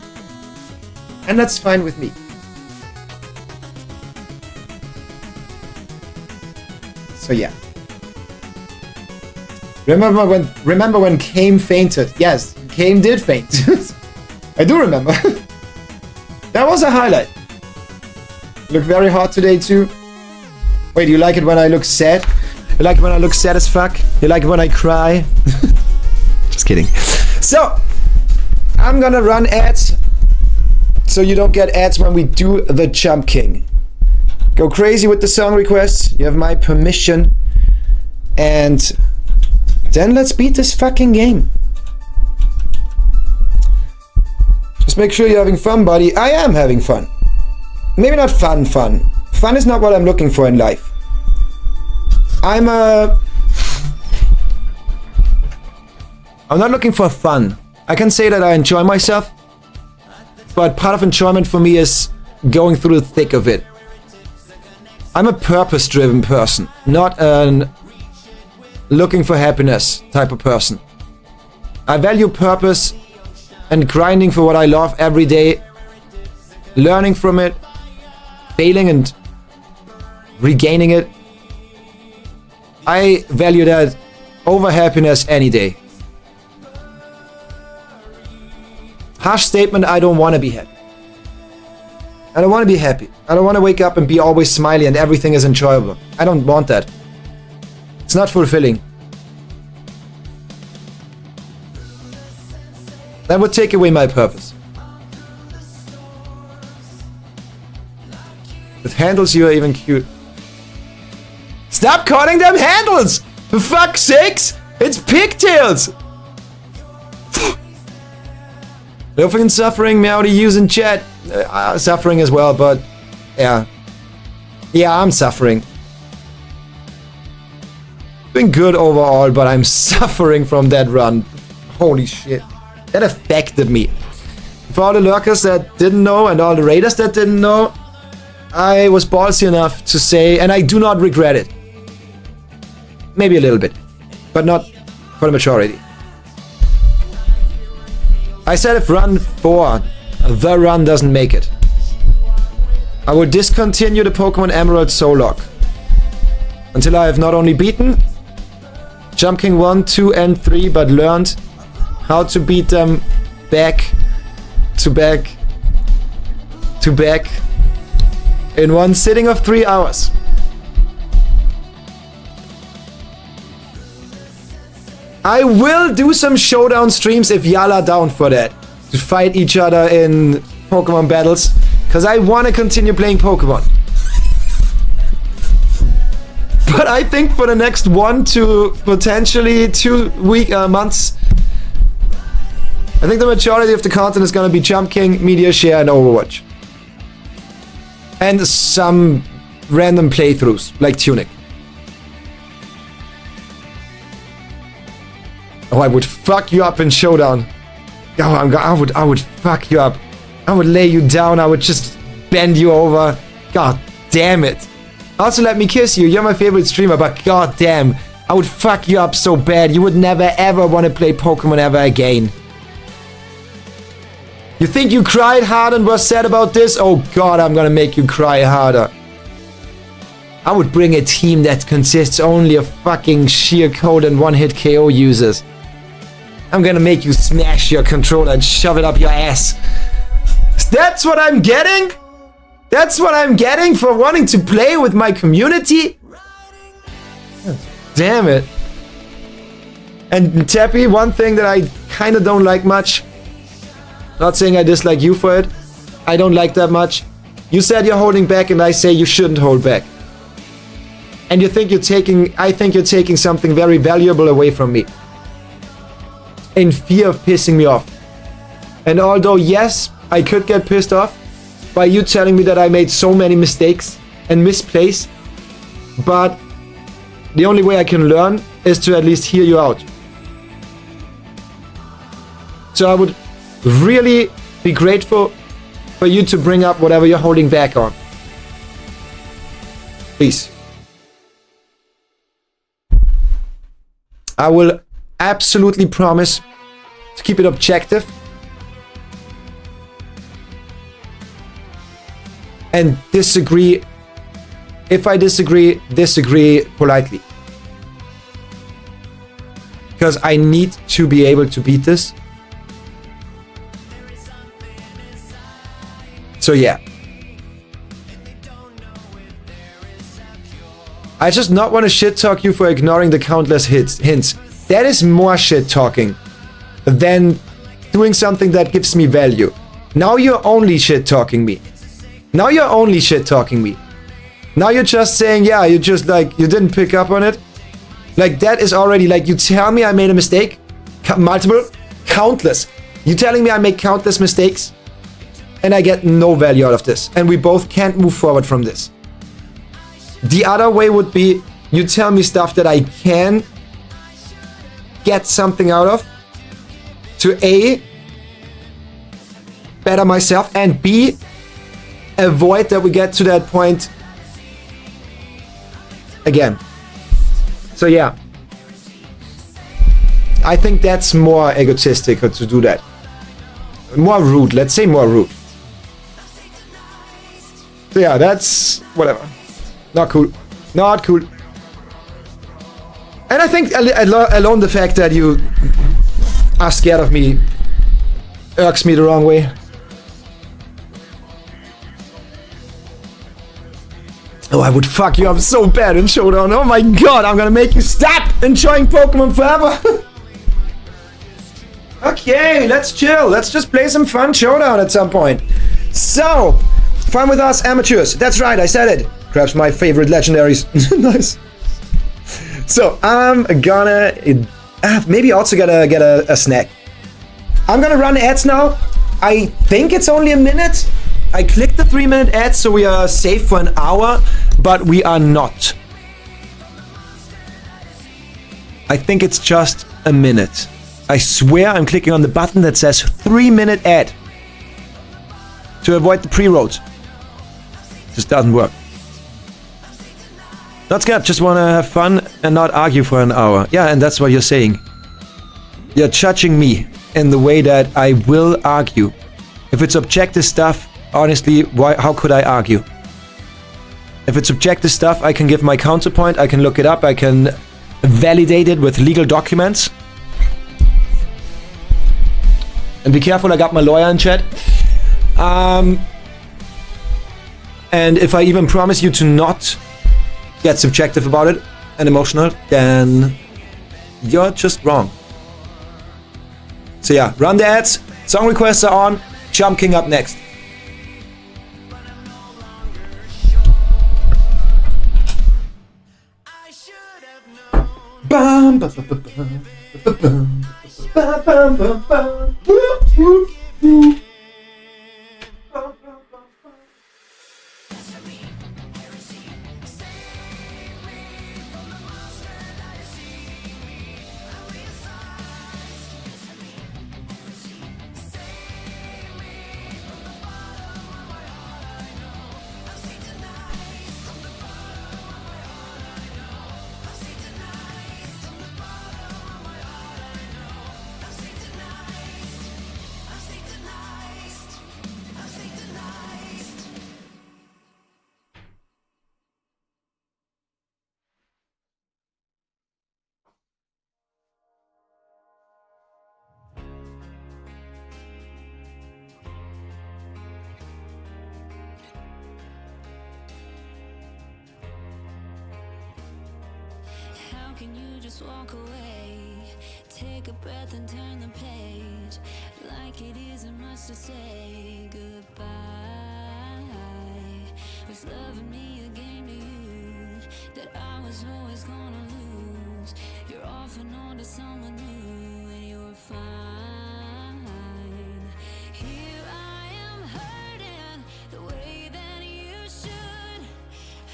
and that's fine with me. So yeah. Remember when Kame fainted? Yes, Kame did faint. I do remember. That was a highlight. You look very hot today too. Wait, you like it when I look sad? You like it when I look sad as fuck? You like it when I cry? Just kidding. So, I'm gonna run ads so you don't get ads when we do the Jump King. Go crazy with the song requests. You have my permission. And then let's beat this fucking game. Just make sure you're having fun, buddy. I am having fun. Maybe not fun. Fun is not what I'm looking for in life. I'm not looking for fun. I can say that I enjoy myself, but part of enjoyment for me is going through the thick of it. I'm a purpose-driven person, not an looking for happiness type of person. I value purpose and grinding for what I love every day, learning from it, failing and regaining it. I value that over happiness any day. Harsh statement, I don't want to be happy. I don't want to be happy. I don't want to wake up and be always smiley and everything is enjoyable. I don't want that. It's not fulfilling. That would take away my purpose. With handles, you are even cute. Stop calling them handles! For fuck's sakes! It's pigtails! Loafing and suffering, meow to use in chat. Suffering as well, but yeah. Yeah, I'm suffering. Doing good overall, but I'm suffering from that run. Holy shit. That affected me. For all the lurkers that didn't know and all the raiders that didn't know, I was ballsy enough to say, and I do not regret it. Maybe a little bit, but not for the majority. I said if run 4, the run doesn't make it, I will discontinue the Pokemon Emerald Solok until I have not only beaten Jump King 1, 2 and 3, but learned how to beat them back to back to back in one sitting of 3 hours. I will do some showdown streams if y'all are down for that. To fight each other in Pokemon battles. Because I want to continue playing Pokemon. But I think for the next 1 to potentially 2 months, I think the majority of the content is going to be Jump King, Meteor Share and Overwatch. And some random playthroughs, like Tunic. Oh, I would fuck you up in Showdown. Oh, I would fuck you up. I would lay you down. I would just bend you over. God damn it. Also, let me kiss you. You're my favorite streamer, but god damn, I would fuck you up so bad. You would never ever want to play Pokemon ever again. You think you cried hard and were sad about this? Oh god, I'm gonna make you cry harder. I would bring a team that consists only of fucking sheer code and one-hit KO users. I'm gonna make you smash your controller and shove it up your ass. That's what I'm getting? That's what I'm getting for wanting to play with my community? Damn it. And Tappy, one thing that I kinda don't like much. Not saying I dislike you for it. I don't like that much. You said you're holding back and I say you shouldn't hold back. And you think I think you're taking something very valuable away from me. In fear of pissing me off. And although yes, I could get pissed off by you telling me that I made so many mistakes and misplays, but the only way I can learn is to at least hear you out. So I would really be grateful for you to bring up whatever you're holding back on. Please. I will absolutely promise to keep it objective and disagree. If I disagree politely. Because I need to be able to beat this. So yeah. I just not want to shit talk you for ignoring the countless hints. That is more shit talking than doing something that gives me value. Now you're only shit talking me. Now you're only shit talking me. Now you're just saying, yeah, you just like, you didn't pick up on it. Like, that is already, like, you tell me I made a mistake. Multiple. Countless. You telling me I make countless mistakes. And I get no value out of this. And we both can't move forward from this. The other way would be, you tell me stuff that I can get something out of. To A, better myself. And B, avoid that we get to that point again. So yeah, I think that's more egotistical to do that. More rude, let's say more rude. So yeah, that's whatever. Not cool. Not cool. And I think alone the fact that you are scared of me irks me the wrong way. Oh, I would fuck you up so bad in Showdown. Oh my god, I'm gonna make you stop enjoying Pokemon forever. Okay, let's chill. Let's just play some fun Showdown at some point. So, fun with us amateurs. That's right, I said it. Perhaps my favorite legendaries. Nice. So, I'm gonna maybe also get a snack. I'm gonna run ads now. I think it's only a minute. I clicked the 3-minute ad, so we are safe for an hour, but we are not. I think it's just a minute. I swear I'm clicking on the button that says 3-minute ad to avoid the pre-rolls. Just doesn't work. Not scared, just wanna have fun and not argue for an hour. Yeah, and that's what you're saying. You're judging me in the way that I will argue. If it's objective stuff, honestly, how could I argue? If it's objective stuff, I can give my counterpoint, I can look it up, I can validate it with legal documents. And be careful, I got my lawyer in chat. And if I even promise you to not get subjective about it and emotional, then you're just wrong. So yeah, run the ads, song requests are on, Jump King up next. Bum, ba, ba, ba, ba, ba, ba, ba, ba, ba, woo, woo, woo. How can you just walk away? Take a breath and turn the page. Like it isn't much to say goodbye. Was loving me a game to you that I was always gonna lose. You're off and on to someone new and you're fine. Here I am hurting the way that you should.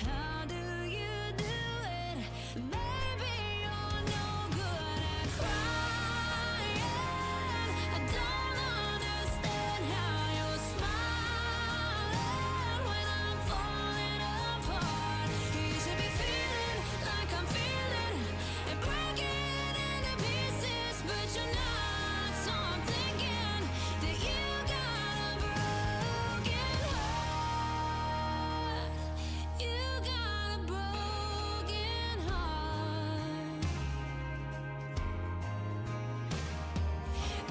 How do you do it? Maybe you're no good at crying. I don't understand how you're smiling when I'm falling apart. You should be feeling like I'm feeling and breaking into pieces, but you're not. So I'm thinking that you got a broken heart. You got a broken heart.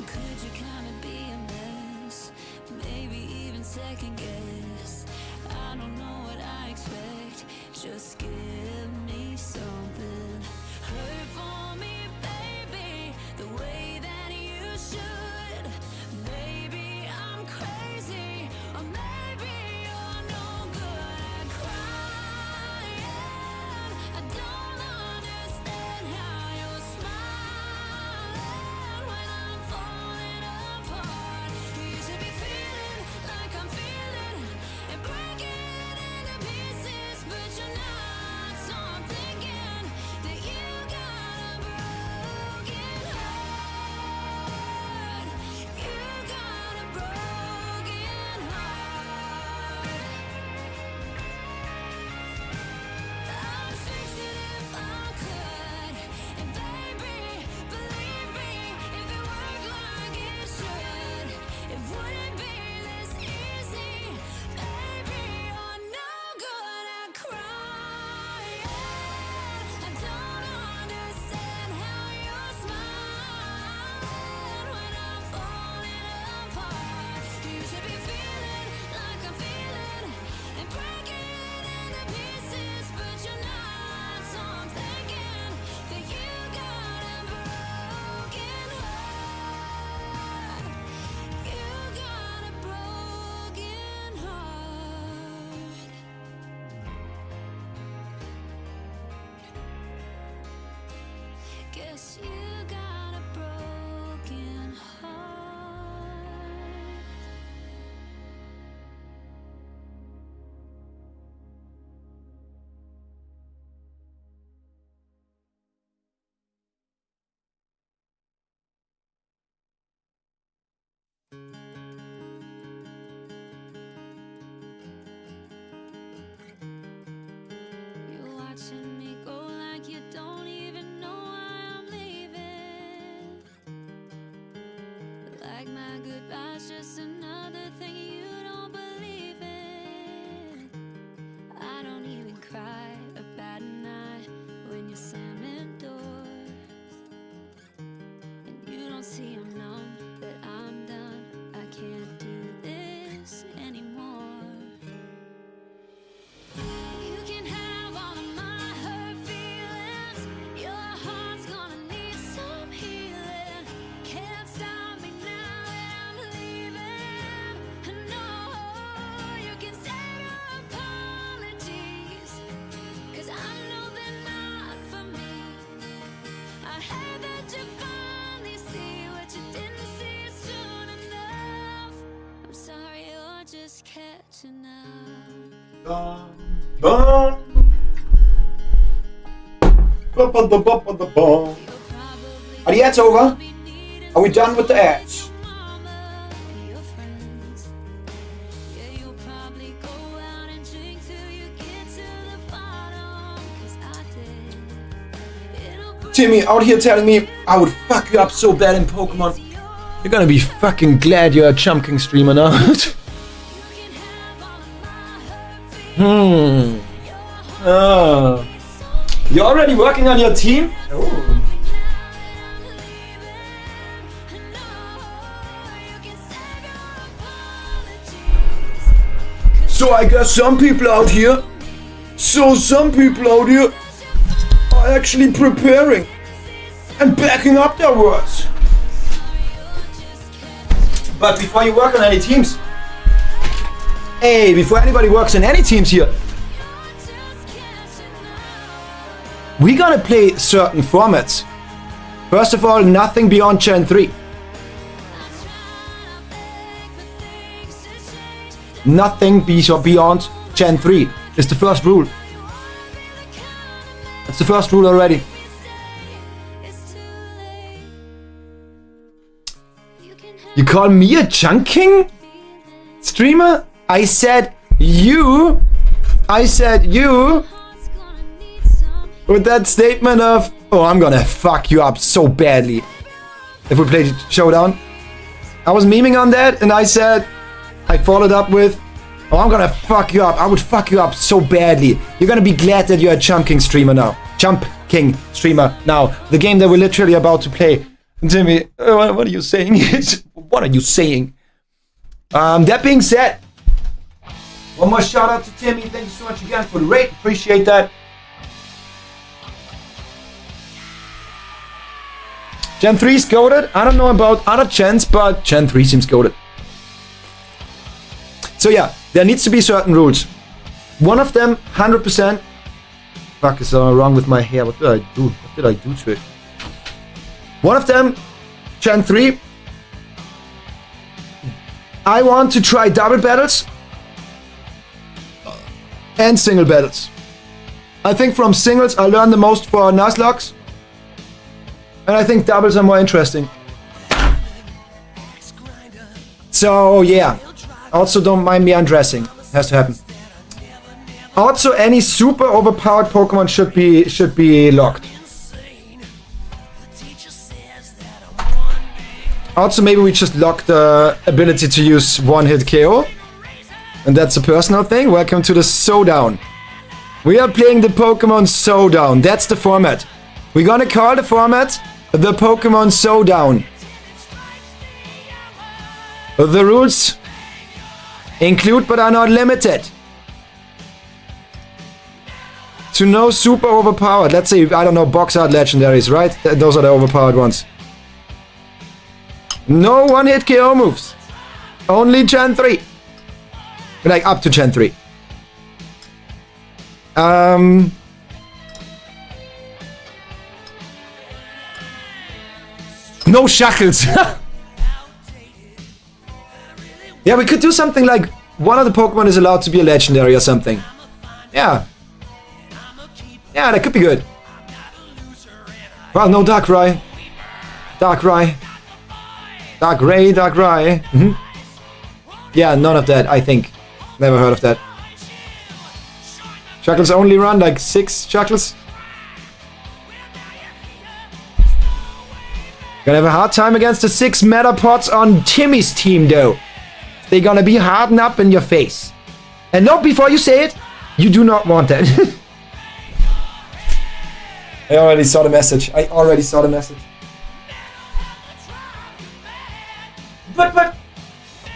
Could you kinda be a mess? Maybe even second guess. I don't know what I expect. Just give me something. Hurt for me, baby, the way that you should. Maybe I'm crazy, or maybe you're no good at crying. I don't understand how guess you got a broken heart. You're watching me go like you don't even know why I'm leaving. Like my goodbye's just another thing you don't believe in. I don't even cry a bad night when you're slamming doors. And you don't see I'm numb, that I'm done. I can't do this anymore. You can have all of my hurt feelings. Your heart's gonna need some healing. Can't stop me now that I'm leaving. No, you can save your apologies, 'cause I know they're not for me. I hate that you finally see what you didn't see soon enough. I'm sorry, you're just catching up. Are the ads over? Are we done with the ads? Timmy out here telling me I would fuck you up so bad in Pokemon. You're gonna be fucking glad you're a Chump King streamer now. You're already working on your team? Oh. So I guess some people out here are actually preparing and backing up their words. But before you work on any teams, hey, before anybody works on any teams here, we're gonna play certain formats. First of all, nothing beyond Gen 3. Nothing beyond Gen 3 is the first rule. That's the first rule already. You call me a Chunk King streamer? I said you. With that statement of, oh, I'm gonna fuck you up so badly if we play Showdown. I was memeing on that and I said, I followed up with, oh, I'm gonna fuck you up. I would fuck you up so badly. You're gonna be glad that you're a Chump King streamer now. Chump King streamer now. The game that we're literally about to play. Timmy, what are you saying? What are you saying? That being said, one more shout out to Timmy. Thank you so much again for the raid. Appreciate that. Gen 3's goated. I don't know about other gens, but Gen 3 seems goated. So yeah, there needs to be certain rules. One of them, 100%. Fuck, is wrong with my hair? What did I do? What did I do to it? One of them, Gen 3. I want to try double battles and single battles. I think from singles I learn the most for Nuzlocke. And I think doubles are more interesting. So yeah. Also don't mind me undressing. Has to happen. Also any super overpowered Pokemon should be locked. Also maybe we just lock the ability to use one-hit KO. And that's a personal thing. Welcome to the Showdown. We are playing the Pokemon Showdown. That's the format. We're gonna call the format the Pokemon Showdown. The rules include but are not limited to no super overpowered. Let's say, I don't know, box art legendaries, right? Those are the overpowered ones. No one-hit KO moves. Only Gen 3. Like up to Gen 3. No shackles. Yeah, we could do something like one of the Pokemon is allowed to be a legendary or something. Yeah. Yeah, that could be good. Well, no Darkrai. Darkrai. Darkrai, Darkrai. Yeah, none of that, I think. Never heard of that. Shackles only run like 6 Shackles. Gonna have a hard time against the 6 Metapods on Timmy's team though. They're gonna be hardened up in your face. And not before you say it, you do not want that. I already saw the message.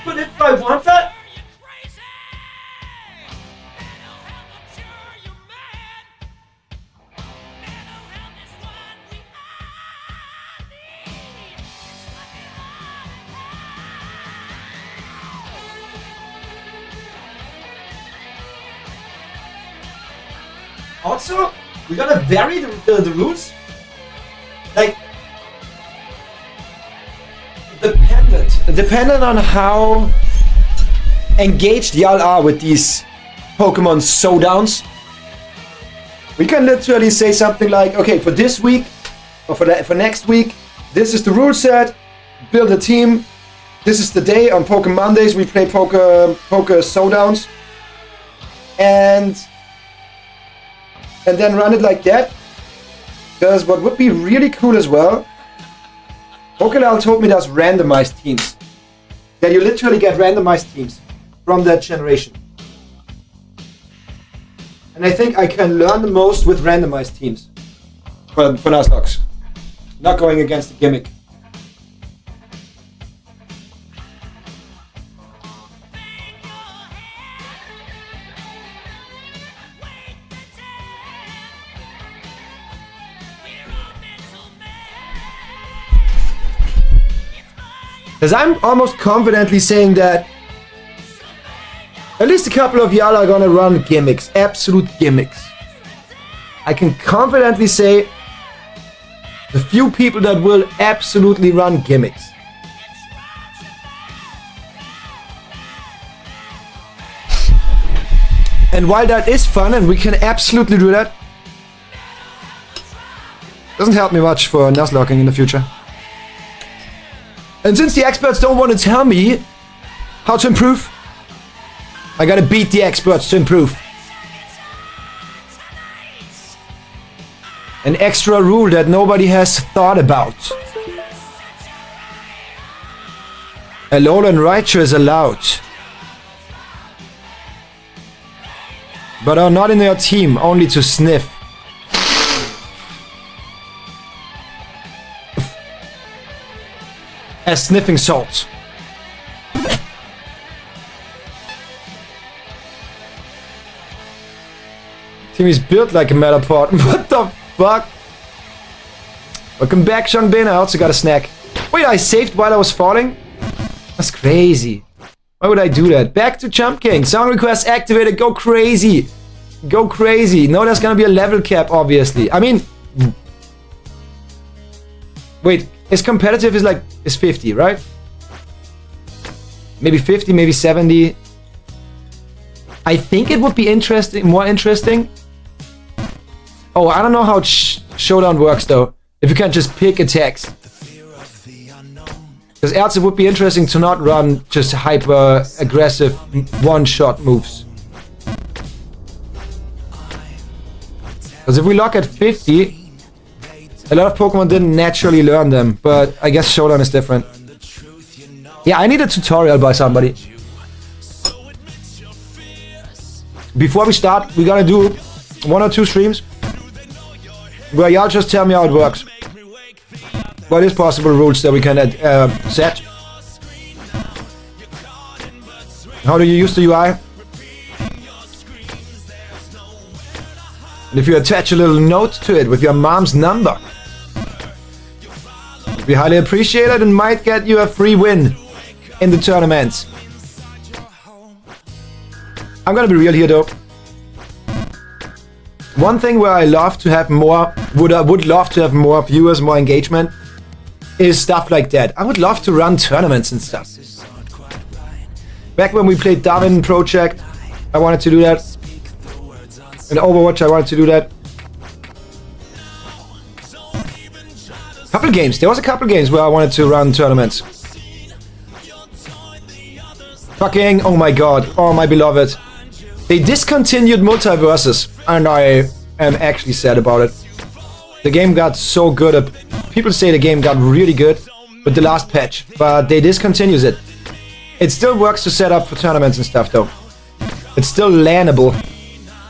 But if I want that? Also, we're gonna vary the rules. Like, dependent on how engaged y'all are with these Pokemon showdowns. We can literally say something like, okay, for this week, or for next week, this is the rule set, build a team, this is the day, on Pokemon Mondays we play poker showdowns, and then run it like that. Because what would be really cool as well, Pokelal told me there's randomized teams. Yeah, you literally get randomized teams from that generation. And I think I can learn the most with randomized teams. For Nuzlocke. Not going against the gimmick. Because I'm almost confidently saying that at least a couple of y'all are gonna run gimmicks, absolute gimmicks. I can confidently say the few people that will absolutely run gimmicks. And while that is fun and we can absolutely do that, doesn't help me much for Nuzlocking in the future. And since the experts don't want to tell me how to improve, I gotta beat the experts to improve. An extra rule that nobody has thought about. Alolan Raichu is allowed, but are not in your team, only to sniff. As sniffing salts. Timmy's built like a Metapod. What the fuck? Welcome back, Changbin. I also got a snack. Wait, I saved while I was falling? That's crazy. Why would I do that? Back to Jump King. Song request activated. Go crazy. Go crazy. No, there's gonna be a level cap, obviously. I mean... Wait, is competitive is 50, right? Maybe 50, maybe 70. I think it would be more interesting. Oh, I don't know how Showdown works though. If you can't just pick attacks. Because else it would be interesting to not run just hyper aggressive one-shot moves. Because if we lock at 50, a lot of Pokemon didn't naturally learn them, but I guess Showdown is different. Yeah, I need a tutorial by somebody. Before we start, we're gonna do 1 or 2 streams where y'all just tell me how it works. What is possible rules that we can set? How do you use the UI? And if you attach a little note to it with your mom's number, we highly appreciate it and might get you a free win in the tournaments. I'm gonna be real here though. One thing where I love to have more, would love to have more viewers, more engagement, is stuff like that. I would love to run tournaments and stuff. Back when we played Darwin Project, I wanted to do that. In Overwatch, I wanted to do that. Couple games. There was a couple games where I wanted to run tournaments. Fucking, oh my god. Oh my beloved. They discontinued multiverses, and I am actually sad about it. The game got so good. People say the game got really good with the last patch, but they discontinued it. It still works to set up for tournaments and stuff though. It's still LANable,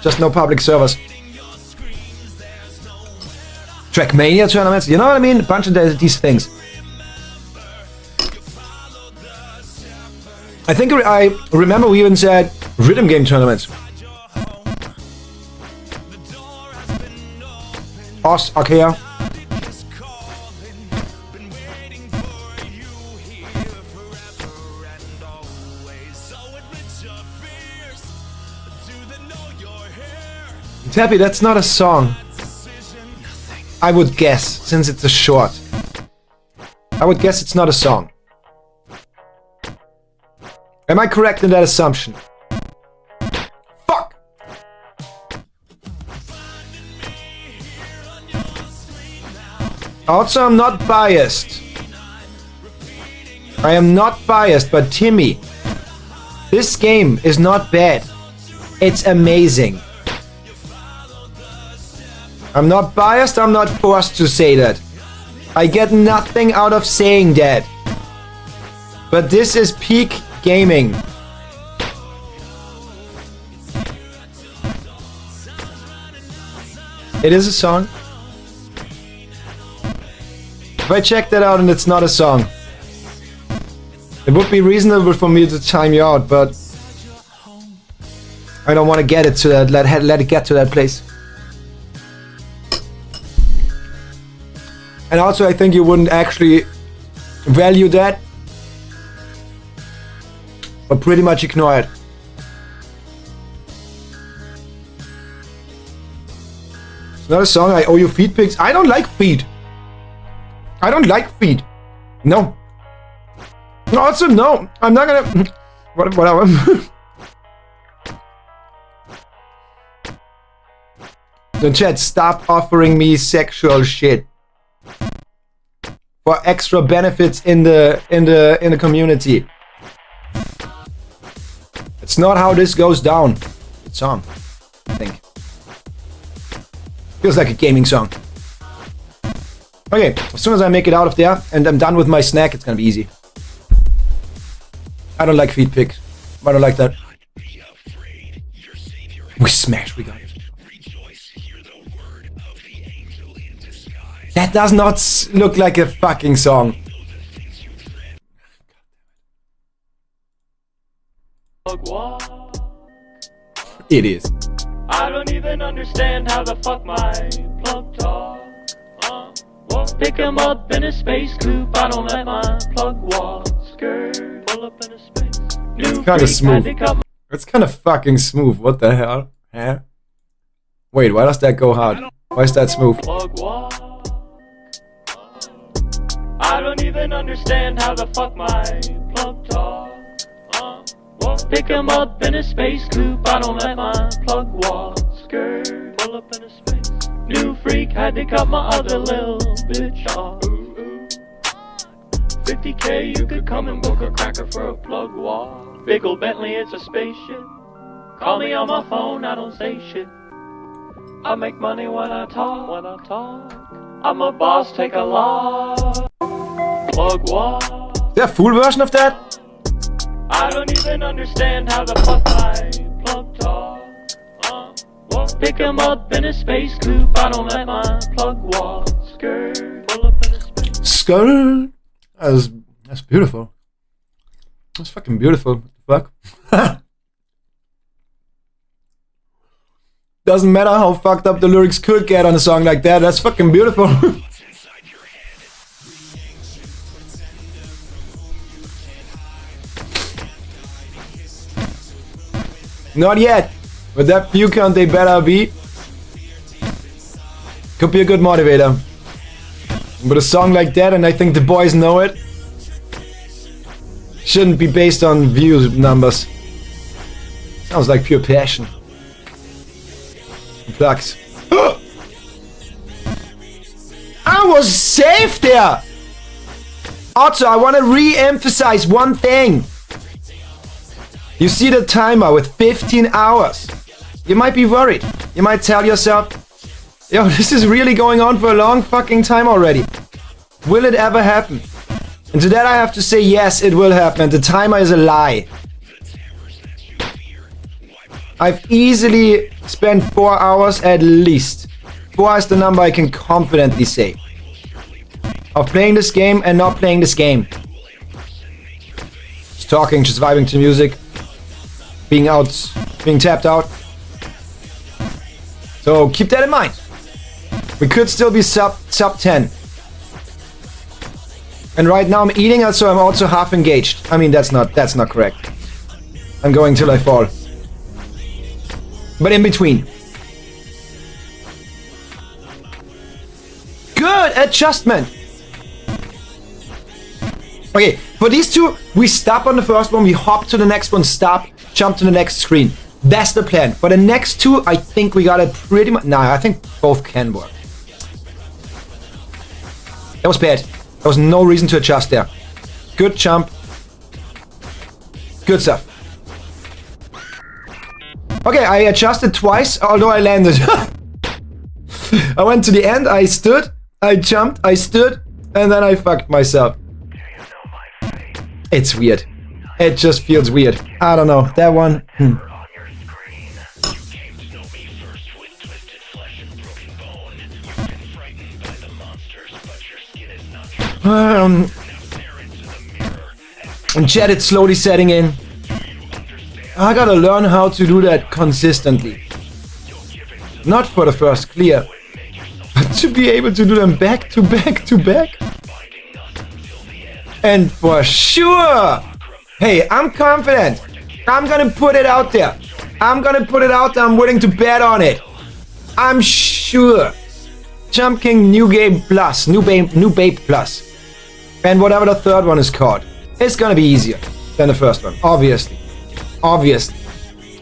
just no public servers. Trackmania tournaments, you know what I mean? A bunch of these things. I think I remember we even said rhythm game tournaments. Arkea. Tappy, that's not a song. I would guess, since it's a short. I would guess it's not a song. Am I correct in that assumption? Fuck! Also, I'm not biased. I am not biased, but Timmy, this game is not bad. It's amazing. I'm not biased, I'm not forced to say that. I get nothing out of saying that. But this is peak gaming. It is a song. If I check that out and it's not a song, it would be reasonable for me to time you out, but I don't want to get it to that, let it get to that place. And also, I think you wouldn't actually value that, but pretty much ignore it. It's not a song. I owe you feet pics. I don't like feet. I don't like feet. No. Also, no. I'm not gonna. Whatever. So chat, stop offering me sexual shit for extra benefits in the community. It's not how this goes down. It's a song, I think. Feels like a gaming song. Okay, as soon as I make it out of there and I'm done with my snack, it's gonna be easy. I don't like feet pics. I don't like that. We smash, we got it. That does not look like a fucking song. It is. I don't even understand how the fuck my plug talk. Pick him up in a space coupe. I don't let my plug walk. Skirt, pull up in a space. It's kind of smooth. It's kind of fucking smooth. What the hell? Huh? Wait, why does that go hard? Why is that smooth? Plug walk. I don't even understand how the fuck my plug talk. Pick him up in a space coupe. I don't let my plug walk. Skirt, pull up in a space. New freak, had to cut my other little bitch off. 50K, you could come and book a cracker for a plug walk. Big ol' Bentley, it's a spaceship. Call me on my phone, I don't say shit. I make money when I talk. I'm a boss, take a loss. Plug walk. Is there a full version of that? I don't even understand how the fuck I plug talk. Pick him up in a space coupe. I don't let my plug walk. Skirt, pull up in a space. Skirt. That's beautiful. That's fucking beautiful. What the fuck? Doesn't matter how fucked up the lyrics could get on a song like that. That's fucking beautiful. Not yet. With that view count, they better be. Could be a good motivator. But a song like that, and I think the boys know it, shouldn't be based on view numbers. Sounds like pure passion. Plugs. I was safe there! Also, I want to re-emphasize one thing. You see the timer with 15 hours. You might be worried. You might tell yourself, yo, this is really going on for a long fucking time already. Will it ever happen? And to that I have to say, yes, it will happen. And the timer is a lie. I've easily spent 4 hours at least. 4 is the number I can confidently say. Of playing this game and not playing this game. Just talking, just vibing to music. Being tapped out. So keep that in mind. We could still be sub 10. And right now I'm eating, so I'm also half engaged. I mean, that's not correct. I'm going till I fall. But in between. Good adjustment. Okay, for these two, we stop on the first one, we hop to the next one, stop, jump to the next screen. That's the plan. For the next two, I think we got it pretty much. Nah, I think both can work. That was bad. There was no reason to adjust there. Good jump. Good stuff. Okay, I adjusted twice, although I landed. I went to the end, I stood, I jumped, I stood, and then I fucked myself. It's weird. It just feels weird. I don't know. That one. And chat, it's slowly setting in. I gotta learn how to do that consistently. Not for the first clear, but to be able to do them back to back to back. And for sure, hey, I'm confident. I'm gonna put it out there. I'm willing to bet on it. I'm sure. Jump King New Game Plus, New Babe Plus, and whatever the third one is called, it's gonna be easier than the first one, obviously.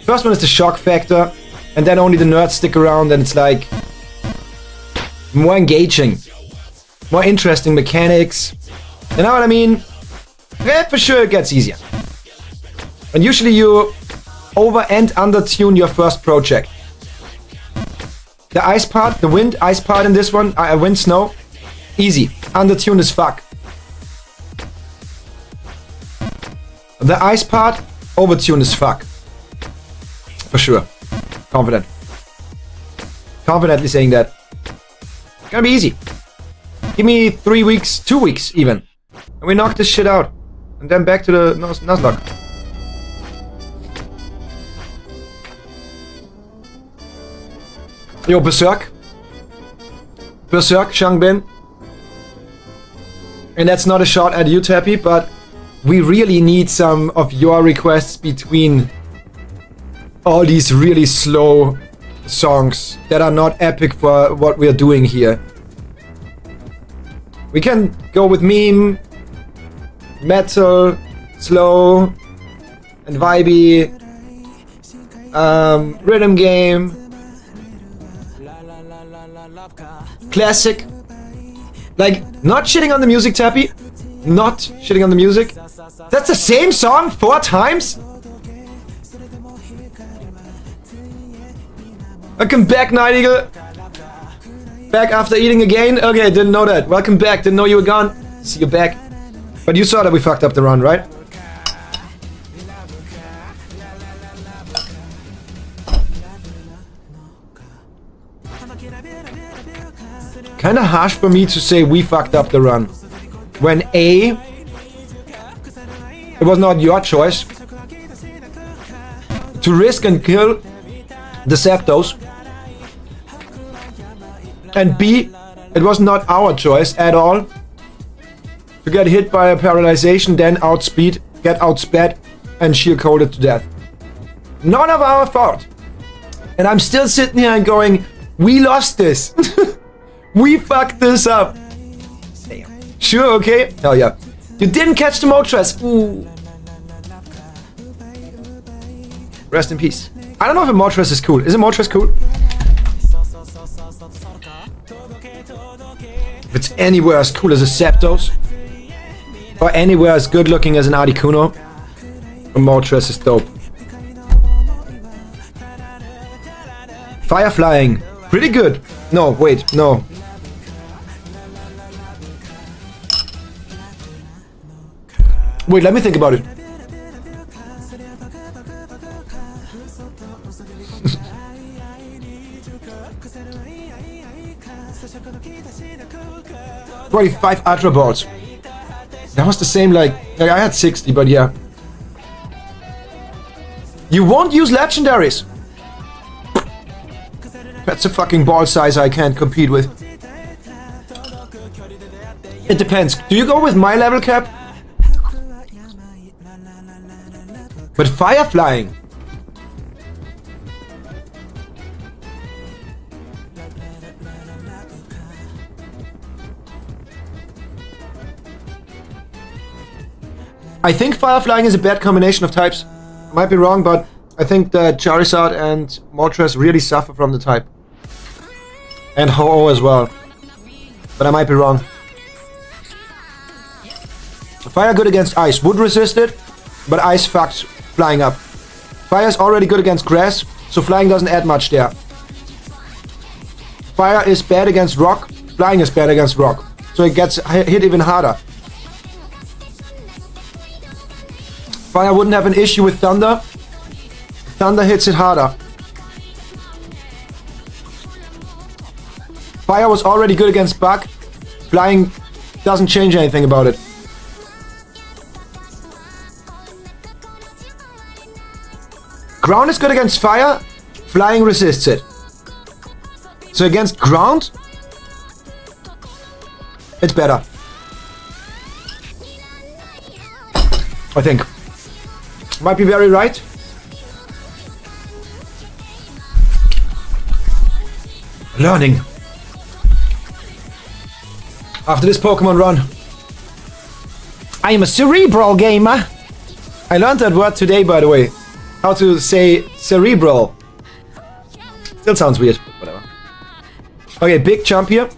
First one is the shock factor, and then only the nerds stick around, and it's like more engaging, more interesting mechanics. You know what I mean? Yeah, for sure it gets easier. And usually you over and under tune your first project. The ice part, the wind ice part in this one, wind snow, easy. Under tune as fuck. The ice part, over tune as fuck. For sure. Confident. Confidently saying that. Gonna be easy. Give me 3 weeks, 2 weeks even. And we knock this shit out. And then back to the Nuzlocke. Yo, Berserk. Berserk, Shangbin. And that's not a shot at you, Tappy, but we really need some of your requests between all these really slow songs that are not epic for what we are doing here. We can go with meme, metal, slow, and vibey, rhythm game, classic. Like, not shitting on the music, Tappy. Not shitting on the music. That's the same song 4 times? Welcome back, Night Eagle. Back after eating again? Okay, didn't know that. Welcome back. Didn't know you were gone. See you back. But you saw that we fucked up the run, right? Kinda harsh for me to say we fucked up the run. When A, it was not your choice to risk and kill the Zapdos. And B, it was not our choice at all to get hit by a paralyzation, then outspeed, get outsped, and sheer colded to death. None of our fault. And I'm still sitting here and going, we lost this. We fucked this up. Sure, okay. Hell yeah. You didn't catch the Moltres. Ooh. Rest in peace. I don't know if a Moltres is cool. Is a Moltres cool? If it's anywhere as cool as a Zapdos, or anywhere as good looking as an Articuno, a Moltres is dope. Fire flying. Pretty good. No, wait, no. Wait, let me think about it. Probably 5 Ultra Balls. That was the same, like I had 60, but yeah. You won't use legendaries. That's a fucking ball size I can't compete with. It depends. Do you go with my level cap? But fire flying. I think fire flying is a bad combination of types. Might be wrong, but I think that Charizard and Moltres really suffer from the type. And Ho-Oh as well. But I might be wrong. Fire good against ice. Would resist it, but ice fucks flying up. Fire is already good against grass, so flying doesn't add much there. Fire is bad against rock. Flying is bad against rock. So it gets hit even harder. Fire wouldn't have an issue with thunder. Thunder hits it harder. Fire was already good against bug. Flying doesn't change anything about it. Ground is good against fire. Flying resists it. So against ground, it's better. I think. Might be very right. Learning. After this Pokemon run. I am a cerebral gamer. I learned that word today, by the way. How to say cerebral. Still sounds weird, but whatever. Okay, big jump here.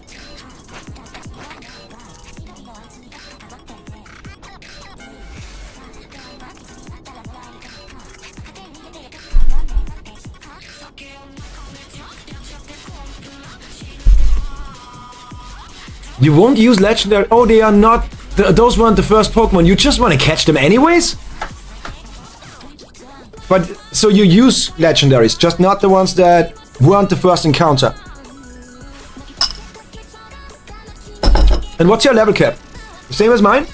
You won't use legendary. Oh, they are not. Those weren't the first Pokemon. You just want to catch them anyways? But so you use legendaries, just not the ones that weren't the first encounter. And what's your level cap? The same as mine?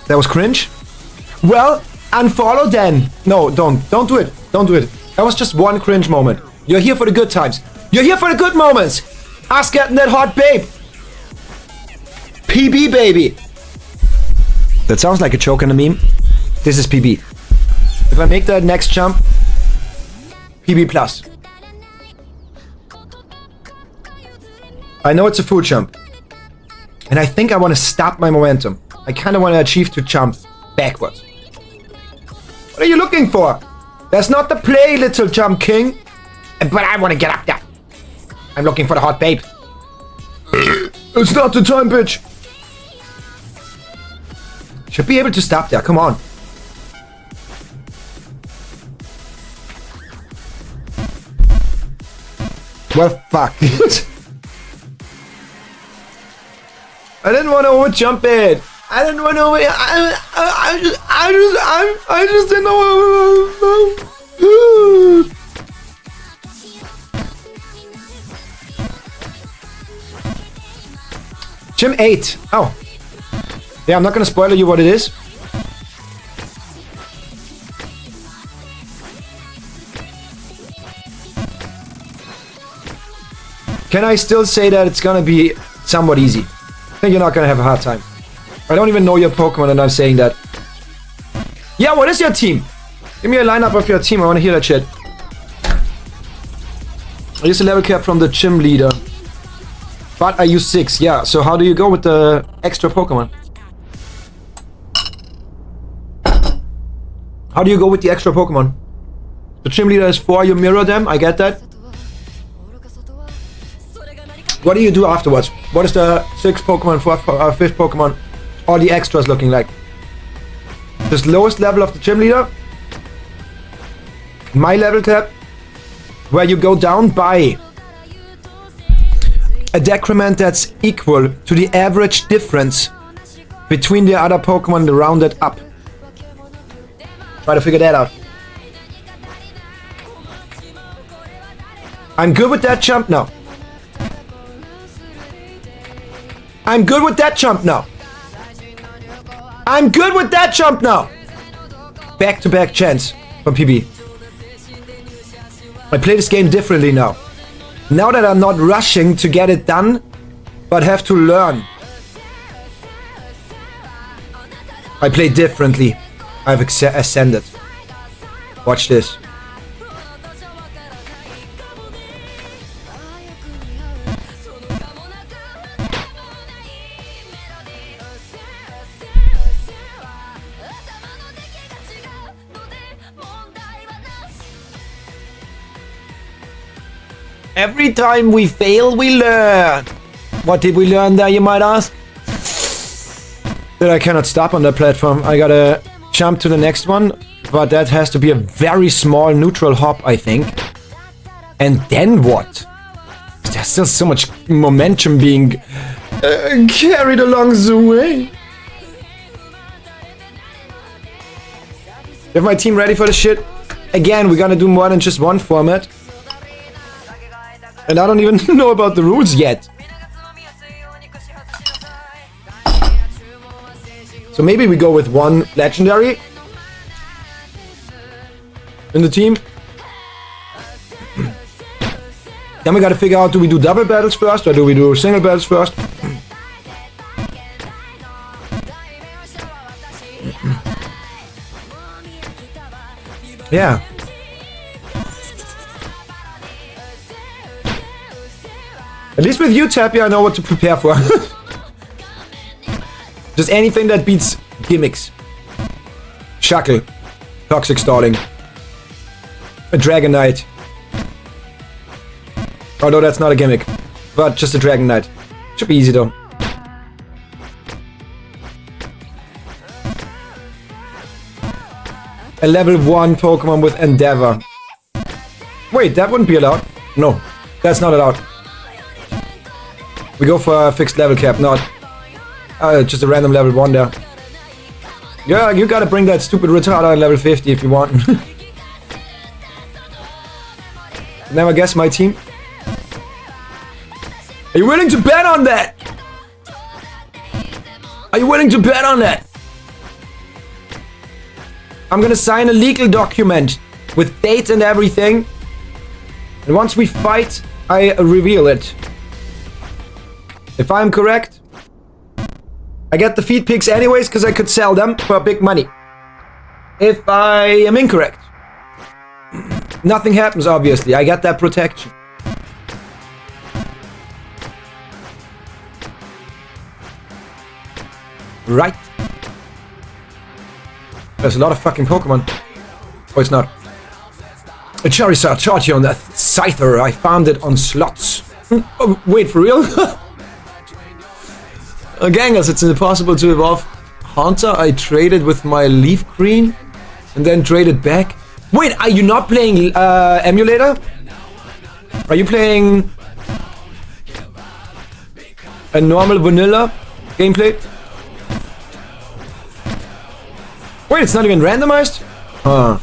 That was cringe. Well, unfollow then. No, don't do it. Don't do it. That was just one cringe moment. You're here for the good times. You're here for the good moments. Us getting that hot babe. PB baby. That sounds like a joke in a meme. This is PB. If I make that next jump, PB plus. I know it's a full jump. And I think I want to stop my momentum. I kind of want to achieve to jump backwards. What are you looking for? That's not the play, little jump king. But I want to get up there. I'm looking for the hot babe. It's not the time, bitch. Should be able to stop there. Come on. Well, fuck. I didn't want to over jump it. I didn't want to. I just didn't know. Gym 8. Oh. Yeah, I'm not gonna spoil you what it is. Can I still say that it's gonna be somewhat easy? I think you're not gonna have a hard time. I don't even know your Pokemon and I'm saying that. Yeah, what is your team? Give me a lineup of your team. I want to hear that shit. I use a level cap from the gym leader. But I use 6. Yeah, so how do you go with the extra Pokemon? How do you go with the extra Pokemon? The gym leader is 4, you mirror them, I get that. What do you do afterwards? What is the 6th Pokemon, 5th Pokemon, or the extras looking like? This lowest level of the gym leader, my level cap, where you go down by a decrement that's equal to the average difference between the other Pokemon rounded up. Try to figure that out. I'm good with that jump now. I'm good with that jump now. I'm good with that jump now. Back-to-back chance from PB. I play this game differently now. Now that I'm not rushing to get it done, but have to learn. I play differently. I've ascended. Watch this. Every time we fail, we learn. What did we learn there, you might ask? That I cannot stop on that platform. I gotta jump to the next one, but that has to be a very small neutral hop, I think. And then what? There's still so much momentum being carried along the way. Is my team ready for the shit? Again, we're gonna do more than just one format. And I don't even know about the rules yet. So maybe we go with one legendary in the team. Then we gotta figure out, do we do double battles first or do we do single battles first? Yeah. At least with you, Tappy, I know what to prepare for. Just anything that beats gimmicks. Shackle. Toxic Stalling. A Dragonite. Although that's not a gimmick. But just a Dragonite. Should be easy though. A level 1 Pokemon with Endeavor. Wait, that wouldn't be allowed. No, that's not allowed. We go for a fixed level cap, not just a random level 1 there. Yeah, you gotta bring that stupid retard on level 50 if you want. Now I guess my team. Are you willing to bet on that? Are you willing to bet on that? I'm gonna sign a legal document with dates and everything. And once we fight, I reveal it. If I'm correct, I get the feed pics anyways because I could sell them for big money. If I am incorrect, nothing happens obviously. I get that protection. Right. There's a lot of fucking Pokemon. Oh, it's not. A Charizard charge on that Scyther. I found it on slots. Oh, wait, for real? Gangers, it's impossible to evolve Haunter. I traded with my Leaf Green and then traded back. Wait, are you not playing Emulator? Are you playing a normal vanilla gameplay? Wait, it's not even randomized? Huh.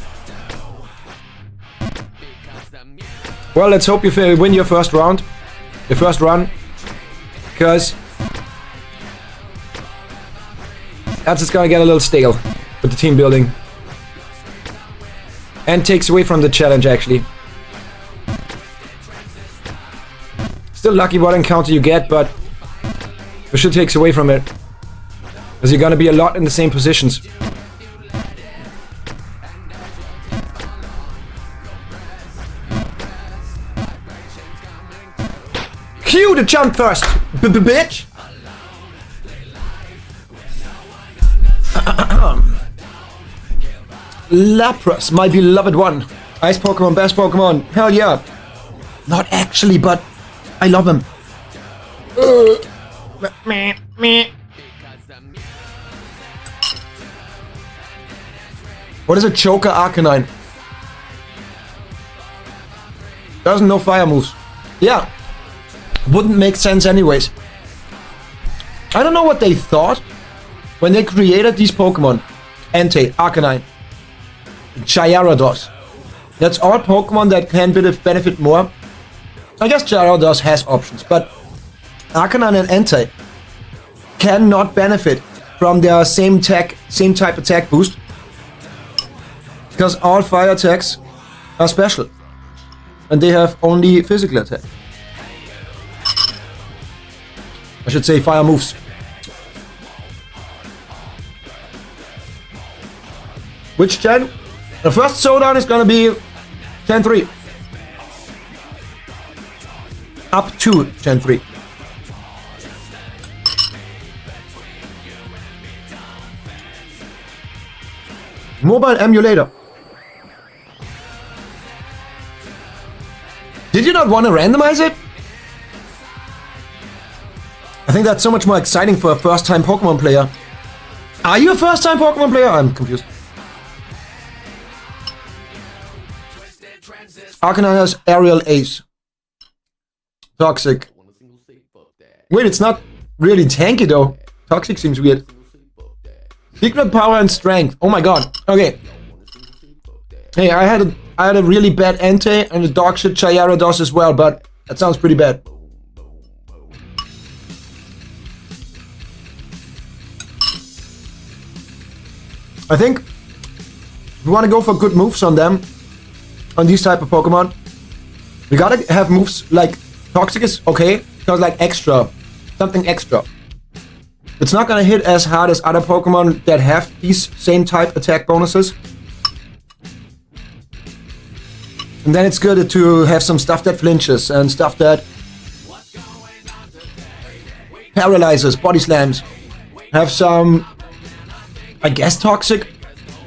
Well, let's hope you win your first round. Your first run. Because that's just gonna get a little stale with the team building. And takes away from the challenge, actually. Still lucky what encounter you get, but it sure takes away from it. Because you're gonna be a lot in the same positions. Cue the jump first, bitch! Lapras, my beloved one. Ice Pokemon, best Pokemon. Hell yeah. Not actually, but I love him. What is a Choker Arcanine? Doesn't know fire moves. Yeah. Wouldn't make sense anyways. I don't know what they thought when they created these Pokemon. Entei, Arcanine, Gyarados. That's all Pokemon that can benefit more. I guess Gyarados has options, but Arcanine and Entei cannot benefit from their same type attack boost. Because all fire attacks are special. And they have only physical attack. I should say fire moves. Which gen? The first showdown is gonna be Gen 3. Up to Gen 3. Mobile emulator. Did you not want to randomize it? I think that's so much more exciting for a first-time Pokemon player. Are you a first-time Pokemon player? I'm confused. Arcanine has Aerial Ace. Toxic. Wait, it's not really tanky though. Toxic seems weird. Secret power and strength. Oh my god. Okay. Hey, I had a really bad Entei and a dog shit Gyarados as well, but that sounds pretty bad. I think if we want to go for good moves on them, on these type of Pokemon, we gotta have moves like Toxic is okay, because like extra, something extra. It's not gonna hit as hard as other Pokemon that have these same type attack bonuses. And then it's good to have some stuff that flinches and stuff that paralyzes, body slams. Have some, I guess, Toxic,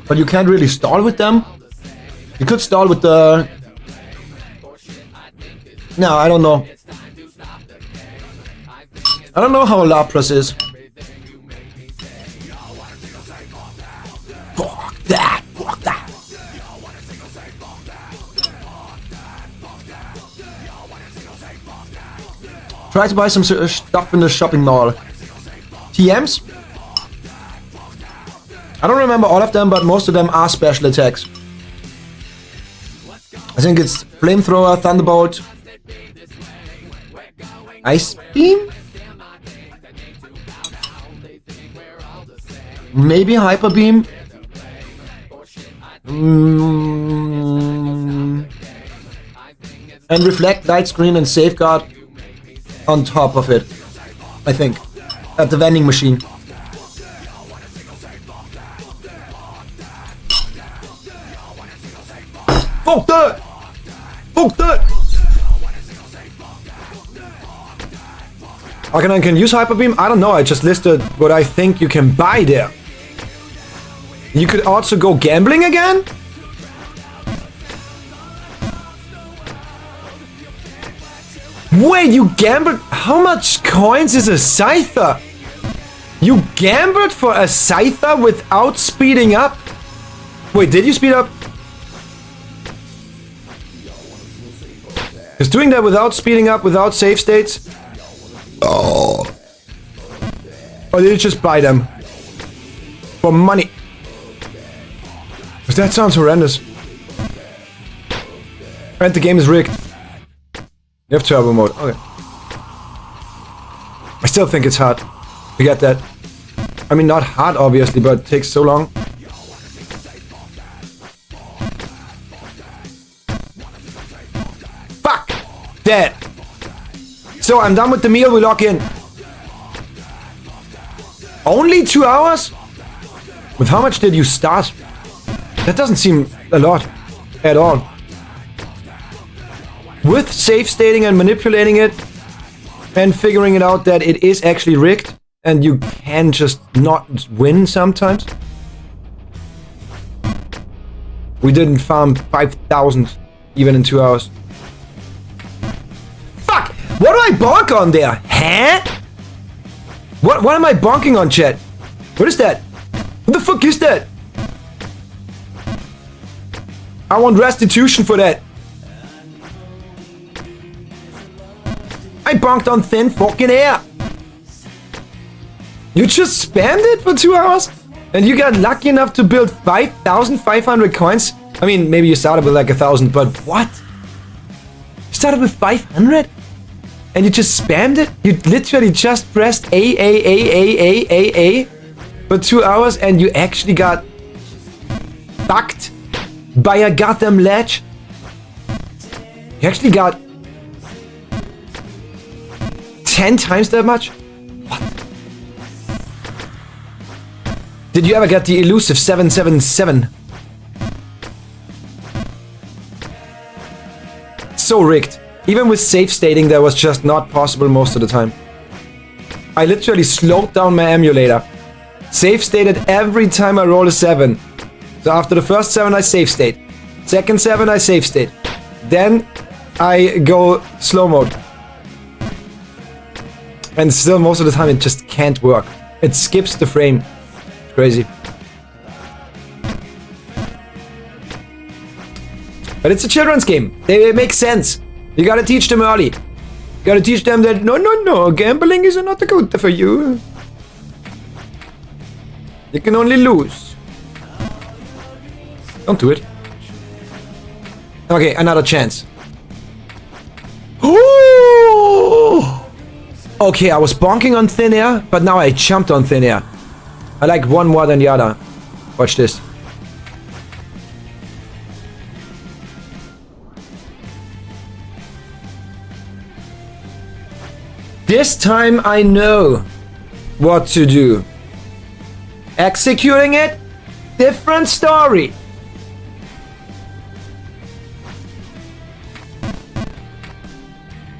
but you can't really stall with them. You could stall with the... No, I don't know. I don't know how Lapras is. Fuck that! Fuck that! Try to buy some stuff in the shopping mall. TMs? I don't remember all of them, but most of them are special attacks. I think it's Flamethrower, Thunderbolt, Ice Beam? Maybe Hyper Beam? And Reflect, Light Screen and Safeguard on top of it, I think, at the vending machine. Fuck that! Fuck that! Arcanine can use Hyper Beam? I don't know, I just listed what I think you can buy there. You could also go gambling again? Wait, you gambled? How much coins is a Scyther? You gambled for a Scyther without speeding up? Wait, did you speed up? Because doing that without speeding up, without save states? Oh. Or did you just buy them? For money? Because that sounds horrendous. And the game is rigged. You have turbo mode, okay. I still think it's hard to get that. I mean, not hard obviously, but it takes so long. Fuck! Dead! So I'm done with the meal, we lock in. Only 2 hours? With how much did you start? That doesn't seem a lot at all. With save stating and manipulating it and figuring it out that it is actually rigged and you can just not win sometimes. We didn't farm 5,000 even in 2 hours. Fuck! What do I bonk on there? Huh? What am I bonking on, chat? What is that? What the fuck is that? I want restitution for that. I bonked on thin fucking air. You just spammed it for 2 hours? And you got lucky enough to build 5,500 coins? I mean, maybe you started with like 1,000, but what? You started with 500? And you just spammed it? You literally just pressed A for 2 hours and you actually got fucked by a goddamn ledge? You actually got 10 times that much? What? Did you ever get the elusive 777? So rigged. Even with save stating, that was just not possible most of the time. I literally slowed down my emulator. Save stated every time I roll a 7. So after the first 7 I save state. Second 7 I save state. Then I go slow mode. And still most of the time it just can't work. It skips the frame. Crazy. But it's a children's game. It makes sense. You gotta teach them early. You gotta teach them that no, gambling is not good for you. You can only lose. Don't do it. Okay, another chance. Ooh! Okay, I was bonking on thin air, but now I jumped on thin air. I like one more than the other. Watch this. This time I know what to do. Executing it? Different story.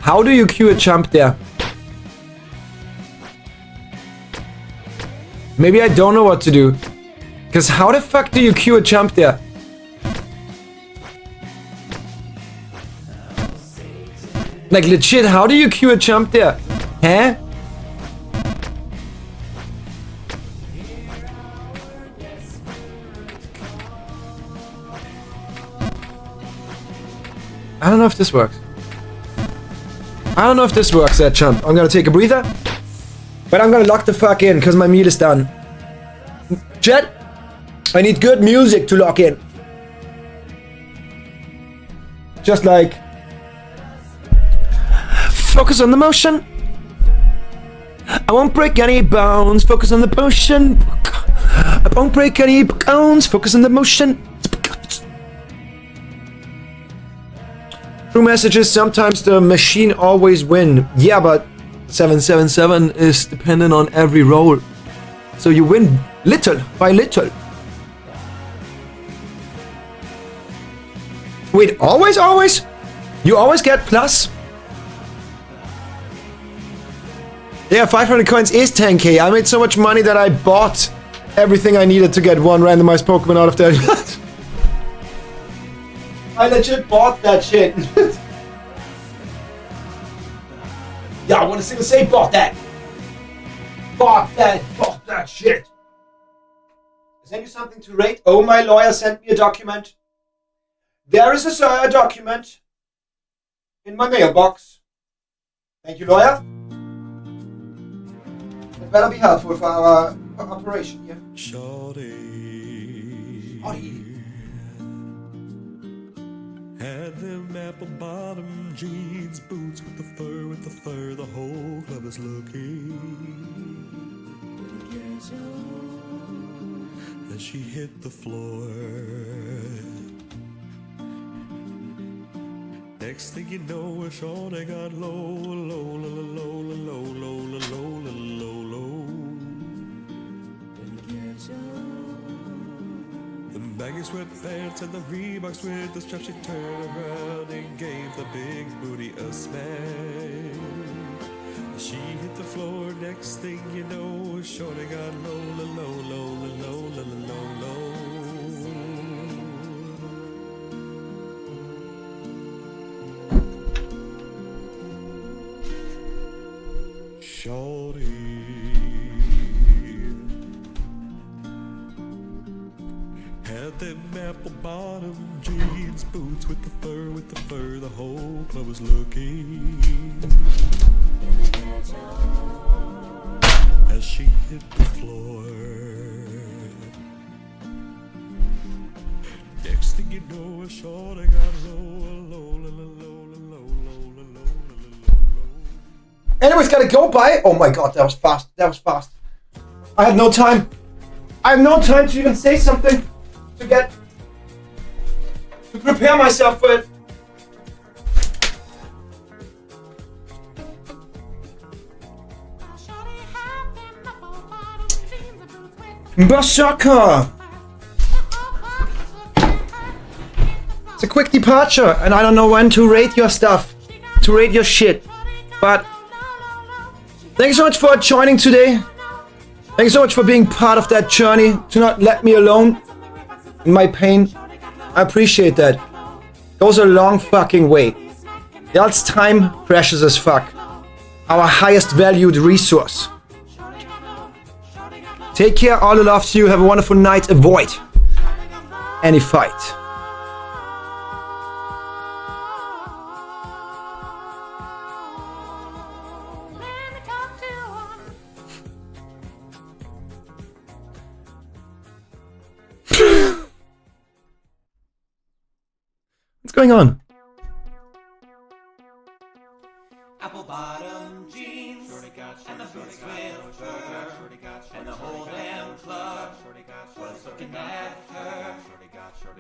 How do you cue a jump there? Maybe I don't know what to do. Because how the fuck do you cue a jump there? Like legit, how do you cue a jump there? Huh? I don't know if this works. I don't know if this works, that jump. I'm gonna take a breather. But I'm gonna lock the fuck in, because my meal is done. Chat, I need good music to lock in. Just like... Focus on the motion. I won't break any bones. Focus on the motion. I won't break any bones. Focus on the motion. True messages, sometimes the machine always win. Yeah, but 777 is dependent on every roll. So you win little by little. Wait, always? You always get plus? Yeah, 500 coins is 10k. I made so much money that I bought everything I needed to get one randomized Pokemon out of that. I legit bought that shit. Yeah, I want to say bought that. Bought that shit. Send you something to rate? Oh, my lawyer sent me a document. There is a document in my mailbox. Thank you, lawyer. It better be helpful for our operation here. Shorty had them apple bottom jeans, boots with the fur, the whole club is looking. As she hit the floor, next thing you know, Shorty got low. baggy sweatpants and the Reeboks with the straps. She turned around and gave the big booty a smack. She hit the floor, next thing you know, shorty got low, low, low, low, low, low, low, low. Shorty had them apple bottom jeans, boots with the fur, the whole club was looking. As she hit the floor, next thing you know, a shorty got low. Anyways, gotta go, bye. Oh my god, that was fast. That was fast. I had no time. I have no time to even say something. To prepare myself for it. Berserker! It's a quick departure, and I don't know when to rate your stuff, to rate your shit. But thank you so much for joining today. Thank you so much for being part of that journey, to not let me alone in my pain. I appreciate that. Goes a long fucking way. Y'all's time, precious as fuck. Our highest valued resource. Take care, all the love to you. Have a wonderful night. Avoid any fight. What's going on? Apple bottom jeans and the boots with fur and the whole damn club was looking at her.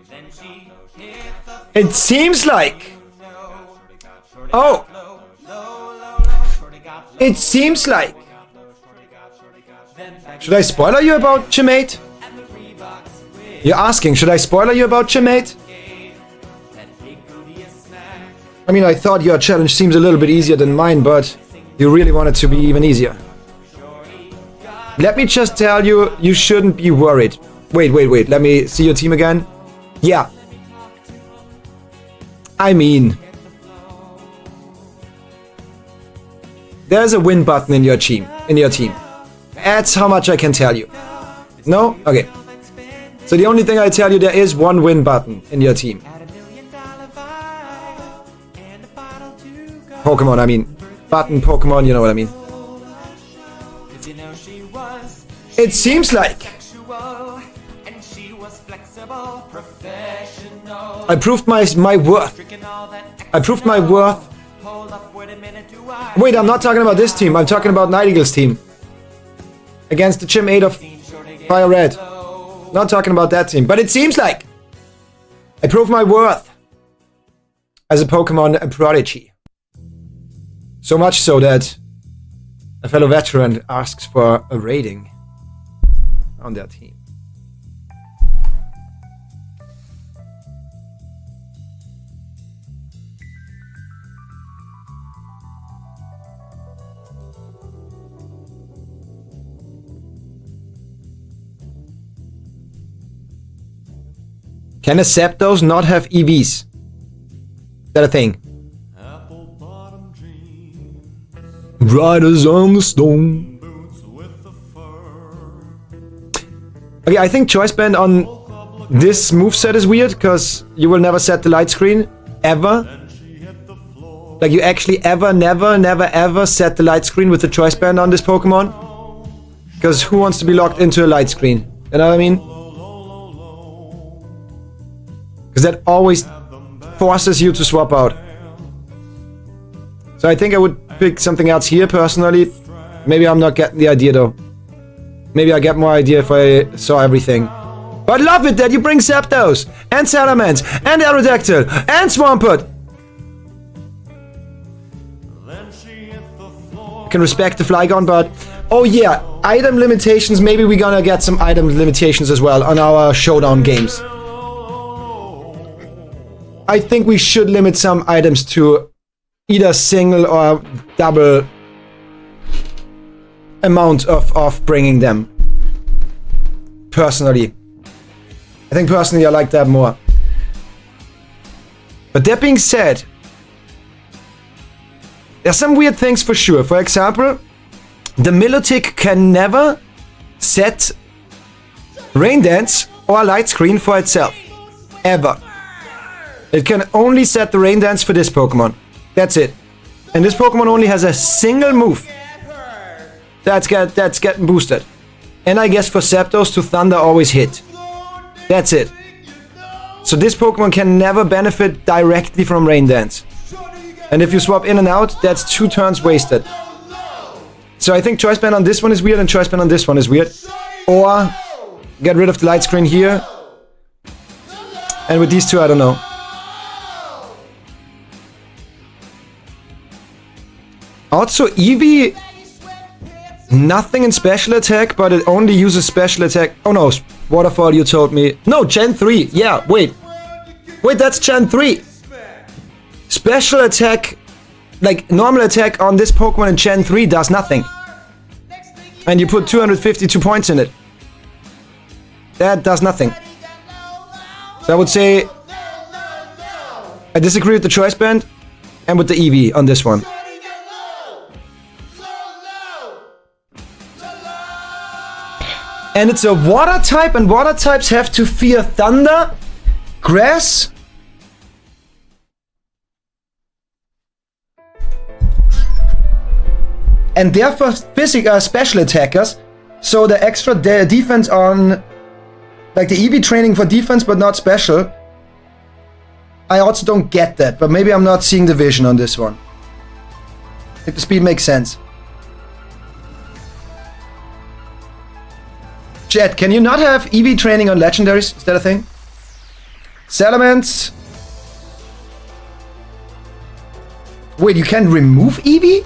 Then she hit the It seems like. Oh. It seems like. Should I spoiler you about Chimate? You're asking, should I spoiler you about Chimate? I mean, I thought your challenge seems a little bit easier than mine, but you really want it to be even easier. Let me just tell you, you shouldn't be worried. Wait. Let me see your team again. Yeah. I mean, there's a win button in your team. That's how much I can tell you. No? Okay. So the only thing I tell you, there is one win button in your team. Pokemon, I mean. Button, Pokemon, you know what I mean. It seems like I proved my worth. I proved my worth. Wait, I'm not talking about this team. I'm talking about Night Eagle's team. Against the Gym 8 of Fire Red. Not talking about that team. But it seems like I proved my worth as a Pokemon prodigy. So much so that a fellow veteran asks for a rating on their team. Can a Zapdos not have EVs? Is that a thing? Riders on the stone. Okay, I think choice band on this moveset is weird, because you will never set the light screen. Ever. Like, you actually never set the light screen with the choice band on this Pokemon. Because who wants to be locked into a light screen? You know what I mean? Because that always forces you to swap out. So I think I would pick something else here, personally. Maybe I'm not getting the idea, though. Maybe I get more idea if I saw everything. But love it that you bring Zapdos, and Salamence, and Aerodactyl, and Swampert. I can respect the Flygon, but... Oh yeah, item limitations. Maybe we're gonna get some item limitations as well on our showdown games. I think we should limit some items to either single or double amount of bringing them. Personally. I think personally I like that more. But that being said, there's some weird things for sure. For example, the Milotic can never set Rain Dance or Light Screen for itself. Ever. It can only set the Rain Dance for this Pokemon. That's it. And this Pokemon only has a single move. That's getting boosted. And I guess for Zapdos to Thunder always hit. That's it. So this Pokemon can never benefit directly from Rain Dance. And if you swap in and out, that's 2 turns wasted. So I think Choice Band on this one is weird and Choice Band on this one is weird. Or get rid of the Light Screen here. And with these two, I don't know. Also, Eevee, nothing in special attack, but it only uses special attack. Oh no, Waterfall, you told me. No, Gen 3. Yeah, wait. Wait, that's Gen 3. Special attack, like normal attack on this Pokemon in Gen 3 does nothing. And you put 252 points in it. That does nothing. So I would say I disagree with the Choice Band and with the Eevee on this one. And it's a water type, and water types have to fear thunder, grass, and therefore special attackers. So the extra defense on, like the Eevee training for defense but not special. I also don't get that, but maybe I'm not seeing the vision on this one. I think the speed makes sense. Chat, can you not have Eevee training on legendaries? Is that a thing? Salamence. Wait, you can remove Eevee?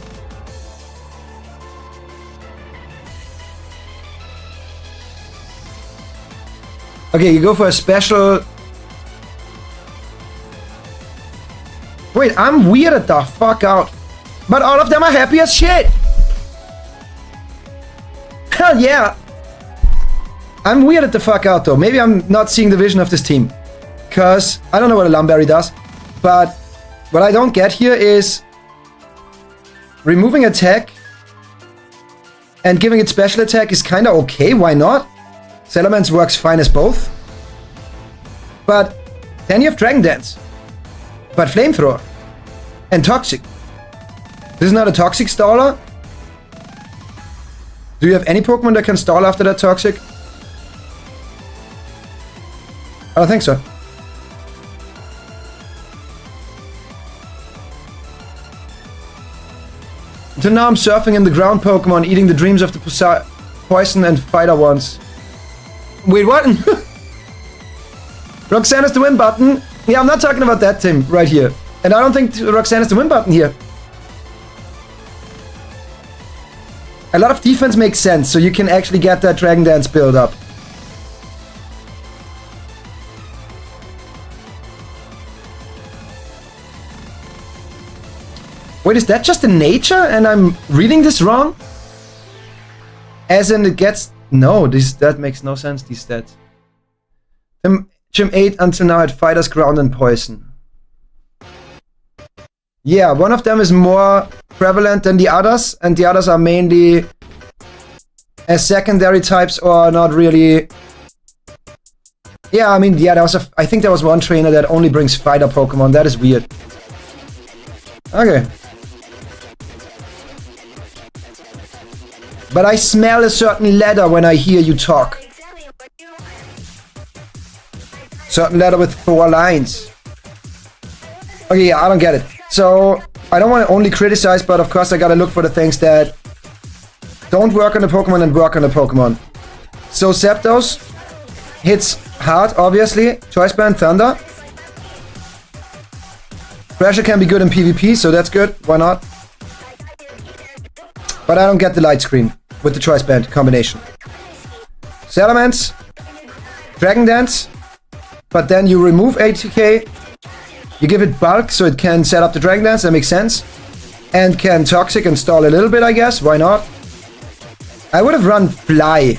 Okay, you go for a special... Wait, I'm weirded the fuck out. But all of them are happy as shit! Hell yeah! I'm weirded the fuck out though. Maybe I'm not seeing the vision of this team. Cause I don't know what a Lumberry does. But what I don't get here is removing attack and giving it special attack is kinda okay, why not? Salamence works fine as both. But then you have Dragon Dance. But Flamethrower. And Toxic. This is not a Toxic staller? Do you have any Pokemon that can stall after that Toxic? I don't think so. So now I'm surfing in the ground Pokemon, eating the dreams of the poison and fighter ones. Wait, what? Roxanne is the win button? Yeah, I'm not talking about that team right here. And I don't think Roxanne is the win button here. A lot of defense makes sense, so you can actually get that Dragon Dance build up. Wait, is that just in nature and I'm reading this wrong? As in it gets... No, that makes no sense, these stats. Gym 8 until now had Fighters, Ground and Poison. Yeah, one of them is more prevalent than the others, and the others are mainly as secondary types or not really... Yeah, I mean, yeah, I think there was one trainer that only brings fighter Pokemon. That is weird. Okay. But I smell a certain ladder when I hear you talk. Certain ladder with 4 lines. Okay, yeah, I don't get it. So, I don't want to only criticize, but of course I gotta look for the things that don't work on the Pokemon and work on the Pokemon. So, Zapdos hits hard, obviously. Choice Band, Thunder. Pressure can be good in PvP, so that's good. Why not? But I don't get the Light Screen with the Choice Band combination. Salamence, Dragon Dance, but then you remove ATK, You give it bulk so it can set up the Dragon Dance, that makes sense. And can Toxic and stall a little bit, I guess, why not? I would have run Fly.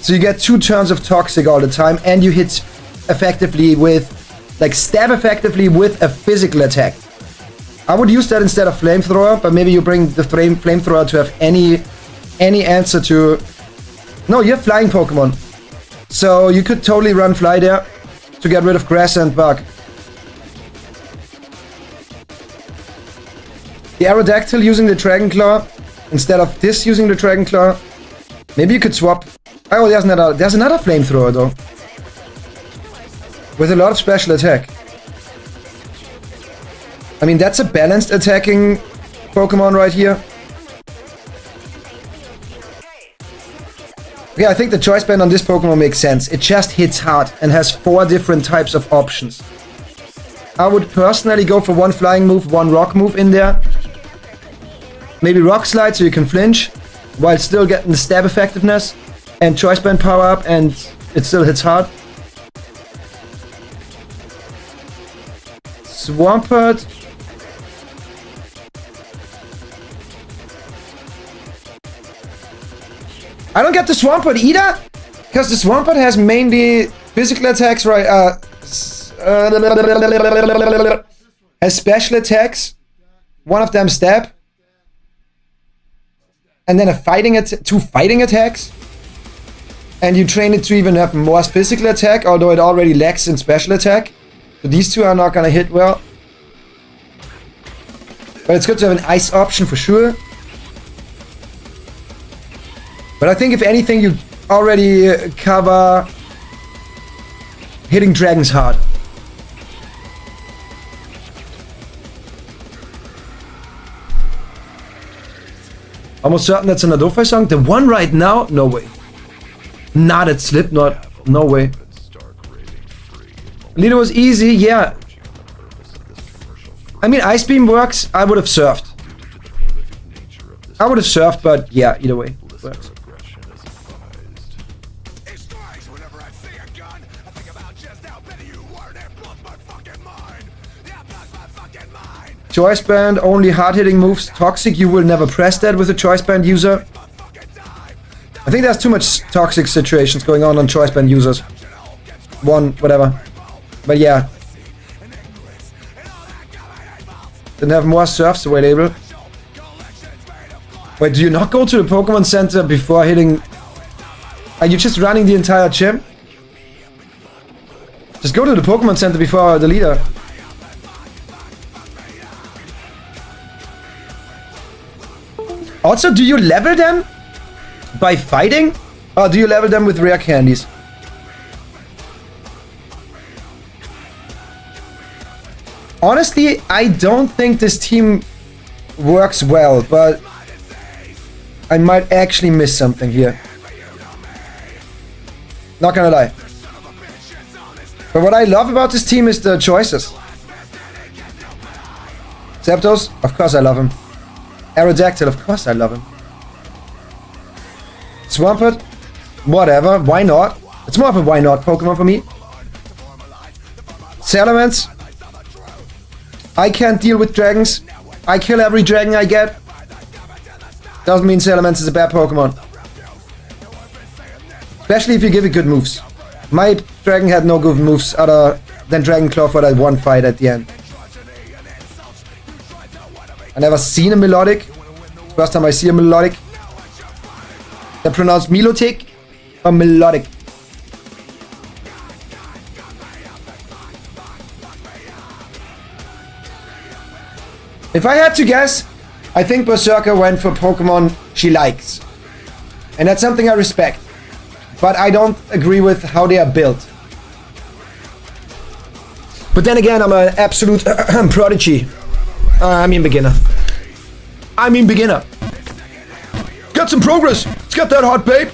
So you get 2 turns of Toxic all the time, and you hit effectively with, like stab effectively with a physical attack. I would use that instead of Flamethrower, but maybe you bring the Flamethrower to have any answer to... No, you have flying Pokemon. So you could totally run Fly there to get rid of Grass and Bug. The Aerodactyl using the Dragon Claw instead of this using the Dragon Claw. Maybe you could swap. Oh, there's another Flamethrower though. With a lot of special attack. I mean, that's a balanced attacking Pokemon right here. Okay, I think the choice band on this Pokemon makes sense. It just hits hard and has 4 different types of options. I would personally go for 1 flying move, 1 rock move in there. Maybe Rock Slide so you can flinch while still getting the stab effectiveness and choice band power up, and it still hits hard. Swampert. I don't get the Swampert either, because the Swampert has mainly physical attacks, right? Has special attacks. One of them stab. And then 2 fighting attacks. And you train it to even have more physical attack, although it already lacks in special attack. So these 2 are not gonna hit well. But it's good to have an ice option for sure. But I think if anything, you already cover hitting dragons hard. Almost certain that's an Adolfo song. The one right now? No way. Not at Slipknot. No way. Lido was easy, yeah. I mean, Ice Beam works. I would have surfed. But yeah, either way. Works. Choice band, only hard-hitting moves. Toxic, you will never press that with a choice band user. I think there's too much toxic situations going on choice band users. 1, whatever. But yeah. Didn't have more surfs available. Wait, do you not go to the Pokemon Center before hitting... Are you just running the entire gym? Just go to the Pokemon Center before the leader. Also, do you level them by fighting? Or do you level them with rare candies? Honestly, I don't think this team works well, but I might actually miss something here. Not gonna lie. But what I love about this team is the choices. Zapdos, of course I love him. Aerodactyl, of course I love him. Swampert, whatever, why not? It's more of a why not Pokemon for me. Salamence, I can't deal with dragons. I kill every dragon I get. Doesn't mean Salamence is a bad Pokemon. Especially if you give it good moves. My dragon had no good moves other than Dragon Claw for that 1 fight at the end. I never seen a melodic. First time I see a melodic. They're pronounced Milotic or melodic. If I had to guess, I think Berserker went for Pokemon she likes. And that's something I respect. But I don't agree with how they are built. But then again, I'm an absolute prodigy. I mean beginner. Got some progress. Let's get that hot, babe.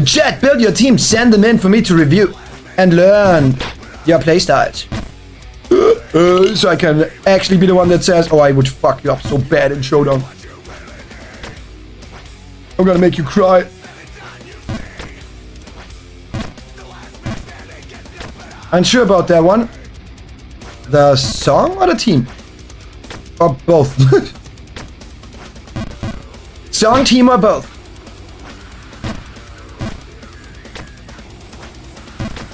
Chat, build your team. Send them in for me to review and learn your playstyles. So I can actually be the one that says, oh, I would fuck you up so bad in Showdown. I'm gonna make you cry. Unsure about that one. The song or the team? Or both? Song, team, or both?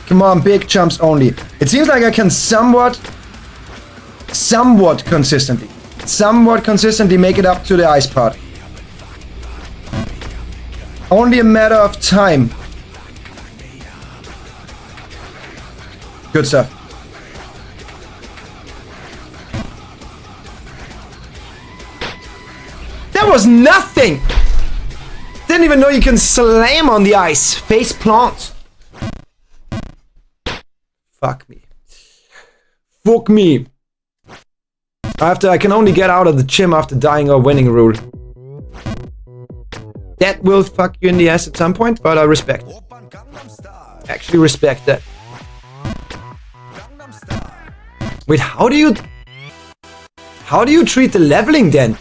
Come on, big jumps only. It seems like I can somewhat consistently make it up to the ice part. Only a matter of time. Good stuff. That was nothing! Didn't even know you can slam on the ice. Face plant. Fuck me. Fuck me. I can only get out of the gym after dying or winning rule. That will fuck you in the ass at some point, but I respect it. Actually respect that. Wait, how do you treat the leveling then?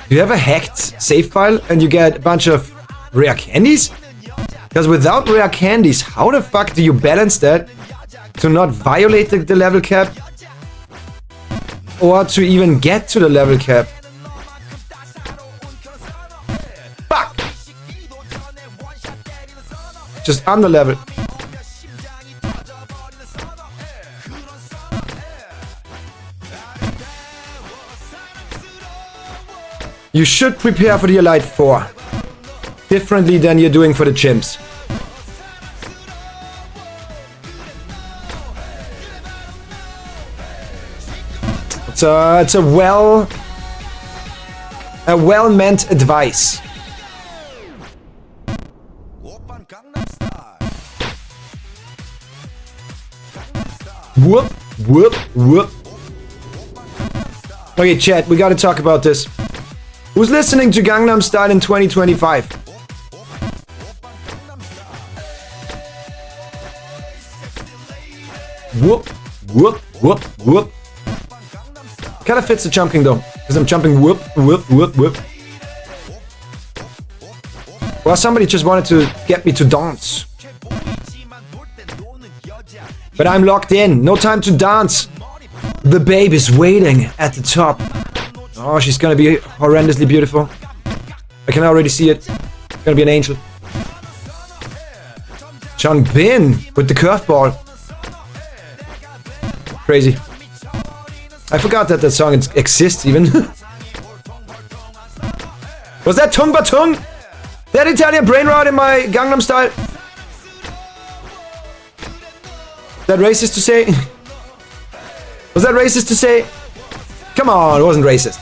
Do you have a hacked save file and you get a bunch of rare candies? Because without rare candies, how the fuck do you balance that to not violate the level cap? Or to even get to the level cap? Fuck! Just under level. You should prepare for the Elite 4. Differently than you're doing for the chimps. It's a well-meant advice. Whoop, whoop, whoop. Okay, chat, we gotta talk about this. Who's listening to Gangnam Style in 2025? Whoop, whoop, whoop, whoop. Kinda fits the jumping though, because I'm jumping whoop, whoop, whoop, whoop. Well, somebody just wanted to get me to dance. But I'm locked in, no time to dance. The babe is waiting at the top. Oh, she's gonna be horrendously beautiful. I can already see it. Gonna be an angel. John Bin with the curveball. Crazy. I forgot that song exists even. Was that Tung Batung? That Italian brain rot in my Gangnam Style? That racist to say? Was that racist to say? Come on, it wasn't racist.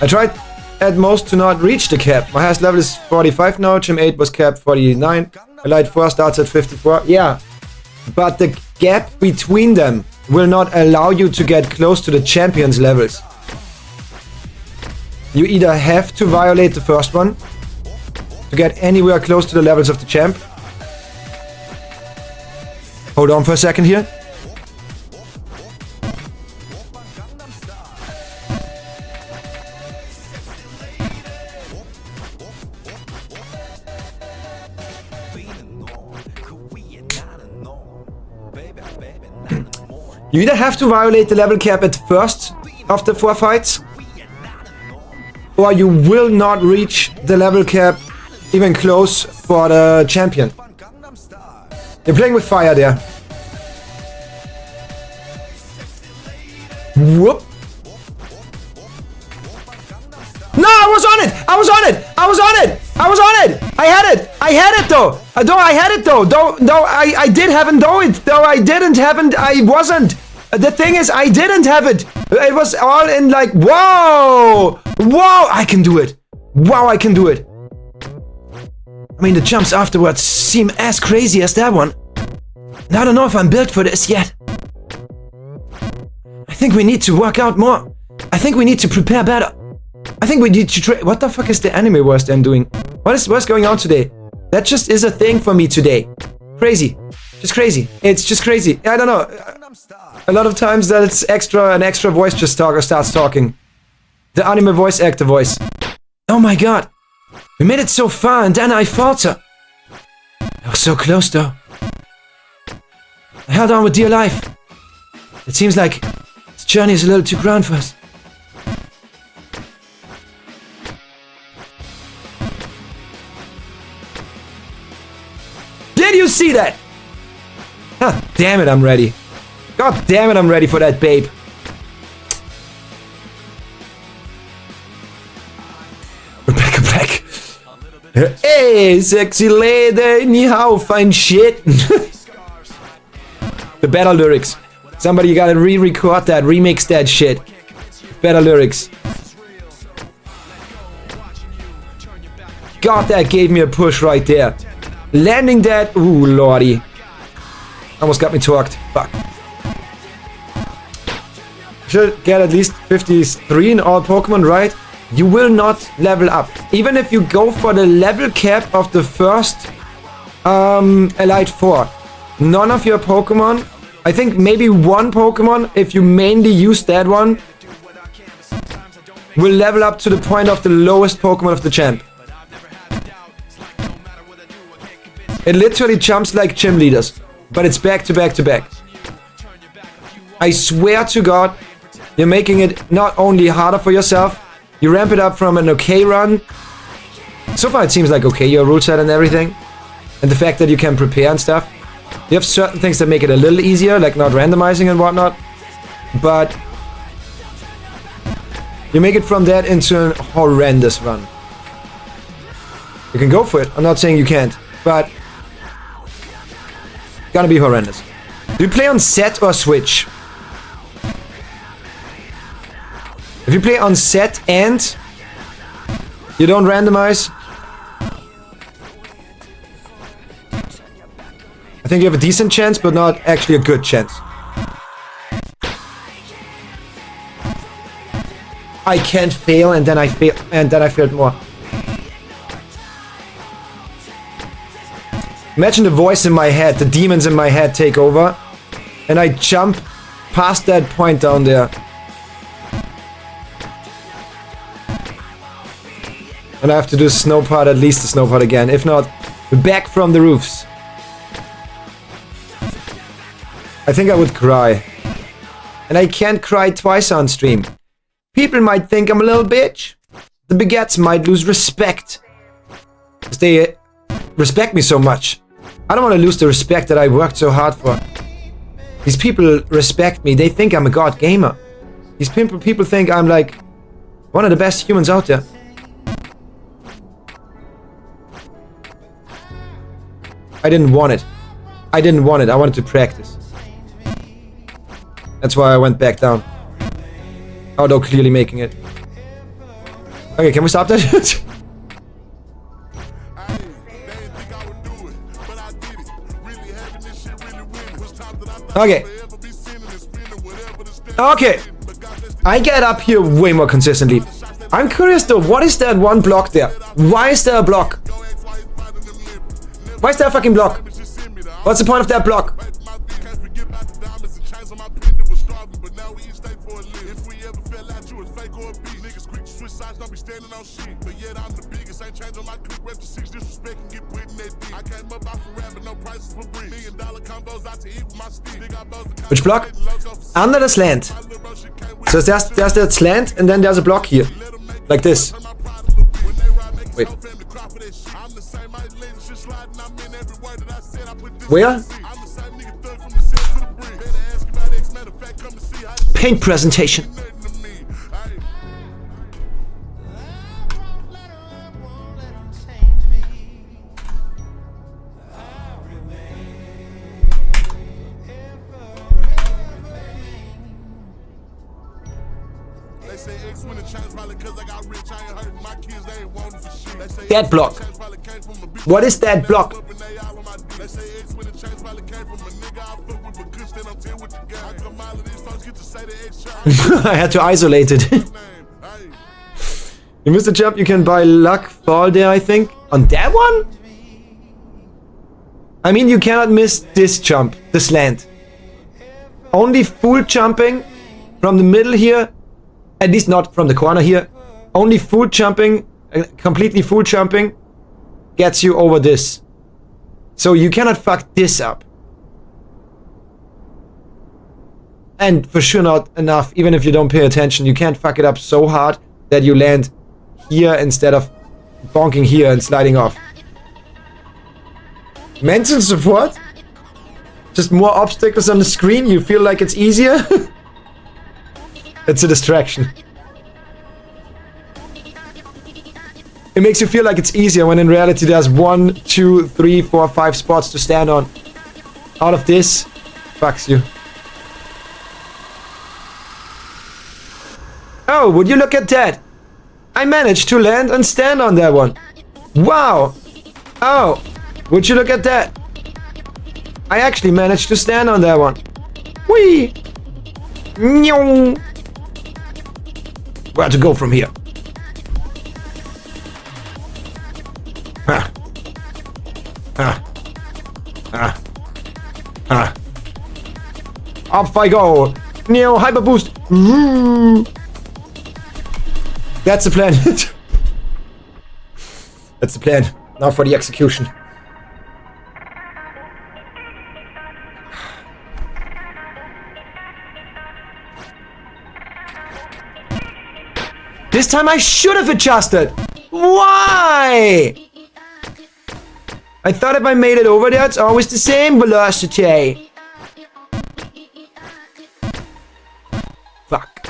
I tried at most to not reach the cap. My highest level is 45 now. Gym 8 was capped 49. Elite 4 starts at 54. Yeah, but the gap between them will not allow you to get close to the champions levels. You either have to violate the first one to get anywhere close to the levels of the champ. Hold on for a second here. You either have to violate the level cap at first of the 4 fights, or you will not reach the level cap even close for the champion. You're playing with fire there. Whoop. No, I was on it! I was on it! I was on it! I was on it! I had it! I had it though! I had it though! I did haven't do it! Though I didn't haven't, I wasn't! The thing is, I didn't have it! It was all in like, whoa! Whoa! I can do it! Wow, I can do it! I mean, the jumps afterwards seem as crazy as that one. And I don't know if I'm built for this yet. I think we need to work out more. I think we need to prepare better. I think we need to try. What the fuck is the anime worst then doing? What's going on today? That just is a thing for me today. Crazy. Just crazy. It's just crazy. I don't know. A lot of times that's an extra voice just starts talking. The anime voice actor voice. Oh my god. We made it so far and then I falter. I was so close though. I held on with dear life. It seems like this journey is a little too grand for us. Did you see that? God damn it, I'm ready. God damn it, I'm ready for that babe. Rebecca Black. Hey, sexy lady, ni hao, fine shit. The better lyrics. Somebody, you gotta re-record that, remix that shit. Better lyrics. God, that gave me a push right there. Landing that, ooh lordy. Almost got me torqued. Fuck. Should get at least 53 in all Pokemon, right? You will not level up. Even if you go for the level cap of the first Elite 4. None of your Pokemon, I think maybe one Pokemon, if you mainly use that one, will level up to the point of the lowest Pokemon of the champ. It literally jumps like gym leaders, but it's back to back to back. I swear to God, you're making it not only harder for yourself, you ramp it up from an okay run. So far it seems like okay, your rule set and everything. And the fact that you can prepare and stuff. You have certain things that make it a little easier, like not randomizing and whatnot. But you make it from that into a horrendous run. You can go for it. I'm not saying you can't, but gonna be horrendous. Do you play on set or switch? If you play on set and you don't randomize, I think you have a decent chance, but not actually a good chance. I can't fail, and then I fail, and then I failed more. Imagine the voice in my head, the demons in my head take over, and I jump past that point down there. And I have to do snow part, at least the snow part again. If not, back from the roofs. I think I would cry. And I can't cry twice on stream. People might think I'm a little bitch. The Begats might lose respect. Because they respect me so much. I don't want to lose the respect that I worked so hard for. These people respect me. They think I'm a god gamer. These people think I'm like one of the best humans out there. I didn't want it. I didn't want it. I wanted to practice. That's why I went back down. Although clearly making it. Okay, can we stop that? Okay. Okay. I get up here way more consistently. I'm curious though, what is that one block there? Why is there a block? Why is there a fucking block? What's the point of that block? Which block? Under the slant. So there's that slant and then there's a block here. Like this. Wait. Where? Paint presentation. That block. What is that block? I had to isolate it. You missed a jump, you can buy luck fall there, I think. On that one? I mean, you cannot miss this jump, the slant. Only full jumping from the middle here, at least not from the corner here. Only full jumping completely full jumping gets you over this. So you cannot fuck this up. And for sure not enough, even if you don't pay attention, you can't fuck it up so hard that you land here instead of bonking here and sliding off. Mental support? Just more obstacles on the screen? You feel like it's easier? It's a distraction. It makes you feel like it's easier when in reality there's 1, 2, 3, 4, 5 spots to stand on. Out of this, fucks you. Oh, would you look at that? I managed to land and stand on that one. Wow. Oh, would you look at that? I actually managed to stand on that one. Whee! Nyong. Where to go from here? Ah. Ah. Ah. Ah. Off I go. Neo hyper boost. That's the plan. That's the plan. Now for the execution. This time I should have adjusted. Why? I thought if I made it over there, it's always the same velocity. Fuck.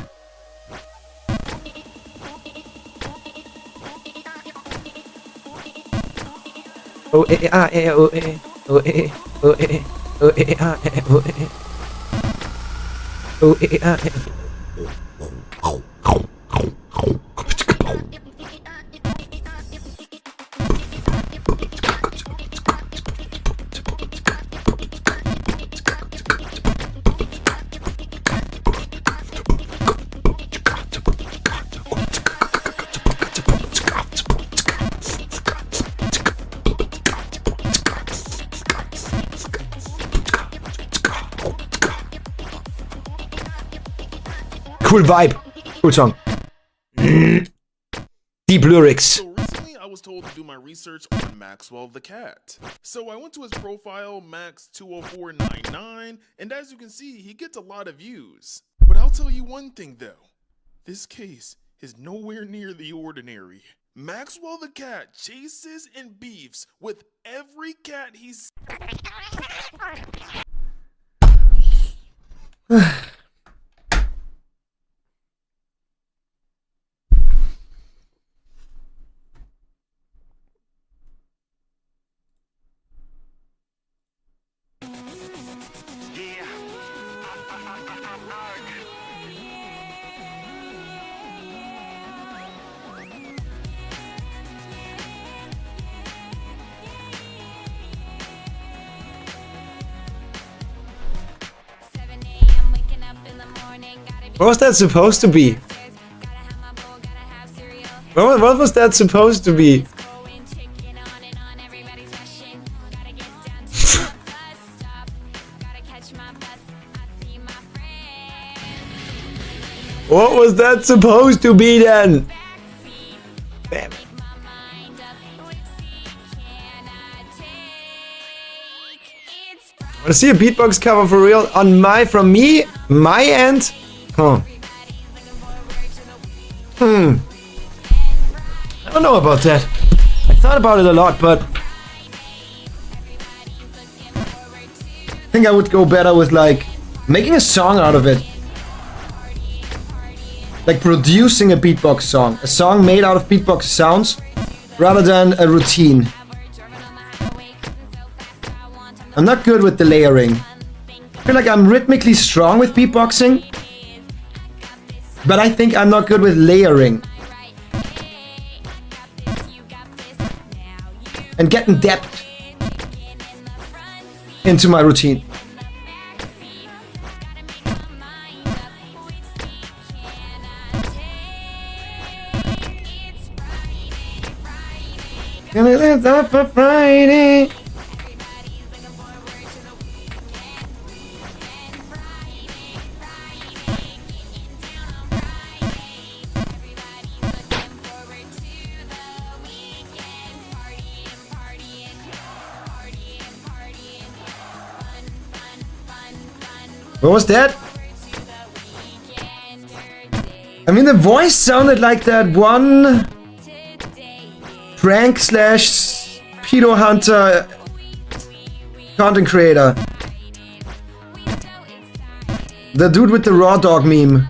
Oh ah oh oh oh oh ah oh ah. Cool vibe. Cool song. Deep lyrics. So recently I was told to do my research on Maxwell the cat. So I went to his profile, Max20499, and as you can see, he gets a lot of views. But I'll tell you one thing though. This case is nowhere near the ordinary. Maxwell the cat chases and beefs with every cat he's... What was that supposed to be? What was that supposed to be? What was that supposed to be then? Damn. Wanna see a beatbox cover for real? From me? My end? Huh. I don't know about that. I thought about it a lot, but I think I would go better with like making a song out of it. Like producing a beatbox song. A song made out of beatbox sounds rather than a routine. I'm not good with the layering. I feel like I'm rhythmically strong with beatboxing, but I think I'm not good with layering. And getting depth into my routine. Gonna live up for Friday. What was that? I mean, the voice sounded like that one prank slash pedo hunter content creator. The dude with the raw dog meme.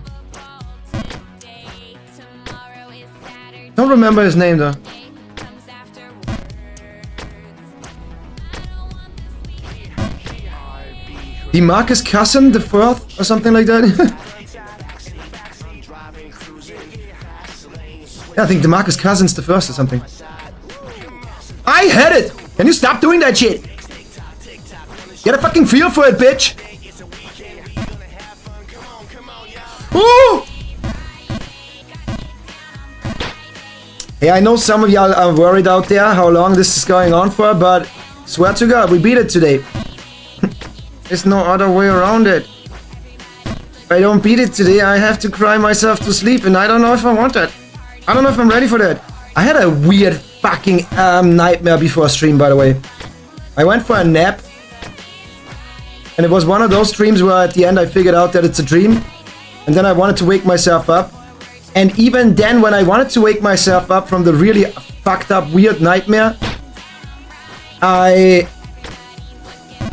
Don't remember his name though. Demarcus Cousin the Fourth or something like that. Yeah, I think Demarcus Cousins the First or something. I had it! Can you stop doing that shit? Get a fucking feel for it, bitch! Ooh! Yeah, I know some of y'all are worried out there how long this is going on for, but swear to God, we beat it today. There's no other way around it. If I don't beat it today, I have to cry myself to sleep, and I don't know if I want that. I don't know if I'm ready for that. I had a weird fucking nightmare before stream, by the way. I went for a nap, and it was one of those dreams where at the end I figured out that it's a dream, and then I wanted to wake myself up. And even then, when I wanted to wake myself up from the really fucked up weird nightmare,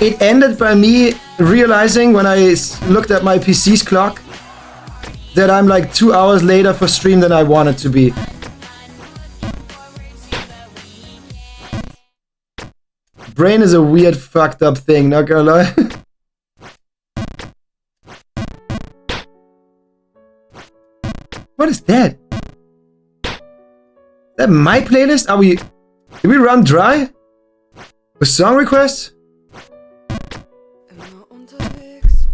it ended by me realizing when I looked at my PC's clock that I'm like 2 hours later for stream than I wanted to be. Brain is a weird fucked up thing, not gonna lie. What is that? Is that my playlist? Did we run dry? With song requests?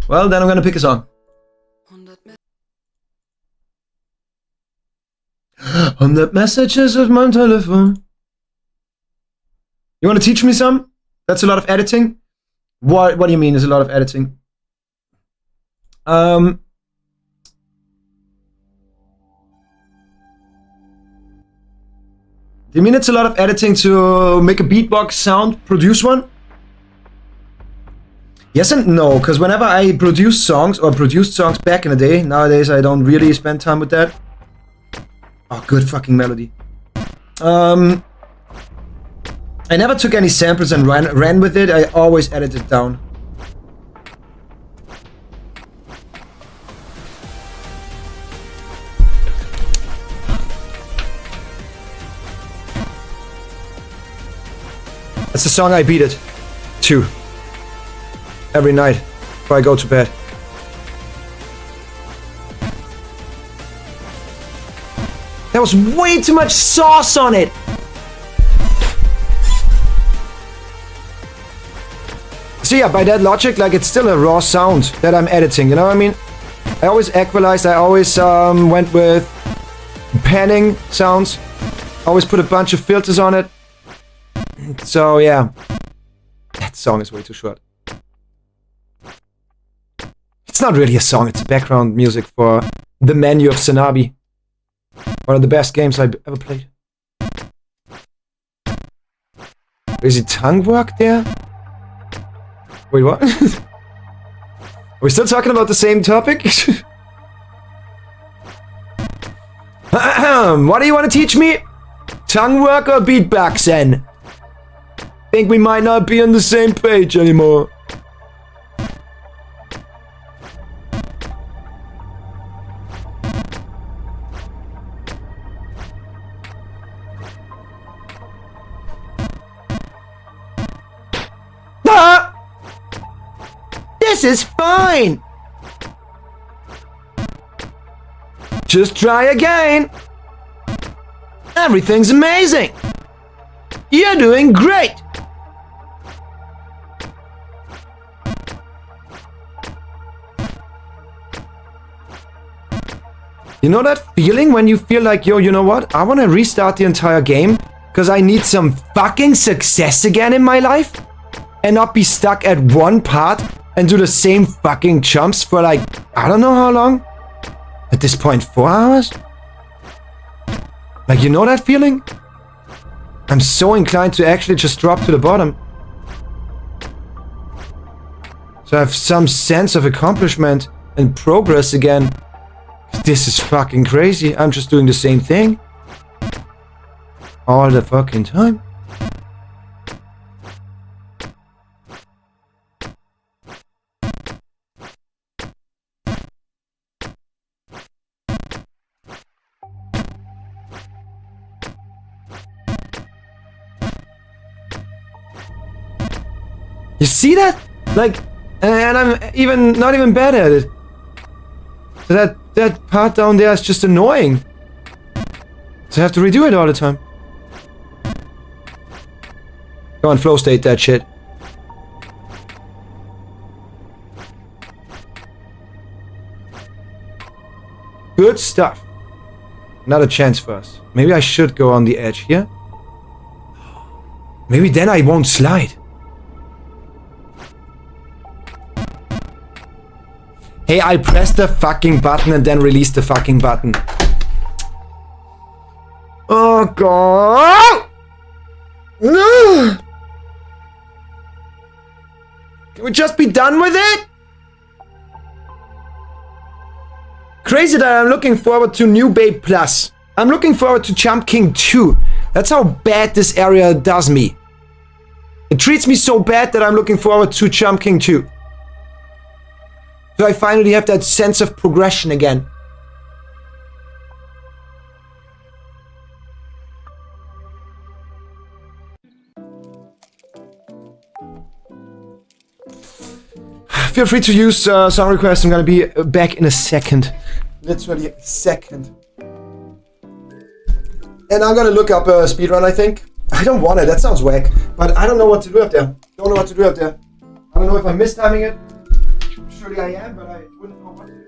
Well, then I'm gonna pick a song. 100 messages of my telephone. You wanna teach me some? That's a lot of editing? What do you mean is a lot of editing? Do you mean it's a lot of editing to make a beatbox sound, produce one? Yes and no, because whenever I produce songs, or produced songs back in the day, nowadays I don't really spend time with that. Oh, good fucking melody. I never took any samples and ran with it, I always edited it down. That's the song I beat it to every night before I go to bed. There was way too much sauce on it. So yeah, by that logic, like it's still a raw sound that I'm editing, you know what I mean? I always equalized, I always went with panning sounds, always put a bunch of filters on it. So yeah, that song is way too short. It's not really a song, it's background music for the menu of Sanabi. One of the best games I've ever played. Is it tongue work there? Wait, what? Are we still talking about the same topic? What do you want to teach me? Tongue work or beatboxing? Think we might not be on the same page anymore. Ah! This is fine. Just try again. Everything's amazing. You're doing great. You know that feeling when you feel like, yo, you know what? I want to restart the entire game because I need some fucking success again in my life and not be stuck at one part and do the same fucking jumps for like, I don't know how long? At this point, 4 hours? Like, you know that feeling? I'm so inclined to actually just drop to the bottom. So I have some sense of accomplishment and progress again. This is fucking crazy. I'm just doing the same thing. All the fucking time. You see that? Like, and I'm not even bad at it. So that part down there is just annoying. So I have to redo it all the time. Go on, flow state that shit. Good stuff. Another chance for us. Maybe I should go on the edge here. Maybe then I won't slide. Hey, I pressed the fucking button and then released the fucking button. Oh god! No! Can we just be done with it? Crazy that I'm looking forward to New Babe Plus. I'm looking forward to Jump King 2. That's how bad this area does me. It treats me so bad that I'm looking forward to Jump King 2. So I finally have that sense of progression again. Feel free to use song requests. I'm gonna be back in a second. Literally a second. And I'm gonna look up a speedrun, I think. I don't want it, that sounds whack. But I don't know what to do up there. Don't know what to do up there. I don't know if I'm mistiming it. Surely I am, but I wouldn't know what to do.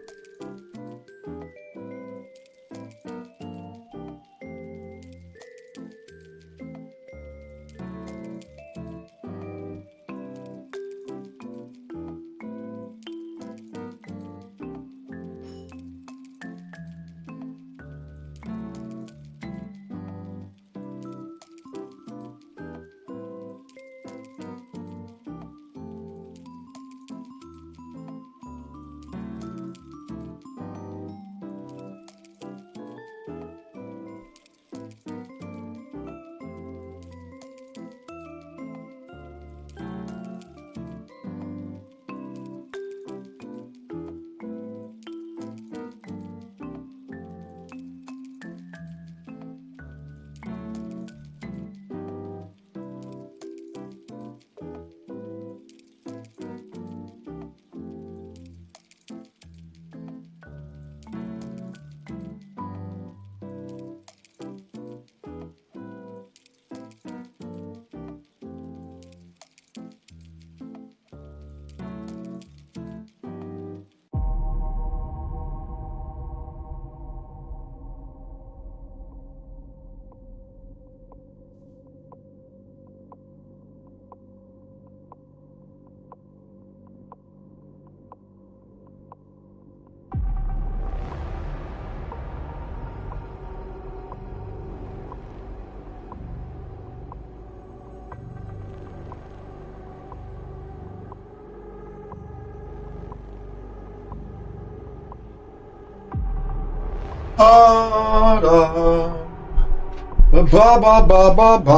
Ba ba ba ba ba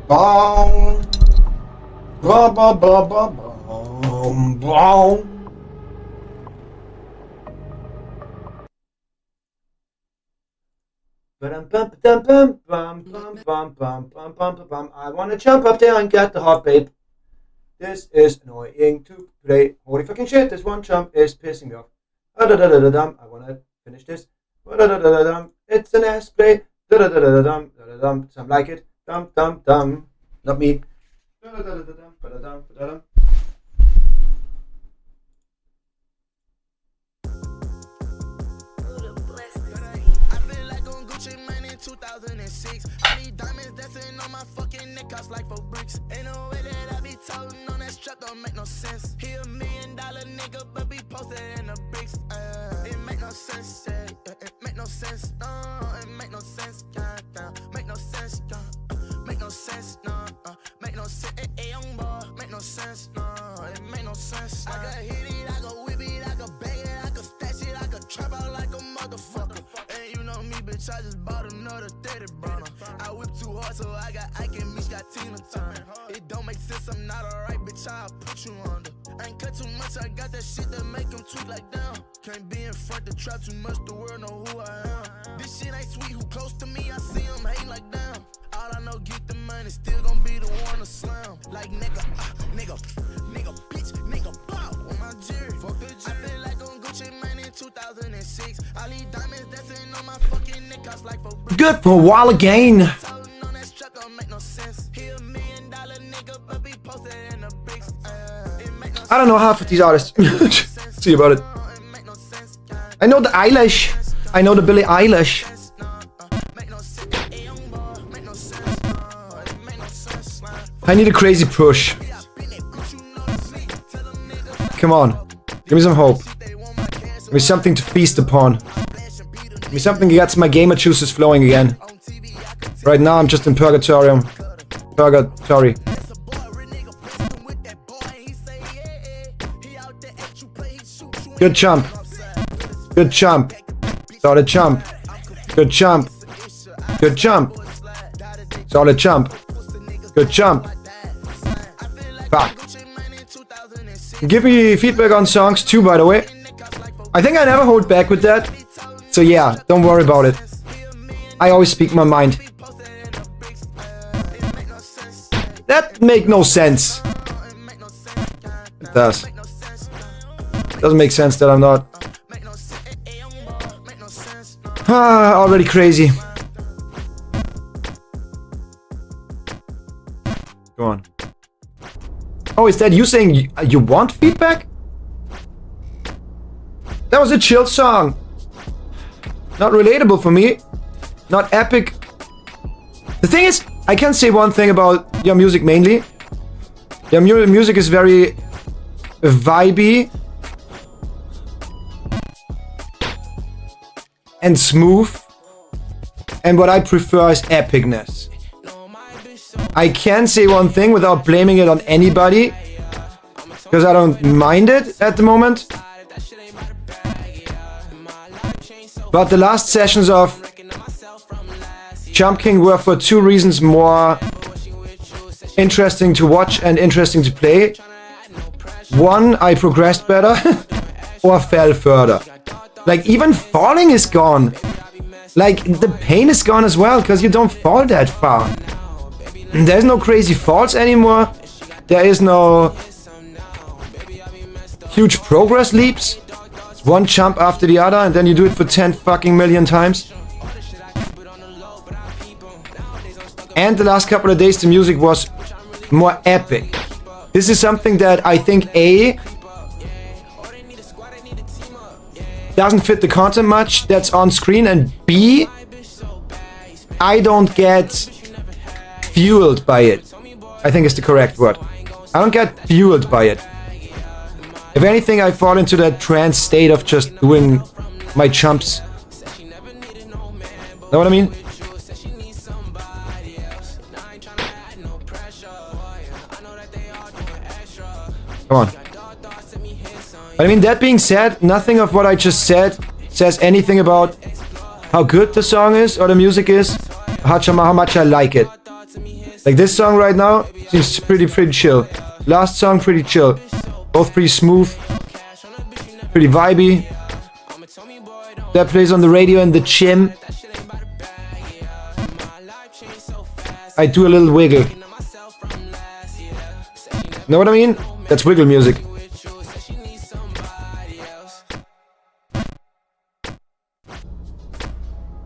ba ba ba ba ba ba. I wanna jump up there and get the hot babe. This is annoying to play. Holy fucking shit, this one jump is pissing me off. I wanna finish this. It's an ass play. Some like it. Dum. Not me. I feel like on Gucci Mane in 2006. I need diamonds dancing on my fucking neck, cost like 4 bricks. Ain't no way that I be talking on that strap, don't make no sense. He $1 million nigga, but be posted in the bricks. It make no sense, yeah. It make no sense, no. It make no sense, yeah. Make no sense, yeah. Make no sense, no. Make no sense, young boy. Make no sense, no. It make no sense. I could hit it, I could whip it, I could bang it, I could stash it, I could trap out like a motherfucker. And you know me, bitch, I just bought another 30 burner. I whip too hard, so I got Ike and Meech got Tina Turner. It don't make sense, I'm not alright, bitch, I'll put you under. I ain't cut too much, I got that shit that make them tweak like damn. Can't be in front to trap too much, the world know who I am. This shit ain't sweet, who close to me, I see them hating like damn. All I know, get the money, still gon' be the one to slam. Like nigga, nigga, bitch, nigga, blow on my jury. Fuck the jury. I feel like on Gucci Mane in 2006. All these diamonds dancing on my fucking neck, cost like for Good for a while again. on that strap don't make no sense. He $1 million nigga, but be posted in the bricks. I don't know half of these artists. See about it. I know the Eilish. I know the Billie Eilish. I need a crazy push. Come on. Give me some hope. Give me something to feast upon. Give me something that gets my gamer juices flowing again. Right now I'm just in purgatorium. Purgatory. Good jump. Good jump. Solid jump. Good jump. Good jump. Solid jump. Good jump. Fuck. Give me feedback on songs too, by the way. I think I never hold back with that. So yeah, don't worry about it. I always speak my mind. That make no sense. It does. Doesn't make sense that I'm not. Already crazy. Go on. Oh, is that you saying you want feedback? That was a chill song. Not relatable for me. Not epic. The thing is, I can say one thing about your music mainly. Your music is very vibey and smooth. And what I prefer is epicness. I can say one thing without blaming it on anybody, because I don't mind it at the moment. But the last sessions of Jump King were for two reasons more interesting to watch and interesting to play. One, I progressed better or fell further. Like even falling is gone. Like the pain is gone as well, because you don't fall that far. There's no crazy falls anymore. There is no huge progress leaps. It's one jump after the other and then you do it for 10 fucking million times. And the last couple of days the music was more epic. This is something that I think A, doesn't fit the content much that's on screen, and B, I don't get fueled by it. I think is the correct word. I don't get fueled by it. If anything, I fall into that trance state of just doing my jumps. Know what I mean? Come on. But I mean, that being said, nothing of what I just said says anything about how good the song is or the music is, how much I like it. Like this song right now seems pretty chill. Last song pretty chill. Both pretty smooth, pretty vibey. That plays on the radio in the gym. I do a little wiggle. Know what I mean? That's wiggle music.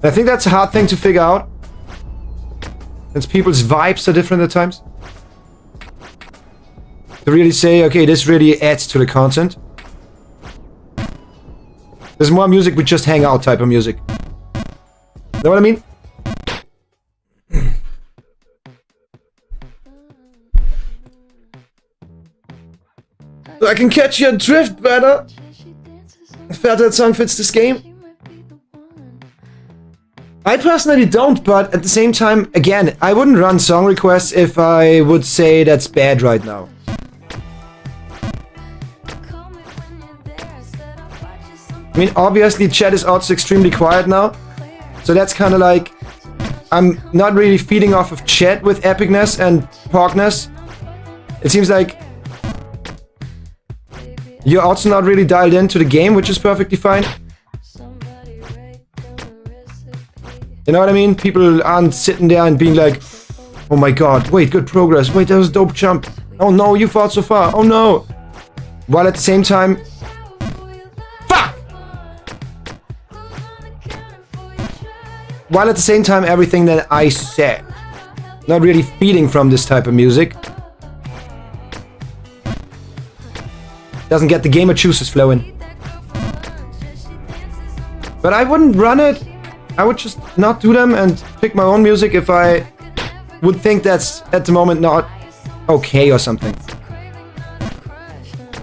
I think that's a hard thing to figure out. Since people's vibes are different at times. To really say, okay, this really adds to the content. There's more music with just hang out type of music. Know what I mean? So I can catch your drift better. If that song fits this game. I personally don't, but at the same time, again, I wouldn't run song requests if I would say that's bad right now. I mean, obviously chat is also extremely quiet now. So that's kind of like, I'm not really feeding off of chat with epicness and pogness. It seems like you're also not really dialed into the game, which is perfectly fine. You know what I mean? People aren't sitting there and being like, oh my god, wait, good progress. Wait, that was a dope jump. Oh no, you fought so far. Oh no. While at the same time... Fuck! While at the same time, everything that I said, not really feeding from this type of music, doesn't get the gamer juices flowing. But I wouldn't run it. I would just not do them and pick my own music if I would think that's at the moment not okay or something.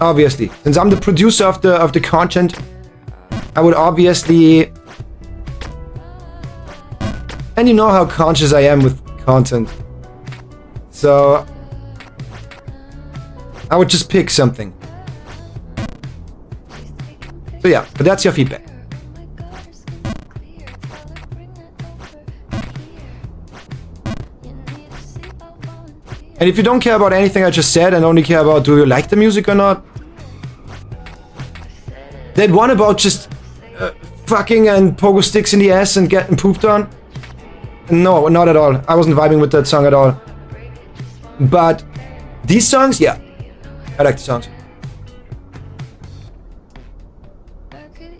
Obviously, since I'm the producer of the content, I would obviously, and you know how conscious I am with content, so I would just pick something. So yeah, but that's your feedback. And if you don't care about anything I just said and only care about do you like the music or not, that one about just fucking and pogo sticks in the ass and getting pooped on, no, not at all. I wasn't vibing with that song at all. But these songs, yeah, I like the songs.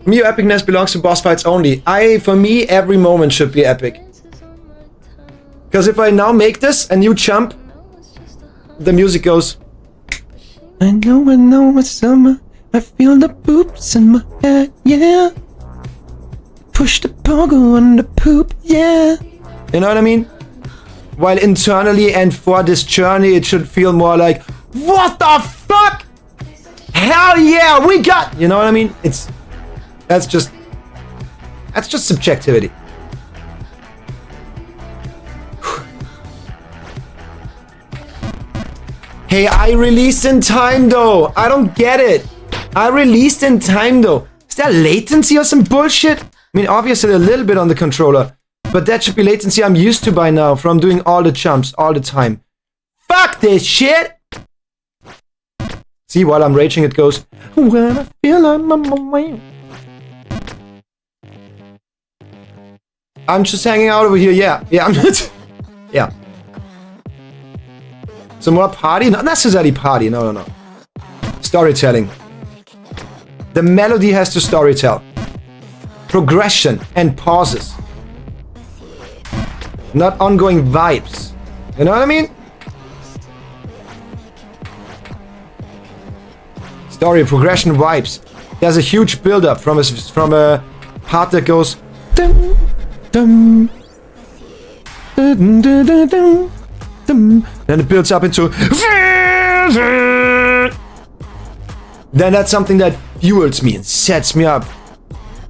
Me, epicness belongs to boss fights only. For me, every moment should be epic. Because if I now make this and you jump, the music goes. I know it's summer. I feel the poops in my head, yeah. Push the pogo on the poop, yeah. You know what I mean? While internally and for this journey, it should feel more like, what the fuck? Hell yeah, we got. You know what I mean? That's just subjectivity. Hey, I released in time though. I don't get it. I released in time though. Is there latency or some bullshit? I mean, obviously a little bit on the controller, but that should be latency I'm used to by now from doing all the jumps all the time. Fuck this shit! See, while I'm raging it goes, when I feel I'm on my way. I'm just hanging out over here, yeah. I'm not... Yeah. Some more party? Not necessarily party, no. Storytelling. The melody has to storytell. Progression and pauses. Not ongoing vibes. You know what I mean? Story, progression, vibes. There's a huge build-up from a part that goes... Dum, dum, dum, dum, dum, dum. Then it builds up into then that's something that fuels me and sets me up,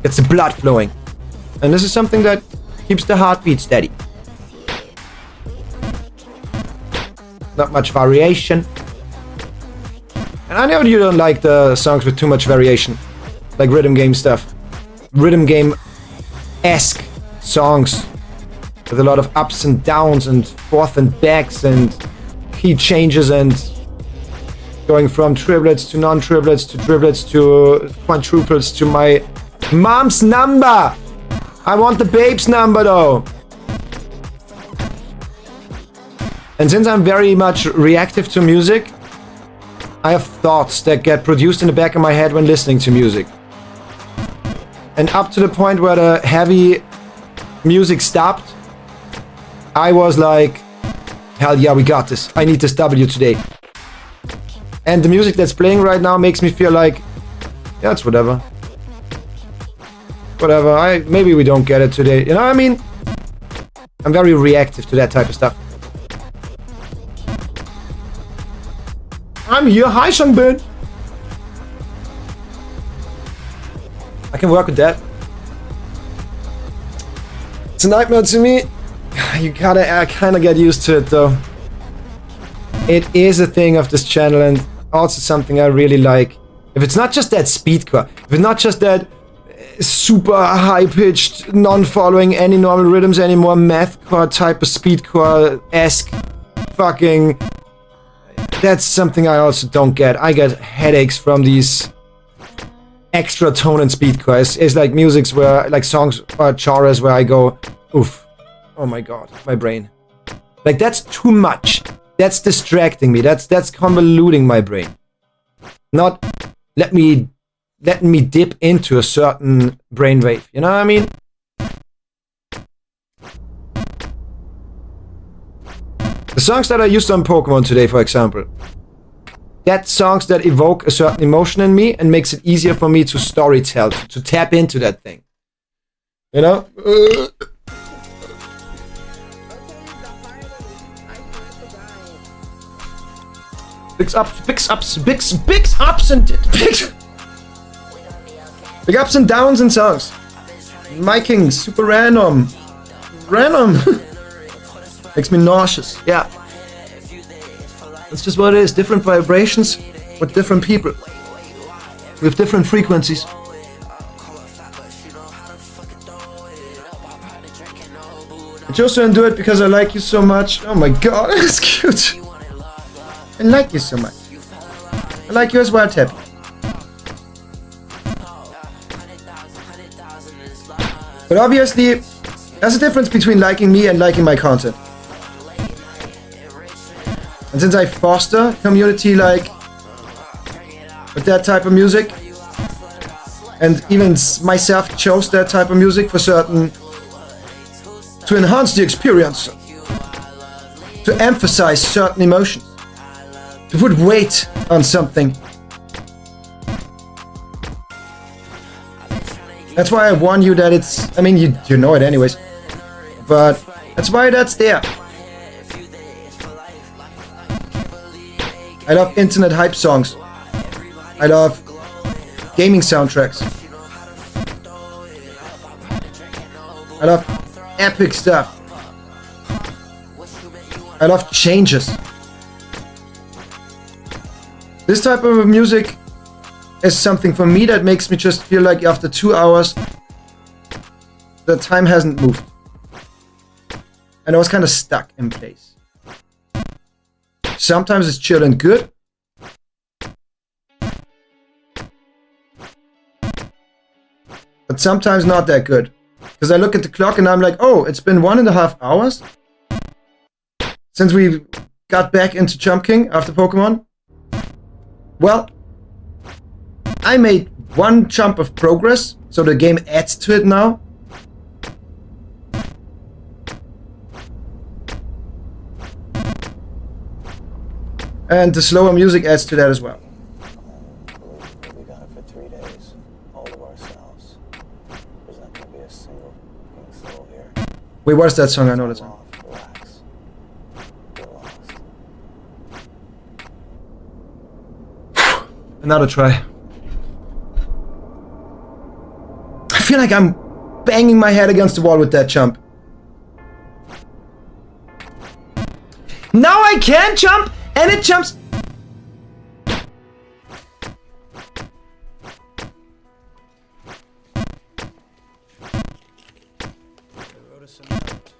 gets the blood flowing, and this is something that keeps the heartbeat steady. Not much variation, and I know you don't like the songs with too much variation, like rhythm game stuff, rhythm game-esque songs with a lot of ups and downs and forth and backs and key changes and going from triplets to non-triplets to triplets to quadruplets to my mom's number. I want the babe's number though. And since I'm very much reactive to music, I have thoughts that get produced in the back of my head when listening to music. And up to the point where the heavy music stopped, I was like, hell yeah, we got this. I need this W today. And the music that's playing right now makes me feel like, yeah, it's whatever. Whatever, maybe we don't get it today. You know what I mean? I'm very reactive to that type of stuff. I'm here, hi Shangbin. I can work with that. It's a nightmare to me. You gotta kind of get used to it though. It is a thing of this channel and also something I really like. If it's not just that speedcore, if it's not just that super high-pitched, non-following any normal rhythms anymore, mathcore type of speedcore-esque fucking... That's something I also don't get. I get headaches from these extra tone and speedcore. It's like musics where, like songs or genres where I go, oof, oh my god, my brain. Like that's too much. That's distracting me. That's convoluting my brain. Not letting me dip into a certain brainwave. You know what I mean? The songs that I used on Pokemon today, for example. That's songs that evoke a certain emotion in me and makes it easier for me to storytell, to tap into that thing. You know? Big ups and downs in songs. Miking, super random. Makes me nauseous. Yeah. That's just what it is. Different vibrations with different people. With different frequencies. I just don't do it because I like you so much. Oh my god, that's cute. I like you so much. I like you as well, Tap. But obviously, there's a difference between liking me and liking my content. And since I foster community like with that type of music, and even myself chose that type of music for certain, to enhance the experience, to emphasize certain emotions, to put weight on something. That's why I warn you that it's, I mean, you know it anyways, but that's why that's there. I love internet hype songs. I love gaming soundtracks. I love epic stuff. I love changes. This type of music is something for me that makes me just feel like after 2 hours the time hasn't moved. And I was kind of stuck in place. Sometimes it's chill and good. But sometimes not that good. Because I look at the clock and I'm like, oh, it's been 1.5 hours since we got back into Jump King after Pokemon. Well, I made 1 jump of progress, so the game adds to it now. And the slower music adds to that as well. We got it for 3 days, all to ourselves. There's not gonna be a single soul here. Wait, what is that song? I know that song. Relax. Get lost. Another try. I feel like I'm banging my head against the wall with that jump. Now I can jump, and it jumps.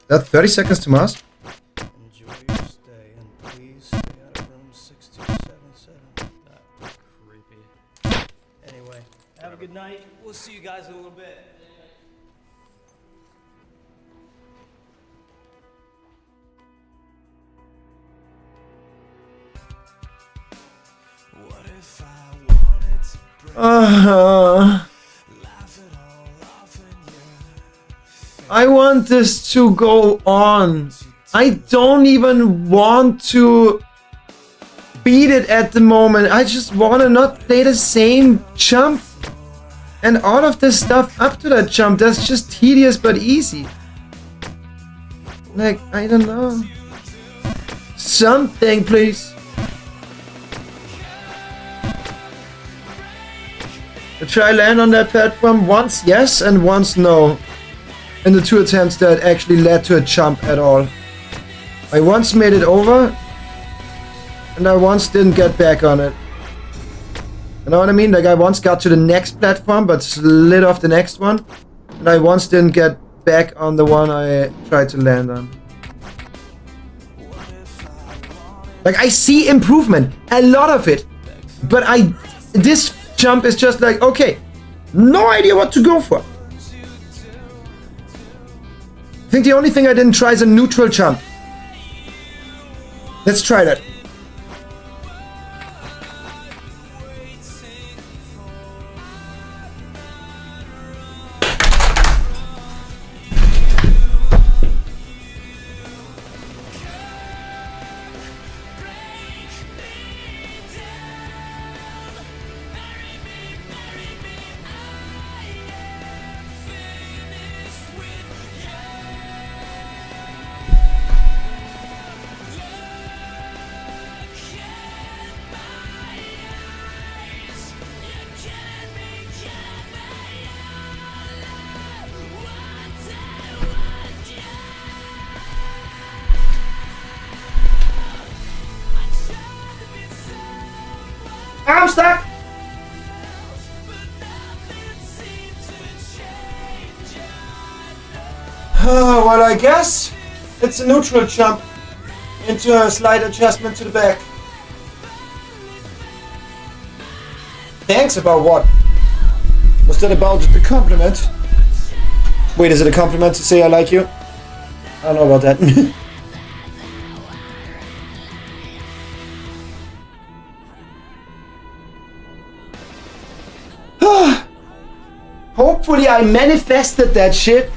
That's 30 seconds to Mars. Enjoy your stay, and please stay out of room 6277. That's creepy. Anyway, have a good night. We'll see you guys in a little bit. What if I wanted to break I want this to go on. I don't even want to beat it at the moment. I just want to not play the same jump. And all of this stuff up to that jump, that's just tedious but easy. Like, I don't know. Something, please. Try land on that platform once yes and once no. In the 2 attempts that actually led to a jump at all. I once made it over, and I once didn't get back on it. You know what I mean? Like I once got to the next platform but slid off the next one. And I once didn't get back on the one I tried to land on. Like I see improvement, a lot of it. But this jump is just like, okay, no idea what to go for. I think the only thing I didn't try is a neutral jump. Let's try that. I'm stuck! Well, I guess it's a neutral jump into a slight adjustment to the back. Thanks about what? Was that about the compliment? Wait, is it a compliment to say I like you? I don't know about that. Hopefully I manifested that shit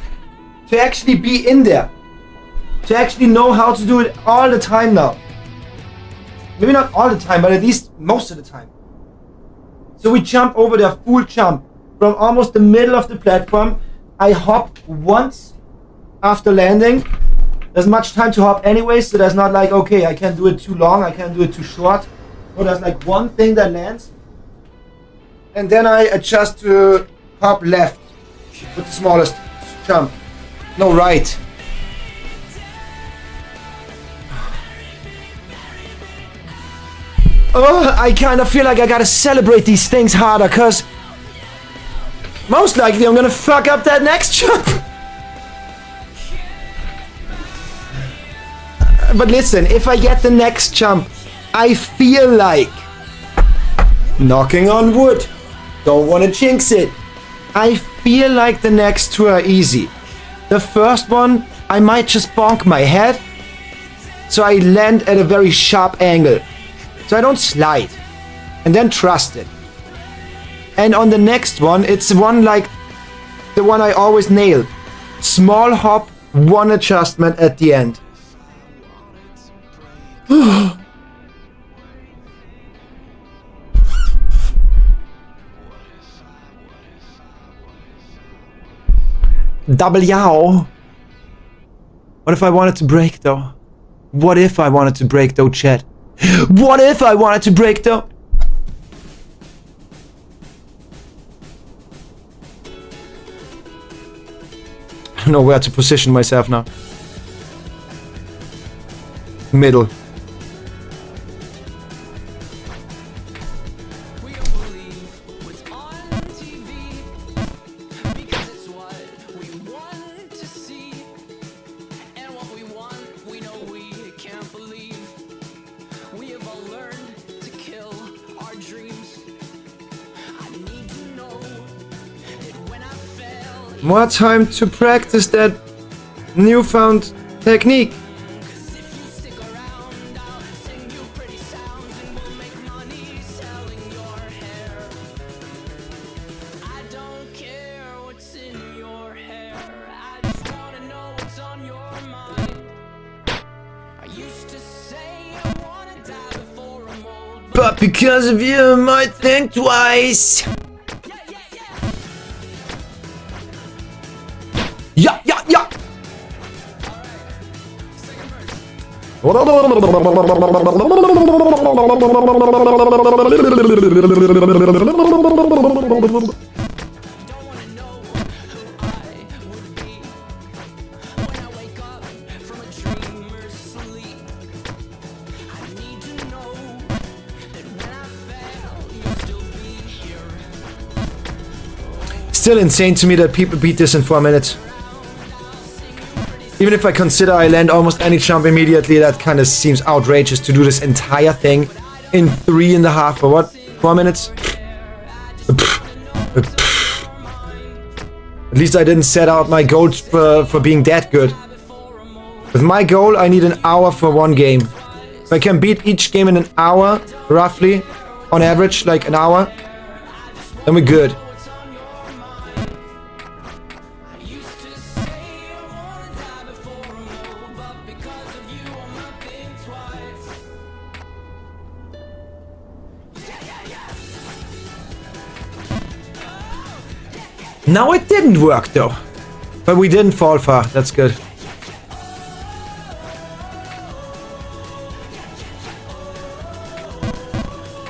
to actually be in there. To actually know how to do it all the time now. Maybe not all the time, but at least most of the time. So we jump over there, full jump. From almost the middle of the platform. I hop once after landing. There's much time to hop anyway, so there's not like, okay, I can't do it too long, I can't do it too short. So there's like one thing that lands. And then I adjust to hop left with the smallest jump. No, right. Oh, I kind of feel like I gotta celebrate these things harder, cause most likely I'm gonna fuck up that next jump. But listen, if I get the next jump, I feel like, knocking on wood, don't wanna jinx it, I feel like the next two are easy. The first one, I might just bonk my head, so I land at a very sharp angle. So I don't slide, and then trust it. And on the next one, it's one like the one I always nail. Small hop, one adjustment at the end. Double yow. What if I wanted to break though? What if I wanted to break though, chat? What if I wanted to break though? I don't know where to position myself now. Middle. More time to practice that newfound technique. But because of you, I might think twice. Yeah, yeah, yeah. still insane to me that people beat this in 4 minutes. Even if I consider I land almost any jump immediately, that kind of seems outrageous to do this entire thing in 3.5 or what? 4 minutes? At least I didn't set out my goals for being that good. With my goal, I need an hour for one game. If I can beat each game in an hour, roughly, on average, like an hour, then we're good. Now it didn't work though. But we didn't fall far, that's good.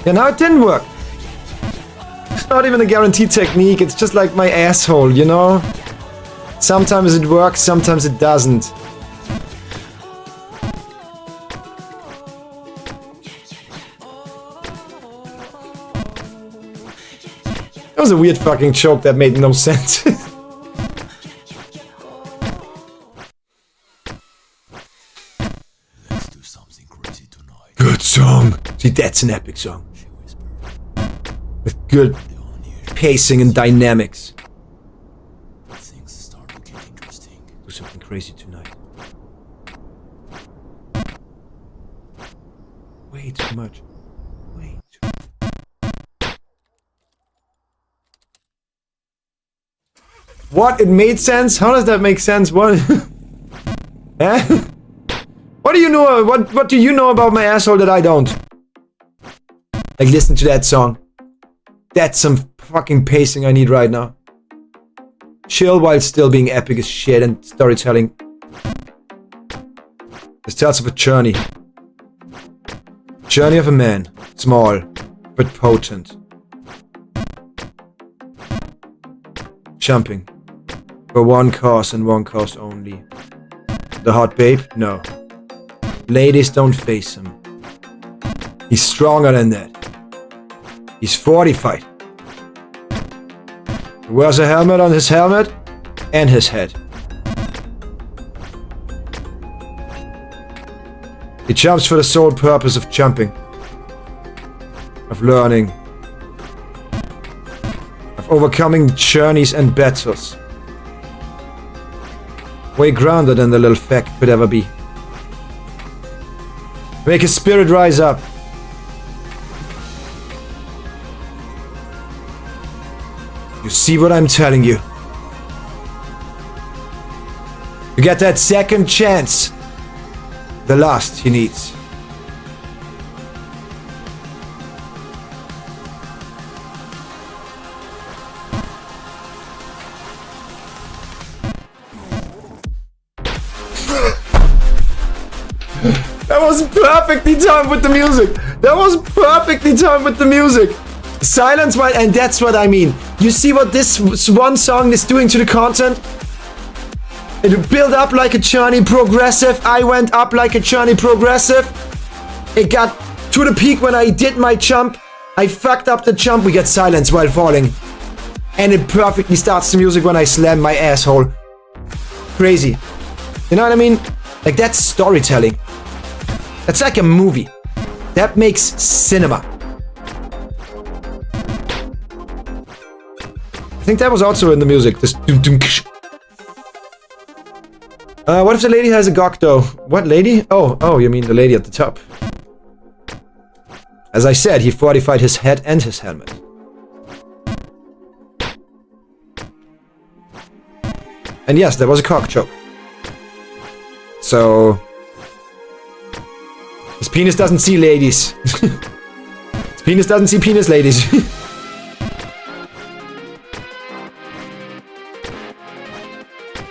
Yeah, now it didn't work. It's not even a guaranteed technique, it's just like my asshole, you know? Sometimes it works, sometimes it doesn't. That was a weird fucking joke that made no sense. Let's do something crazy tonight. Good song. See, that's an epic song. With good pacing and dynamics. Things start to get interesting. Do something crazy tonight. Way too much. Way too much. What? It made sense? How does that make sense? What? Eh? What do you know? What do you know about my asshole that I don't? Like, listen to that song. That's some fucking pacing I need right now. Chill while still being epic as shit and storytelling. This tells of a journey. Journey of a man. Small, but potent. Jumping. For one cause and one cause only. The hot babe? No. Ladies don't face him. He's stronger than that. He's fortified. He wears a helmet on his helmet and his head. He jumps for the sole purpose of jumping. Of learning. Of overcoming journeys and battles. Way grander than the little fact could ever be. Make his spirit rise up. You see what I'm telling you? You get that second chance. The last he needs. That was perfectly timed with the music. That was perfectly timed with the music. Silence while, and that's what I mean. You see what this one song is doing to the content? It built up like a journey progressive. I went up like a journey progressive. It got to the peak when I did my jump. I fucked up the jump. We get silence while falling. And it perfectly starts the music when I slam my asshole. Crazy. You know what I mean? Like, that's storytelling. That's like a movie. That makes cinema. I think that was also in the music. This doom doom. What if the lady has a gok though? What lady? Oh, you mean the lady at the top. As I said, he fortified his head and his helmet. And yes, there was a cock choke. So... his penis doesn't see ladies. His penis doesn't see penis ladies.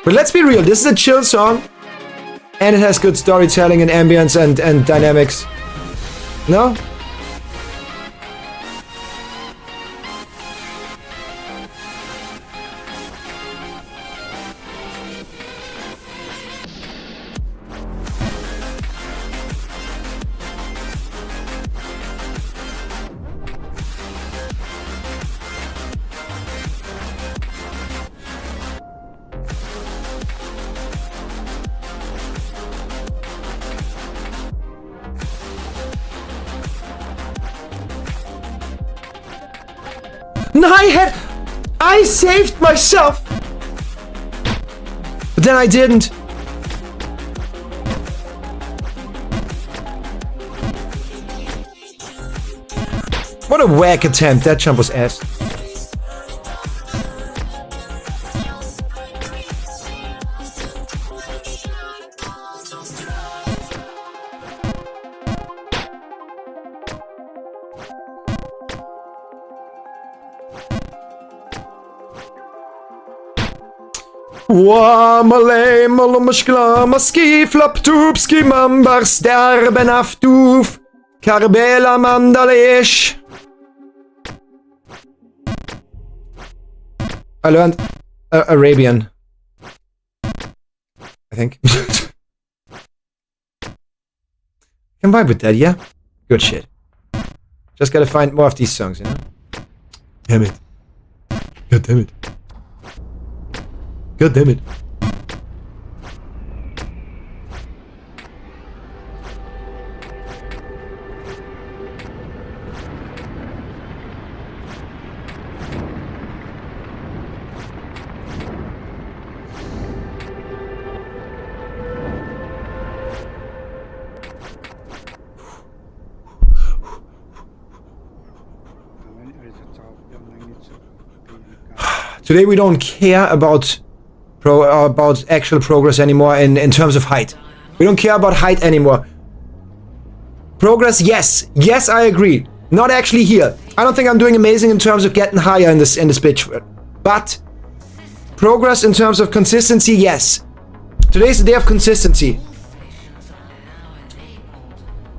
But let's be real, this is a chill song. And it has good storytelling and ambience and dynamics. No? No, I saved myself! But then I didn't. What a whack attempt. That jump was ass. Wamalay, malomashkla, maski, flap, tubski, mambars, derben, aftuf, karbela, mandalesh. I learned Arabian. I think. Can vibe with that, yeah? Good shit. Just gotta find more of these songs, you know? Damn it. God damn it. God damn it. Today we don't care about actual progress anymore in terms of height. We don't care about height anymore. Progress, yes. Yes, I agree. Not actually here. I don't think I'm doing amazing in terms of getting higher in this bitch. But progress in terms of consistency, yes. Today's the day of consistency.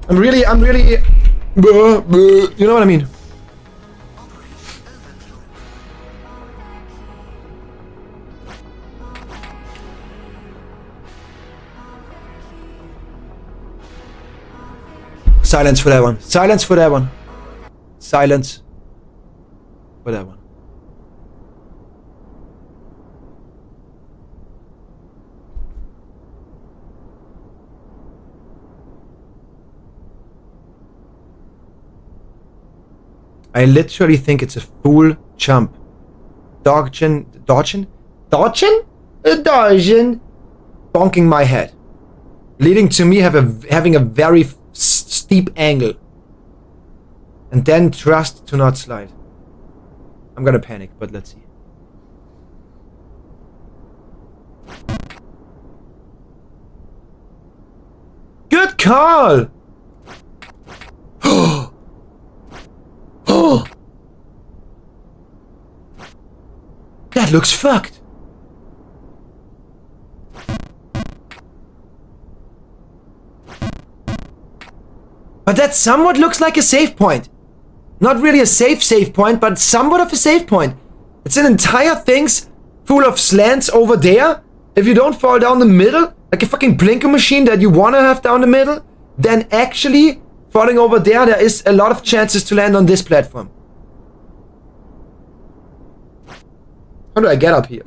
I'm really you know what I mean? Silence for that one. Silence for that one. Silence for that one. I literally think it's a full jump. Dodging, bonking my head, leading to me having a very steep angle, and then trust to not slide. I'm gonna panic, but let's see. Good call! Oh! That looks fucked. But that somewhat looks like a save point. Not really a save point, but somewhat of a save point. It's an entire thing's full of slants over there. If you don't fall down the middle, like a fucking blinker machine that you wanna have down the middle, then actually falling over there is a lot of chances to land on this platform. How do I get up here?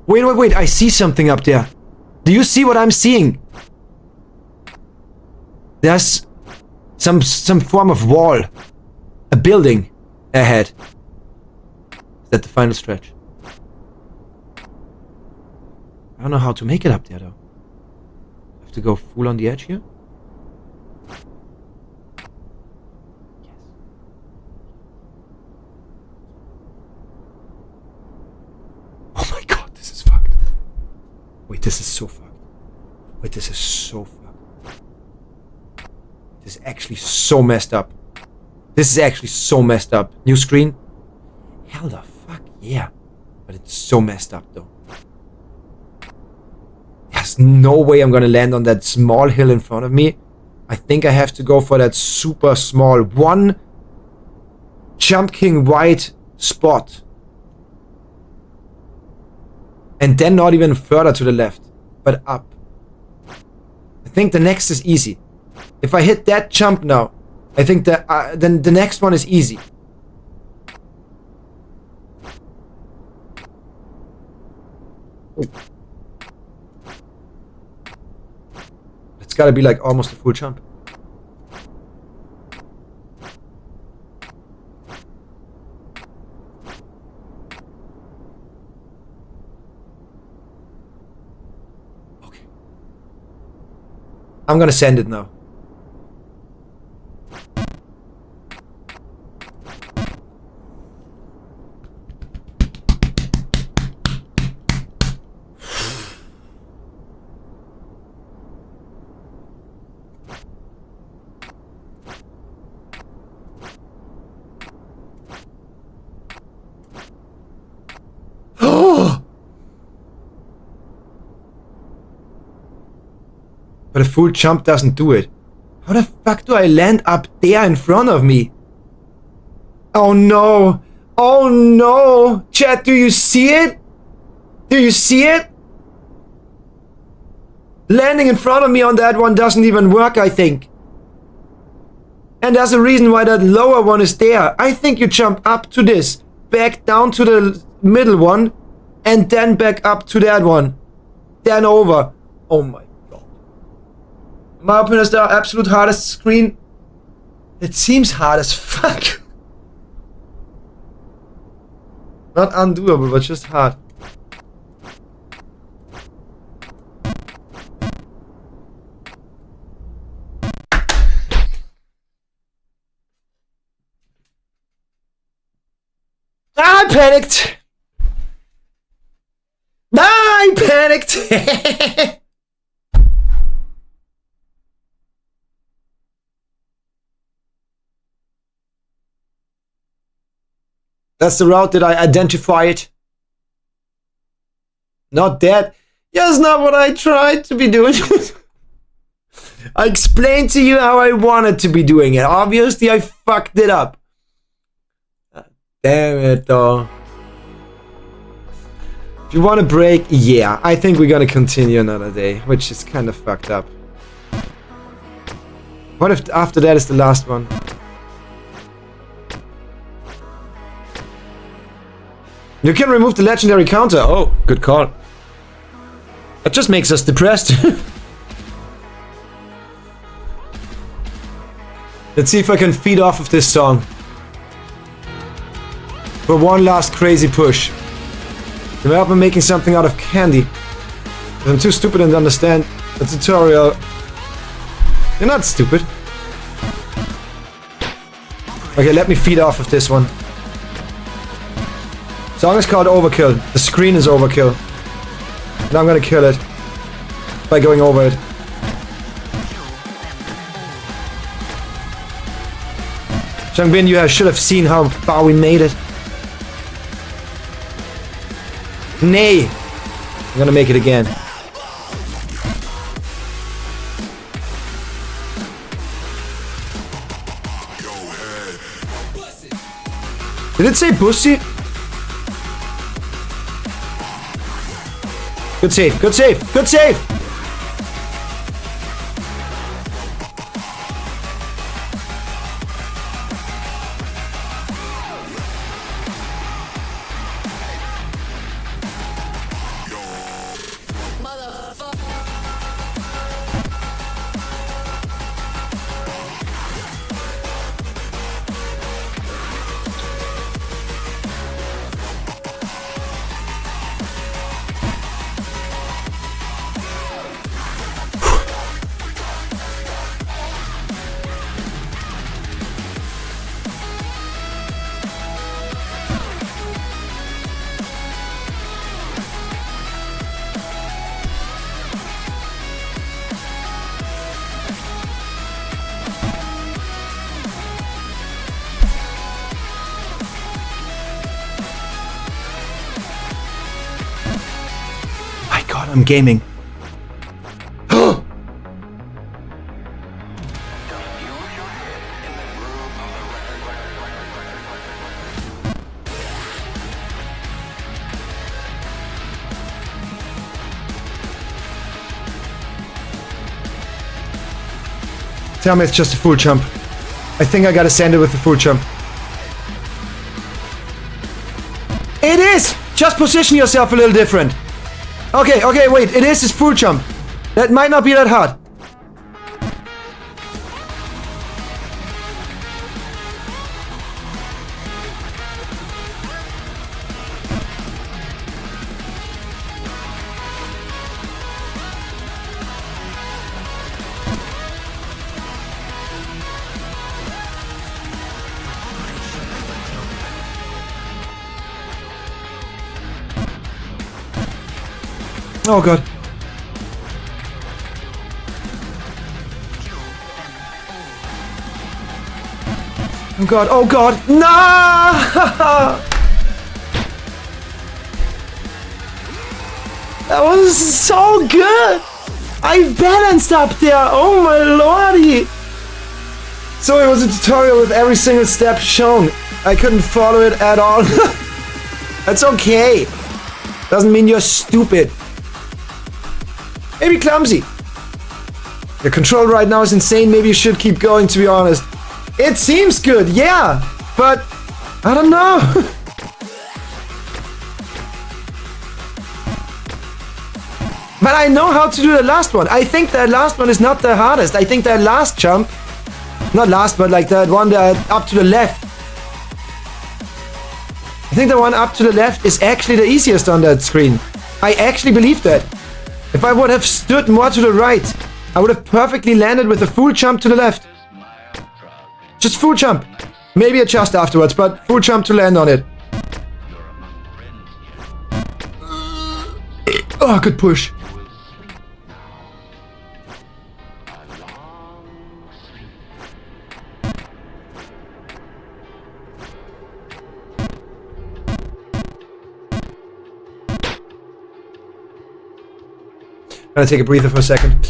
Wait, I see something up there. Do you see what I'm seeing? There's some form of wall. A building ahead. Is that the final stretch? I don't know how to make it up there though. I have to go full on the edge here? Wait, this is so fucked. Wait, this is so fucked. This is actually so messed up. This is actually so messed up. New screen? Hell the fuck yeah. But it's so messed up though. There's no way I'm gonna land on that small hill in front of me. I think I have to go for that super small one Jump King wide spot. And then not even further to the left, but up. I think the next is easy. If I hit that jump now, I think that then the next one is easy. It's gotta be like almost a full jump. Okay. I'm gonna send it now. But a full jump doesn't do it. How the fuck do I land up there in front of me? Oh no! Oh no! Chat, do you see it? Do you see it? Landing in front of me on that one doesn't even work, I think. And there's a reason why that lower one is there. I think you jump up to this, back down to the middle one, and then back up to that one. Then over. Oh my god. My opinion is the absolute hardest screen. It seems hard as fuck. Not undoable, but just hard. I panicked! I panicked! That's the route that I identified. Not that. Yeah, that's not what I tried to be doing. I explained to you how I wanted to be doing it. Obviously, I fucked it up. Damn it, though. If you want a break, yeah, I think we're gonna continue another day, which is kind of fucked up. What if after that is the last one? You can remove the legendary counter. Oh, good call. That just makes us depressed. Let's see if I can feed off of this song. For one last crazy push. Developer making something out of candy. I'm too stupid to understand the tutorial. You're not stupid. Okay, let me feed off of this one. Song is called Overkill. The screen is Overkill. And I'm gonna kill it. By going over it. Changbin, you should have seen how far we made it. Nay! I'm gonna make it again. Did it say pussy? Good save, good save, good save! I'm gaming. Tell me it's just a full jump. I think I gotta send it with the full jump. It is! Just position yourself a little different. Okay, okay, wait. It is his full jump. That might not be that hard. Oh god. Oh god, oh god. No! That was so good! I balanced up there, oh my lordy! So it was a tutorial with every single step shown. I couldn't follow it at all. That's okay. Doesn't mean you're stupid. Maybe clumsy. Your control right now is insane. Maybe you should keep going, to be honest. It seems good, yeah. But I don't know. But I know how to do the last one. I think that last one is not the hardest. I think that last jump, not last, but like that one that up to the left. I think the one up to the left is actually the easiest on that screen. I actually believe that. If I would have stood more to the right, I would have perfectly landed with a full jump to the left. Just full jump. Maybe adjust afterwards, but full jump to land on it. Oh, good push. Gonna take a breather for a second.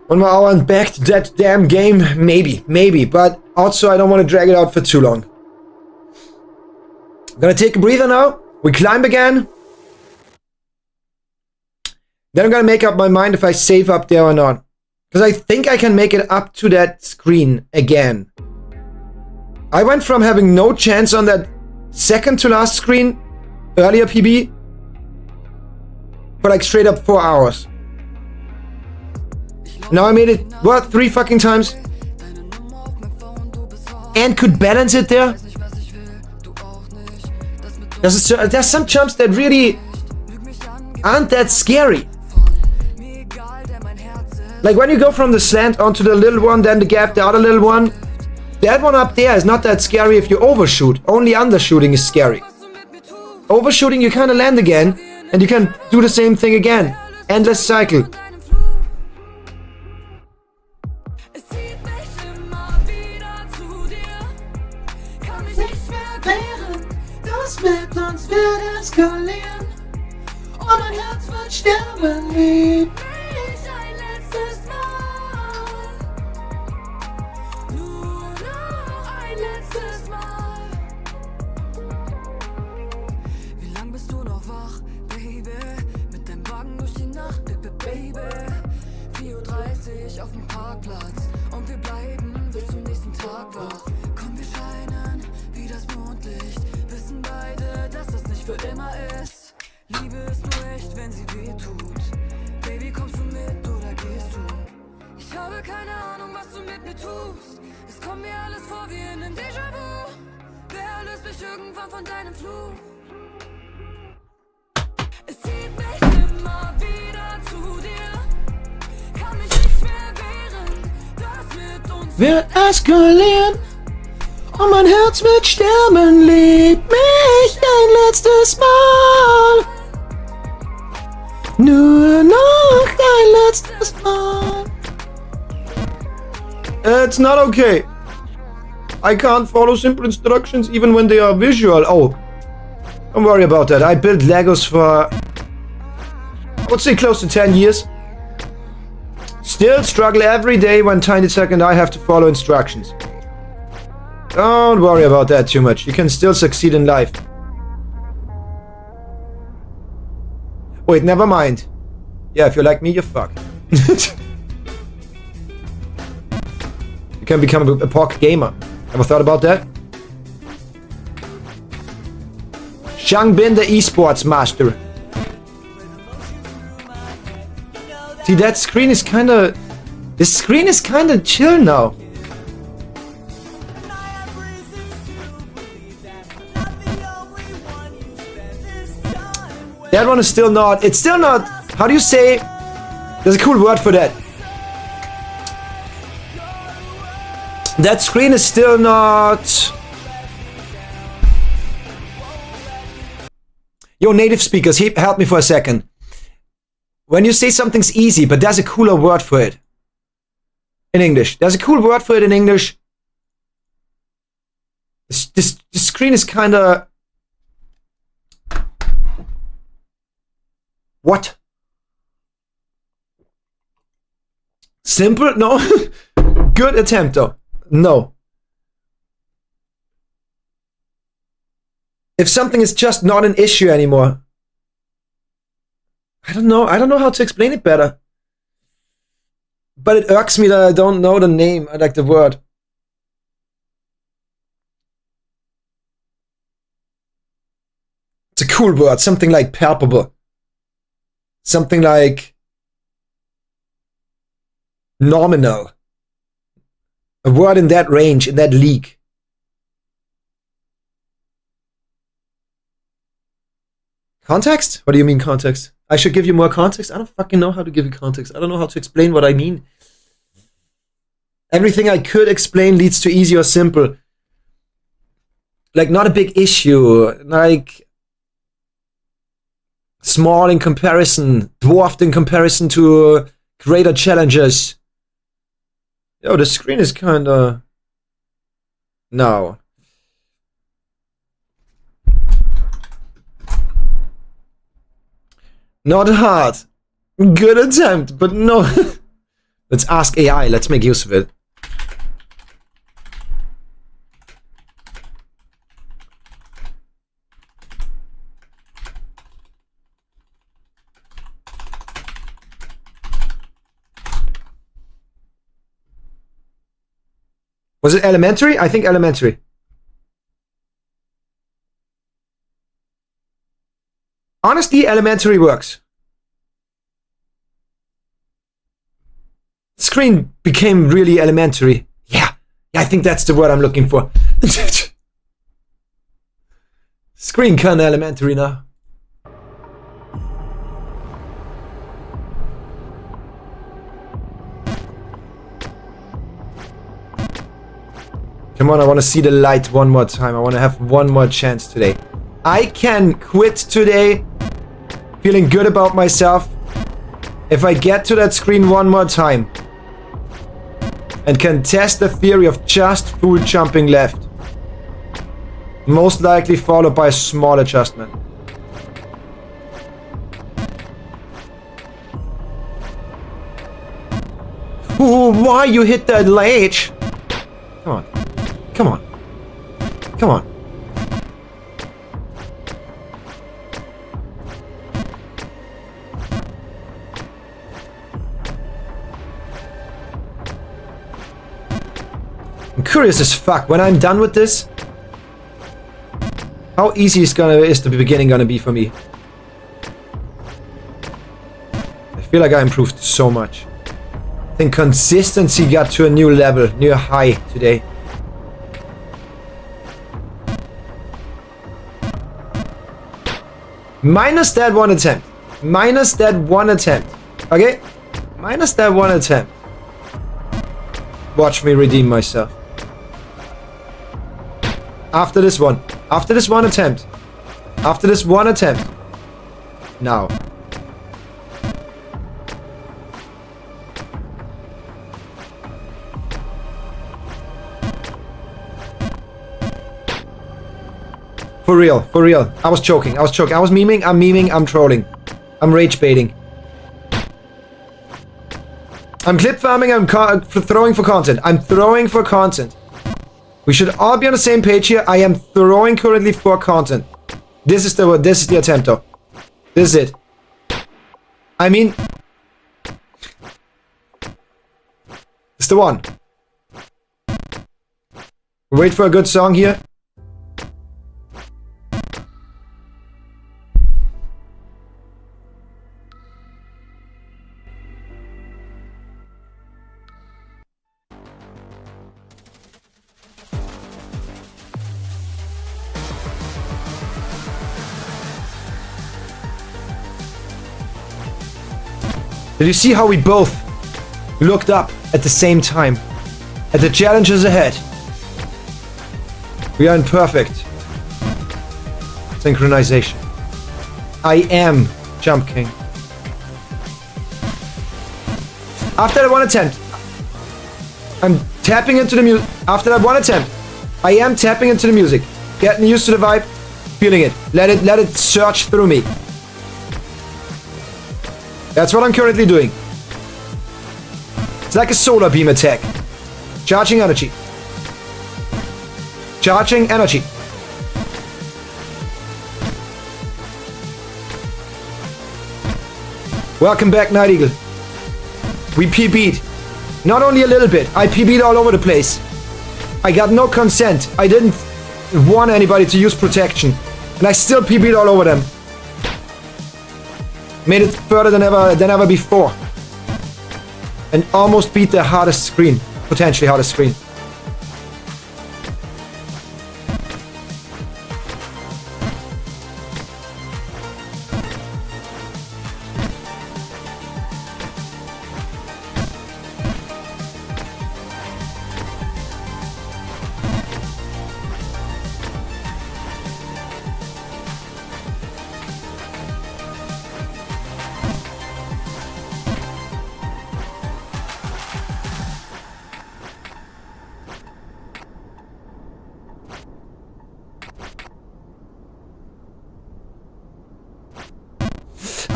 1 more hour and back to that damn game. Maybe, but also I don't want to drag it out for too long. I'm gonna take a breather now. We climb again. Then I'm gonna make up my mind if I save up there or not. Because I think I can make it up to that screen again. I went from having no chance on that second to last screen, earlier PB, for like straight up 4 hours. Now I made it, what, 3 fucking times? And could balance it there? There's some jumps that really aren't that scary. Like when you go from the slant onto the little one, then the gap, the other little one. That one up there is not that scary if you overshoot. Only undershooting is scary. Overshooting, you kind of land again, and you can do the same thing again. Endless cycle. Das wird uns wird eskalieren und mein Herz wird sterben, lieb mich ein letztes Mal. Nur noch ein letztes Mal. Wie lang bist du noch wach, Baby? Mit deinem Wagen durch die Nacht, Baby. 4:30 Uhr auf dem Parkplatz und wir bleiben bis zum nächsten Tag wach. Komm, wir scheinen wie das Mondlicht. Wissen beide, dass das nicht für immer ist. Liebe ist nur echt, wenn sie weh tut. Baby, kommst du mit oder gehst du? Ich habe keine Ahnung, was du mit mir tust. Es kommt mir alles vor wie in einem Déjà-vu. Wer löst mich irgendwann von deinem Fluch? Es zieht mich immer wieder zu dir. Kann mich nicht mehr wehren. Das wird eskalieren. Und mein Herz wird sterben, lieb mich ein letztes Mal. Nur noch ein letztes Mal. It's not okay. I can't follow simple instructions even when they are visual. Oh, don't worry about that. I built Legos for, I would say, close to 10 years. Still struggle every day when Tiny Tuck and I have to follow instructions. Don't worry about that too much. You can still succeed in life. Wait, never mind. Yeah, if you're like me, you're fucked. You can become a POC gamer. Ever thought about that? Shang Bin, the esports master. See, that screen is kinda... The screen is kinda chill now. That one is still not... It's still not... How do you say... There's a cool word for that. That screen is still not... Yo, native speakers, help me for a second. When you say something's easy, but there's a cooler word for it. In English. There's a cool word for it in English. This screen is kinda... What? Simple? No. Good attempt though. No. If something is just not an issue anymore. I don't know. I don't know how to explain it better. But it irks me that I don't know the name. I like the word. It's a cool word. Something like palpable. Something like nominal. A word in that range, in that league. Context? What do you mean context? I should give you more context? I don't fucking know how to give you context. I don't know how to explain what I mean. Everything I could explain leads to easy or simple. Like, not a big issue. Like, small in comparison. Dwarfed in comparison to greater challenges. Yo, the screen is kinda... No. Not hard. Good attempt, but no. Let's ask AI. Let's make use of it. Was it elementary? I think elementary. Honestly, elementary works. Screen became really elementary. Yeah, I think that's the word I'm looking for. Screen kinda elementary now. Come on, I want to see the light one more time. I want to have one more chance today. I can quit today feeling good about myself if I get to that screen one more time and can test the theory of just full jumping left. Most likely followed by a small adjustment. Ooh, why you hit that ledge? Come on. Come on. Come on. I'm curious as fuck when I'm done with this. How easy is the beginning gonna be for me? I feel like I improved so much. I think consistency got to a new level, new high today. Minus that one attempt. Minus that one attempt. Okay? Minus that one attempt. Watch me redeem myself. After this one. After this one attempt. After this one attempt. Now. For real, for real. I was joking, I was joking. I was memeing, I'm trolling. I'm rage baiting. I'm clip farming, I'm throwing for content. I'm throwing for content. We should all be on the same page here. I am throwing currently for content. This is the attempt though. This is it. I mean... It's the one. Wait for a good song here. Did you see how we both looked up at the same time? At the challenges ahead. We are in perfect synchronization. I am Jump King. After that one attempt, I'm tapping into the music. After that one attempt, I am tapping into the music. Getting used to the vibe, feeling it. Let it surge through me. That's what I'm currently doing. It's like a solar beam attack. Charging energy. Charging energy. Welcome back, Night Eagle. We PB'd. Not only a little bit, I PB'd all over the place. I got no consent. I didn't want anybody to use protection. And I still PB'd all over them. Made it further than ever before. And almost beat the hardest screen. Potentially hardest screen.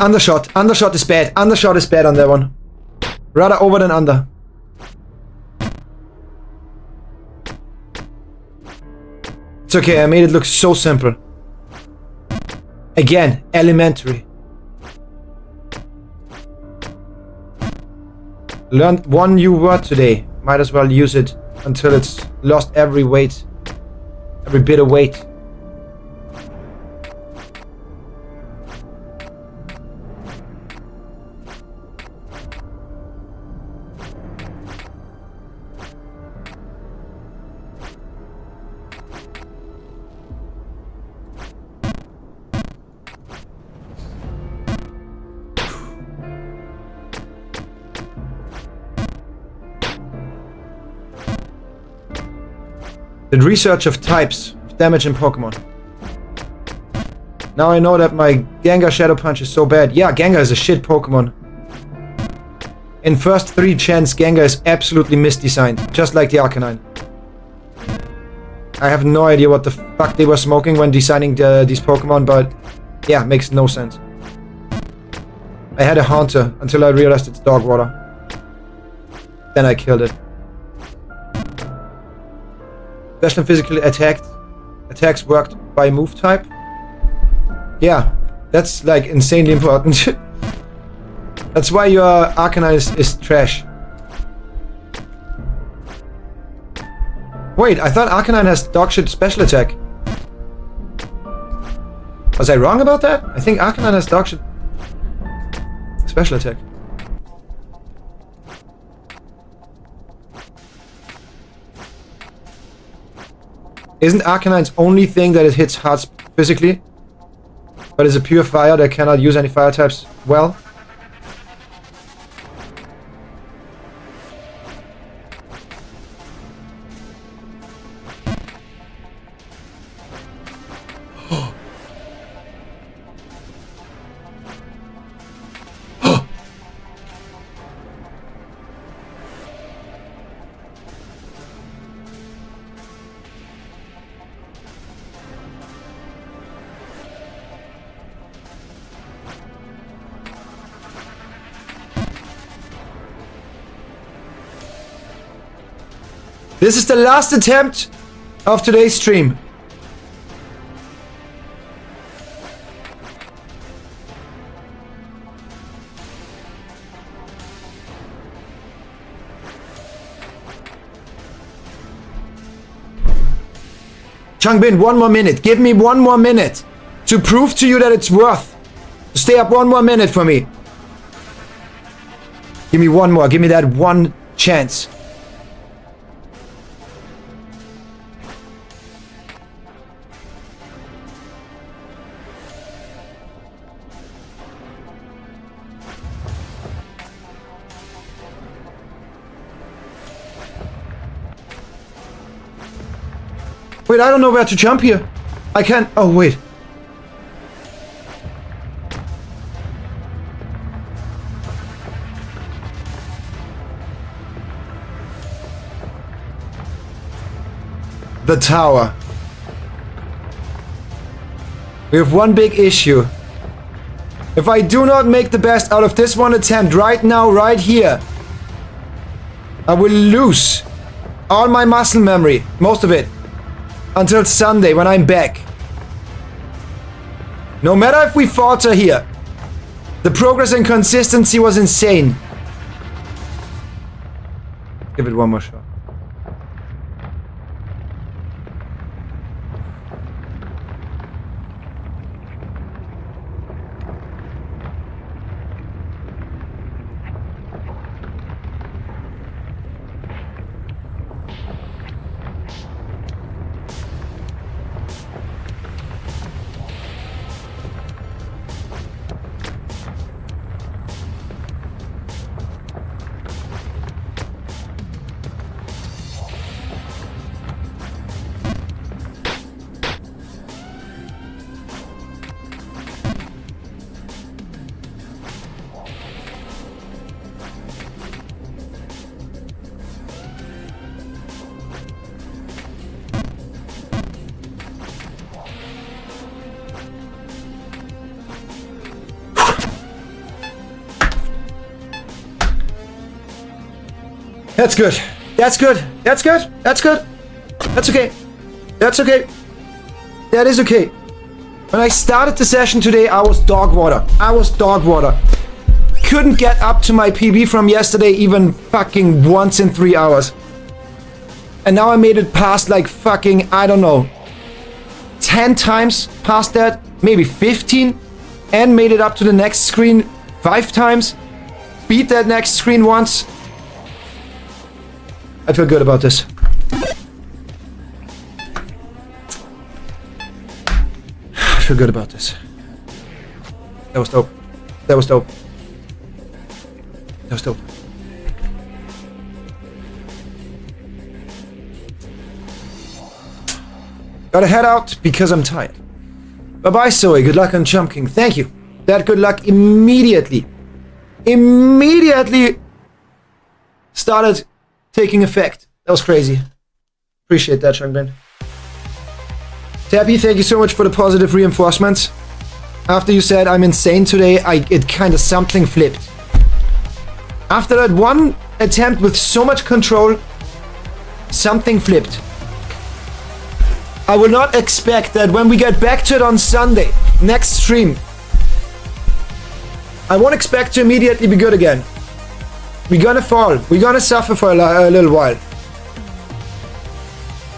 Undershot. Undershot is bad. Undershot is bad on that one. Rather over than under. It's okay, I made it look so simple. Again, elementary. Learned one new word today. Might as well use it until it's lost every weight. Every bit of weight. Did research of types of damage in Pokemon. Now I know that my Gengar Shadow Punch is so bad. Yeah, Gengar is a shit Pokemon. In first 3 gens, Gengar is absolutely misdesigned, just like the Arcanine. I have no idea what the fuck they were smoking when designing these Pokemon, but yeah, makes no sense. I had a Haunter until I realized it's dog water. Then I killed it. Special and physical attacks worked by move type. Yeah, that's like insanely important. That's why your Arcanine is trash. Wait, I thought Arcanine has dogshit special attack. Was I wrong about that? I think Arcanine has dogshit special attack. Isn't Arcanine's only thing that it hits hard physically? But it's a pure fire that cannot use any fire types well? This is the last attempt of today's stream. Changbin, 1 more minute. Give me 1 more minute to prove to you that it's worth. Stay up 1 more minute for me. Give me 1 more. Give me that 1 chance. Wait, I don't know where to jump here. I can't... Oh, wait. The tower. We have one big issue. If I do not make the best out of this one attempt right now, right here, I will lose all my muscle memory, most of it, until Sunday when I'm back. No matter if we falter here, the progress and consistency was insane. Give it one more shot. That's good. That's good. That's good. That's good. That's okay. That's okay. That is okay. When I started the session today, I was dog water. I was dog water. Couldn't get up to my PB from yesterday even fucking once in 3 hours. And now I made it past like fucking, I don't know, 10 times past that, maybe 15, and made it up to the next screen 5 times. Beat that next screen once. I feel good about this. I feel good about this. That was dope. That was dope. That was dope. Gotta head out because I'm tired. Bye-bye, Zoe. Good luck on Jump King. Thank you. That good luck immediately started taking effect. That was crazy. Appreciate that, Changbin. Tappy, thank you so much for the positive reinforcements. After you said I'm insane today, it kind of something flipped. After that one attempt with so much control, something flipped. I will not expect that when we get back to it on Sunday, next stream, I won't expect to immediately be good again. We're gonna fall. We're gonna suffer for a little while.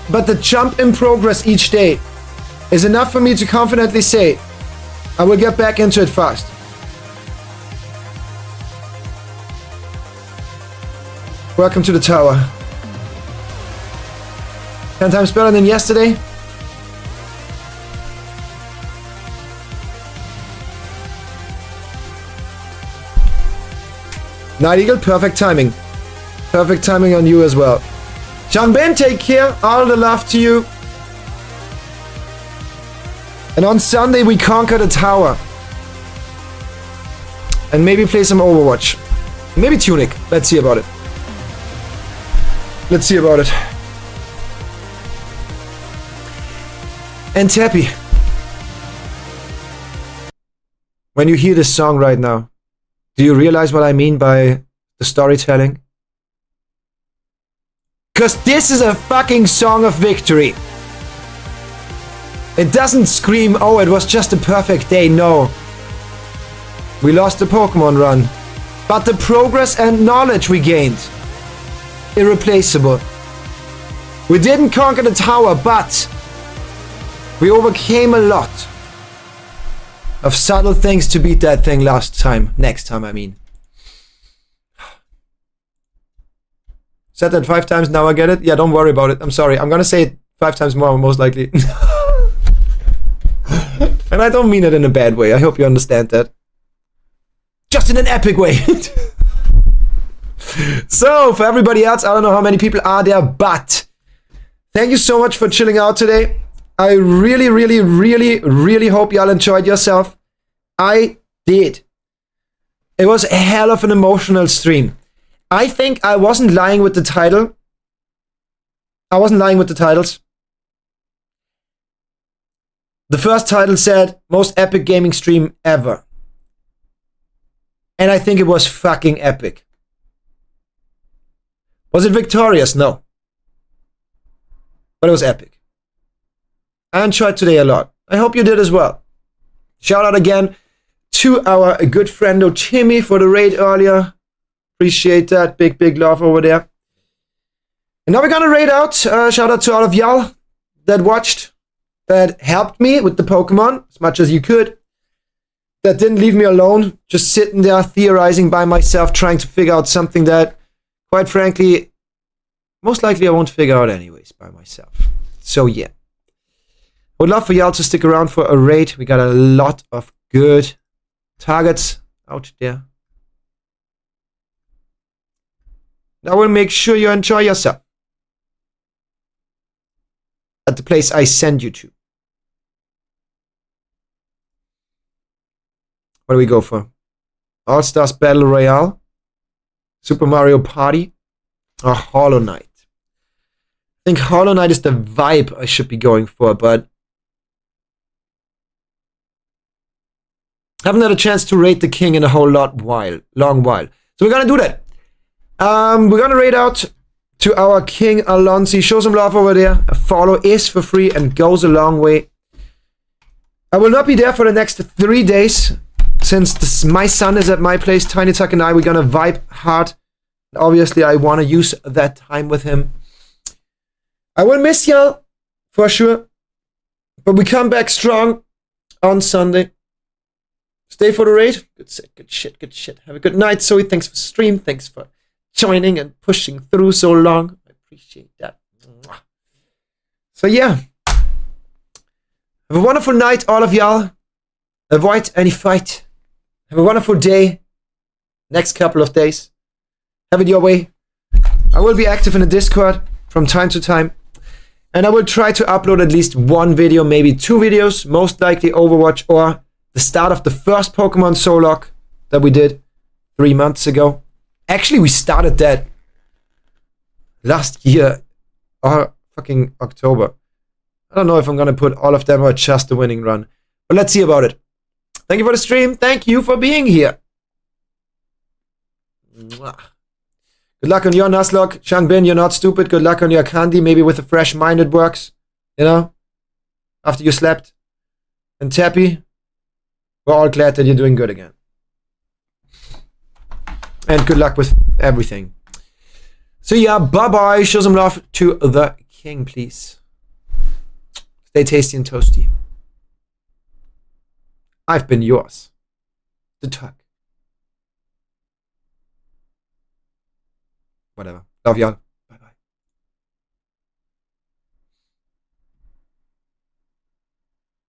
But the jump in progress each day is enough for me to confidently say I will get back into it fast. Welcome to the tower. 10 times better than yesterday. Night Eagle, perfect timing. Perfect timing on you as well. Changbin, take care. All the love to you. And on Sunday we conquer the tower. And maybe play some Overwatch. Maybe Tunic. Let's see about it. Let's see about it. And Tappy, when you hear this song right now, do you realize what I mean by the storytelling? Because this is a fucking song of victory. It doesn't scream, oh, it was just a perfect day. No. We lost the Pokemon run. But the progress and knowledge we gained, irreplaceable. We didn't conquer the tower, but we overcame a lot of subtle things to beat that thing next time, I mean. Said that 5 times, now I get it? Yeah, don't worry about it. I'm sorry. I'm gonna say it 5 times more, most likely. And I don't mean it in a bad way. I hope you understand that. Just in an epic way. So, for everybody else, I don't know how many people are there, but Thank you so much for chilling out today. I really, really, really, really hope y'all enjoyed yourself. I did. It was a hell of an emotional stream. I think I wasn't lying with the title. I wasn't lying with the titles. The first title said, most epic gaming stream ever. And I think it was fucking epic. Was it victorious? No. But it was epic. I enjoyed today a lot. I hope you did as well. Shout out again to our good friendo Timmy for the raid earlier. Appreciate that. Big, big love over there. And now we're gonna raid out. Shout out to all of y'all that watched, that helped me with the Pokemon as much as you could. That didn't leave me alone, just sitting there theorizing by myself, trying to figure out something that, quite frankly, most likely I won't figure out anyways by myself. So yeah. I would love for y'all to stick around for a raid. We got a lot of good targets out there. I will make sure you enjoy yourself at the place I send you to. What do we go for? All-Stars Battle Royale, Super Mario Party, or Hollow Knight? I think Hollow Knight is the vibe I should be going for, but haven't had a chance to raid the king in a long while. So we're gonna do that. We're gonna raid out to our King Alonzi. Show some love over there. A follow is for free and goes a long way. I will not be there for the next 3 days. Since my son is at my place, Tiny Tuck and I, we're gonna vibe hard. Obviously, I want to use that time with him. I will miss y'all, for sure. But we come back strong on Sunday. Stay for the raid. Good shit, good shit, good shit. Have a good night, Zoe. Thanks for stream. Thanks for joining and pushing through so long. I appreciate that. So yeah. Have a wonderful night, all of y'all. Avoid any fight. Have a wonderful day. Next couple of days. Have it your way. I will be active in the Discord from time to time. And I will try to upload at least one video, maybe 2 videos. Most likely Overwatch or the start of the first Pokemon Solok that we did 3 months ago. Actually, we started that last year or fucking October. I don't know if I'm gonna put all of them or just the winning run. But let's see about it. Thank you for the stream. Thank you for being here. Mwah. Good luck on your Nuzlocke. Changbin, you're not stupid. Good luck on your candy. Maybe with a fresh mind it works. You know? After you slept. And Tappy, we're all glad that you're doing good again. And good luck with everything. So yeah, bye-bye. Show some love to the king, please. Stay tasty and toasty. I've been yours. The Tuck. Whatever. Love y'all.